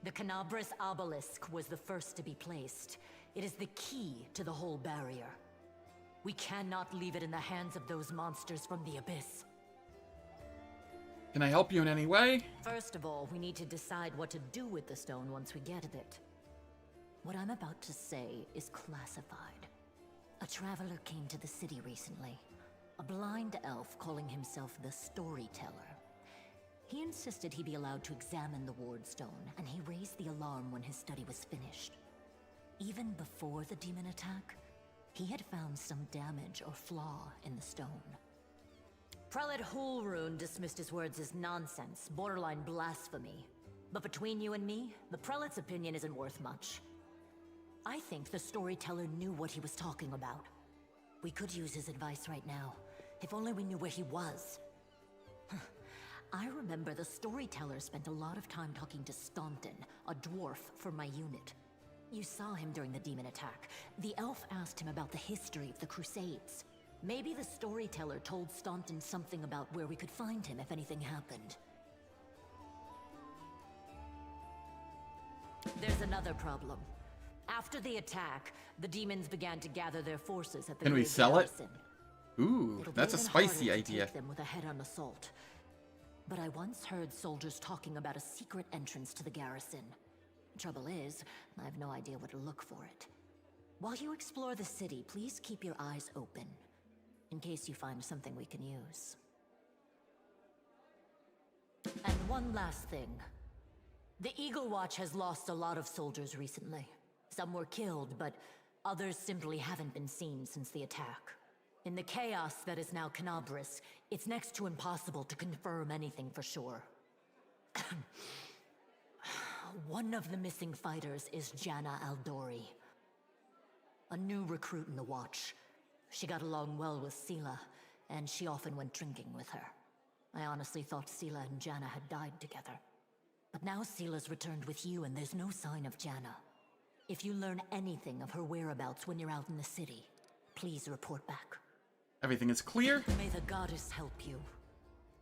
The Canabras Obelisk was the first to be placed. It is the key to the whole barrier. We cannot leave it in the hands of those monsters from the Abyss. Can I help you in any way? First of all, we need to decide what to do with the stone once we get it. What I'm about to say is classified. A traveler came to the city recently. A blind elf calling himself the Storyteller. He insisted he be allowed to examine the Wardstone, and he raised the alarm when his study was finished. Even before the demon attack, he had found some damage or flaw in the stone. Prelate Hulrune dismissed his words as nonsense, borderline blasphemy. But between you and me, the prelate's opinion isn't worth much. I think the Storyteller knew what he was talking about. We could use his advice right now, if only we knew where he was. I remember the Storyteller spent a lot of time talking to Staunton, a dwarf from my unit. You saw him during the demon attack. The elf asked him about the history of the Crusades. Maybe the Storyteller told Staunton something about where we could find him if anything happened. There's another problem. After the attack, the demons began to gather their forces at the Can we Great sell it? Garrison. Ooh, It'll be that's a even spicy harder to idea. take them with a head-on assault. But I once heard soldiers talking about a secret entrance to the garrison. Trouble is, I have no idea where to look for it. While you explore the city, please keep your eyes open, in case you find something we can use. And one last thing. The Eagle Watch has lost a lot of soldiers recently. Some were killed, but others simply haven't been seen since the attack. In the chaos that is now Canabris, it's next to impossible to confirm anything for sure. One of the missing fighters is Janna Aldori, a new recruit in the Watch. She got along well with Sela, and she often went drinking with her. I honestly thought Sela and Janna had died together. But now Sela's returned with you, and there's no sign of Janna. If you learn anything of her whereabouts when you're out in the city, please report back. Everything is clear. May the goddess help you.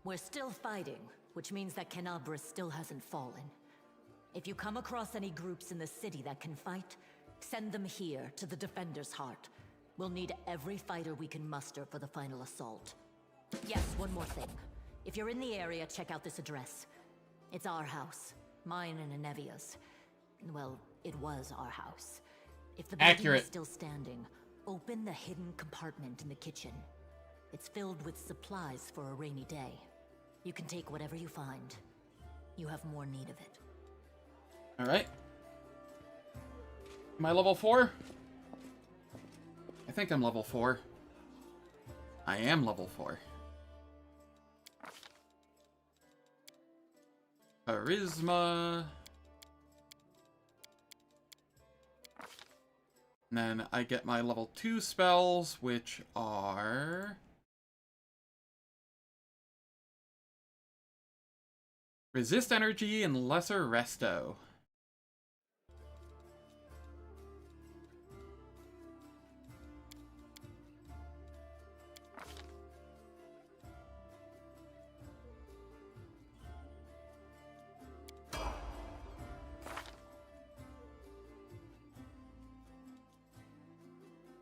We're still fighting, which means that Canabris still hasn't fallen. If you come across any groups in the city that can fight, send them here to the Defender's Heart. We'll need every fighter we can muster for the final assault. Yes, one more thing. If you're in the area, check out this address. It's our house. Mine and Anevia's. Well, it was our house. If the building is still standing, open the hidden compartment in the kitchen. It's filled with supplies for a rainy day. You can take whatever you find. You have more need of it. Alright. Am I level 4? I think I'm level 4. I am level 4. Charisma. And then I get my level 2 spells, which are... Resist Energy and Lesser Resto.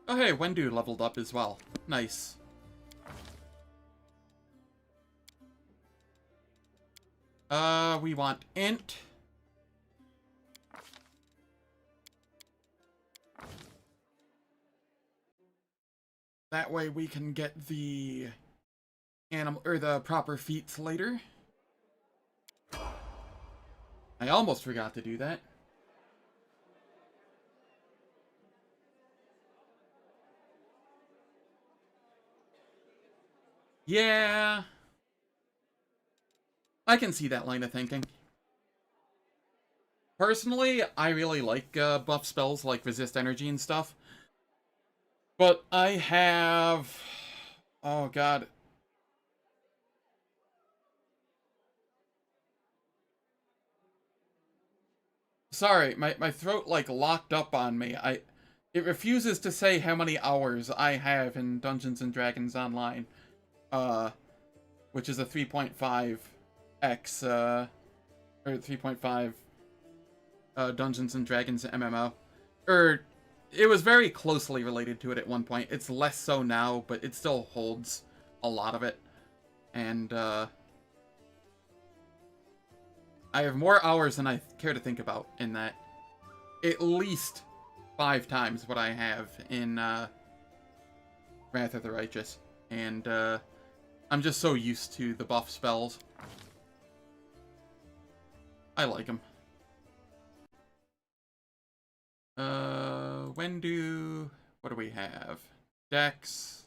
Oh hey, Wendu leveled up as well. Nice. We want Int. That way we can get the animal or the proper feats later. I almost forgot to do that. Yeah. I can see that line of thinking. Personally, I really like buff spells like Resist Energy and stuff. But I have... Oh, God. Sorry, my throat, like, locked up on me. It refuses to say how many hours I have in Dungeons & Dragons Online. Which is a 3.5x, or 3.5 Dungeons & Dragons MMO. It was very closely related to it at one point. It's less so now, but it still holds a lot of it. And, I have more hours than I care to think about in that. At least 5 times what I have in, Wrath of the Righteous. And, I'm just so used to the buff spells. I like them. Wendu... What do we have? Dex.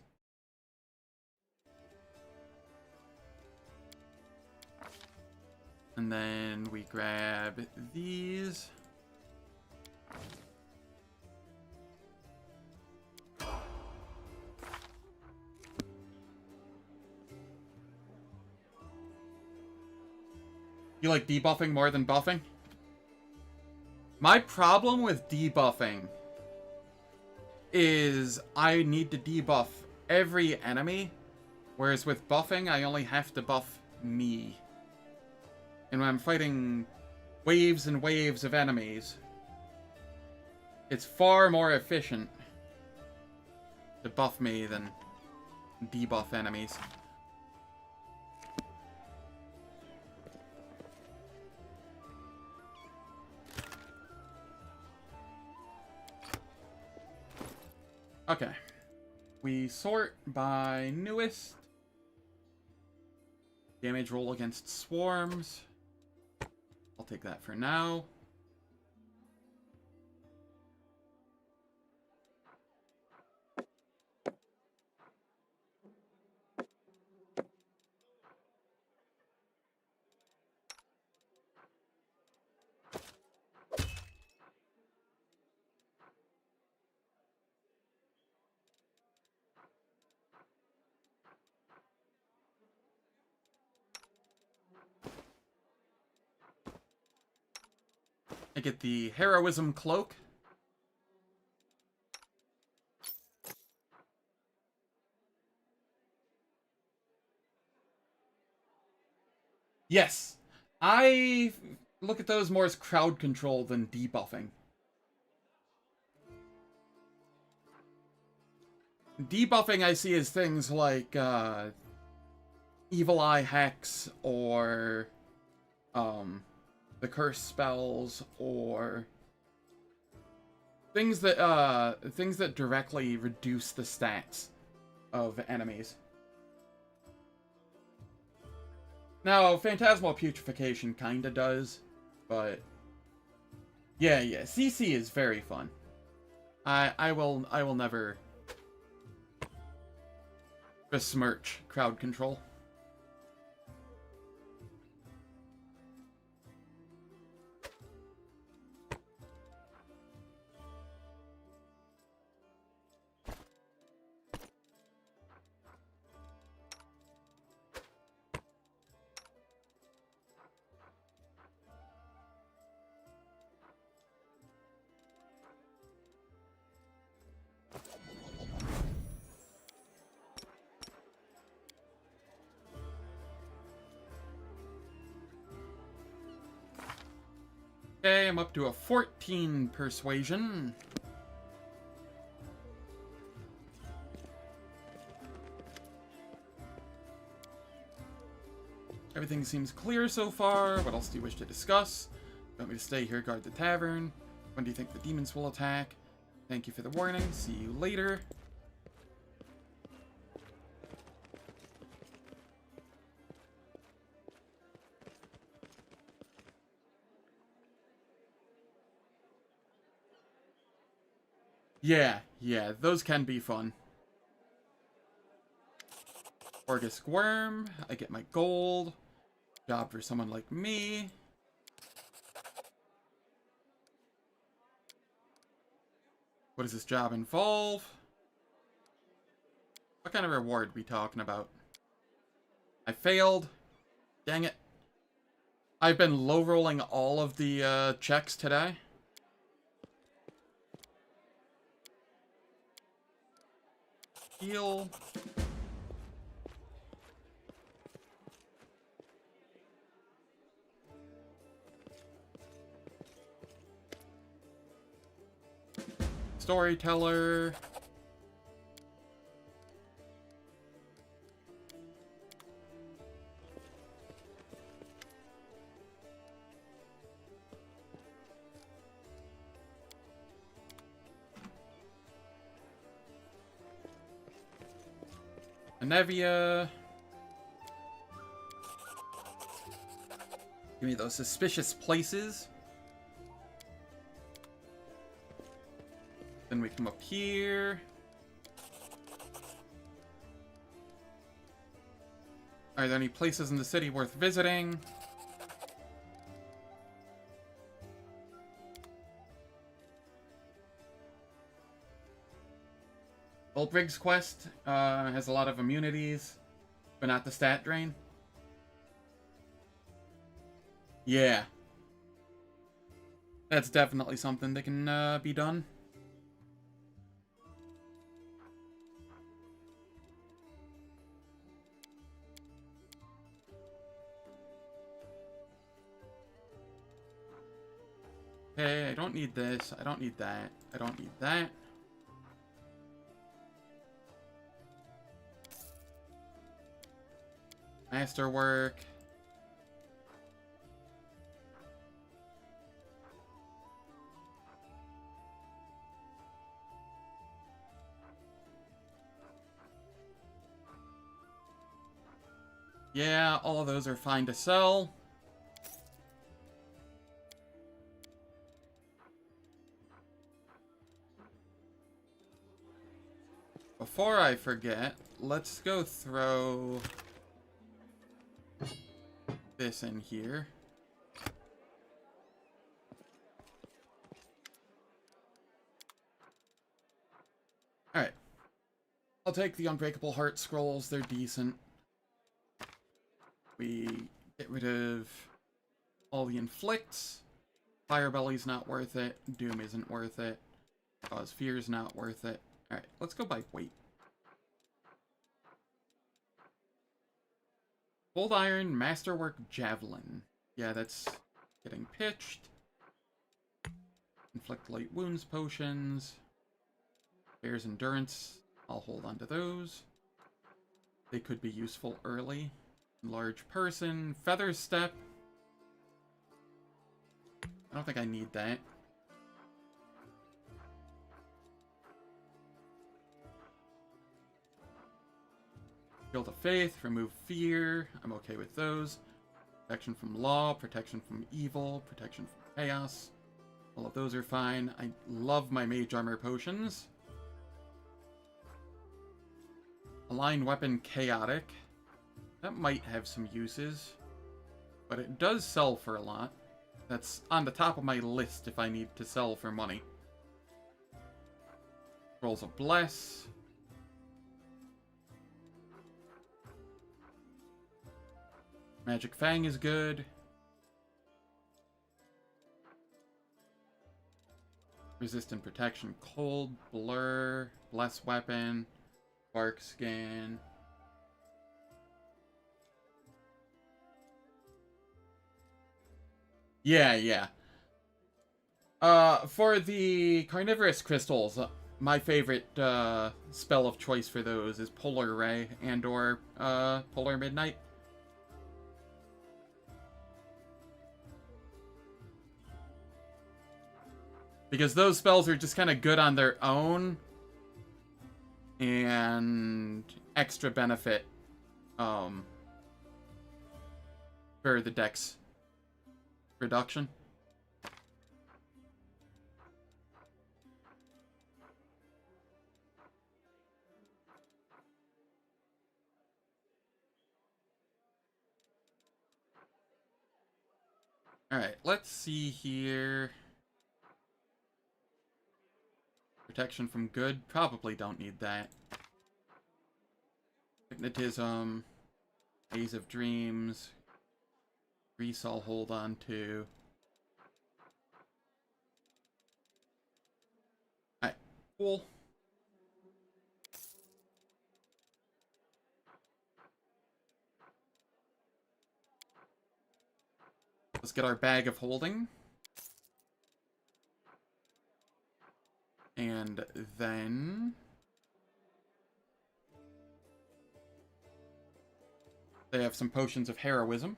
And then we grab these. You like debuffing more than buffing? My problem with debuffing is I need to debuff every enemy, whereas with buffing, I only have to buff me. And when I'm fighting waves and waves of enemies, It's far more efficient to buff me than debuff enemies. Okay. We sort by newest. Damage roll against swarms. I'll take that for now. I get the Heroism Cloak. Yes. I look at those more as crowd control than debuffing. Debuffing I see as things like Evil Eye Hex or the curse spells or things that directly reduce the stats of enemies. Now, Phantasmal Putrefaction kinda does, but yeah, CC is very fun. I will never besmirch crowd control. Okay, I'm up to a 14 persuasion. Everything seems clear so far. What else do you wish to discuss? You want me to stay here, guard the tavern? When do you think the demons will attack? Thank you for the warning. See you later. Yeah, those can be fun. Orgisk Worm, I get my gold. Job for someone like me. What does this job involve? What kind of reward we talking about? I failed. Dang it. I've been low rolling all of the checks today. Heal. Storyteller. Anevia. Give me those suspicious places. Then we come up here. Are there any places in the city worth visiting? Old Briggs quest has a lot of immunities, but not the stat drain. Yeah. That's definitely something that can be done. Okay, I don't need this. I don't need that. I don't need that. Masterwork. Yeah, all of those are fine to sell. Before I forget, let's go throw this in here. Alright. I'll take the Unbreakable Heart Scrolls, they're decent. We get rid of all the Inflicts. Firebelly's not worth it. Doom isn't worth it. Cause Fear's not worth it. Alright, let's go by weight. Cold Iron, Masterwork, Javelin. Yeah, that's getting pitched. Inflict Light Wounds potions. Bear's Endurance. I'll hold on to those. They could be useful early. Large Person. Feather Step. I don't think I need that. Shield of Faith, remove fear. I'm okay with those. Protection from law, protection from evil, protection from chaos. All of those are fine. I love my mage armor potions. Aligned weapon, chaotic. That might have some uses, but it does sell for a lot. That's on the top of my list if I need to sell for money. Rolls of Bless. Magic Fang is good. Resistant Protection, Cold, Blur, Bless Weapon, Bark Skin. Yeah. For the Carnivorous Crystals, my favorite spell of choice for those is Polar Ray and or Polar Midnight. Because those spells are just kind of good on their own. And extra benefit for the dex reduction. Alright, let's see here. Protection from good. Probably don't need that. Hypnotism. Maze of Dreams. Grease I'll hold on to. Alright, cool. Let's get our bag of holding. And then they have some potions of heroism.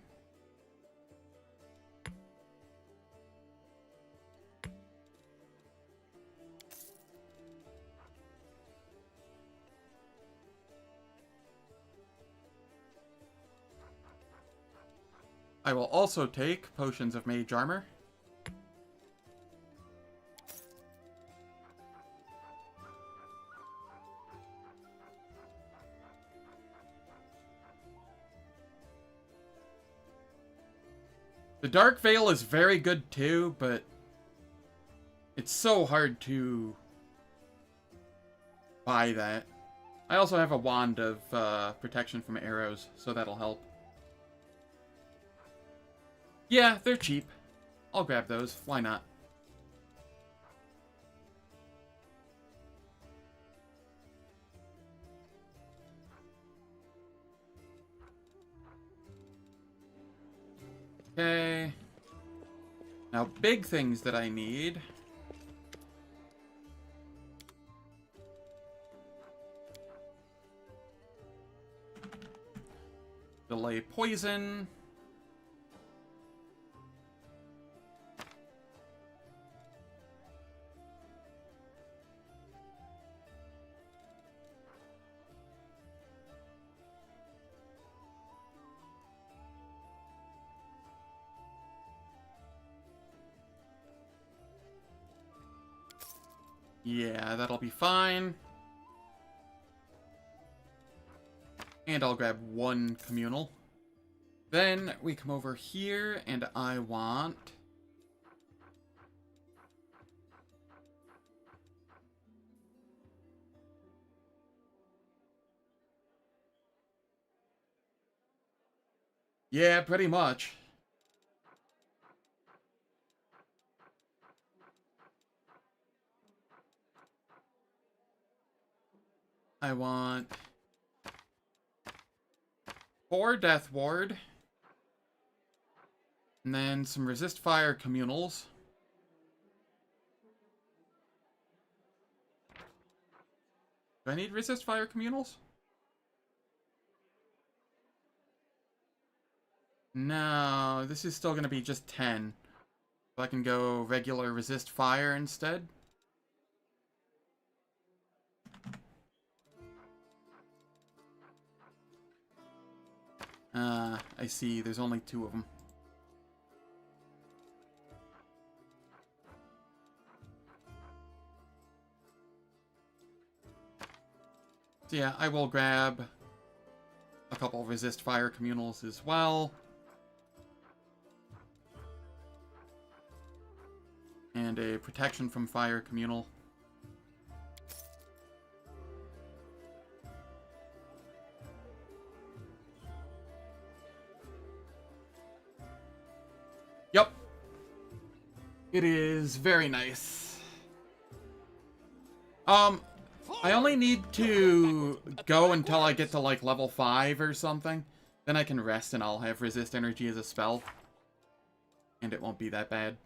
I will also take potions of mage armor. The Dark Veil is very good too, but it's so hard to buy that. I also have a wand of protection from arrows, so that'll help. Yeah, they're cheap. I'll grab those. Why not? Okay. Now Now, big things that I need. Delay poison. Yeah, that'll be fine. And I'll grab one communal. Then we come over here, and I want... Yeah, pretty much. I want 4 Death Ward. And then some Resist Fire Communals. Do I need Resist Fire Communals? No, this is still going to be just 10. So I can go regular Resist Fire instead. I see. There's only 2 of them. So yeah, I will grab a couple Resist Fire Communals as well. And a Protection from Fire Communal. Yep. It is very nice. I only need to go until I get to, like, level 5 or something. Then I can rest and I'll have Resist Energy as a spell. And it won't be that bad.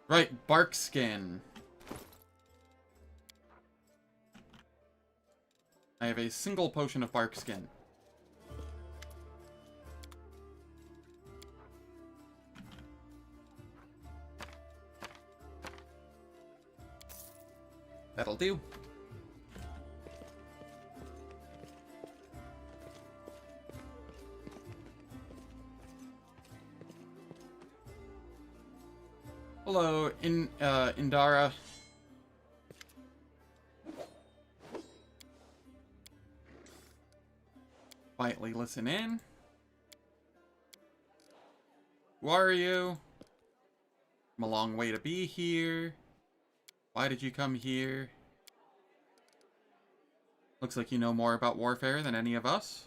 Right, Bark Skin. I have a single potion of Bark Skin. That'll do. Hello, Indara. Quietly listen in. Who are you? I'm a long way to be here. Why did you come here? Looks like you know more about warfare than any of us.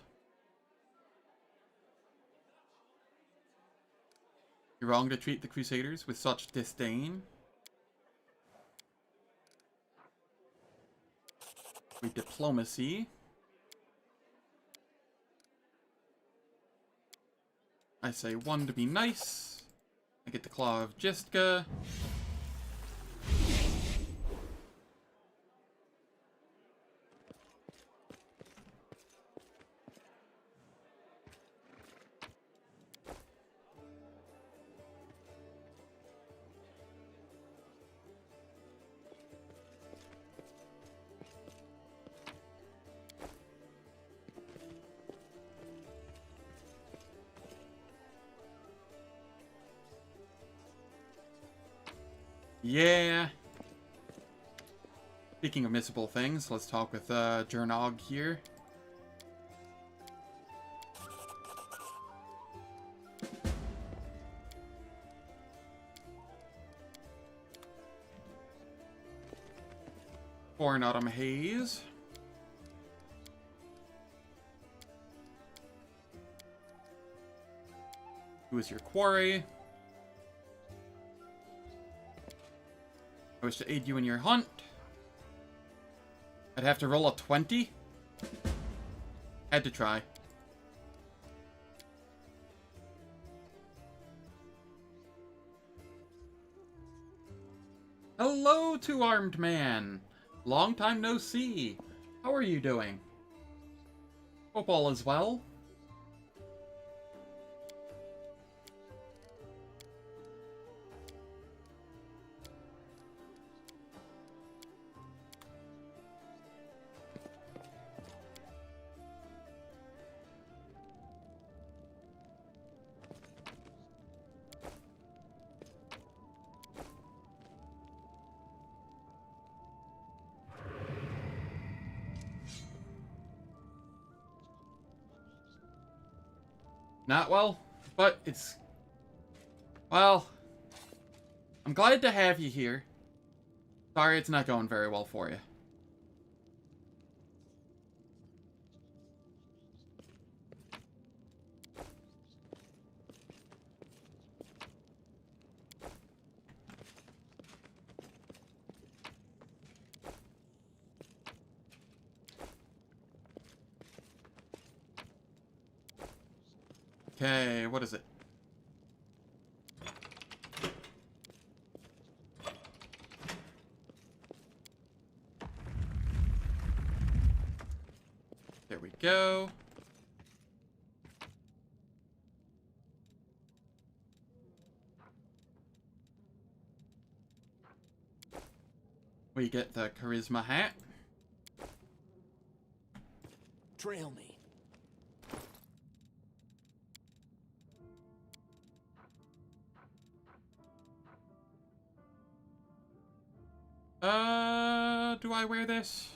You're wrong to treat the Crusaders with such disdain. With diplomacy. I say 1 to be nice. I get the Claw of Jistka. Yeah. Speaking of missable things, let's talk with Jernog here. Foreign Autumn Haze. Who is your quarry? I wish to aid you in your hunt. I'd have to roll a 20. Had to try. Hello, two-armed man. Long time no see. How are you doing? Hope all is well. Not well, but it's... Well, I'm glad to have you here. Sorry it's not going very well for you. Okay, what is it? There we go. We get the charisma hat. Trail me. Do I wear this?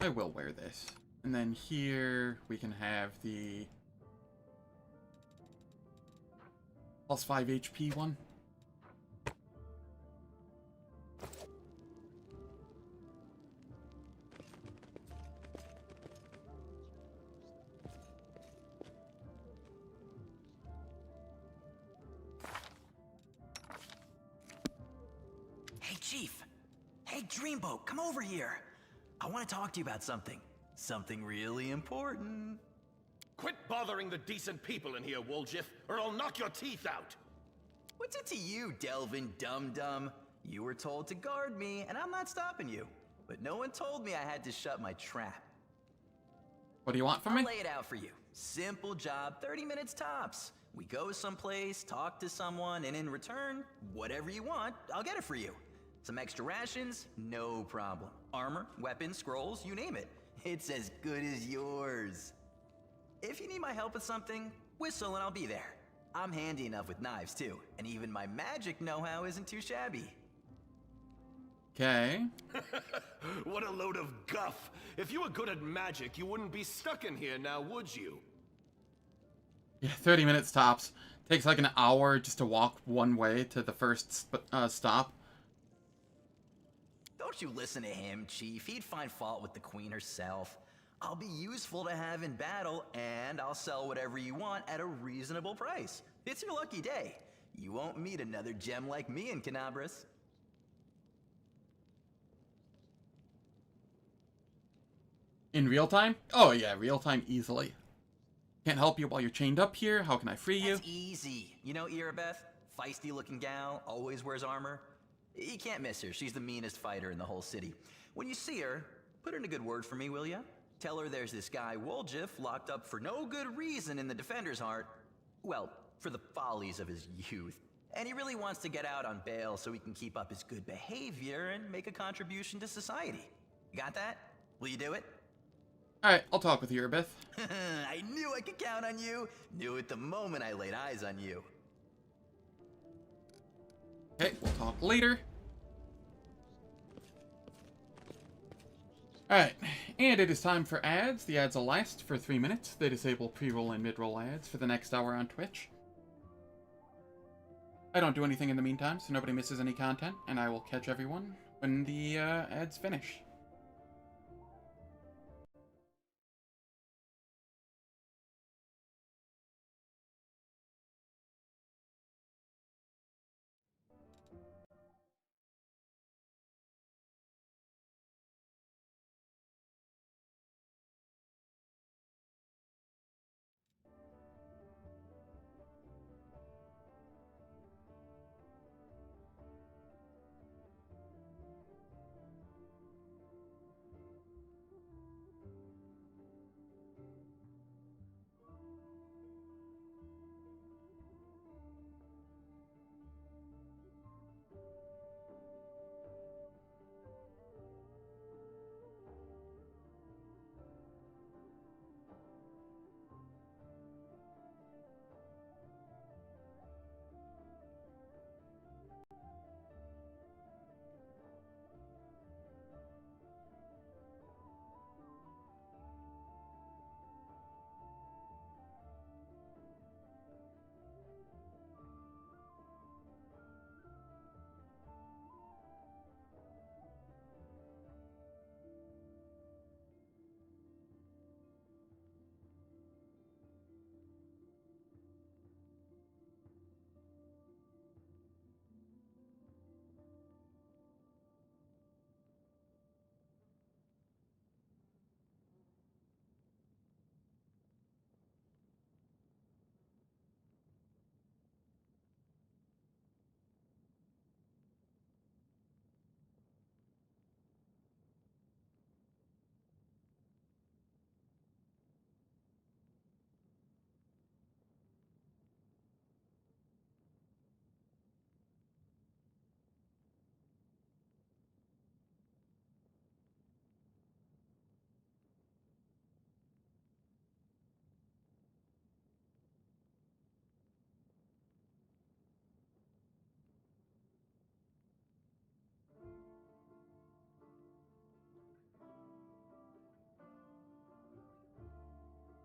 I will wear this. And then here we can have the +5 HP one. Hey, Chief. Hey, Dreamboat, come over here. I want to talk to you about something. Something really important. Quit bothering the decent people in here, Woljif, or I'll knock your teeth out! What's it to you, Delvin Dum-Dum? You were told to guard me, and I'm not stopping you. But no one told me I had to shut my trap. What do you want from me? I'll lay it out for you. Simple job, 30 minutes tops. We go someplace, talk to someone, and in return, whatever you want, I'll get it for you. Some extra rations? No problem. Armor, weapons, scrolls, you name it. It's as good as yours. If you need my help with something, whistle and I'll be there. I'm handy enough with knives too, and even my magic know-how isn't too shabby. Okay. What a load of guff! If you were good at magic, you wouldn't be stuck in here now, would you? Yeah, 30 minutes tops. Takes like an hour just to walk one way to the first stop. Don't you listen to him, Chief. He'd find fault with the Queen herself. I'll be useful to have in battle, and I'll sell whatever you want at a reasonable price. It's your lucky day. You won't meet another gem like me in Canabras. In real time? Oh yeah, real time easily. Can't help you while you're chained up here. How can I free you? That's easy. You know Irabeth? Feisty looking gal, always wears armor. You can't miss her. She's the meanest fighter in the whole city. When you see her, put in a good word for me, will ya? Tell her there's this guy, Woljif, locked up for no good reason in the Defender's Heart. Well, for the follies of his youth. And he really wants to get out on bail so he can keep up his good behavior and make a contribution to society. You got that? Will you do it? Alright, I'll talk with you, Irabeth. I knew I could count on you. Knew it the moment I laid eyes on you. Okay, we'll talk later. Alright, and it is time for ads. The ads will last for 3 minutes. They disable pre-roll and mid-roll ads for the next hour on Twitch. I don't do anything in the meantime, so nobody misses any content, and I will catch everyone when the ads finish.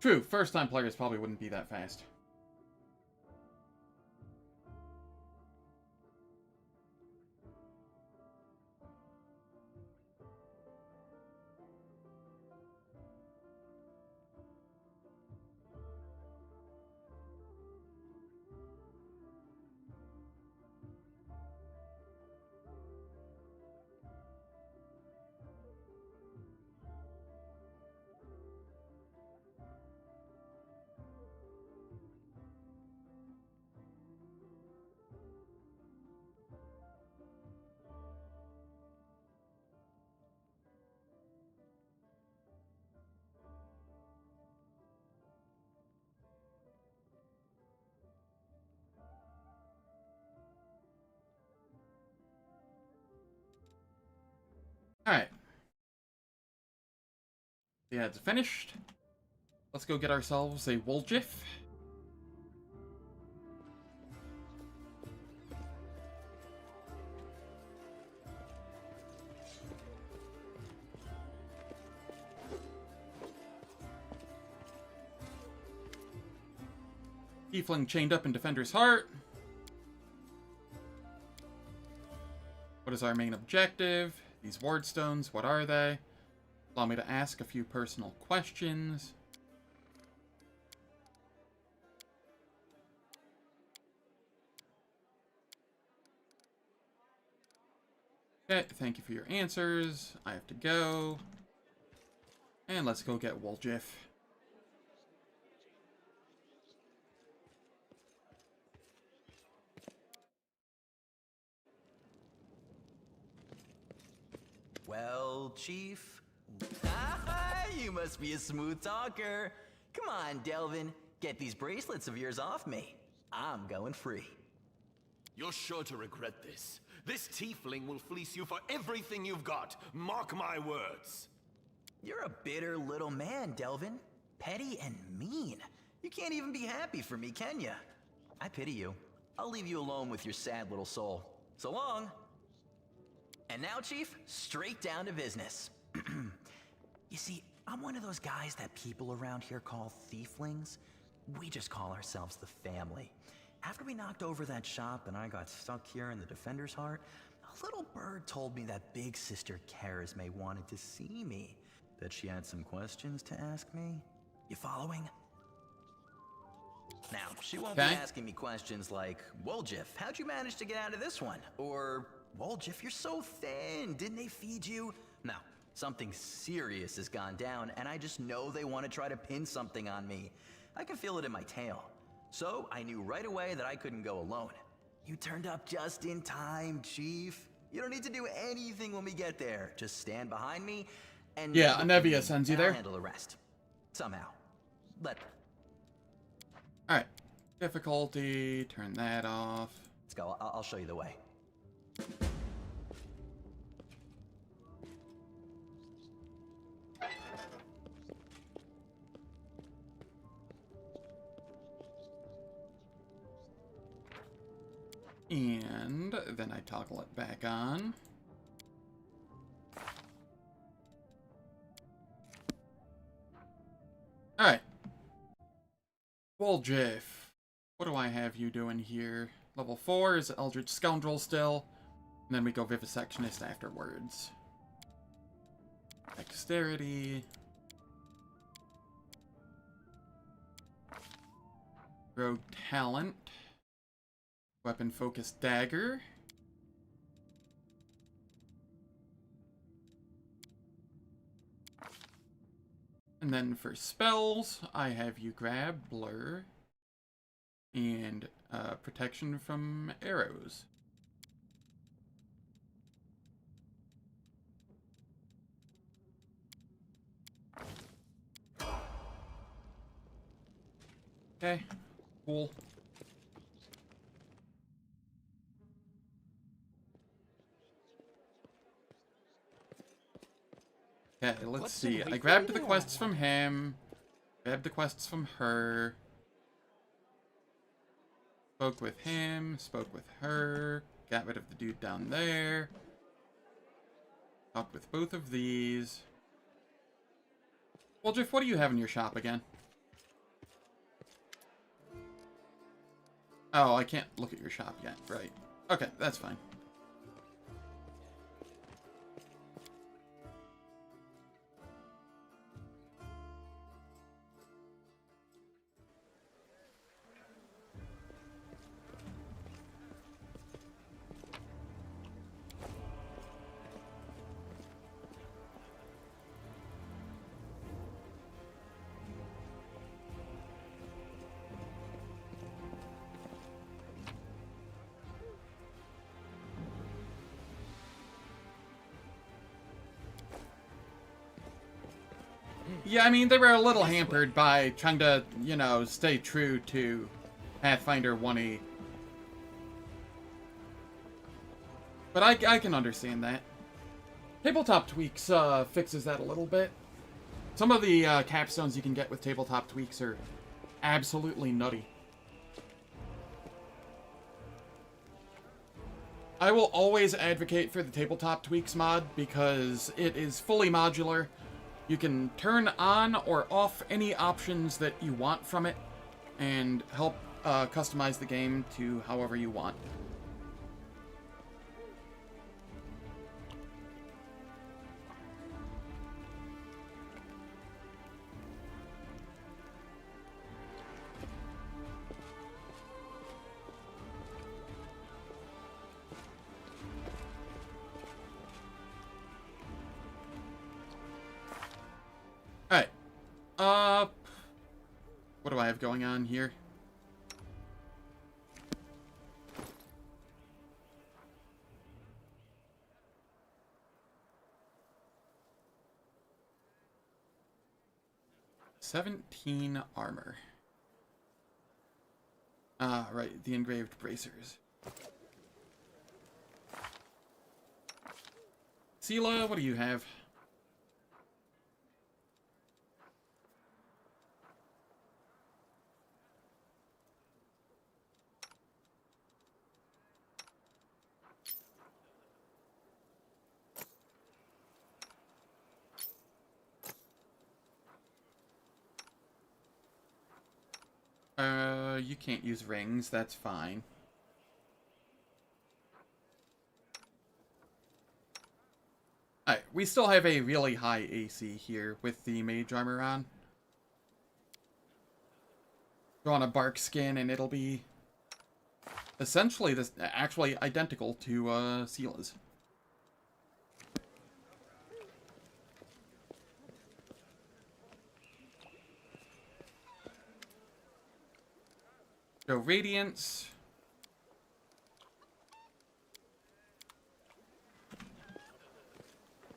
True, first-time players probably wouldn't be that fast. Alright. The ads finished. Let's go get ourselves a Woljif. Tiefling chained up in Defender's Heart. What is our main objective? These wardstones, what are they? Allow me to ask a few personal questions. Okay, thank you for your answers. I have to go. And let's go get Woljif. Well, Chief? You must be a smooth talker. Come on, Delvin. Get these bracelets of yours off me. I'm going free. You're sure to regret this. This tiefling will fleece you for everything you've got. Mark my words. You're a bitter little man, Delvin. Petty and mean. You can't even be happy for me, can you? I pity you. I'll leave you alone with your sad little soul. So long. And now, Chief, straight down to business. You see, I'm one of those guys that people around here call thieflings. We just call ourselves the family. After we knocked over that shop and I got stuck here in the Defender's Heart, a little bird told me that big sister Charisme wanted to see me. That she had some questions to ask me. You following? Now, she won't be asking me questions like, Woljif, how'd you manage to get out of this one? Or, Woljif, you're so thin, didn't they feed you? No, something serious has gone down, and I just know they want to try to pin something on me. I can feel it in my tail. So, I knew right away that I couldn't go alone. You turned up just in time, Chief. You don't need to do anything when we get there. Just stand behind me, and yeah, Anevia sends you there. I'll handle the rest. Somehow. Alright. Difficulty, turn that off. Let's go, I'll show you the way. And then I toggle it back on. Alright. Woljif. What do I have you doing here? Level 4 is Eldritch Scoundrel still. And then we go Vivisectionist afterwards. Dexterity. Rogue Talent. Weapon Focus Dagger. And then for spells, I have you grab Blur and Protection from Arrows. Okay, cool. Okay, let's see. I grabbed the quests from him. Grabbed the quests from her. Spoke with him. Spoke with her. Got rid of the dude down there. Talked with both of these. Woljif, what do you have in your shop again? Oh, I can't look at your shop yet. Right. Okay, that's fine. Yeah, I mean, they were a little hampered by trying to, you know, stay true to Pathfinder 1E. But I can understand that. Tabletop Tweaks fixes that a little bit. Some of the capstones you can get with Tabletop Tweaks are absolutely nutty. I will always advocate for the Tabletop Tweaks mod because it is fully modular. You can turn on or off any options that you want from it and help customize the game to however you want. Alright. What do I have going on here? $17 armor. Ah, right, the engraved bracers. Sela, what do you have? You can't use rings, that's fine. Alright, we still have a really high AC here with the mage armor on. Go on a bark skin and it'll be essentially this actually identical to Sela's. Go Radiance.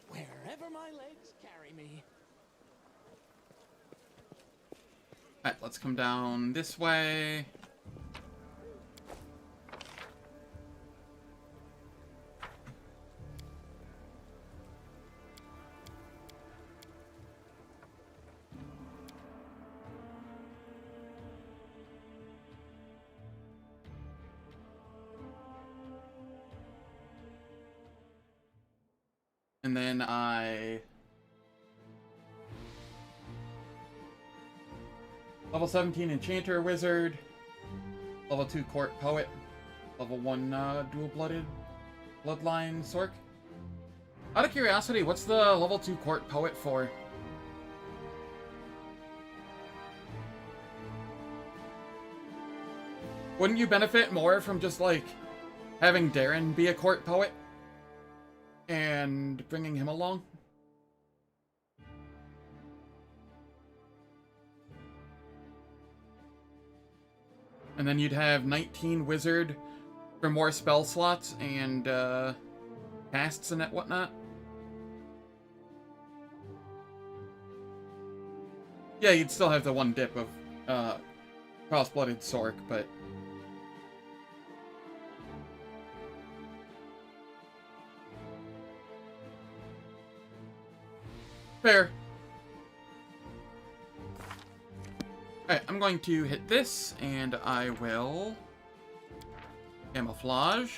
Wherever my legs carry me. Alright, let's come down this way. And then level 17 Enchanter Wizard, level 2 Court Poet, level 1 Dual-Blooded Bloodline Sork. Out of curiosity, what's the level 2 Court Poet for? Wouldn't you benefit more from just, like, having Darren be a Court Poet? And bringing him along? And then you'd have 19 Wizard for more spell slots and casts and whatnot. Yeah, you'd still have the one dip of Cross-Blooded Sork, but... Fair. Alright, I'm going to hit this, and I will... Camouflage.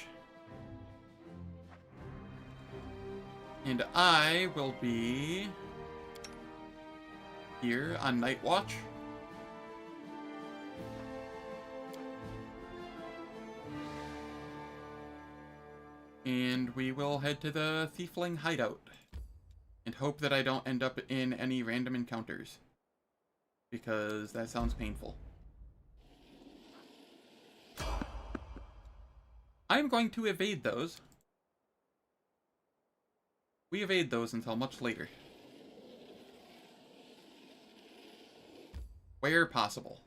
And I will be... here on Night Watch. And we will head to the Thiefling hideout. And hope that I don't end up in any random encounters. Because that sounds painful. I'm going to evade those. We evade those until much later. Where possible.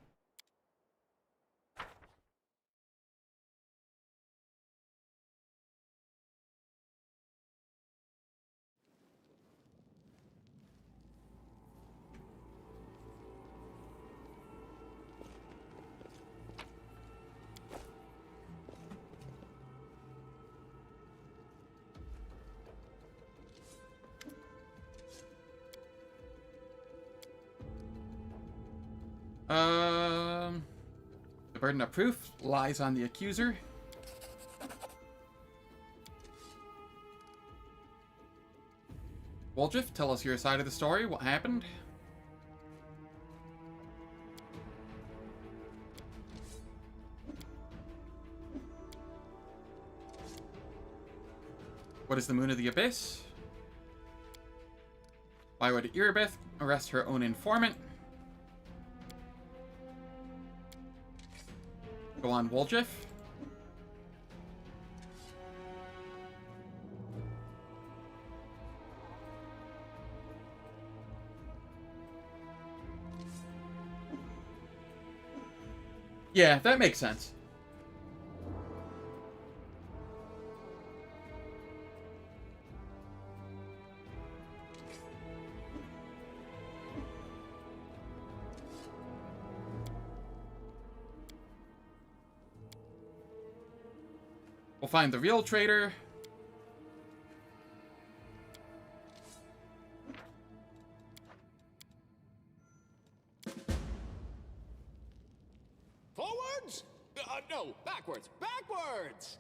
The burden of proof lies on the accuser. Woljif, tell us your side of the story. What happened? What is the Moon of the Abyss? Why would Irabeth arrest her own informant? Go on, Woljif. Yeah, that makes sense. We'll find the real traitor. Forwards? No, backwards. Backwards!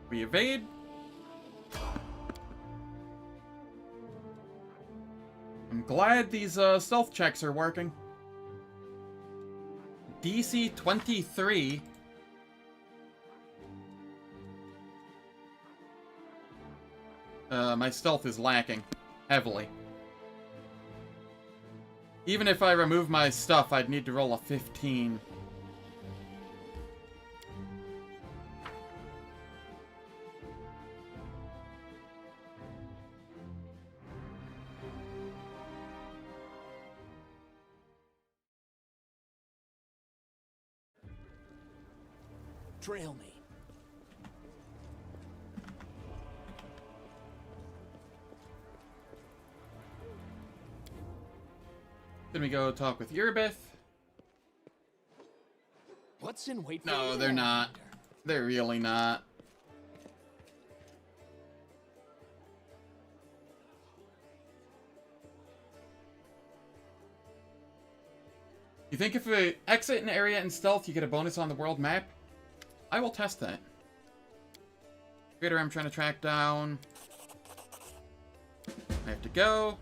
We evade. I'm glad these stealth checks are working. DC 23. My stealth is lacking heavily. Even if I remove my stuff, I'd need to roll a 15. Trail me. Then we go talk with Irabeth. What's in wait for No, me? they're not. They're really not. You think if we exit an area in stealth, you get a bonus on the world map? I will test that. Creator I'm trying to track down. I have to go.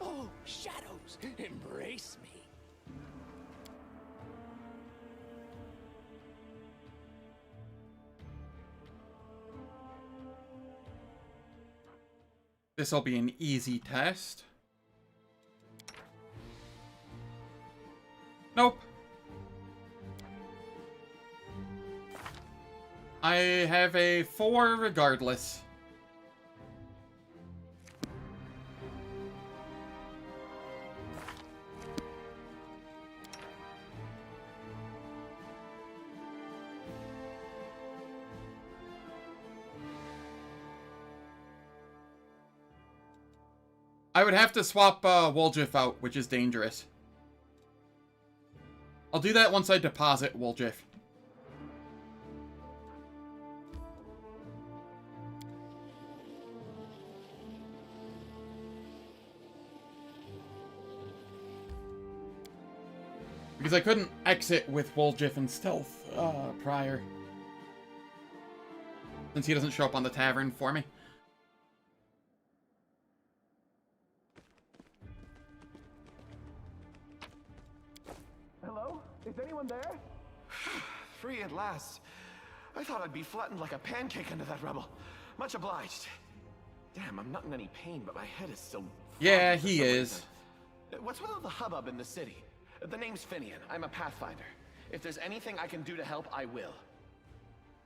Oh, shadows, embrace me. This'll be an easy test. Nope. I have a 4 regardless. I would have to swap Woljif out, which is dangerous. I'll do that once I deposit Woljif. Because I couldn't exit with Woljif and stealth prior. Since he doesn't show up on the tavern for me. Hello? Is anyone there? Free at last. I thought I'd be flattened like a pancake under that rubble. Much obliged. Damn, I'm not in any pain, but my head is so... Yeah, he is. What's with all the hubbub in the city? The name's Finian. I'm a Pathfinder. If there's anything I can do to help, I will.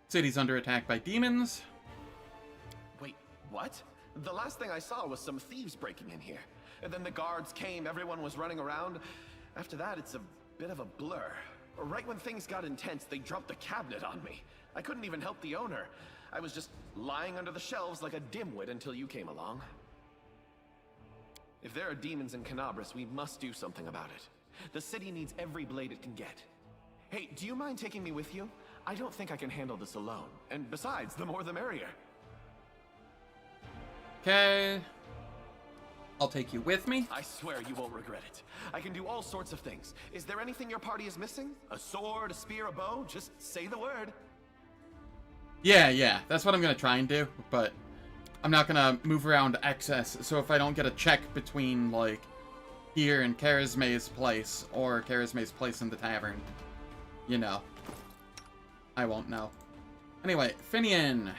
City's under attack by demons. Wait, what? The last thing I saw was some thieves breaking in here. And then the guards came, everyone was running around. After that, it's a bit of a blur. Right when things got intense, they dropped the cabinet on me. I couldn't even help the owner. I was just lying under the shelves like a dimwit until you came along. If there are demons in Canabras, we must do something about it. The city needs every blade it can get. Hey, do you mind taking me with you? I don't think I can handle this alone. And besides, the more the merrier. Okay. I'll take you with me. I swear you won't regret it. I can do all sorts of things. Is there anything your party is missing? A sword, a spear, a bow? Just say the word. Yeah. That's what I'm going to try and do. But I'm not going to move around excess. So if I don't get a check between, like, here and Charisme's place, or Charisme's place in the tavern, you know, I won't know. Anyway, Finian,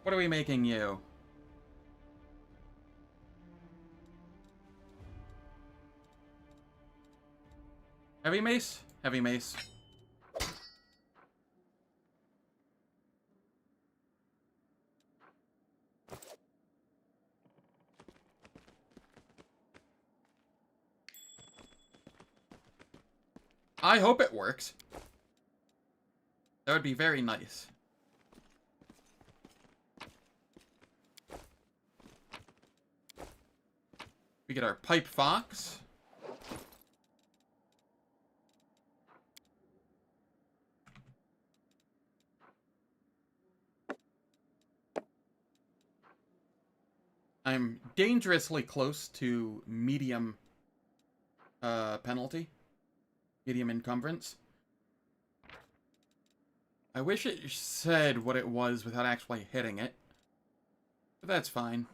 what are we making you? Heavy mace? Heavy mace. I hope it works. That would be very nice. We get our pipe fox. I'm dangerously close to medium penalty. Medium encumbrance. I wish it said what it was without actually hitting it. But that's fine.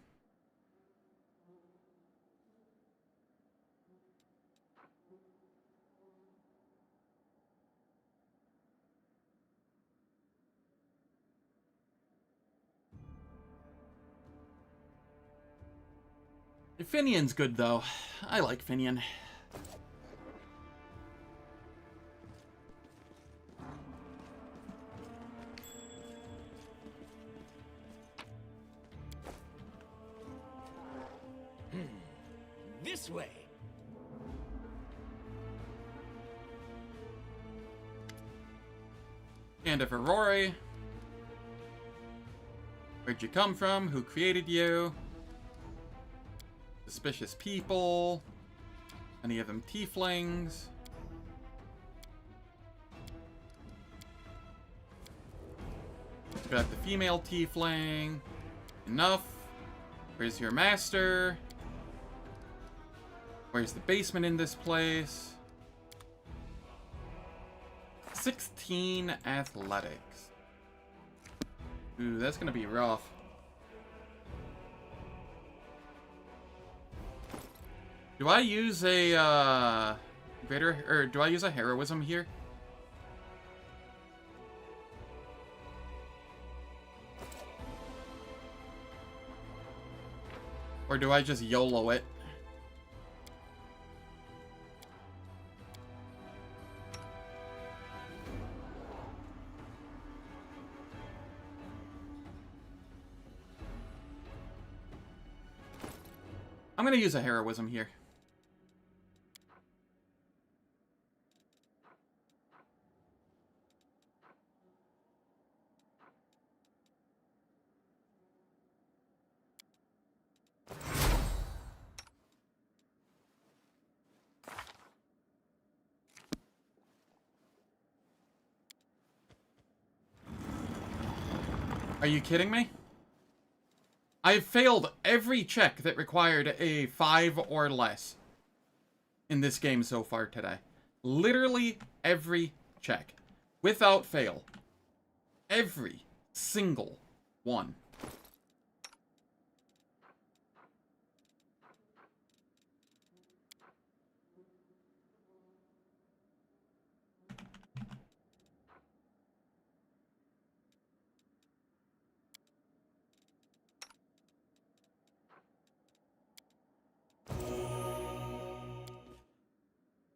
Finian's good, though. I like Finian. This way. And if Aurora, where'd you come from? Who created you? Suspicious people. Any of them tieflings? Got the female tiefling. Enough. Where's your master? Where's the basement in this place? 16 athletics. Ooh, that's gonna be rough. Do I use a greater, or do I use a heroism here? Or do I just YOLO it? I'm gonna use a heroism here. Are you kidding me? I've failed every check that required a 5 or less in this game so far today. Literally every check. Without fail. Every single one.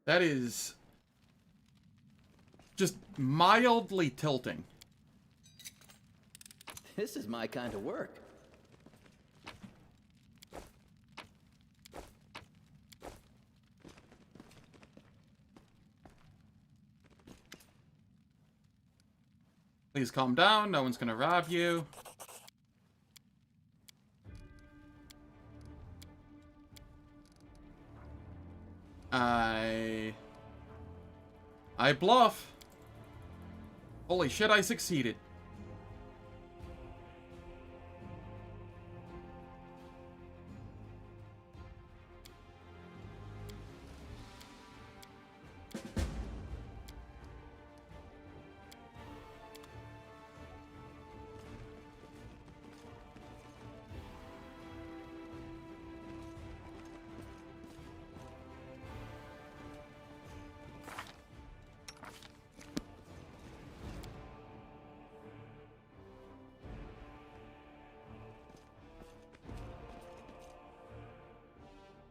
That is just mildly tilting. This is my kind of work. Please calm down. No one's gonna rob you. I bluff. Holy shit, I succeeded.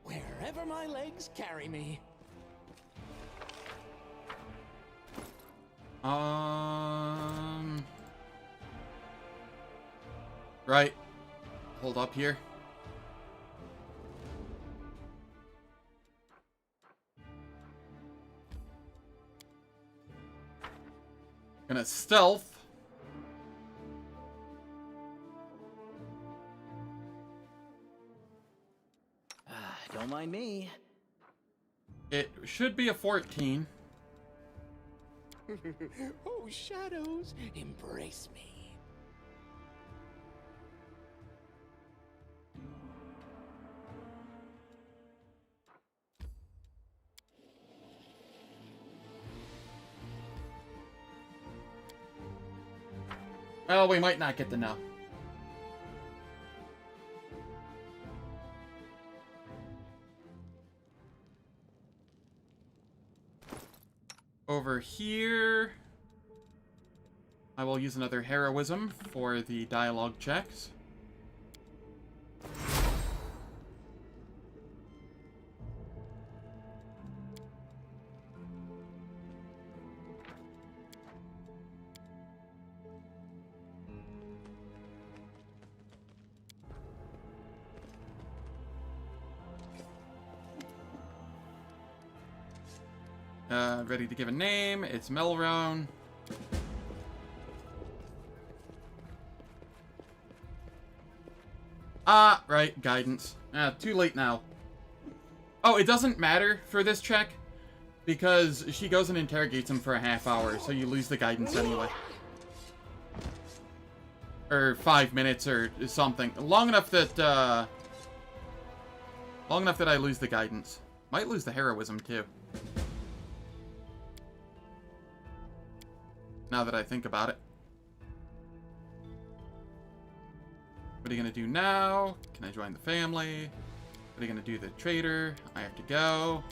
Wherever my legs carry me. Right. Hold up here. Gonna stealth. Don't mind me. It should be a 14. Oh, shadows, embrace me. Well, we might not get to know. Over here, I will use another heroism for the dialogue checks. Ready to give a name. It's Melrone. Ah, right. Guidance. Too late now. Oh, it doesn't matter for this check because she goes and interrogates him for a half hour, so you lose the guidance anyway. Or 5 minutes or something. Long enough that I lose the guidance. Might lose the heroism too. Now that I think about it. What are you gonna do now? Can I join the family? What are you gonna do, the trader? I have to go.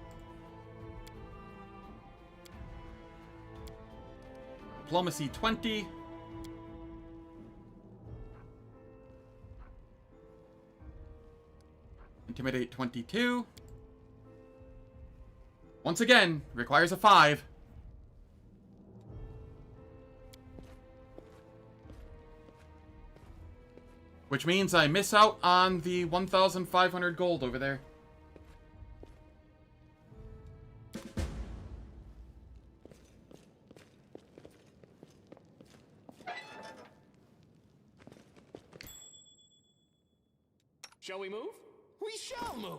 Diplomacy 20. Intimidate 22. Once again, requires a 5. Which means I miss out on the 1,500 gold over there. Shall we move? We shall move.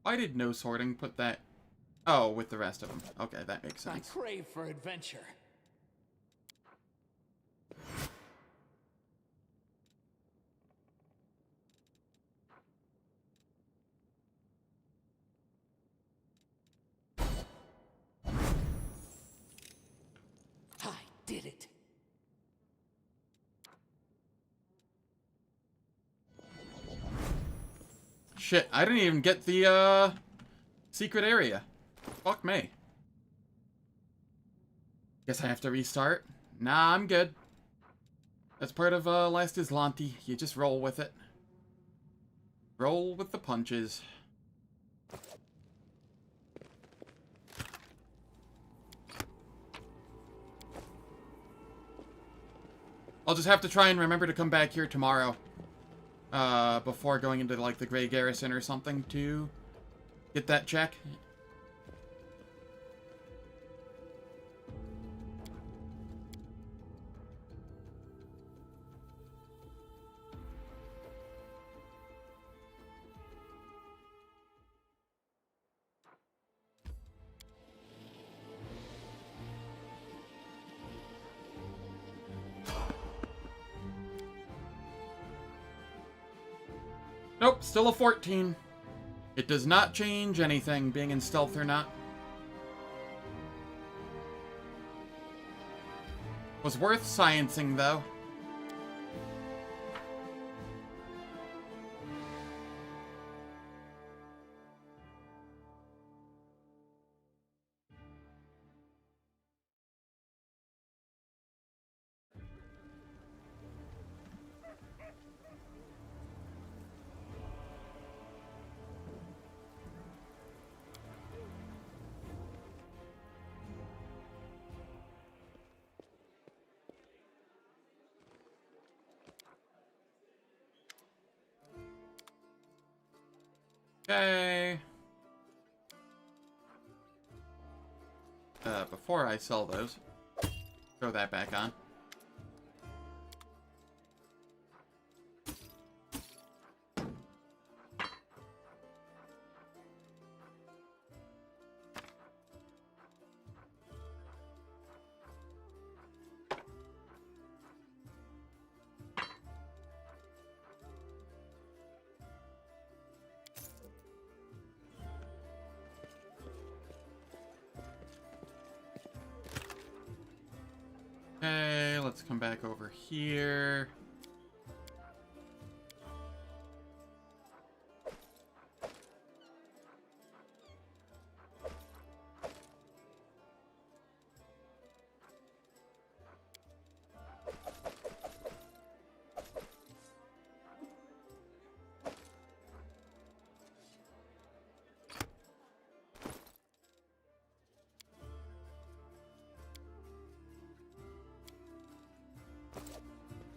Why did no sorting put that Oh, with the rest of them. Okay, that makes sense. I crave for adventure. I did it. Shit, I didn't even get the, secret area. Fuck me. Guess I have to restart? Nah, I'm good. That's part of, last Azlanti. You just roll with it. Roll with the punches. I'll just have to try and remember to come back here tomorrow. Before going into, like, the Grey Garrison or something to get that check. Nope, still a 14. It does not change anything, being in stealth or not. Was worth sciencing, though. Okay. Before I sell those, throw that back on. Okay, let's come back over here.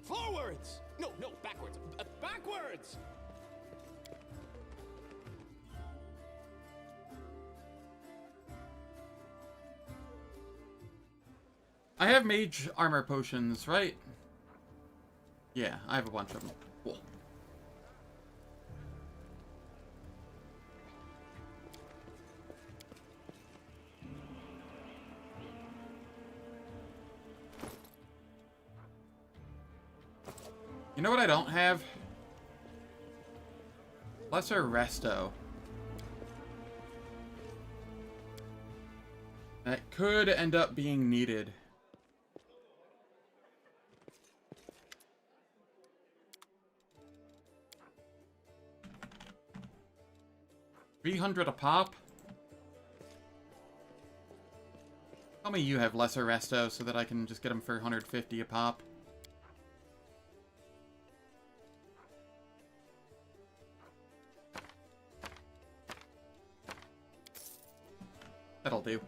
Forwards! No, backwards. Backwards! I have mage armor potions, right? Yeah, I have a bunch of them. Cool. You know what I don't have? Lesser Resto. That could end up being needed. $300 a pop? Tell me you have lesser resto so that I can just get them for $150 a pop. That'll do.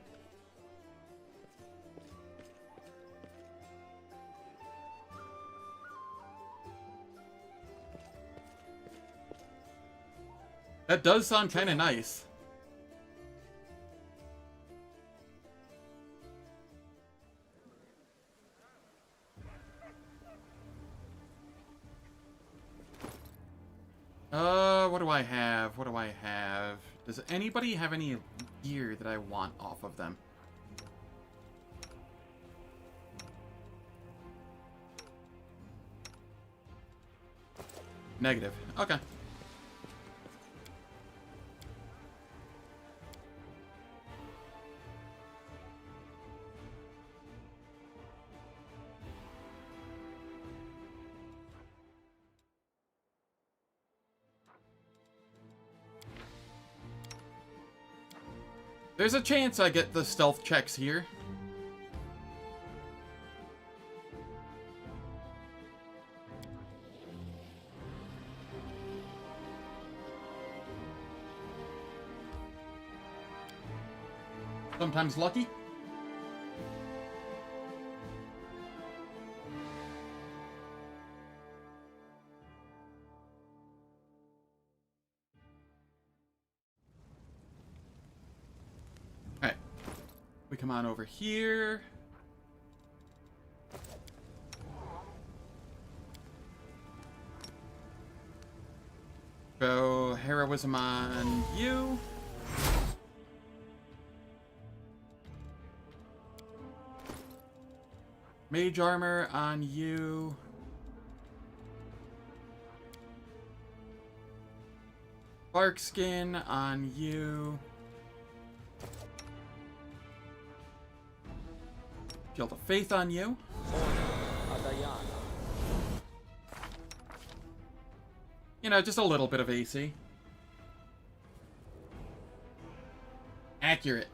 That does sound kind of nice. What do I have? What do I have? Does anybody have any gear that I want off of them? Negative. Okay. There's a chance I get the stealth checks here. Sometimes lucky. Alright. We come on over here. Throw heroism on you. Mage armor on you. Bark skin on you. Shield of Faith on you. You know, just a little bit of AC. Accurate.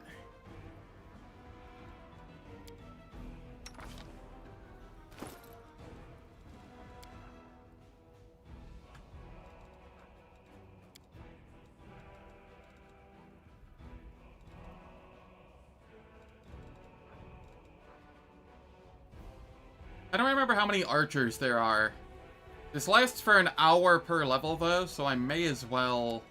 I don't remember how many archers there are. This lasts for an hour per level, though, so I may as well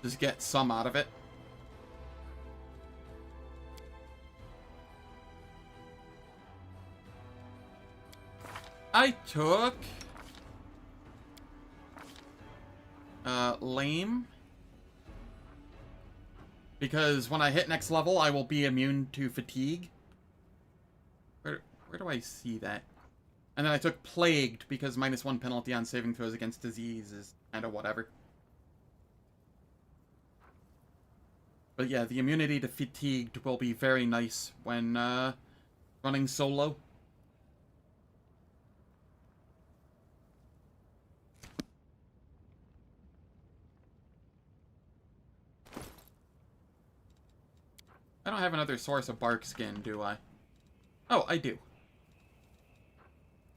just get some out of it. I took lame. Because when I hit next level, I will be immune to fatigue. Where do I see that? And then I took plagued because -1 penalty on saving throws against disease is kind of whatever. But yeah, the immunity to fatigued will be very nice when running solo. I don't have another source of bark skin, do I? Oh, I do.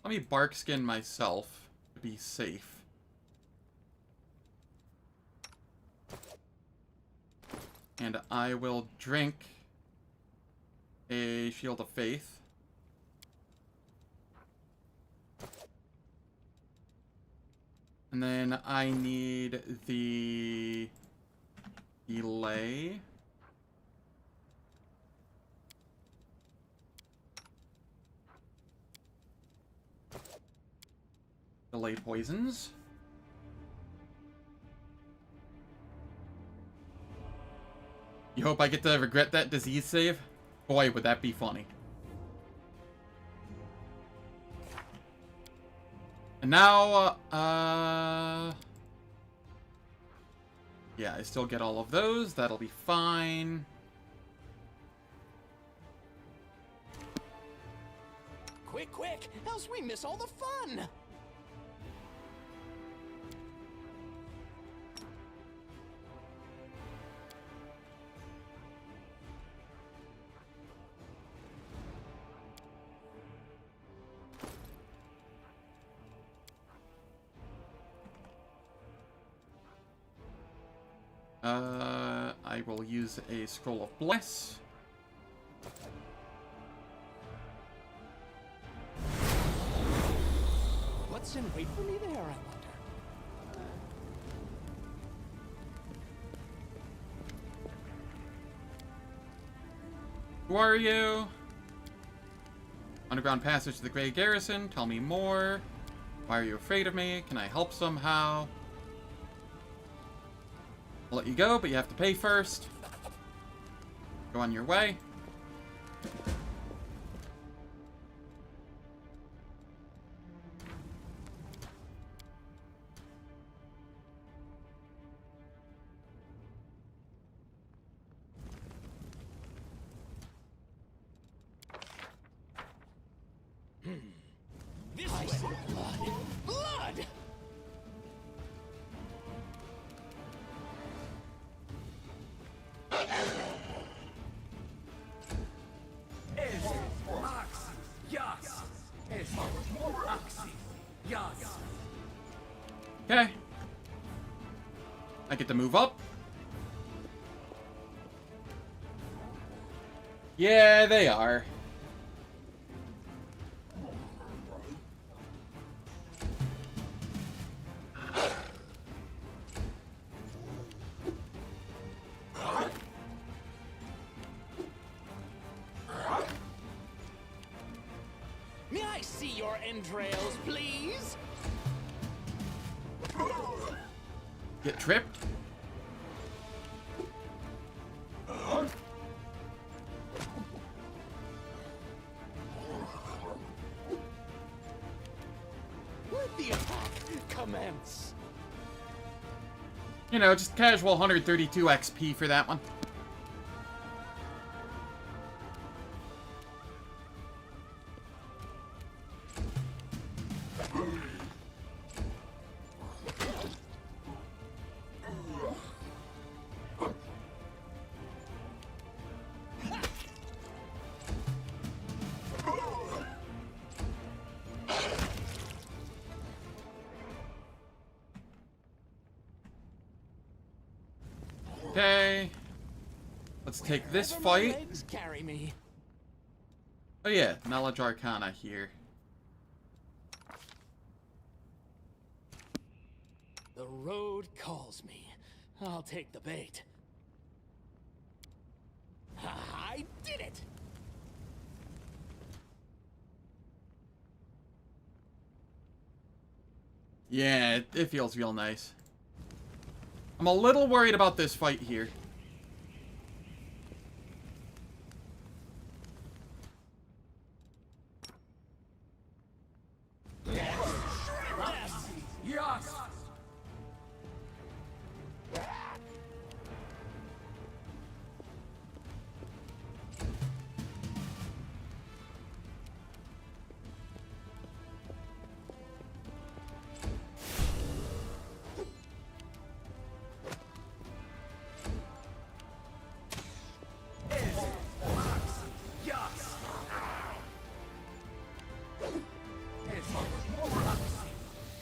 Let me bark skin myself to be safe. And I will drink a Shield of Faith. And then I need the delay. Delay poisons. You hope I get to regret that disease save? Boy, would that be funny. And now, yeah, I still get all of those. That'll be fine. Quick, quick, else we miss all the fun! I will use a Scroll of Bless. What's in wait for me there, I wonder? Who are you? Underground passage to the Grey Garrison. Tell me more. Why are you afraid of me? Can I help somehow? I'll let you go, but you have to pay first. Go on your way. This way. Blood. Blood! Okay. I get to move up. Yeah, they are. May I see your entrails, please? Get tripped. Let the attack commence. You know, just casual 132 XP for that one. Okay. Let's take this Wherever my fight. legs carry me. Oh yeah, Knowledge Arcana here. The road calls me. I'll take the bait. I did it! Yeah, it feels real nice. I'm a little worried about this fight here.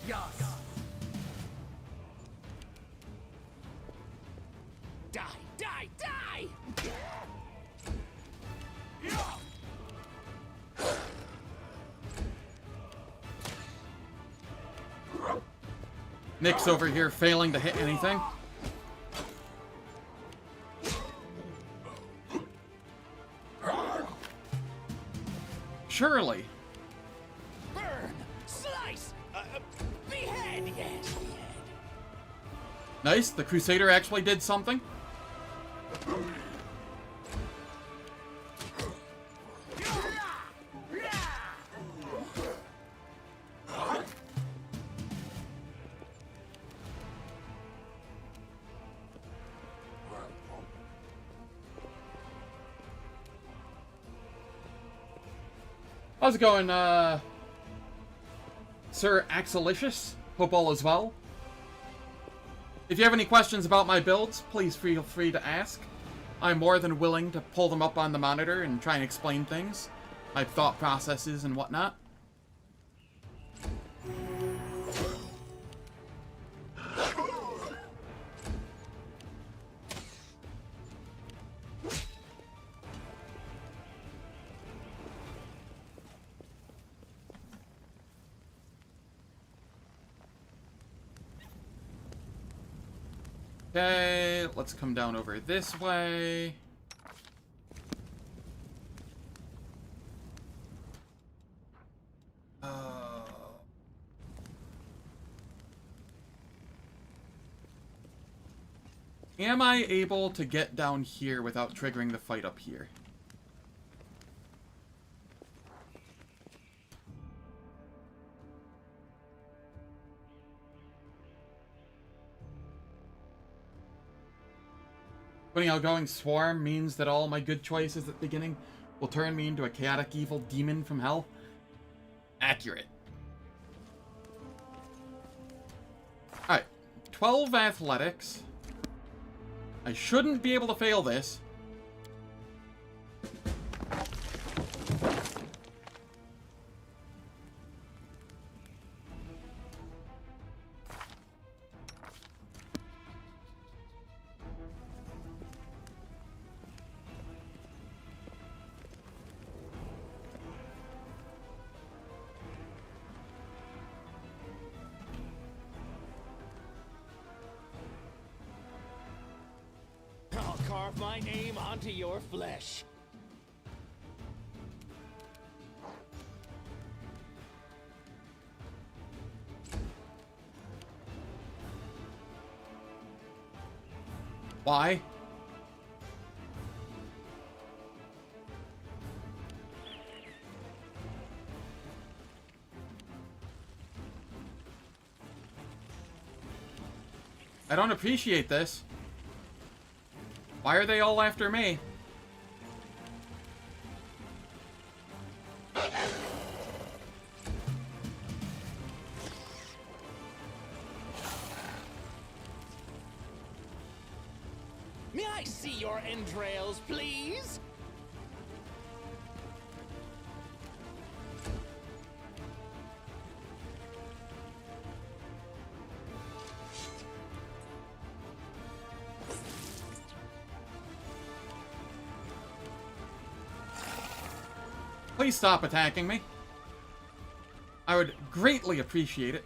Yes! Die, die, die! Nick's over here failing to hit anything. Surely. Burn! Slice! Behead! Yes, behead. Nice, the Crusader actually did something. How's it going, Sir Axelicious? Hope all is well. If you have any questions about my builds, please feel free to ask. I'm more than willing to pull them up on the monitor and try and explain things, my thought processes and whatnot. Okay, let's come down over this way. Am I able to get down here without triggering the fight up here? Putting outgoing swarm means that all my good choices at the beginning will turn me into a chaotic evil demon from hell? Accurate. Alright. 12 athletics. I shouldn't be able to fail this. I'll carve my name onto your flesh. Why? I don't appreciate this. Why are they all after me? May I see your entrails, please? Please stop attacking me. I would greatly appreciate it.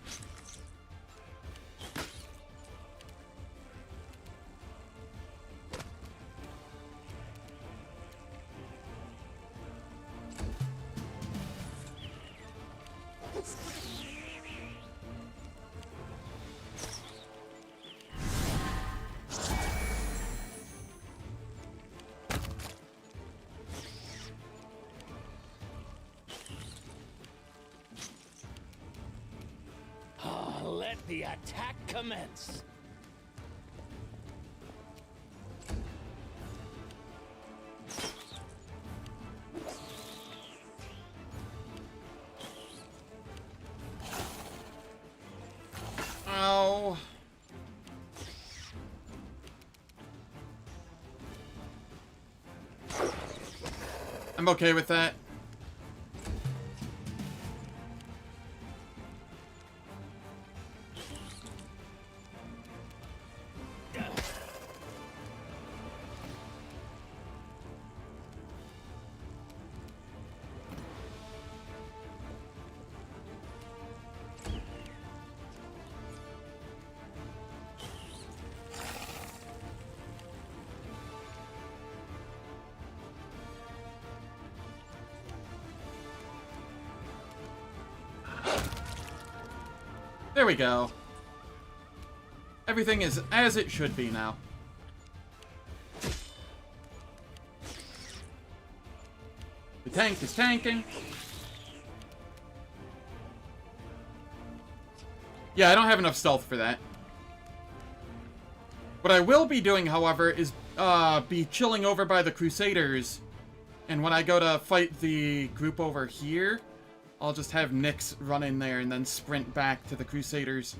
Let the attack commence. Ow. I'm okay with that. There we go. Everything is as it should be now. The tank is tanking. Yeah, I don't have enough stealth for that. What I will be doing, however, is be chilling over by the Crusaders. And when I go to fight the group over here, I'll just have Nyx run in there and then sprint back to the Crusaders.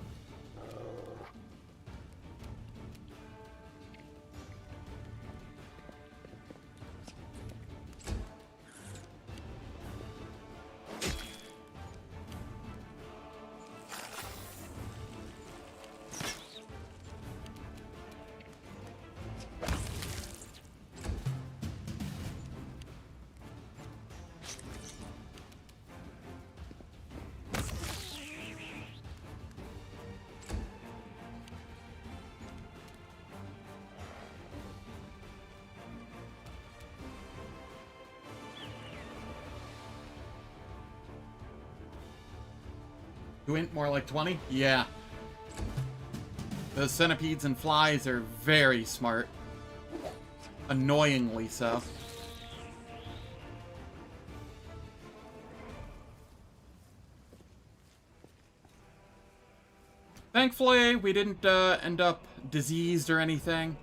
Gwent, more like 20? Yeah. Those centipedes and flies are very smart. Annoyingly so. Thankfully, we didn't end up diseased or anything.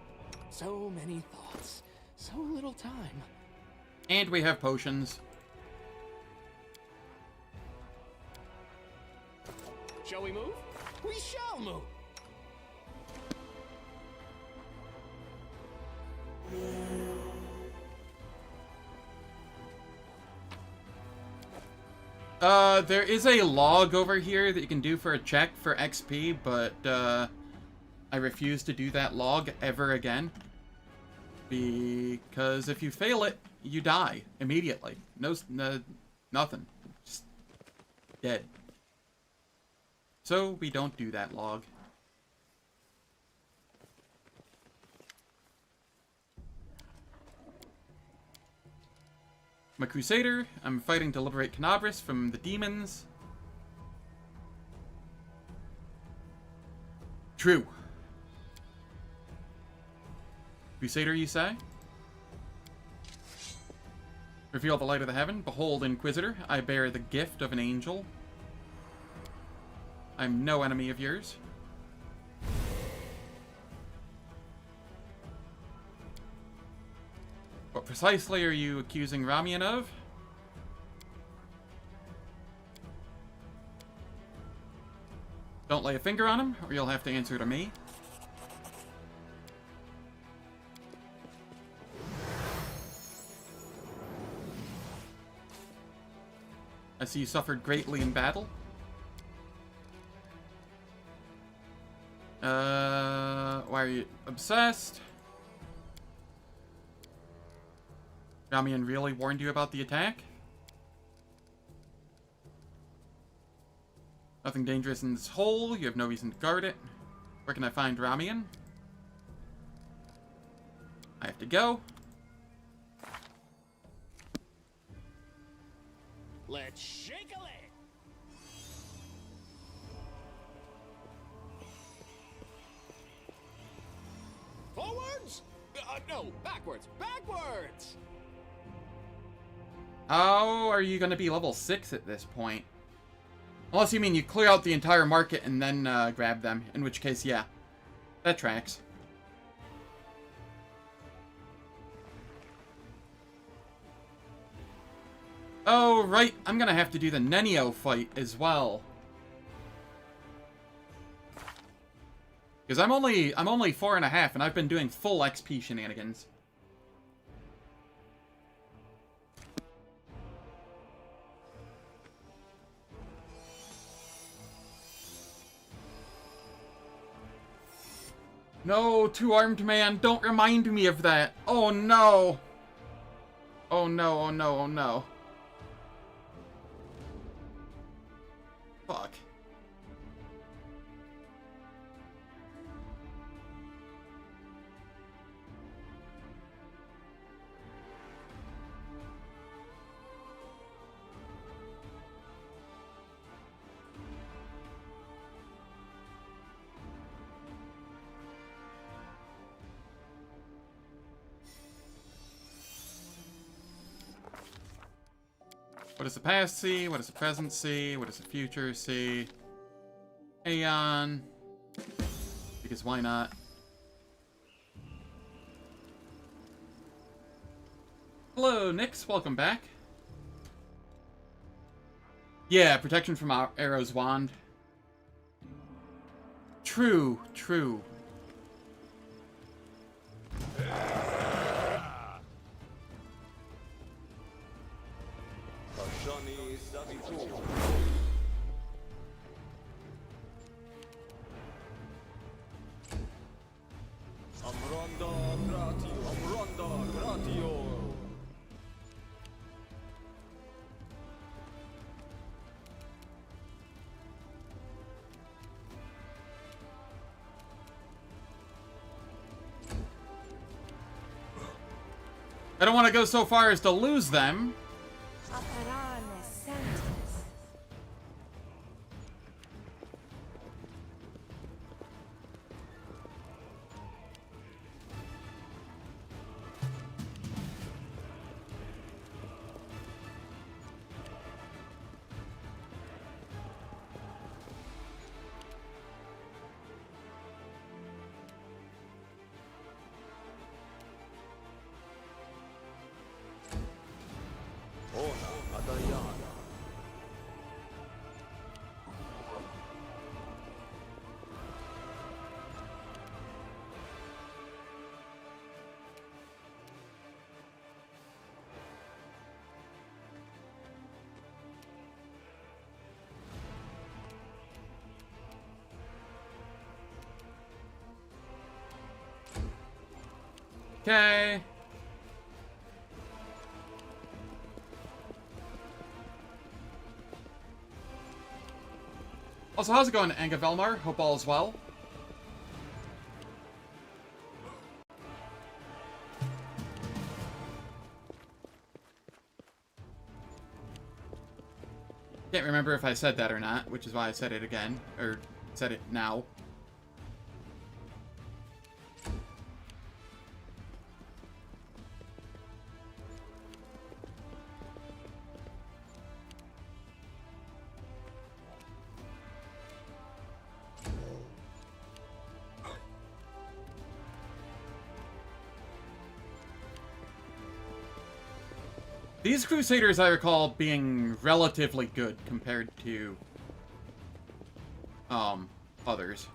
So many thoughts, so little time. And we have potions. Shall we move? We shall move! There is a log over here that you can do for a check for XP, but, I refuse to do that log ever again. Because if you fail it, you die immediately. No, nothing. Just dead. So we don't do that log. I'm a crusader. I'm fighting to liberate Canabris from the demons. True. Crusader, you say? Reveal the light of the heaven. Behold, Inquisitor, I bear the gift of an angel. I'm no enemy of yours. What precisely are you accusing Ramian of? Don't lay a finger on him, or you'll have to answer to me. I see you suffered greatly in battle. Why are you obsessed? Ramian really warned you about the attack? Nothing dangerous in this hole. You have no reason to guard it. Where can I find Ramian? I have to go. Let's shake a leg! Forwards? No, backwards! Backwards! How are you going to be level 6 at this point? Unless you mean you clear out the entire market and then grab them. In which case, yeah. That tracks. Oh, right. I'm going to have to do the Nenio fight as well. Because I'm only 4.5 and I've been doing full XP shenanigans. No, two-armed man, don't remind me of that. Oh no. Oh no, oh no, oh no. Fuck. What does the past see? What does the present see? What does the future see? Aeon. Because why not? Hello, Nyx. Welcome back. Yeah, protection from Arrow's wand. True, true. I don't want to go so far as to lose them. Okay. Also, how's it going, Anga Velmar? Hope all is well. Can't remember if I said that or not, which is why I said it again, or said it now. These Crusaders, I recall, being relatively good compared to, others.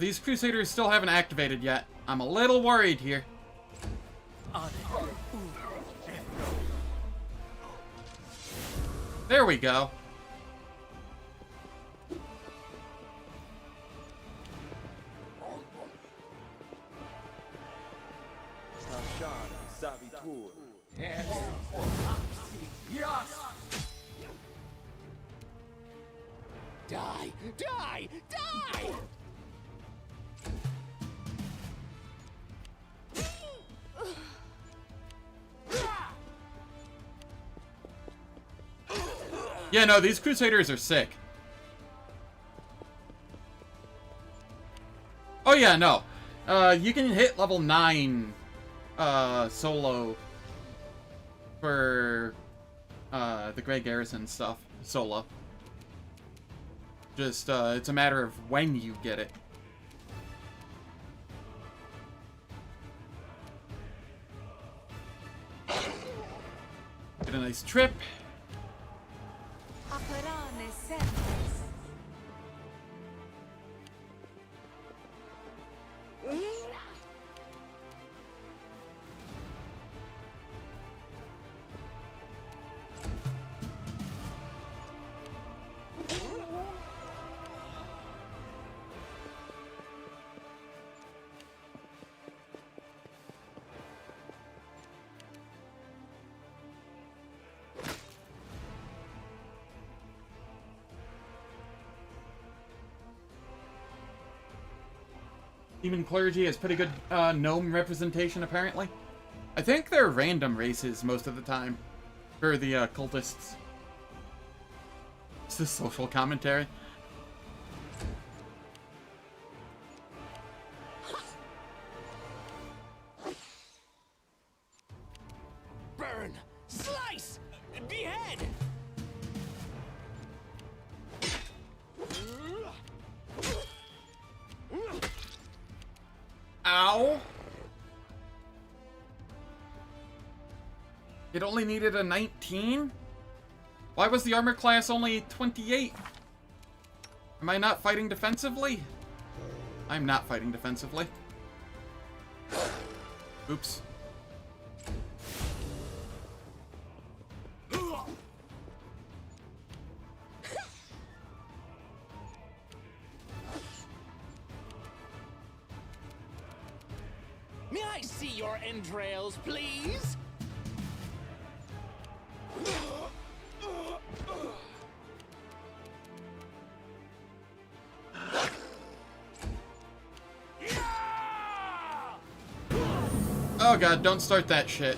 These Crusaders still haven't activated yet. I'm a little worried here. There we go. Die! Die! Die! Yeah, no, these Crusaders are sick. Oh yeah, no. You can hit level 9 solo for the Grey Garrison stuff. Solo. Just, it's a matter of when you get it. Get a nice trip. Demon Clergy has pretty good gnome representation, apparently. I think they're random races most of the time for the cultists. It's the social commentary. Burn! Slice! Behead! Ow! It only needed a 19? Why was the armor class only 28? Am I not fighting defensively? I'm not fighting defensively. Oops. May I see your entrails, please? Oh god, don't start that shit.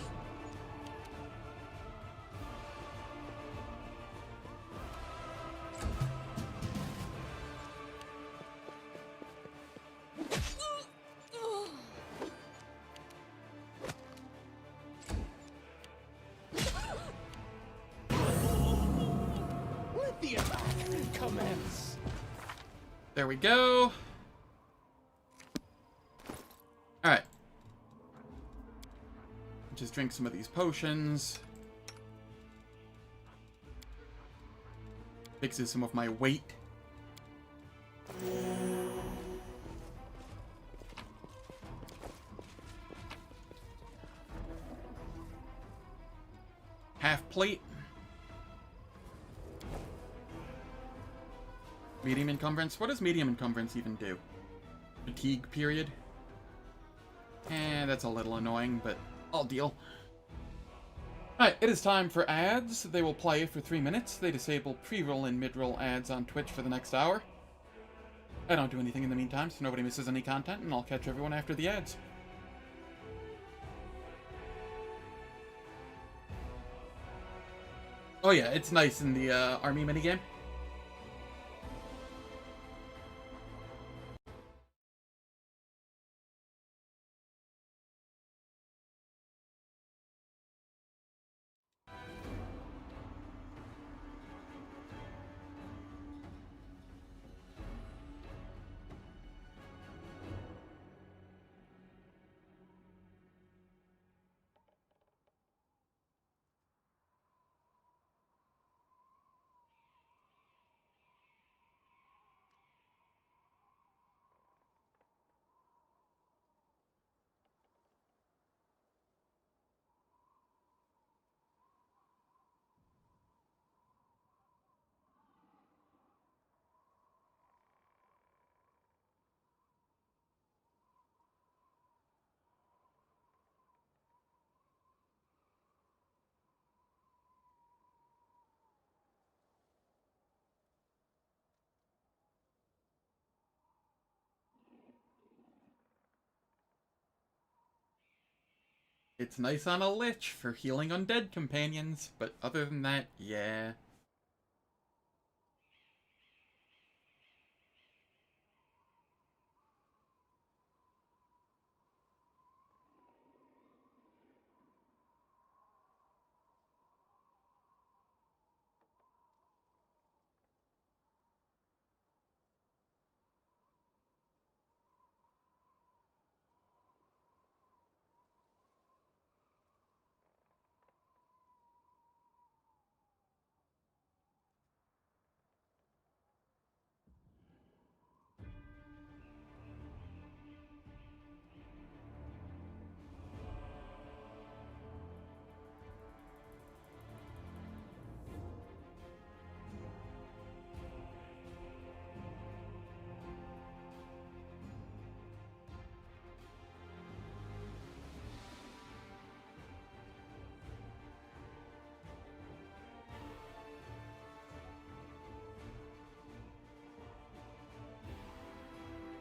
There we go. Alright. Just drink some of these potions. Fixes some of my weight. Half plate. Medium encumbrance. What does medium encumbrance even do? Fatigue period? That's a little annoying, but I'll deal. Alright, it is time for ads. They will play for 3 minutes. They disable pre-roll and mid-roll ads on Twitch for the next hour. I don't do anything in the meantime, so nobody misses any content, and I'll catch everyone after the ads. Oh yeah, it's nice in the army minigame. It's nice on a lich for healing undead companions, but other than that, yeah.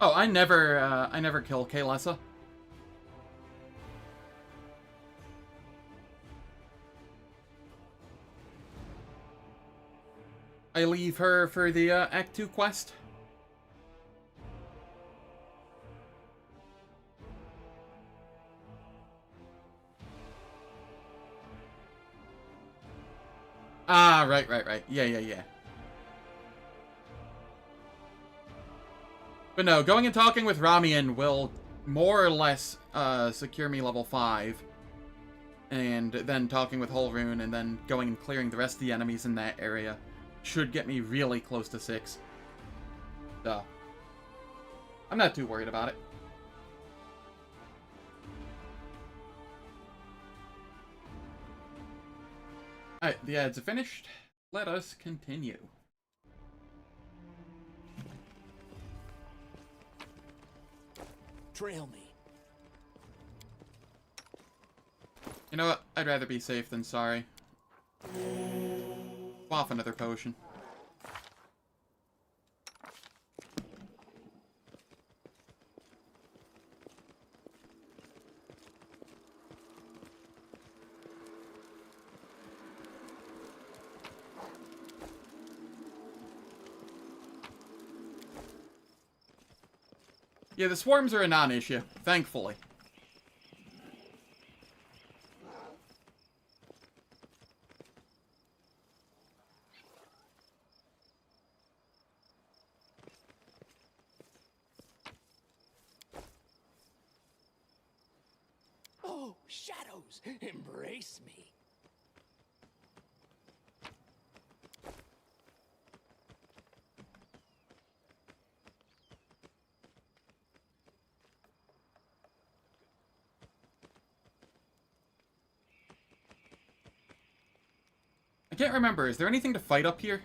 Oh, I never kill Kaylessa. I leave her for the Act 2 quest. Ah, right. Yeah. But no, going and talking with Ramian will more or less secure me level 5. And then talking with Holrune and then going and clearing the rest of the enemies in that area should get me really close to 6. So, I'm not too worried about it. Alright, the ads are finished. Let us continue. Trail me. You know what? I'd rather be safe than sorry. Off another potion. Yeah, the swarms are a non-issue, thankfully. shadows, embrace me. I can't remember. Is there anything to fight up here?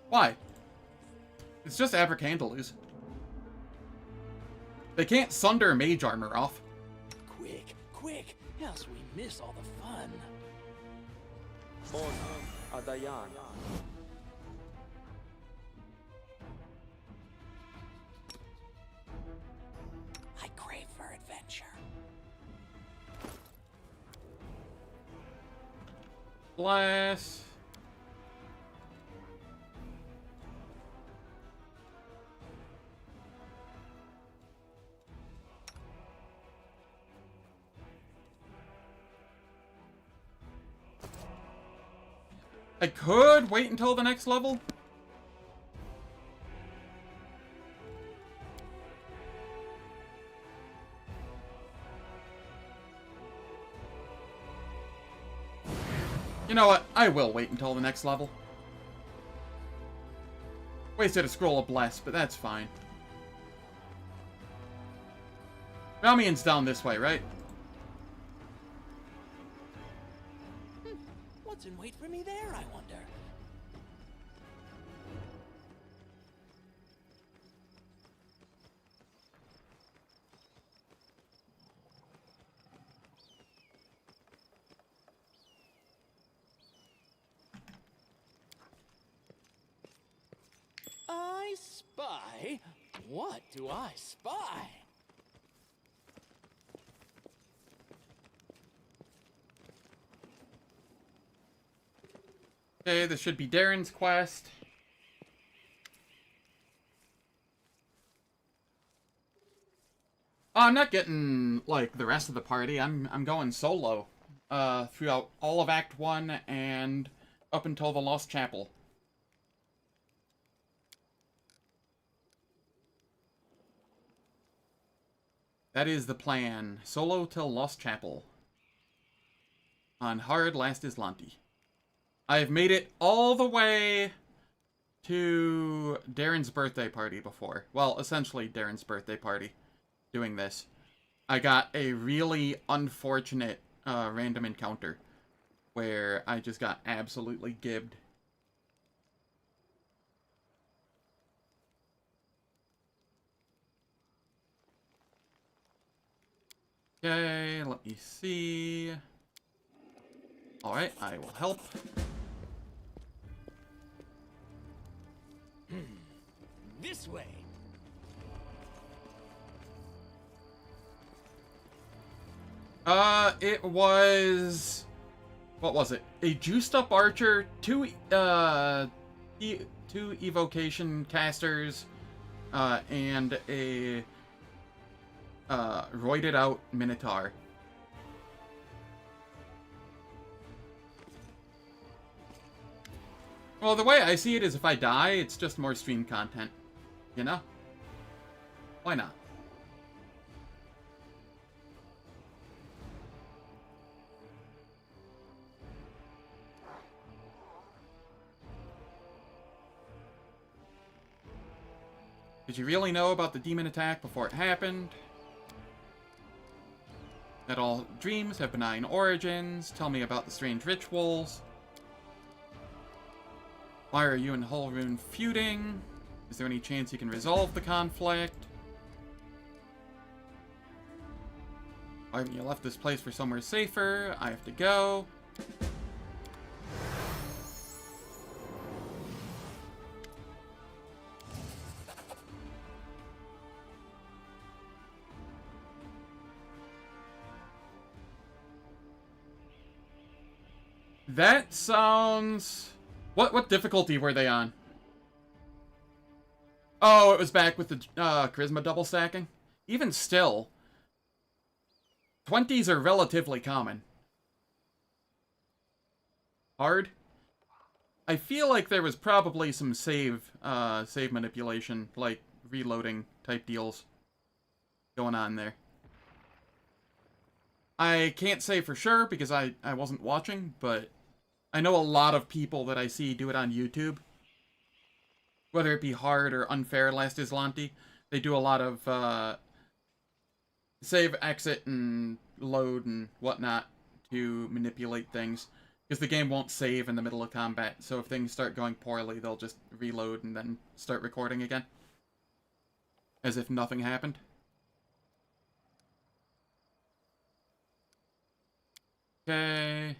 Why? It's just Abracandalus. They can't sunder mage armor off. Quick, quick, else we miss all the fun. Adayan. I crave for adventure. Blast. I could wait until the next level. You know what? I will wait until the next level. Wasted a scroll of bless, but that's fine. Ramian's down this way, right? What's in wait for me there, I wonder? I spy? What do I spy? Okay, this should be Darren's quest. Oh, I'm not getting, like, the rest of the party. I'm going solo. Throughout all of Act 1 and up until the Lost Chapel. That is the plan. Solo till Lost Chapel. On hard last Azlanti. I've made it all the way to Darren's birthday party before. Well, essentially Darren's birthday party. Doing this. I got a really unfortunate random encounter where I just got absolutely gibbed. Okay, let me see. Alright, I will help. This way. It was... What was it? A juiced up archer, two evocation casters, and a roided out minotaur. Well, the way I see it is if I die, it's just more stream content. You know? Why not? Did you really know about the demon attack before it happened? That all dreams have benign origins. Tell me about the strange rituals. Why are you and Holrune feuding? Is there any chance you can resolve the conflict? Why haven't you left this place for somewhere safer? I have to go. That sounds... What difficulty were they on? Oh, it was back with the charisma double stacking? Even still. 20s are relatively common. Hard? I feel like there was probably some save manipulation, like reloading type deals going on there. I can't say for sure because I wasn't watching, but I know a lot of people that I see do it on YouTube. Whether it be hard or unfair Last Azlanti, they do a lot of save, exit, and load and whatnot to manipulate things. Because the game won't save in the middle of combat, so if things start going poorly, they'll just reload and then start recording again. As if nothing happened. Okay.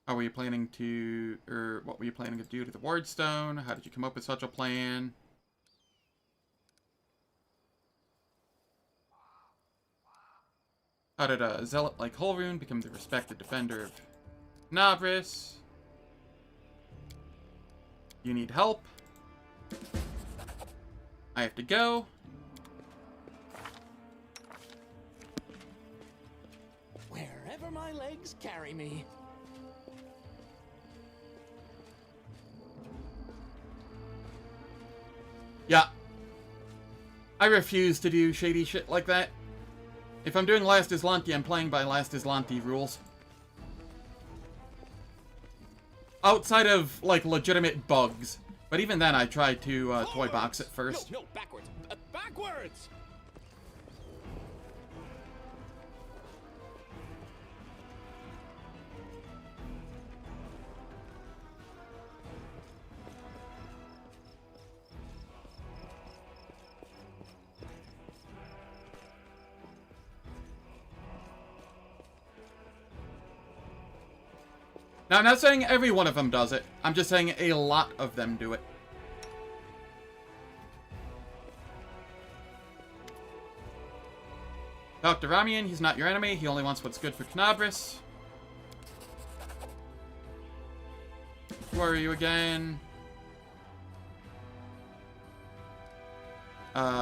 How were you planning to, or what were you planning to do to the Wardstone? How did you come up with such a plan? How did a zealot like Holrune become the respected defender of Nabris? You need help. I have to go. Wherever my legs carry me. Yeah. I refuse to do shady shit like that. If I'm doing Last Azlanti, I'm playing by Last Azlanti rules. Outside of, like, legitimate bugs. But even then, I try to toy box it first. No, backwards. Backwards! Now, I'm not saying every one of them does it. I'm just saying a lot of them do it. Talk to Ramian, he's not your enemy. He only wants what's good for Knabris. Who are you again?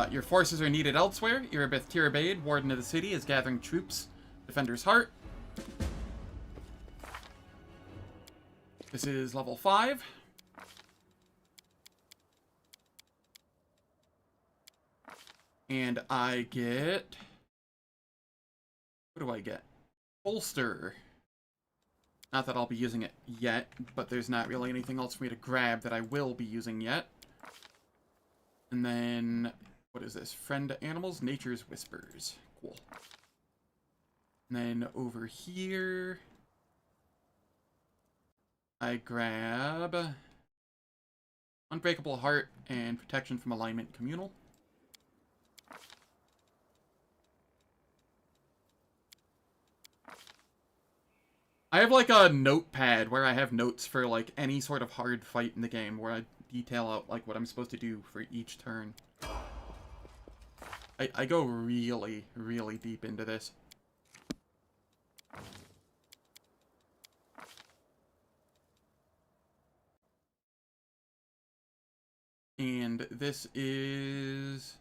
Your forces are needed elsewhere. Irabeth Tirabade, Warden of the City, is gathering troops. Defender's Heart. This is level 5. And I get... What do I get? Bolster. Not that I'll be using it yet, but there's not really anything else for me to grab that I will be using yet. And then... What is this? Friend to Animals? Nature's Whispers. Cool. And then over here... I grab Unbreakable Heart and Protection from Alignment Communal. I have like a notepad where I have notes for like any sort of hard fight in the game where I detail out like what I'm supposed to do for each turn. I go really, really deep into this. And this is...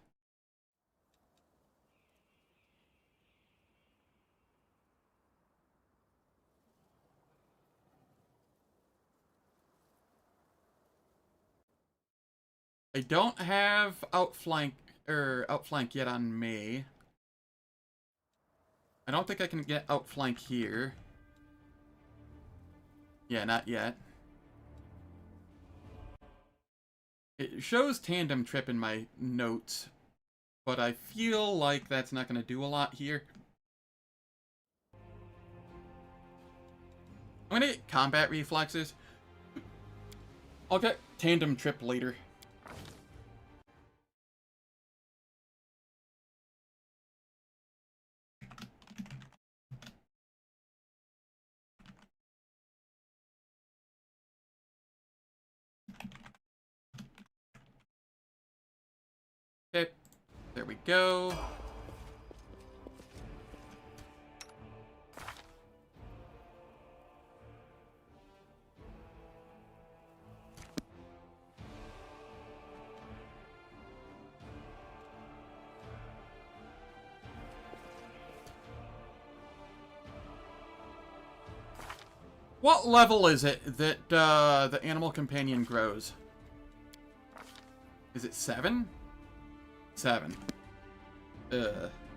I don't have outflank yet on May. I don't think I can get outflank here. Yeah, not yet. It shows tandem trip in my notes, but I feel like that's not going to do a lot here. I'm going to get combat reflexes. I'll get tandem trip later. Okay, there we go. What level is it that the animal companion grows? Is it 7? 7.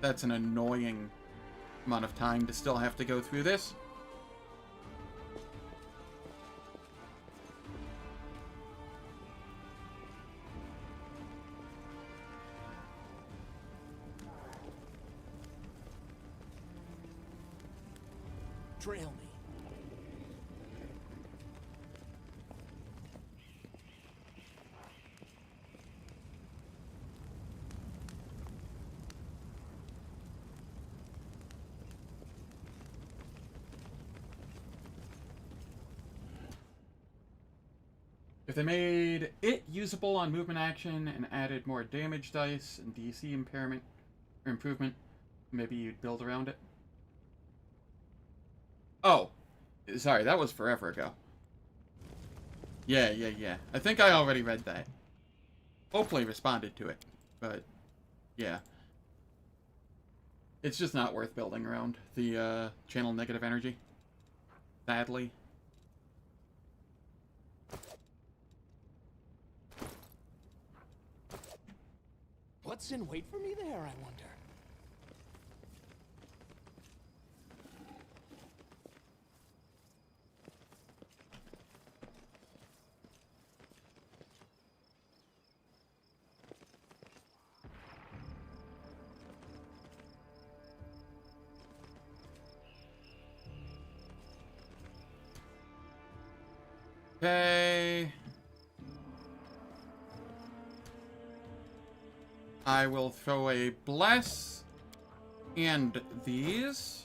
That's an annoying amount of time to still have to go through this. Trail me. If they made it usable on movement action and added more damage dice and DC impairment or improvement, maybe you'd build around it. Oh, sorry, that was forever ago. Yeah. I think I already read that. Hopefully responded to it, but yeah. It's just not worth building around the channel negative energy. Sadly. What's in wait for me there, I wonder? Okay. I will throw a bless and these.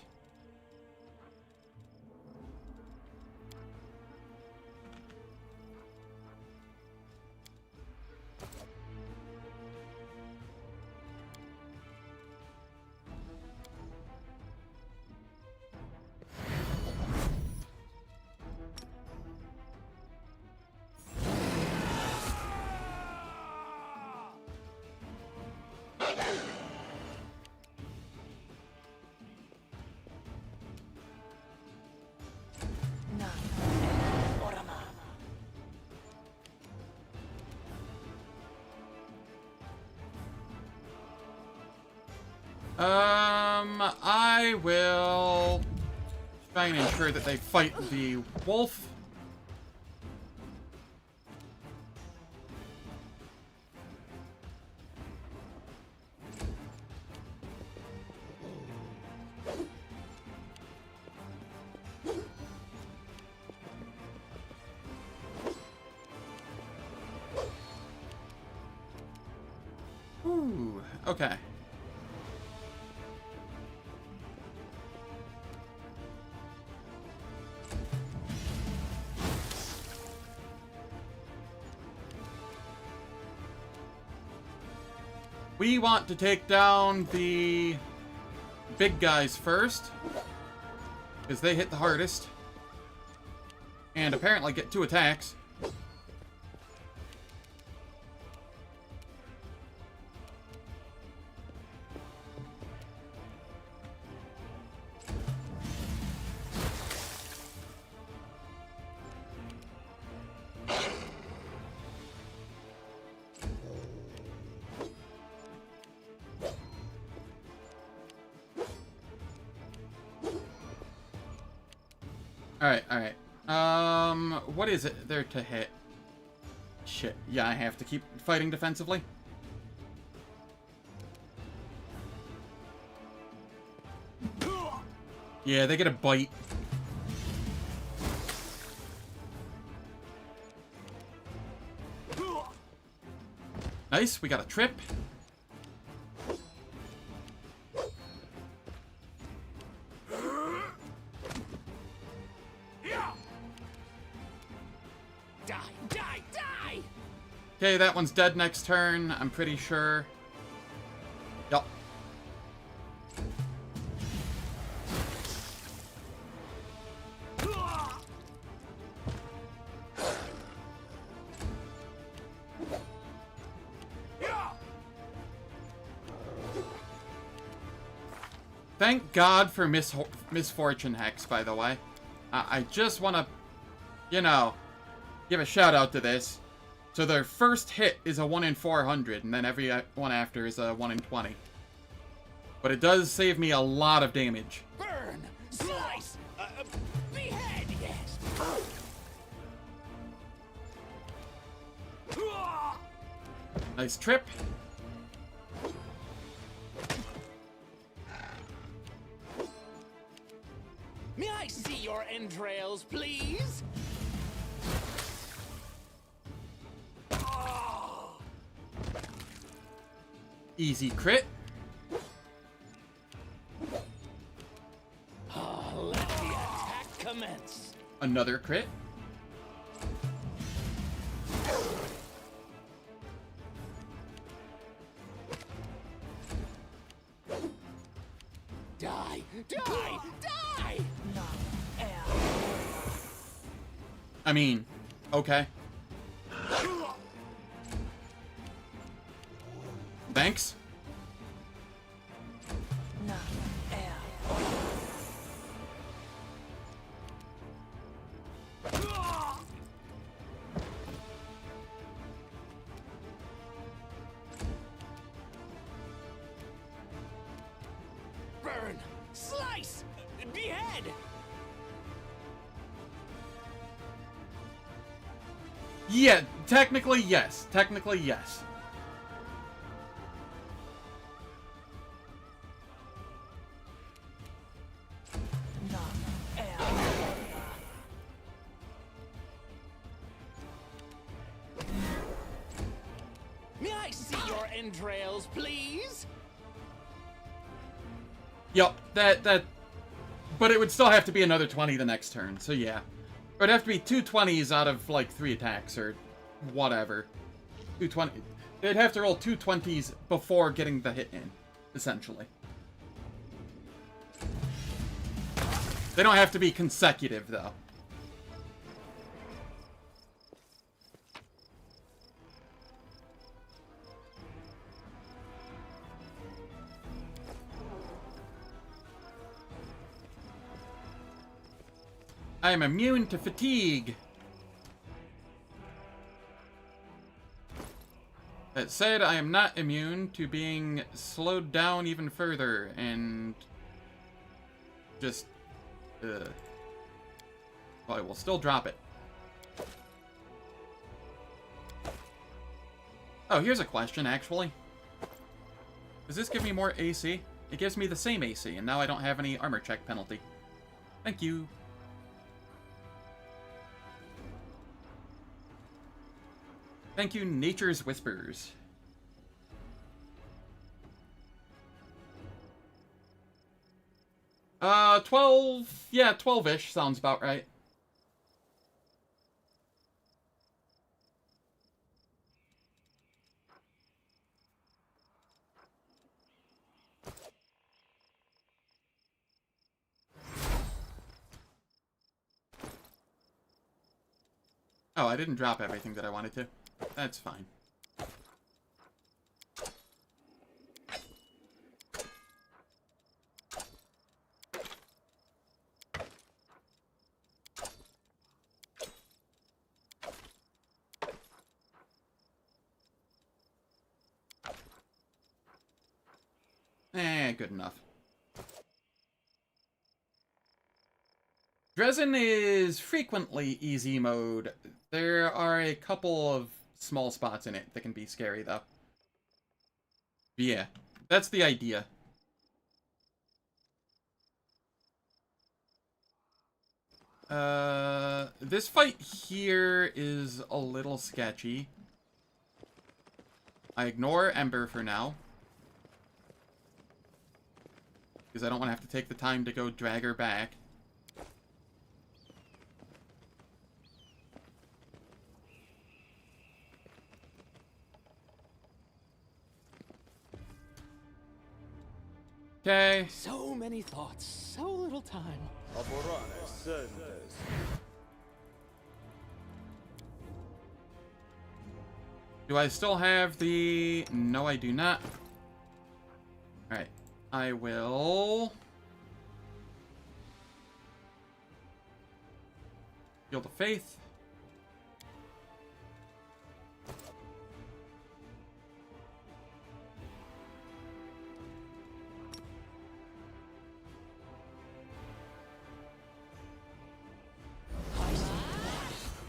I will try and ensure that they fight the wolf. Ooh, okay. We want to take down the big guys first, because they hit the hardest, and apparently get 2 attacks. Alright. What is it there to hit? Shit. Yeah, I have to keep fighting defensively. Yeah, they get a bite. Nice, we got a trip. Okay, that one's dead next turn, I'm pretty sure. Yup. Thank God for Misfortune Hex, by the way. I just want to, you know, give a shout out to this. So their first hit is a 1 in 400, and then every one after is a 1 in 20. But it does save me a lot of damage. Burn! Slice! Behead, yes! Nice trip. May I see your entrails, please? Easy crit. Let the attack commence. Another crit. Die! Die! Die! I mean, okay. Thanks. Burn! Slice! Behead! Yeah, technically yes. Technically yes. May I see your entrails, please? Yup, but it would still have to be another 20 the next turn, so yeah. It would have to be 2 20s out of, like, 3 attacks, or whatever. 220. They'd have to roll 2 20s before getting the hit in, essentially. They don't have to be consecutive, though. I am immune to fatigue. That said, I am not immune to being slowed down even further, and just, well, I will still drop it. Oh, here's a question, actually. Does this give me more AC? It gives me the same AC, and now I don't have any armor check penalty. Thank you. Thank you, Nature's Whispers. 12, yeah, 12-ish sounds about right. Oh, I didn't drop everything that I wanted to. That's fine. Good enough. Dresden is frequently easy mode. There are a couple of small spots in it that can be scary, though. Yeah, that's the idea. This fight here is a little sketchy. I ignore Ember for now, because I don't want to have to take the time to go drag her back. Okay. So many thoughts, so little time. Do I still have the... No, I do not. Alright. I will... Shield of Faith.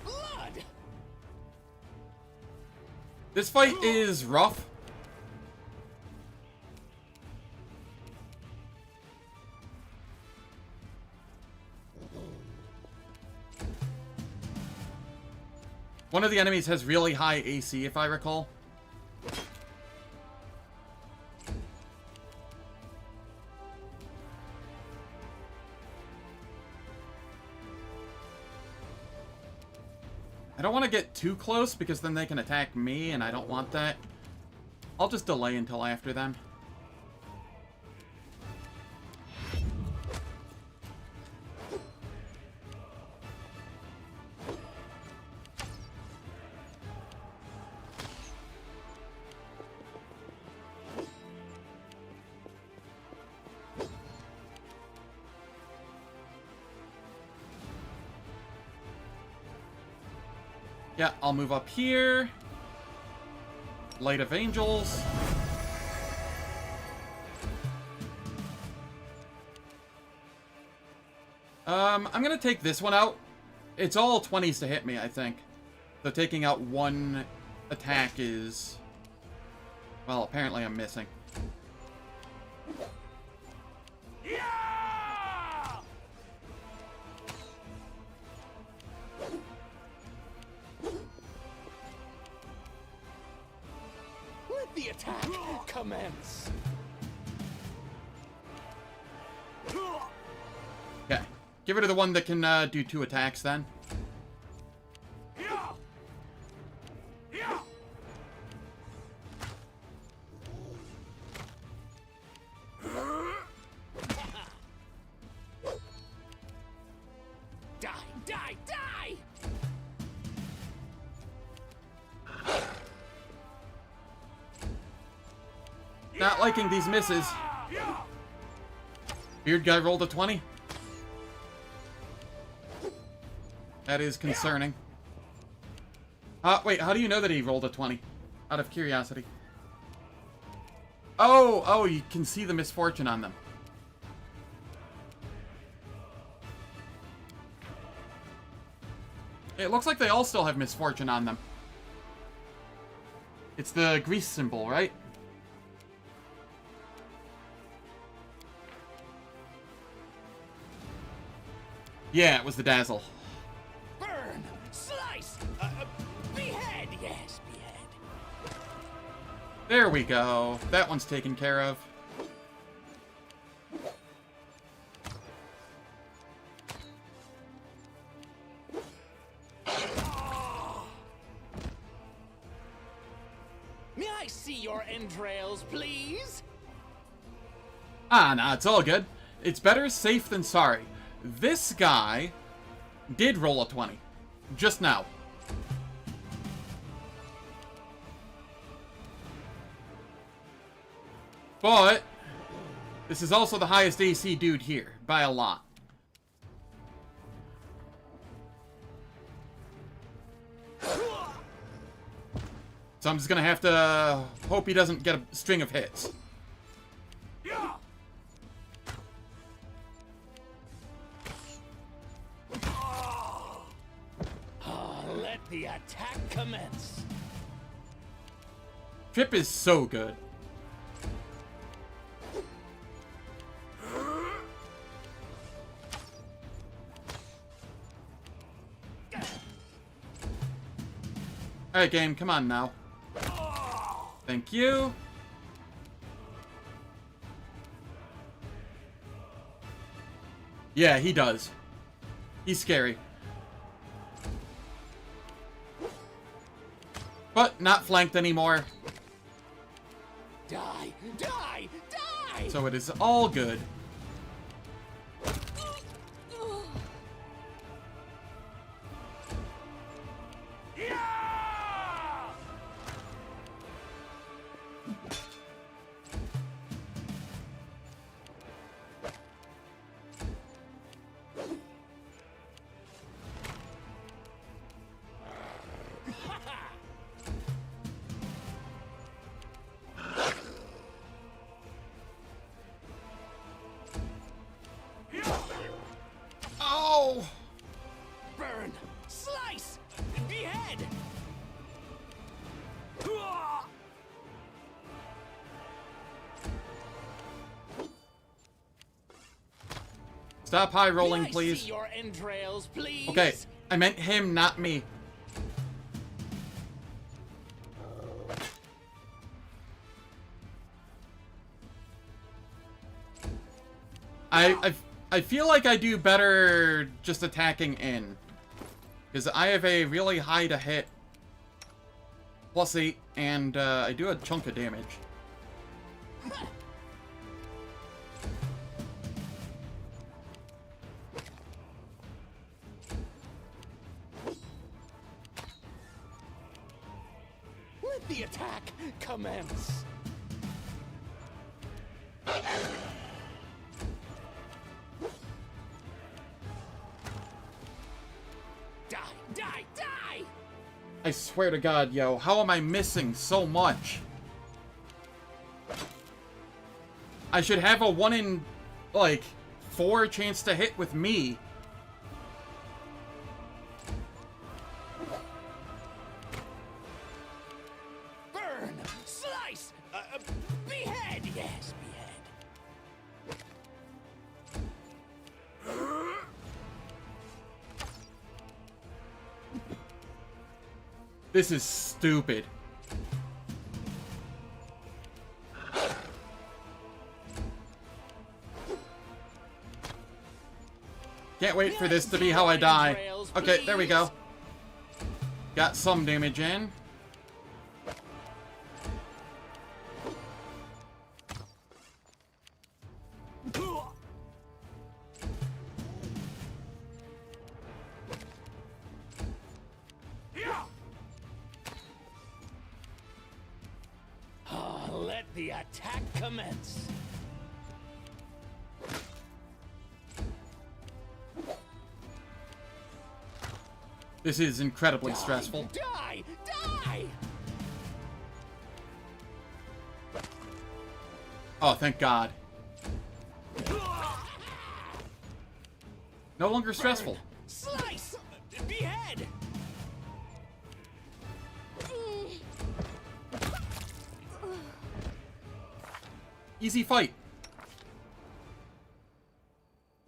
Blood! This fight is rough. One of the enemies has really high AC, if I recall. I don't want to get too close because then they can attack me and I don't want that. I'll just delay until after them. Yeah, I'll move up here. Light of Angels. I'm gonna take this one out. It's all 20s to hit me, I think. So taking out one attack is... Well, apparently I'm missing. Let the attack commence. Okay. Get rid of the one that can do 2 attacks then. Die! Not liking these misses. Beard guy rolled a 20. That is concerning. Wait, how do you know that he rolled a 20? Out of curiosity. Oh, you can see the misfortune on them. It looks like they all still have misfortune on them. It's the grease symbol, right? Yeah, it was the dazzle. Burn! Slice! Behead! Yes, behead. There we go. That one's taken care of. May I see your entrails, please? Nah, it's all good. It's better safe than sorry. This guy did roll a 20. Just now. But this is also the highest AC dude here, by a lot. So I'm just gonna have to hope he doesn't get a string of hits. Let the attack commence. Trip is so good. Alright, game, come on now. Thank you. Yeah, he does. He's scary. But not flanked anymore. Die! Die! Die! So it is all good. No! Burn! Slice! Behead! Stop high rolling, May I please. see your entrails, please? Okay, I meant him, not me. I feel like I do better just attacking in. Because I have a really high to hit. +8, and I do a chunk of damage. Let the attack commence. Die, die, die! I swear to God, yo, how am I missing so much? I should have a 1 in, like, 4 chance to hit with me. Burn! Slice! Behead! Yes, behead. This is stupid. Can't wait for this to be how I die. Okay, there we go. Got some damage in. Let the attack commence. This is incredibly stressful. Die! Die! Oh, thank God. No longer stressful. Slice! Behead! Easy fight.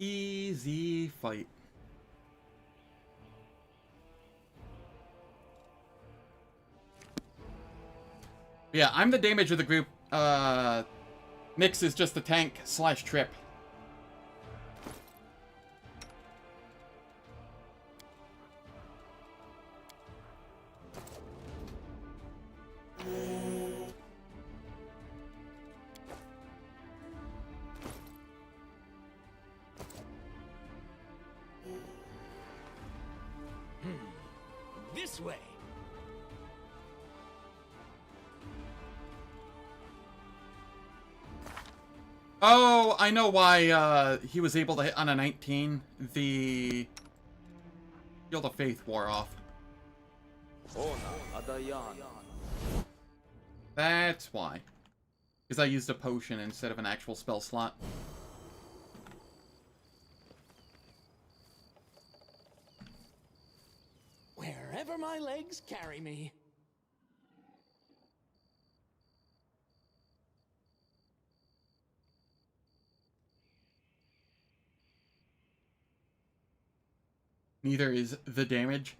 Easy fight. Yeah, I'm the damage of the group. Nyx is just the tank / trip. This way. Oh, I know why he was able to hit on a 19. The Shield of Faith wore off. That's why. Because I used a potion instead of an actual spell slot. Wherever my legs carry me. Neither is the damage.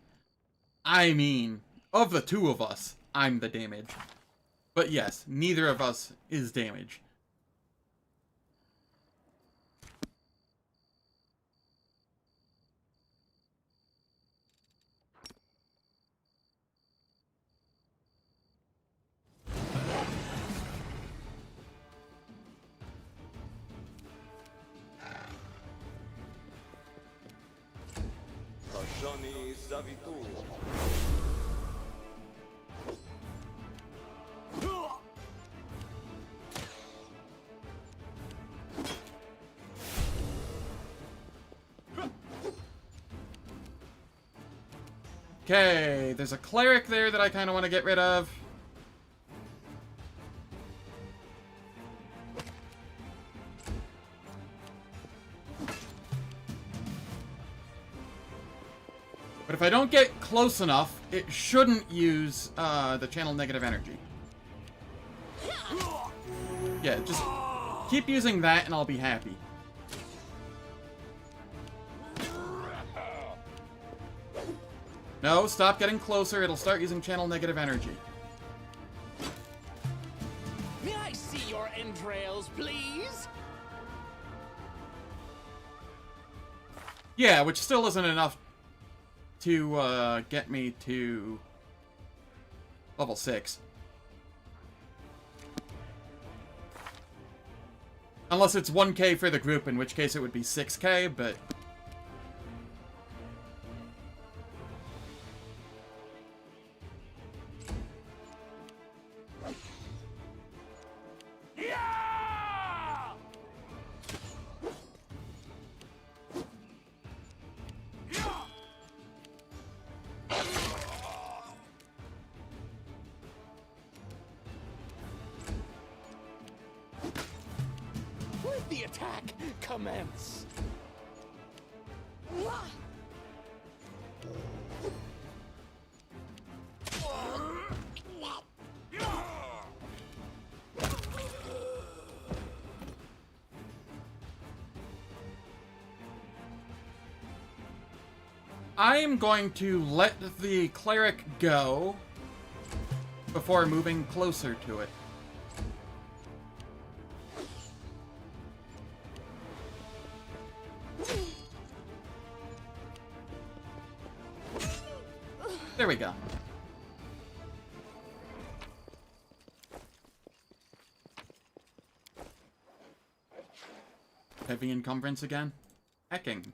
I mean, of the two of us, I'm the damage. But yes, neither of us is damage. Okay, there's a cleric there that I kind of want to get rid of. But if I don't get close enough, it shouldn't use the channel negative energy. Yeah, just keep using that and I'll be happy. No, stop getting closer. It'll start using channel negative energy. May I see your entrails, please? Yeah, which still isn't enough to get me to level 6. Unless it's 1k for the group, in which case it would be 6k, but... Let the attack commence. I am going to let the cleric go before moving closer to it. There we go. Heavy encumbrance again? Hecking.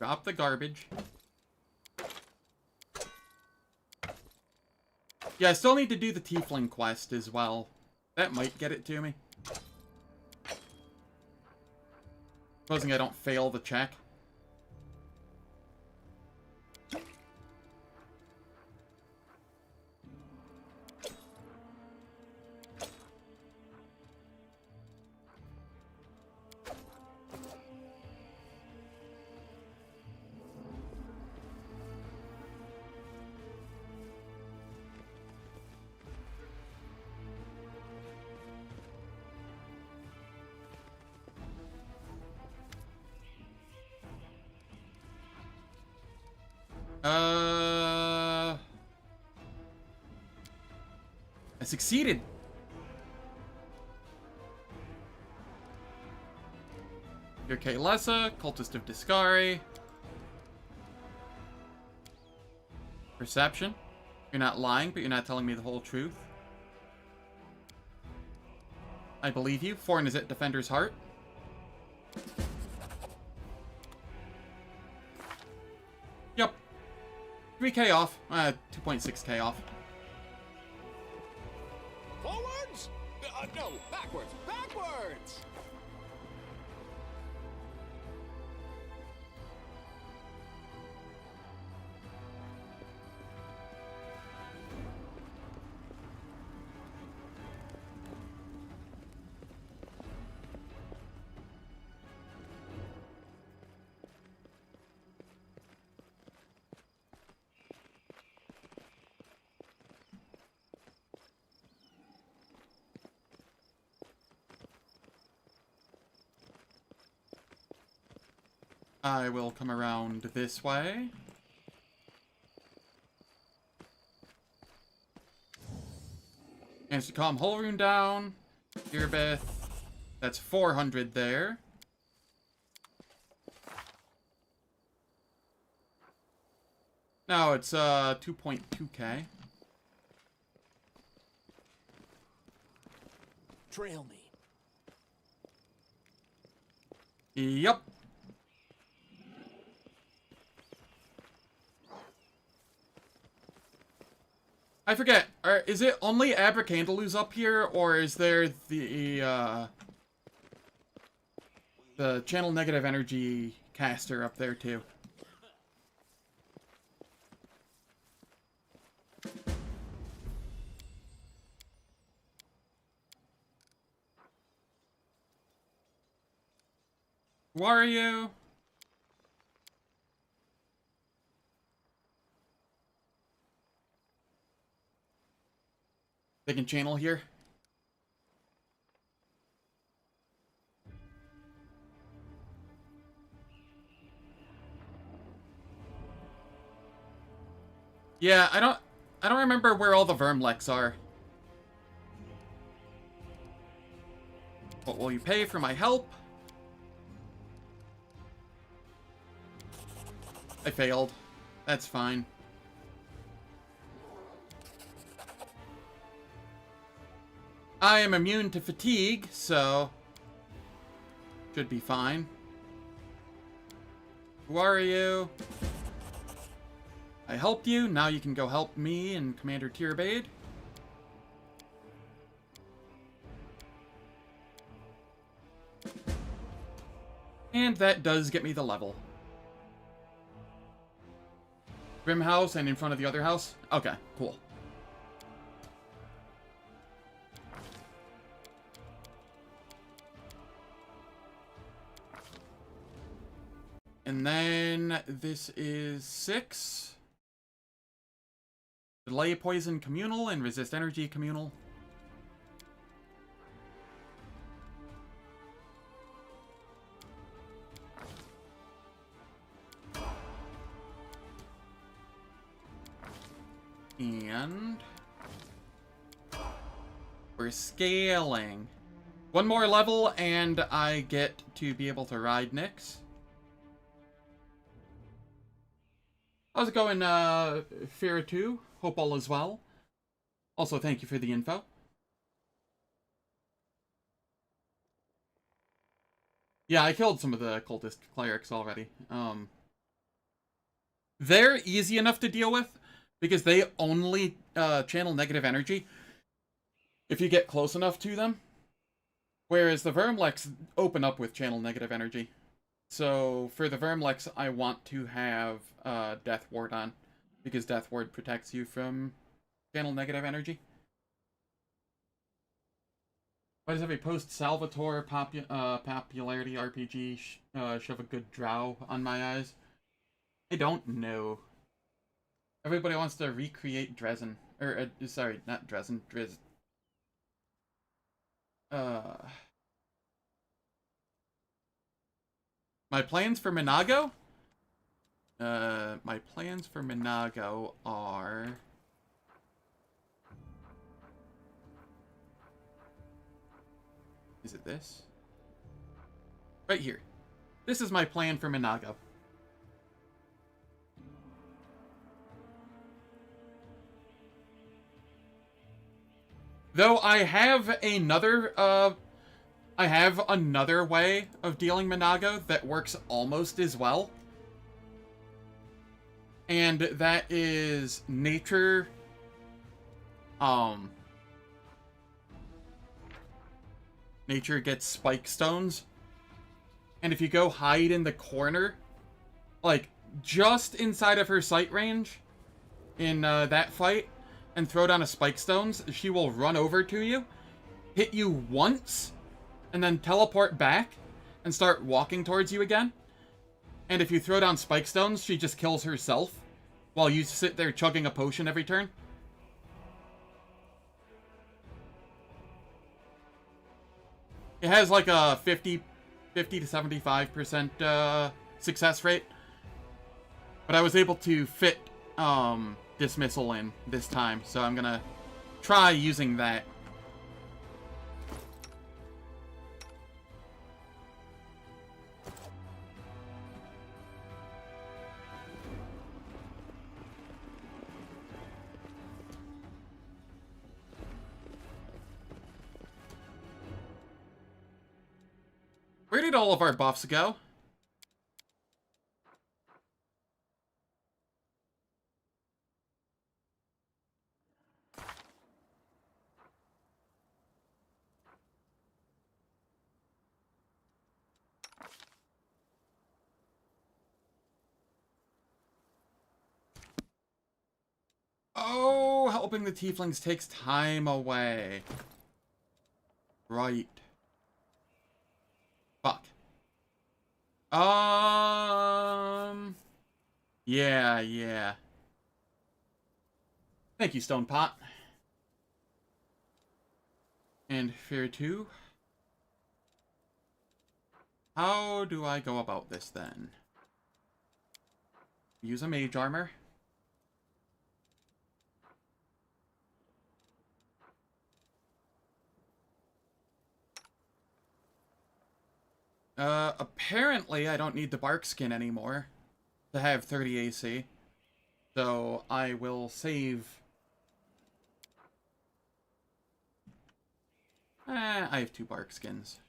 Drop the garbage. Yeah, I still need to do the tiefling quest as well. That might get it to me. Supposing I don't fail the check. I succeeded. You're Kaylessa, Cultist of Discari. Perception. You're not lying, but you're not telling me the whole truth. I believe you. Foreign is it, Defender's Heart. Yep. 3k off. 2.6k off. Forwards? No, backwards. Backwards! I will come around this way. Managed to calm whole rune down. Earbeth. That's 400 there. Now it's 2.2k. Trail me. Yep. I forget. Is it only Abracandaloo's up here, or is there the channel negative energy caster up there too? Who are you? They can channel here. Yeah, I don't remember where all the Vermleks are. What will you pay for my help? I failed. That's fine. I am immune to fatigue, so should be fine. Who are you? I helped you, now you can go help me and Commander Tierbade. And that does get me the level. Grim house and in front of the other house? Okay, cool. And then this is 6. Delay poison communal and resist energy communal. And we're scaling. One more level and I get to be able to ride Nyx. How's it going, Fear 2? Hope all is well. Also, thank you for the info. Yeah, I killed some of the cultist clerics already. They're easy enough to deal with because they only channel negative energy if you get close enough to them. Whereas the Vermleks open up with channel negative energy. So for the Vermleks, I want to have Death Ward on, because Death Ward protects you from channel negative energy. Why does every post-Salvatore popularity RPG shove a good drow on my eyes? I don't know. Everybody wants to recreate Dresden. Or, sorry, not Dresden, Driz. My plans for Minago? My plans for Minago are... Is it this? Right here. This is my plan for Minago. Though I have another way of dealing Minago that works almost as well. And that is nature. Nature gets spike stones. And if you go hide in the corner, like just inside of her sight range in that fight, and throw down a spike stones, she will run over to you, hit you once, and then teleport back and start walking towards you again. And if you throw down spike stones, she just kills herself while you sit there chugging a potion every turn. It has like a 50 to 75% success rate. But I was able to fit Dismissal in this time, so I'm gonna try using that. Where did all of our buffs go? Oh, helping the tieflings takes time away. Right. Fuck. Yeah. Thank you, Stone Pot. And Fear 2. How do I go about this then? Use a mage armor. Apparently I don't need the bark skin anymore to have 30 AC. So I will save... I have 2 bark skins.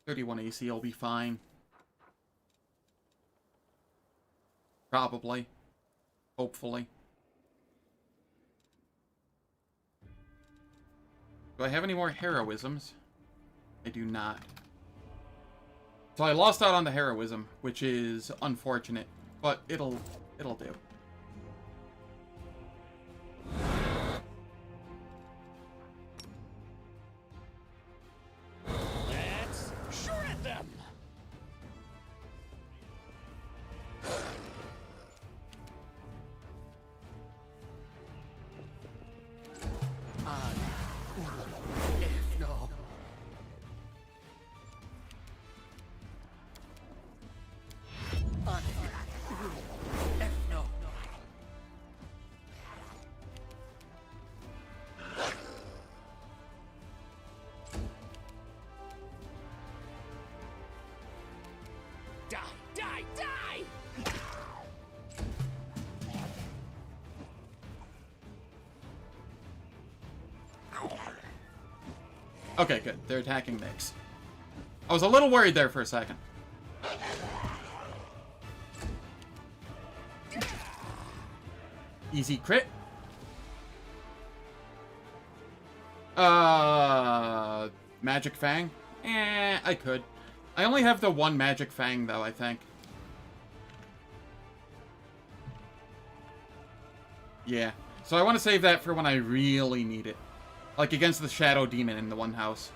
31 AC will be fine. Probably. Hopefully. Do I have any more heroisms? I do not. So I lost out on the heroism, which is unfortunate, but it'll do. Let's shred them! No. No. Die! Die! Die! Okay, good. They're attacking Nyx. I was a little worried there for a second. Easy crit. Magic Fang? I could. I only have the one Magic Fang, though, I think. Yeah. So I want to save that for when I really need it. Like against the Shadow Demon in the one house.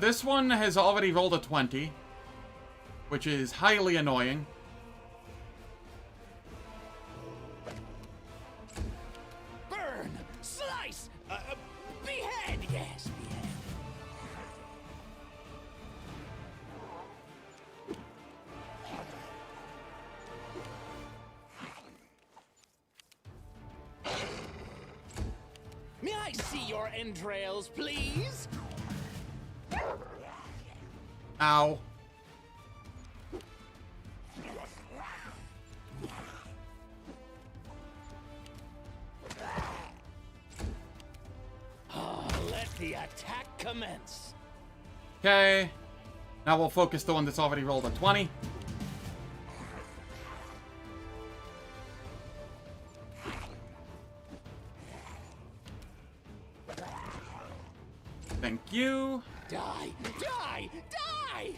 This one has already rolled a 20, which is highly annoying. Burn! Slice! Behead! Yes, behead. May I see your entrails, please? Ow. Let the attack commence. Okay. Now we'll focus the one that's already rolled a 20. Thank you. Die! Die! Die!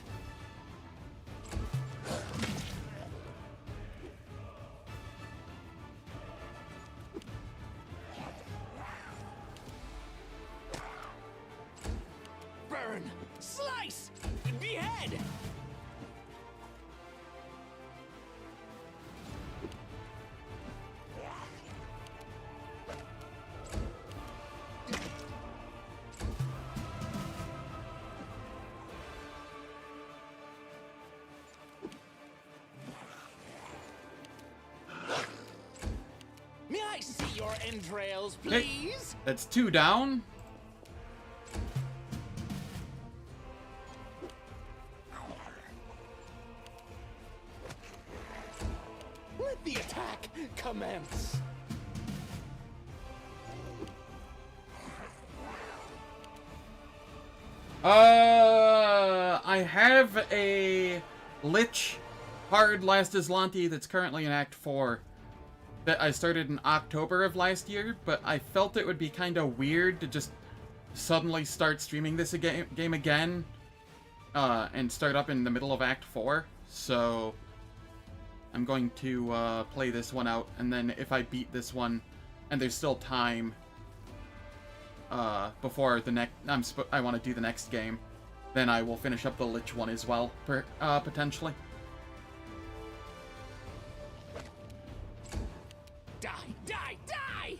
Burn! Slice! Behead! May I see your entrails, please? Okay. That's 2 down. Let the attack commence. I have a Lich Hard Last Azlanti that's currently in Act 4 that I started in October of last year, but I felt it would be kind of weird to just suddenly start streaming this game again and start up in the middle of Act 4, so I'm going to play this one out, and then if I beat this one and there's still time before the next, I want to do the next game, then I will finish up the Lich one as well, potentially. Die, die, die!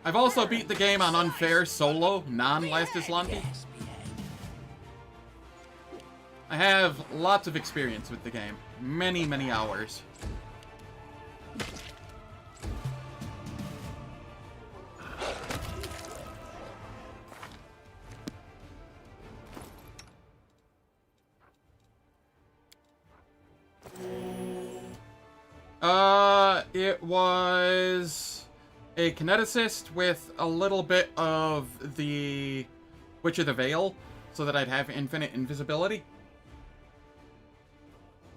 I've also beat the game on unfair solo, non-Last Azlanti. I have lots of experience with the game. Many, many hours. It was a kineticist with a little bit of the Witch of the Veil, so that I'd have infinite invisibility.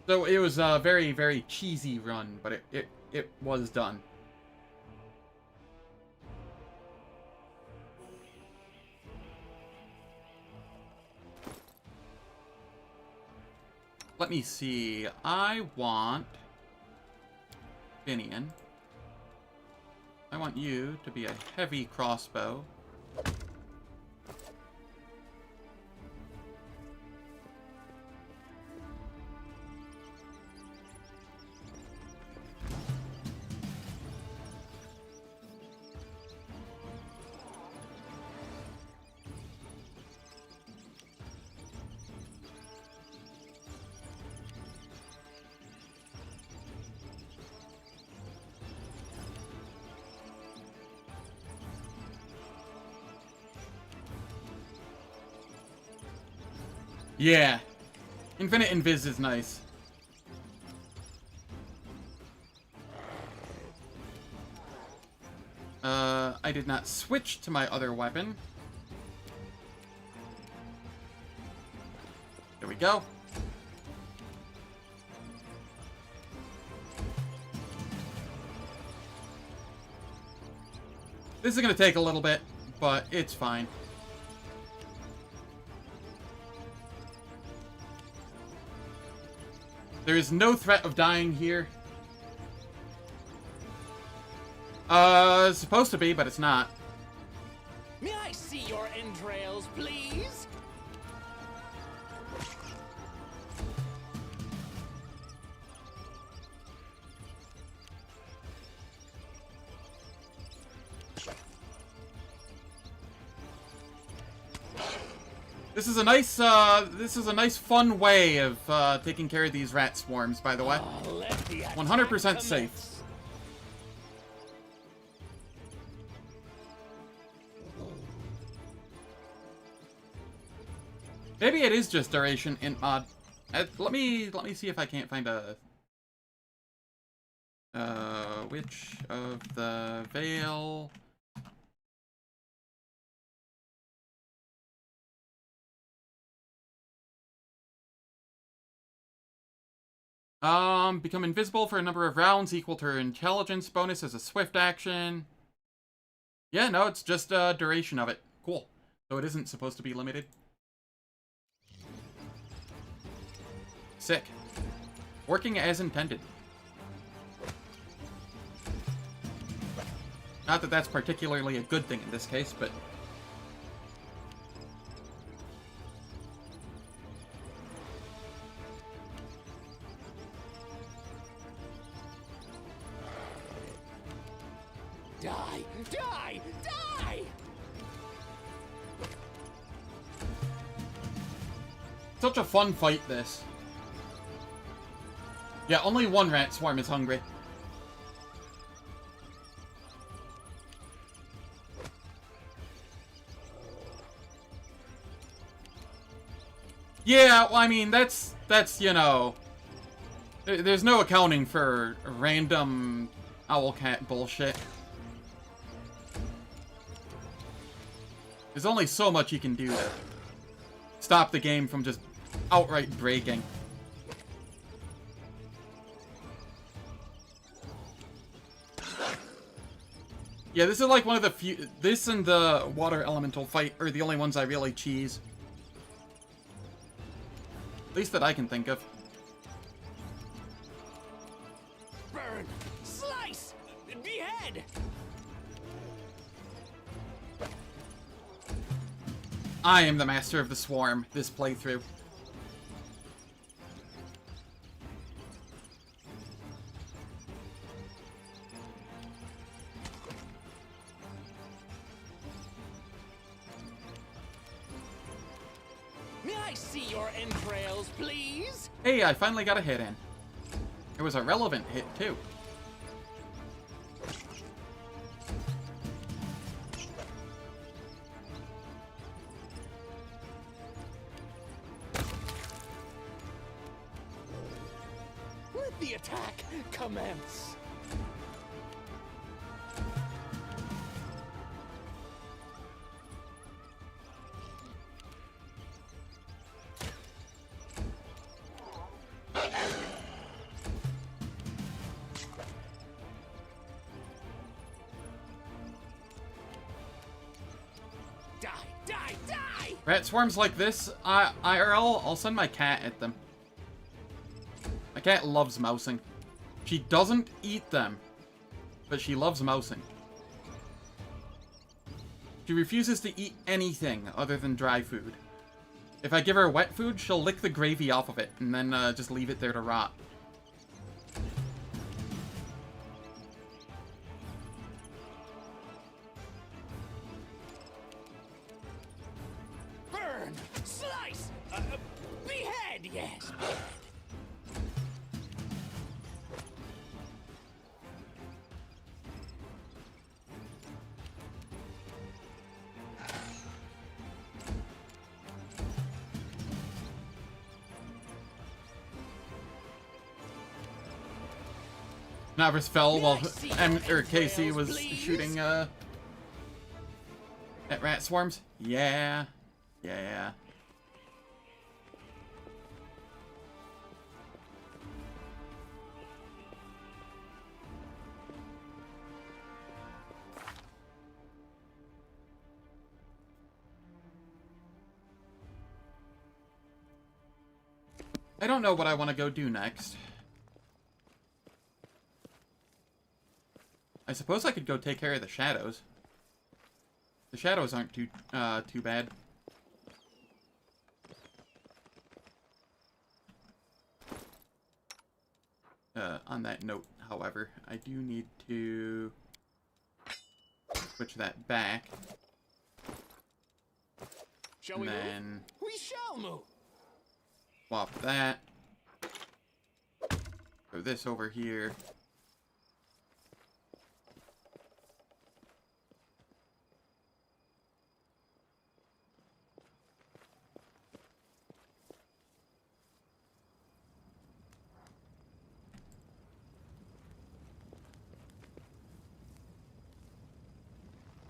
So it was a very, very cheesy run, but it was done. Let me see. I want Finian. I want you to be a heavy crossbow. Yeah. Infinite Invis is nice. I did not switch to my other weapon. There we go. This is going to take a little bit, but it's fine. There is no threat of dying here. It's supposed to be, but it's not. May I see your entrails, please? This is a nice fun way of taking care of these rat swarms, by the way. 100% safe. Maybe it is just duration int mod. Let me see if I can't find a Witch of the Veil. Become invisible for a number of rounds equal to her intelligence bonus as a swift action. Yeah, no, it's just duration of it. Cool. So it isn't supposed to be limited. Sick. Working as intended. Not that that's particularly a good thing in this case, but... Die! Die! Die! Such a fun fight, this. Yeah, only one rat swarm is hungry. Yeah, well, I mean, that's, you know... There's no accounting for random owlcat bullshit. There's only so much you can do to stop the game from just outright breaking. Yeah, this is like one of the few... This and the water elemental fight are the only ones I really cheese. At least that I can think of. Burn! Slice! Behead! I am the master of the swarm this playthrough. May I see your entrails, please? Hey, I finally got a hit in. It was a relevant hit, too. Let the attack commence. Rat swarms like this, IRL, I'll send my cat at them. My cat loves mousing. She doesn't eat them, but she loves mousing. She refuses to eat anything other than dry food. If I give her wet food, she'll lick the gravy off of it, and then just leave it there to rot. Burn! Slice! Behead, yes! Navarus fell while Casey was shooting at rat swarms. Yeah. Yeah. I don't know what I want to go do next. I suppose I could go take care of the shadows. The shadows aren't too bad. On that note, however, I do need to switch that back. Shall we then move? We shall move. Swap that. Throw this over here.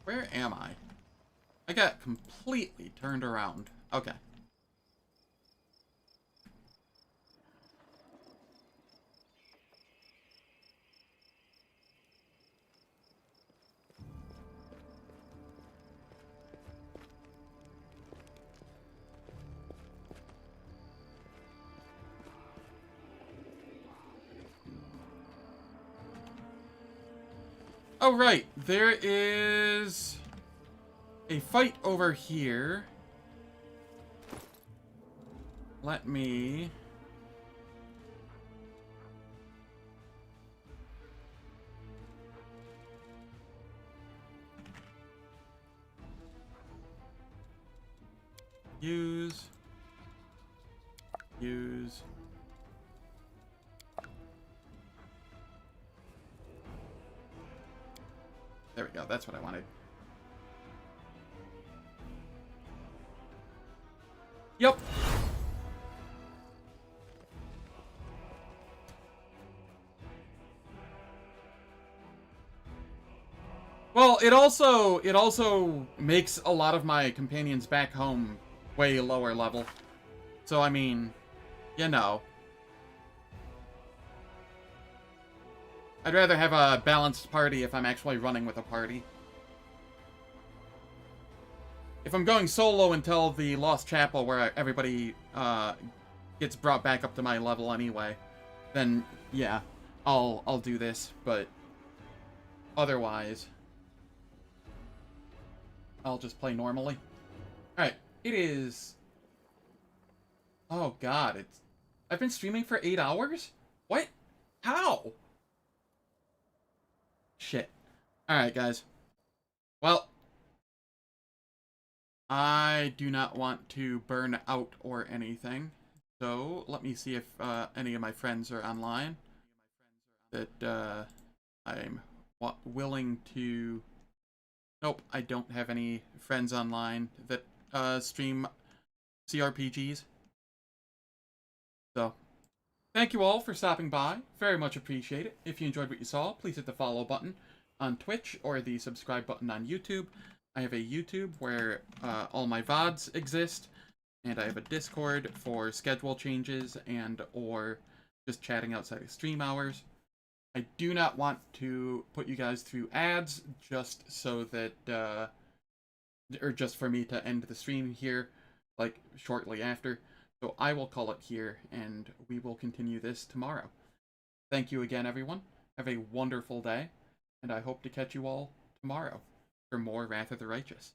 Where am I? I got completely turned around. Okay. Oh, right. There is a fight over here. Let me... use... There we go, that's what I wanted. Yep. Well, it also makes a lot of my companions back home way lower level. So I mean, you know. I'd rather have a balanced party if I'm actually running with a party. If I'm going solo until the Lost Chapel where everybody gets brought back up to my level anyway, then yeah, I'll do this, but otherwise I'll just play normally. Alright, it is... Oh god, I've been streaming for 8 hours? What? How? Shit. Alright, guys. Well, I do not want to burn out or anything, so let me see if any of my friends are online that I'm willing to... Nope, I don't have any friends online that stream CRPGs. So, thank you all for stopping by. Very much appreciate it. If you enjoyed what you saw, please hit the follow button on Twitch or the subscribe button on YouTube. I have a YouTube where all my VODs exist, and I have a Discord for schedule changes and or just chatting outside of stream hours. I do not want to put you guys through ads just so that, or just for me to end the stream here, like, shortly after. So I will call it here, and we will continue this tomorrow. Thank you again, everyone. Have a wonderful day, and I hope to catch you all tomorrow for more Wrath of the Righteous.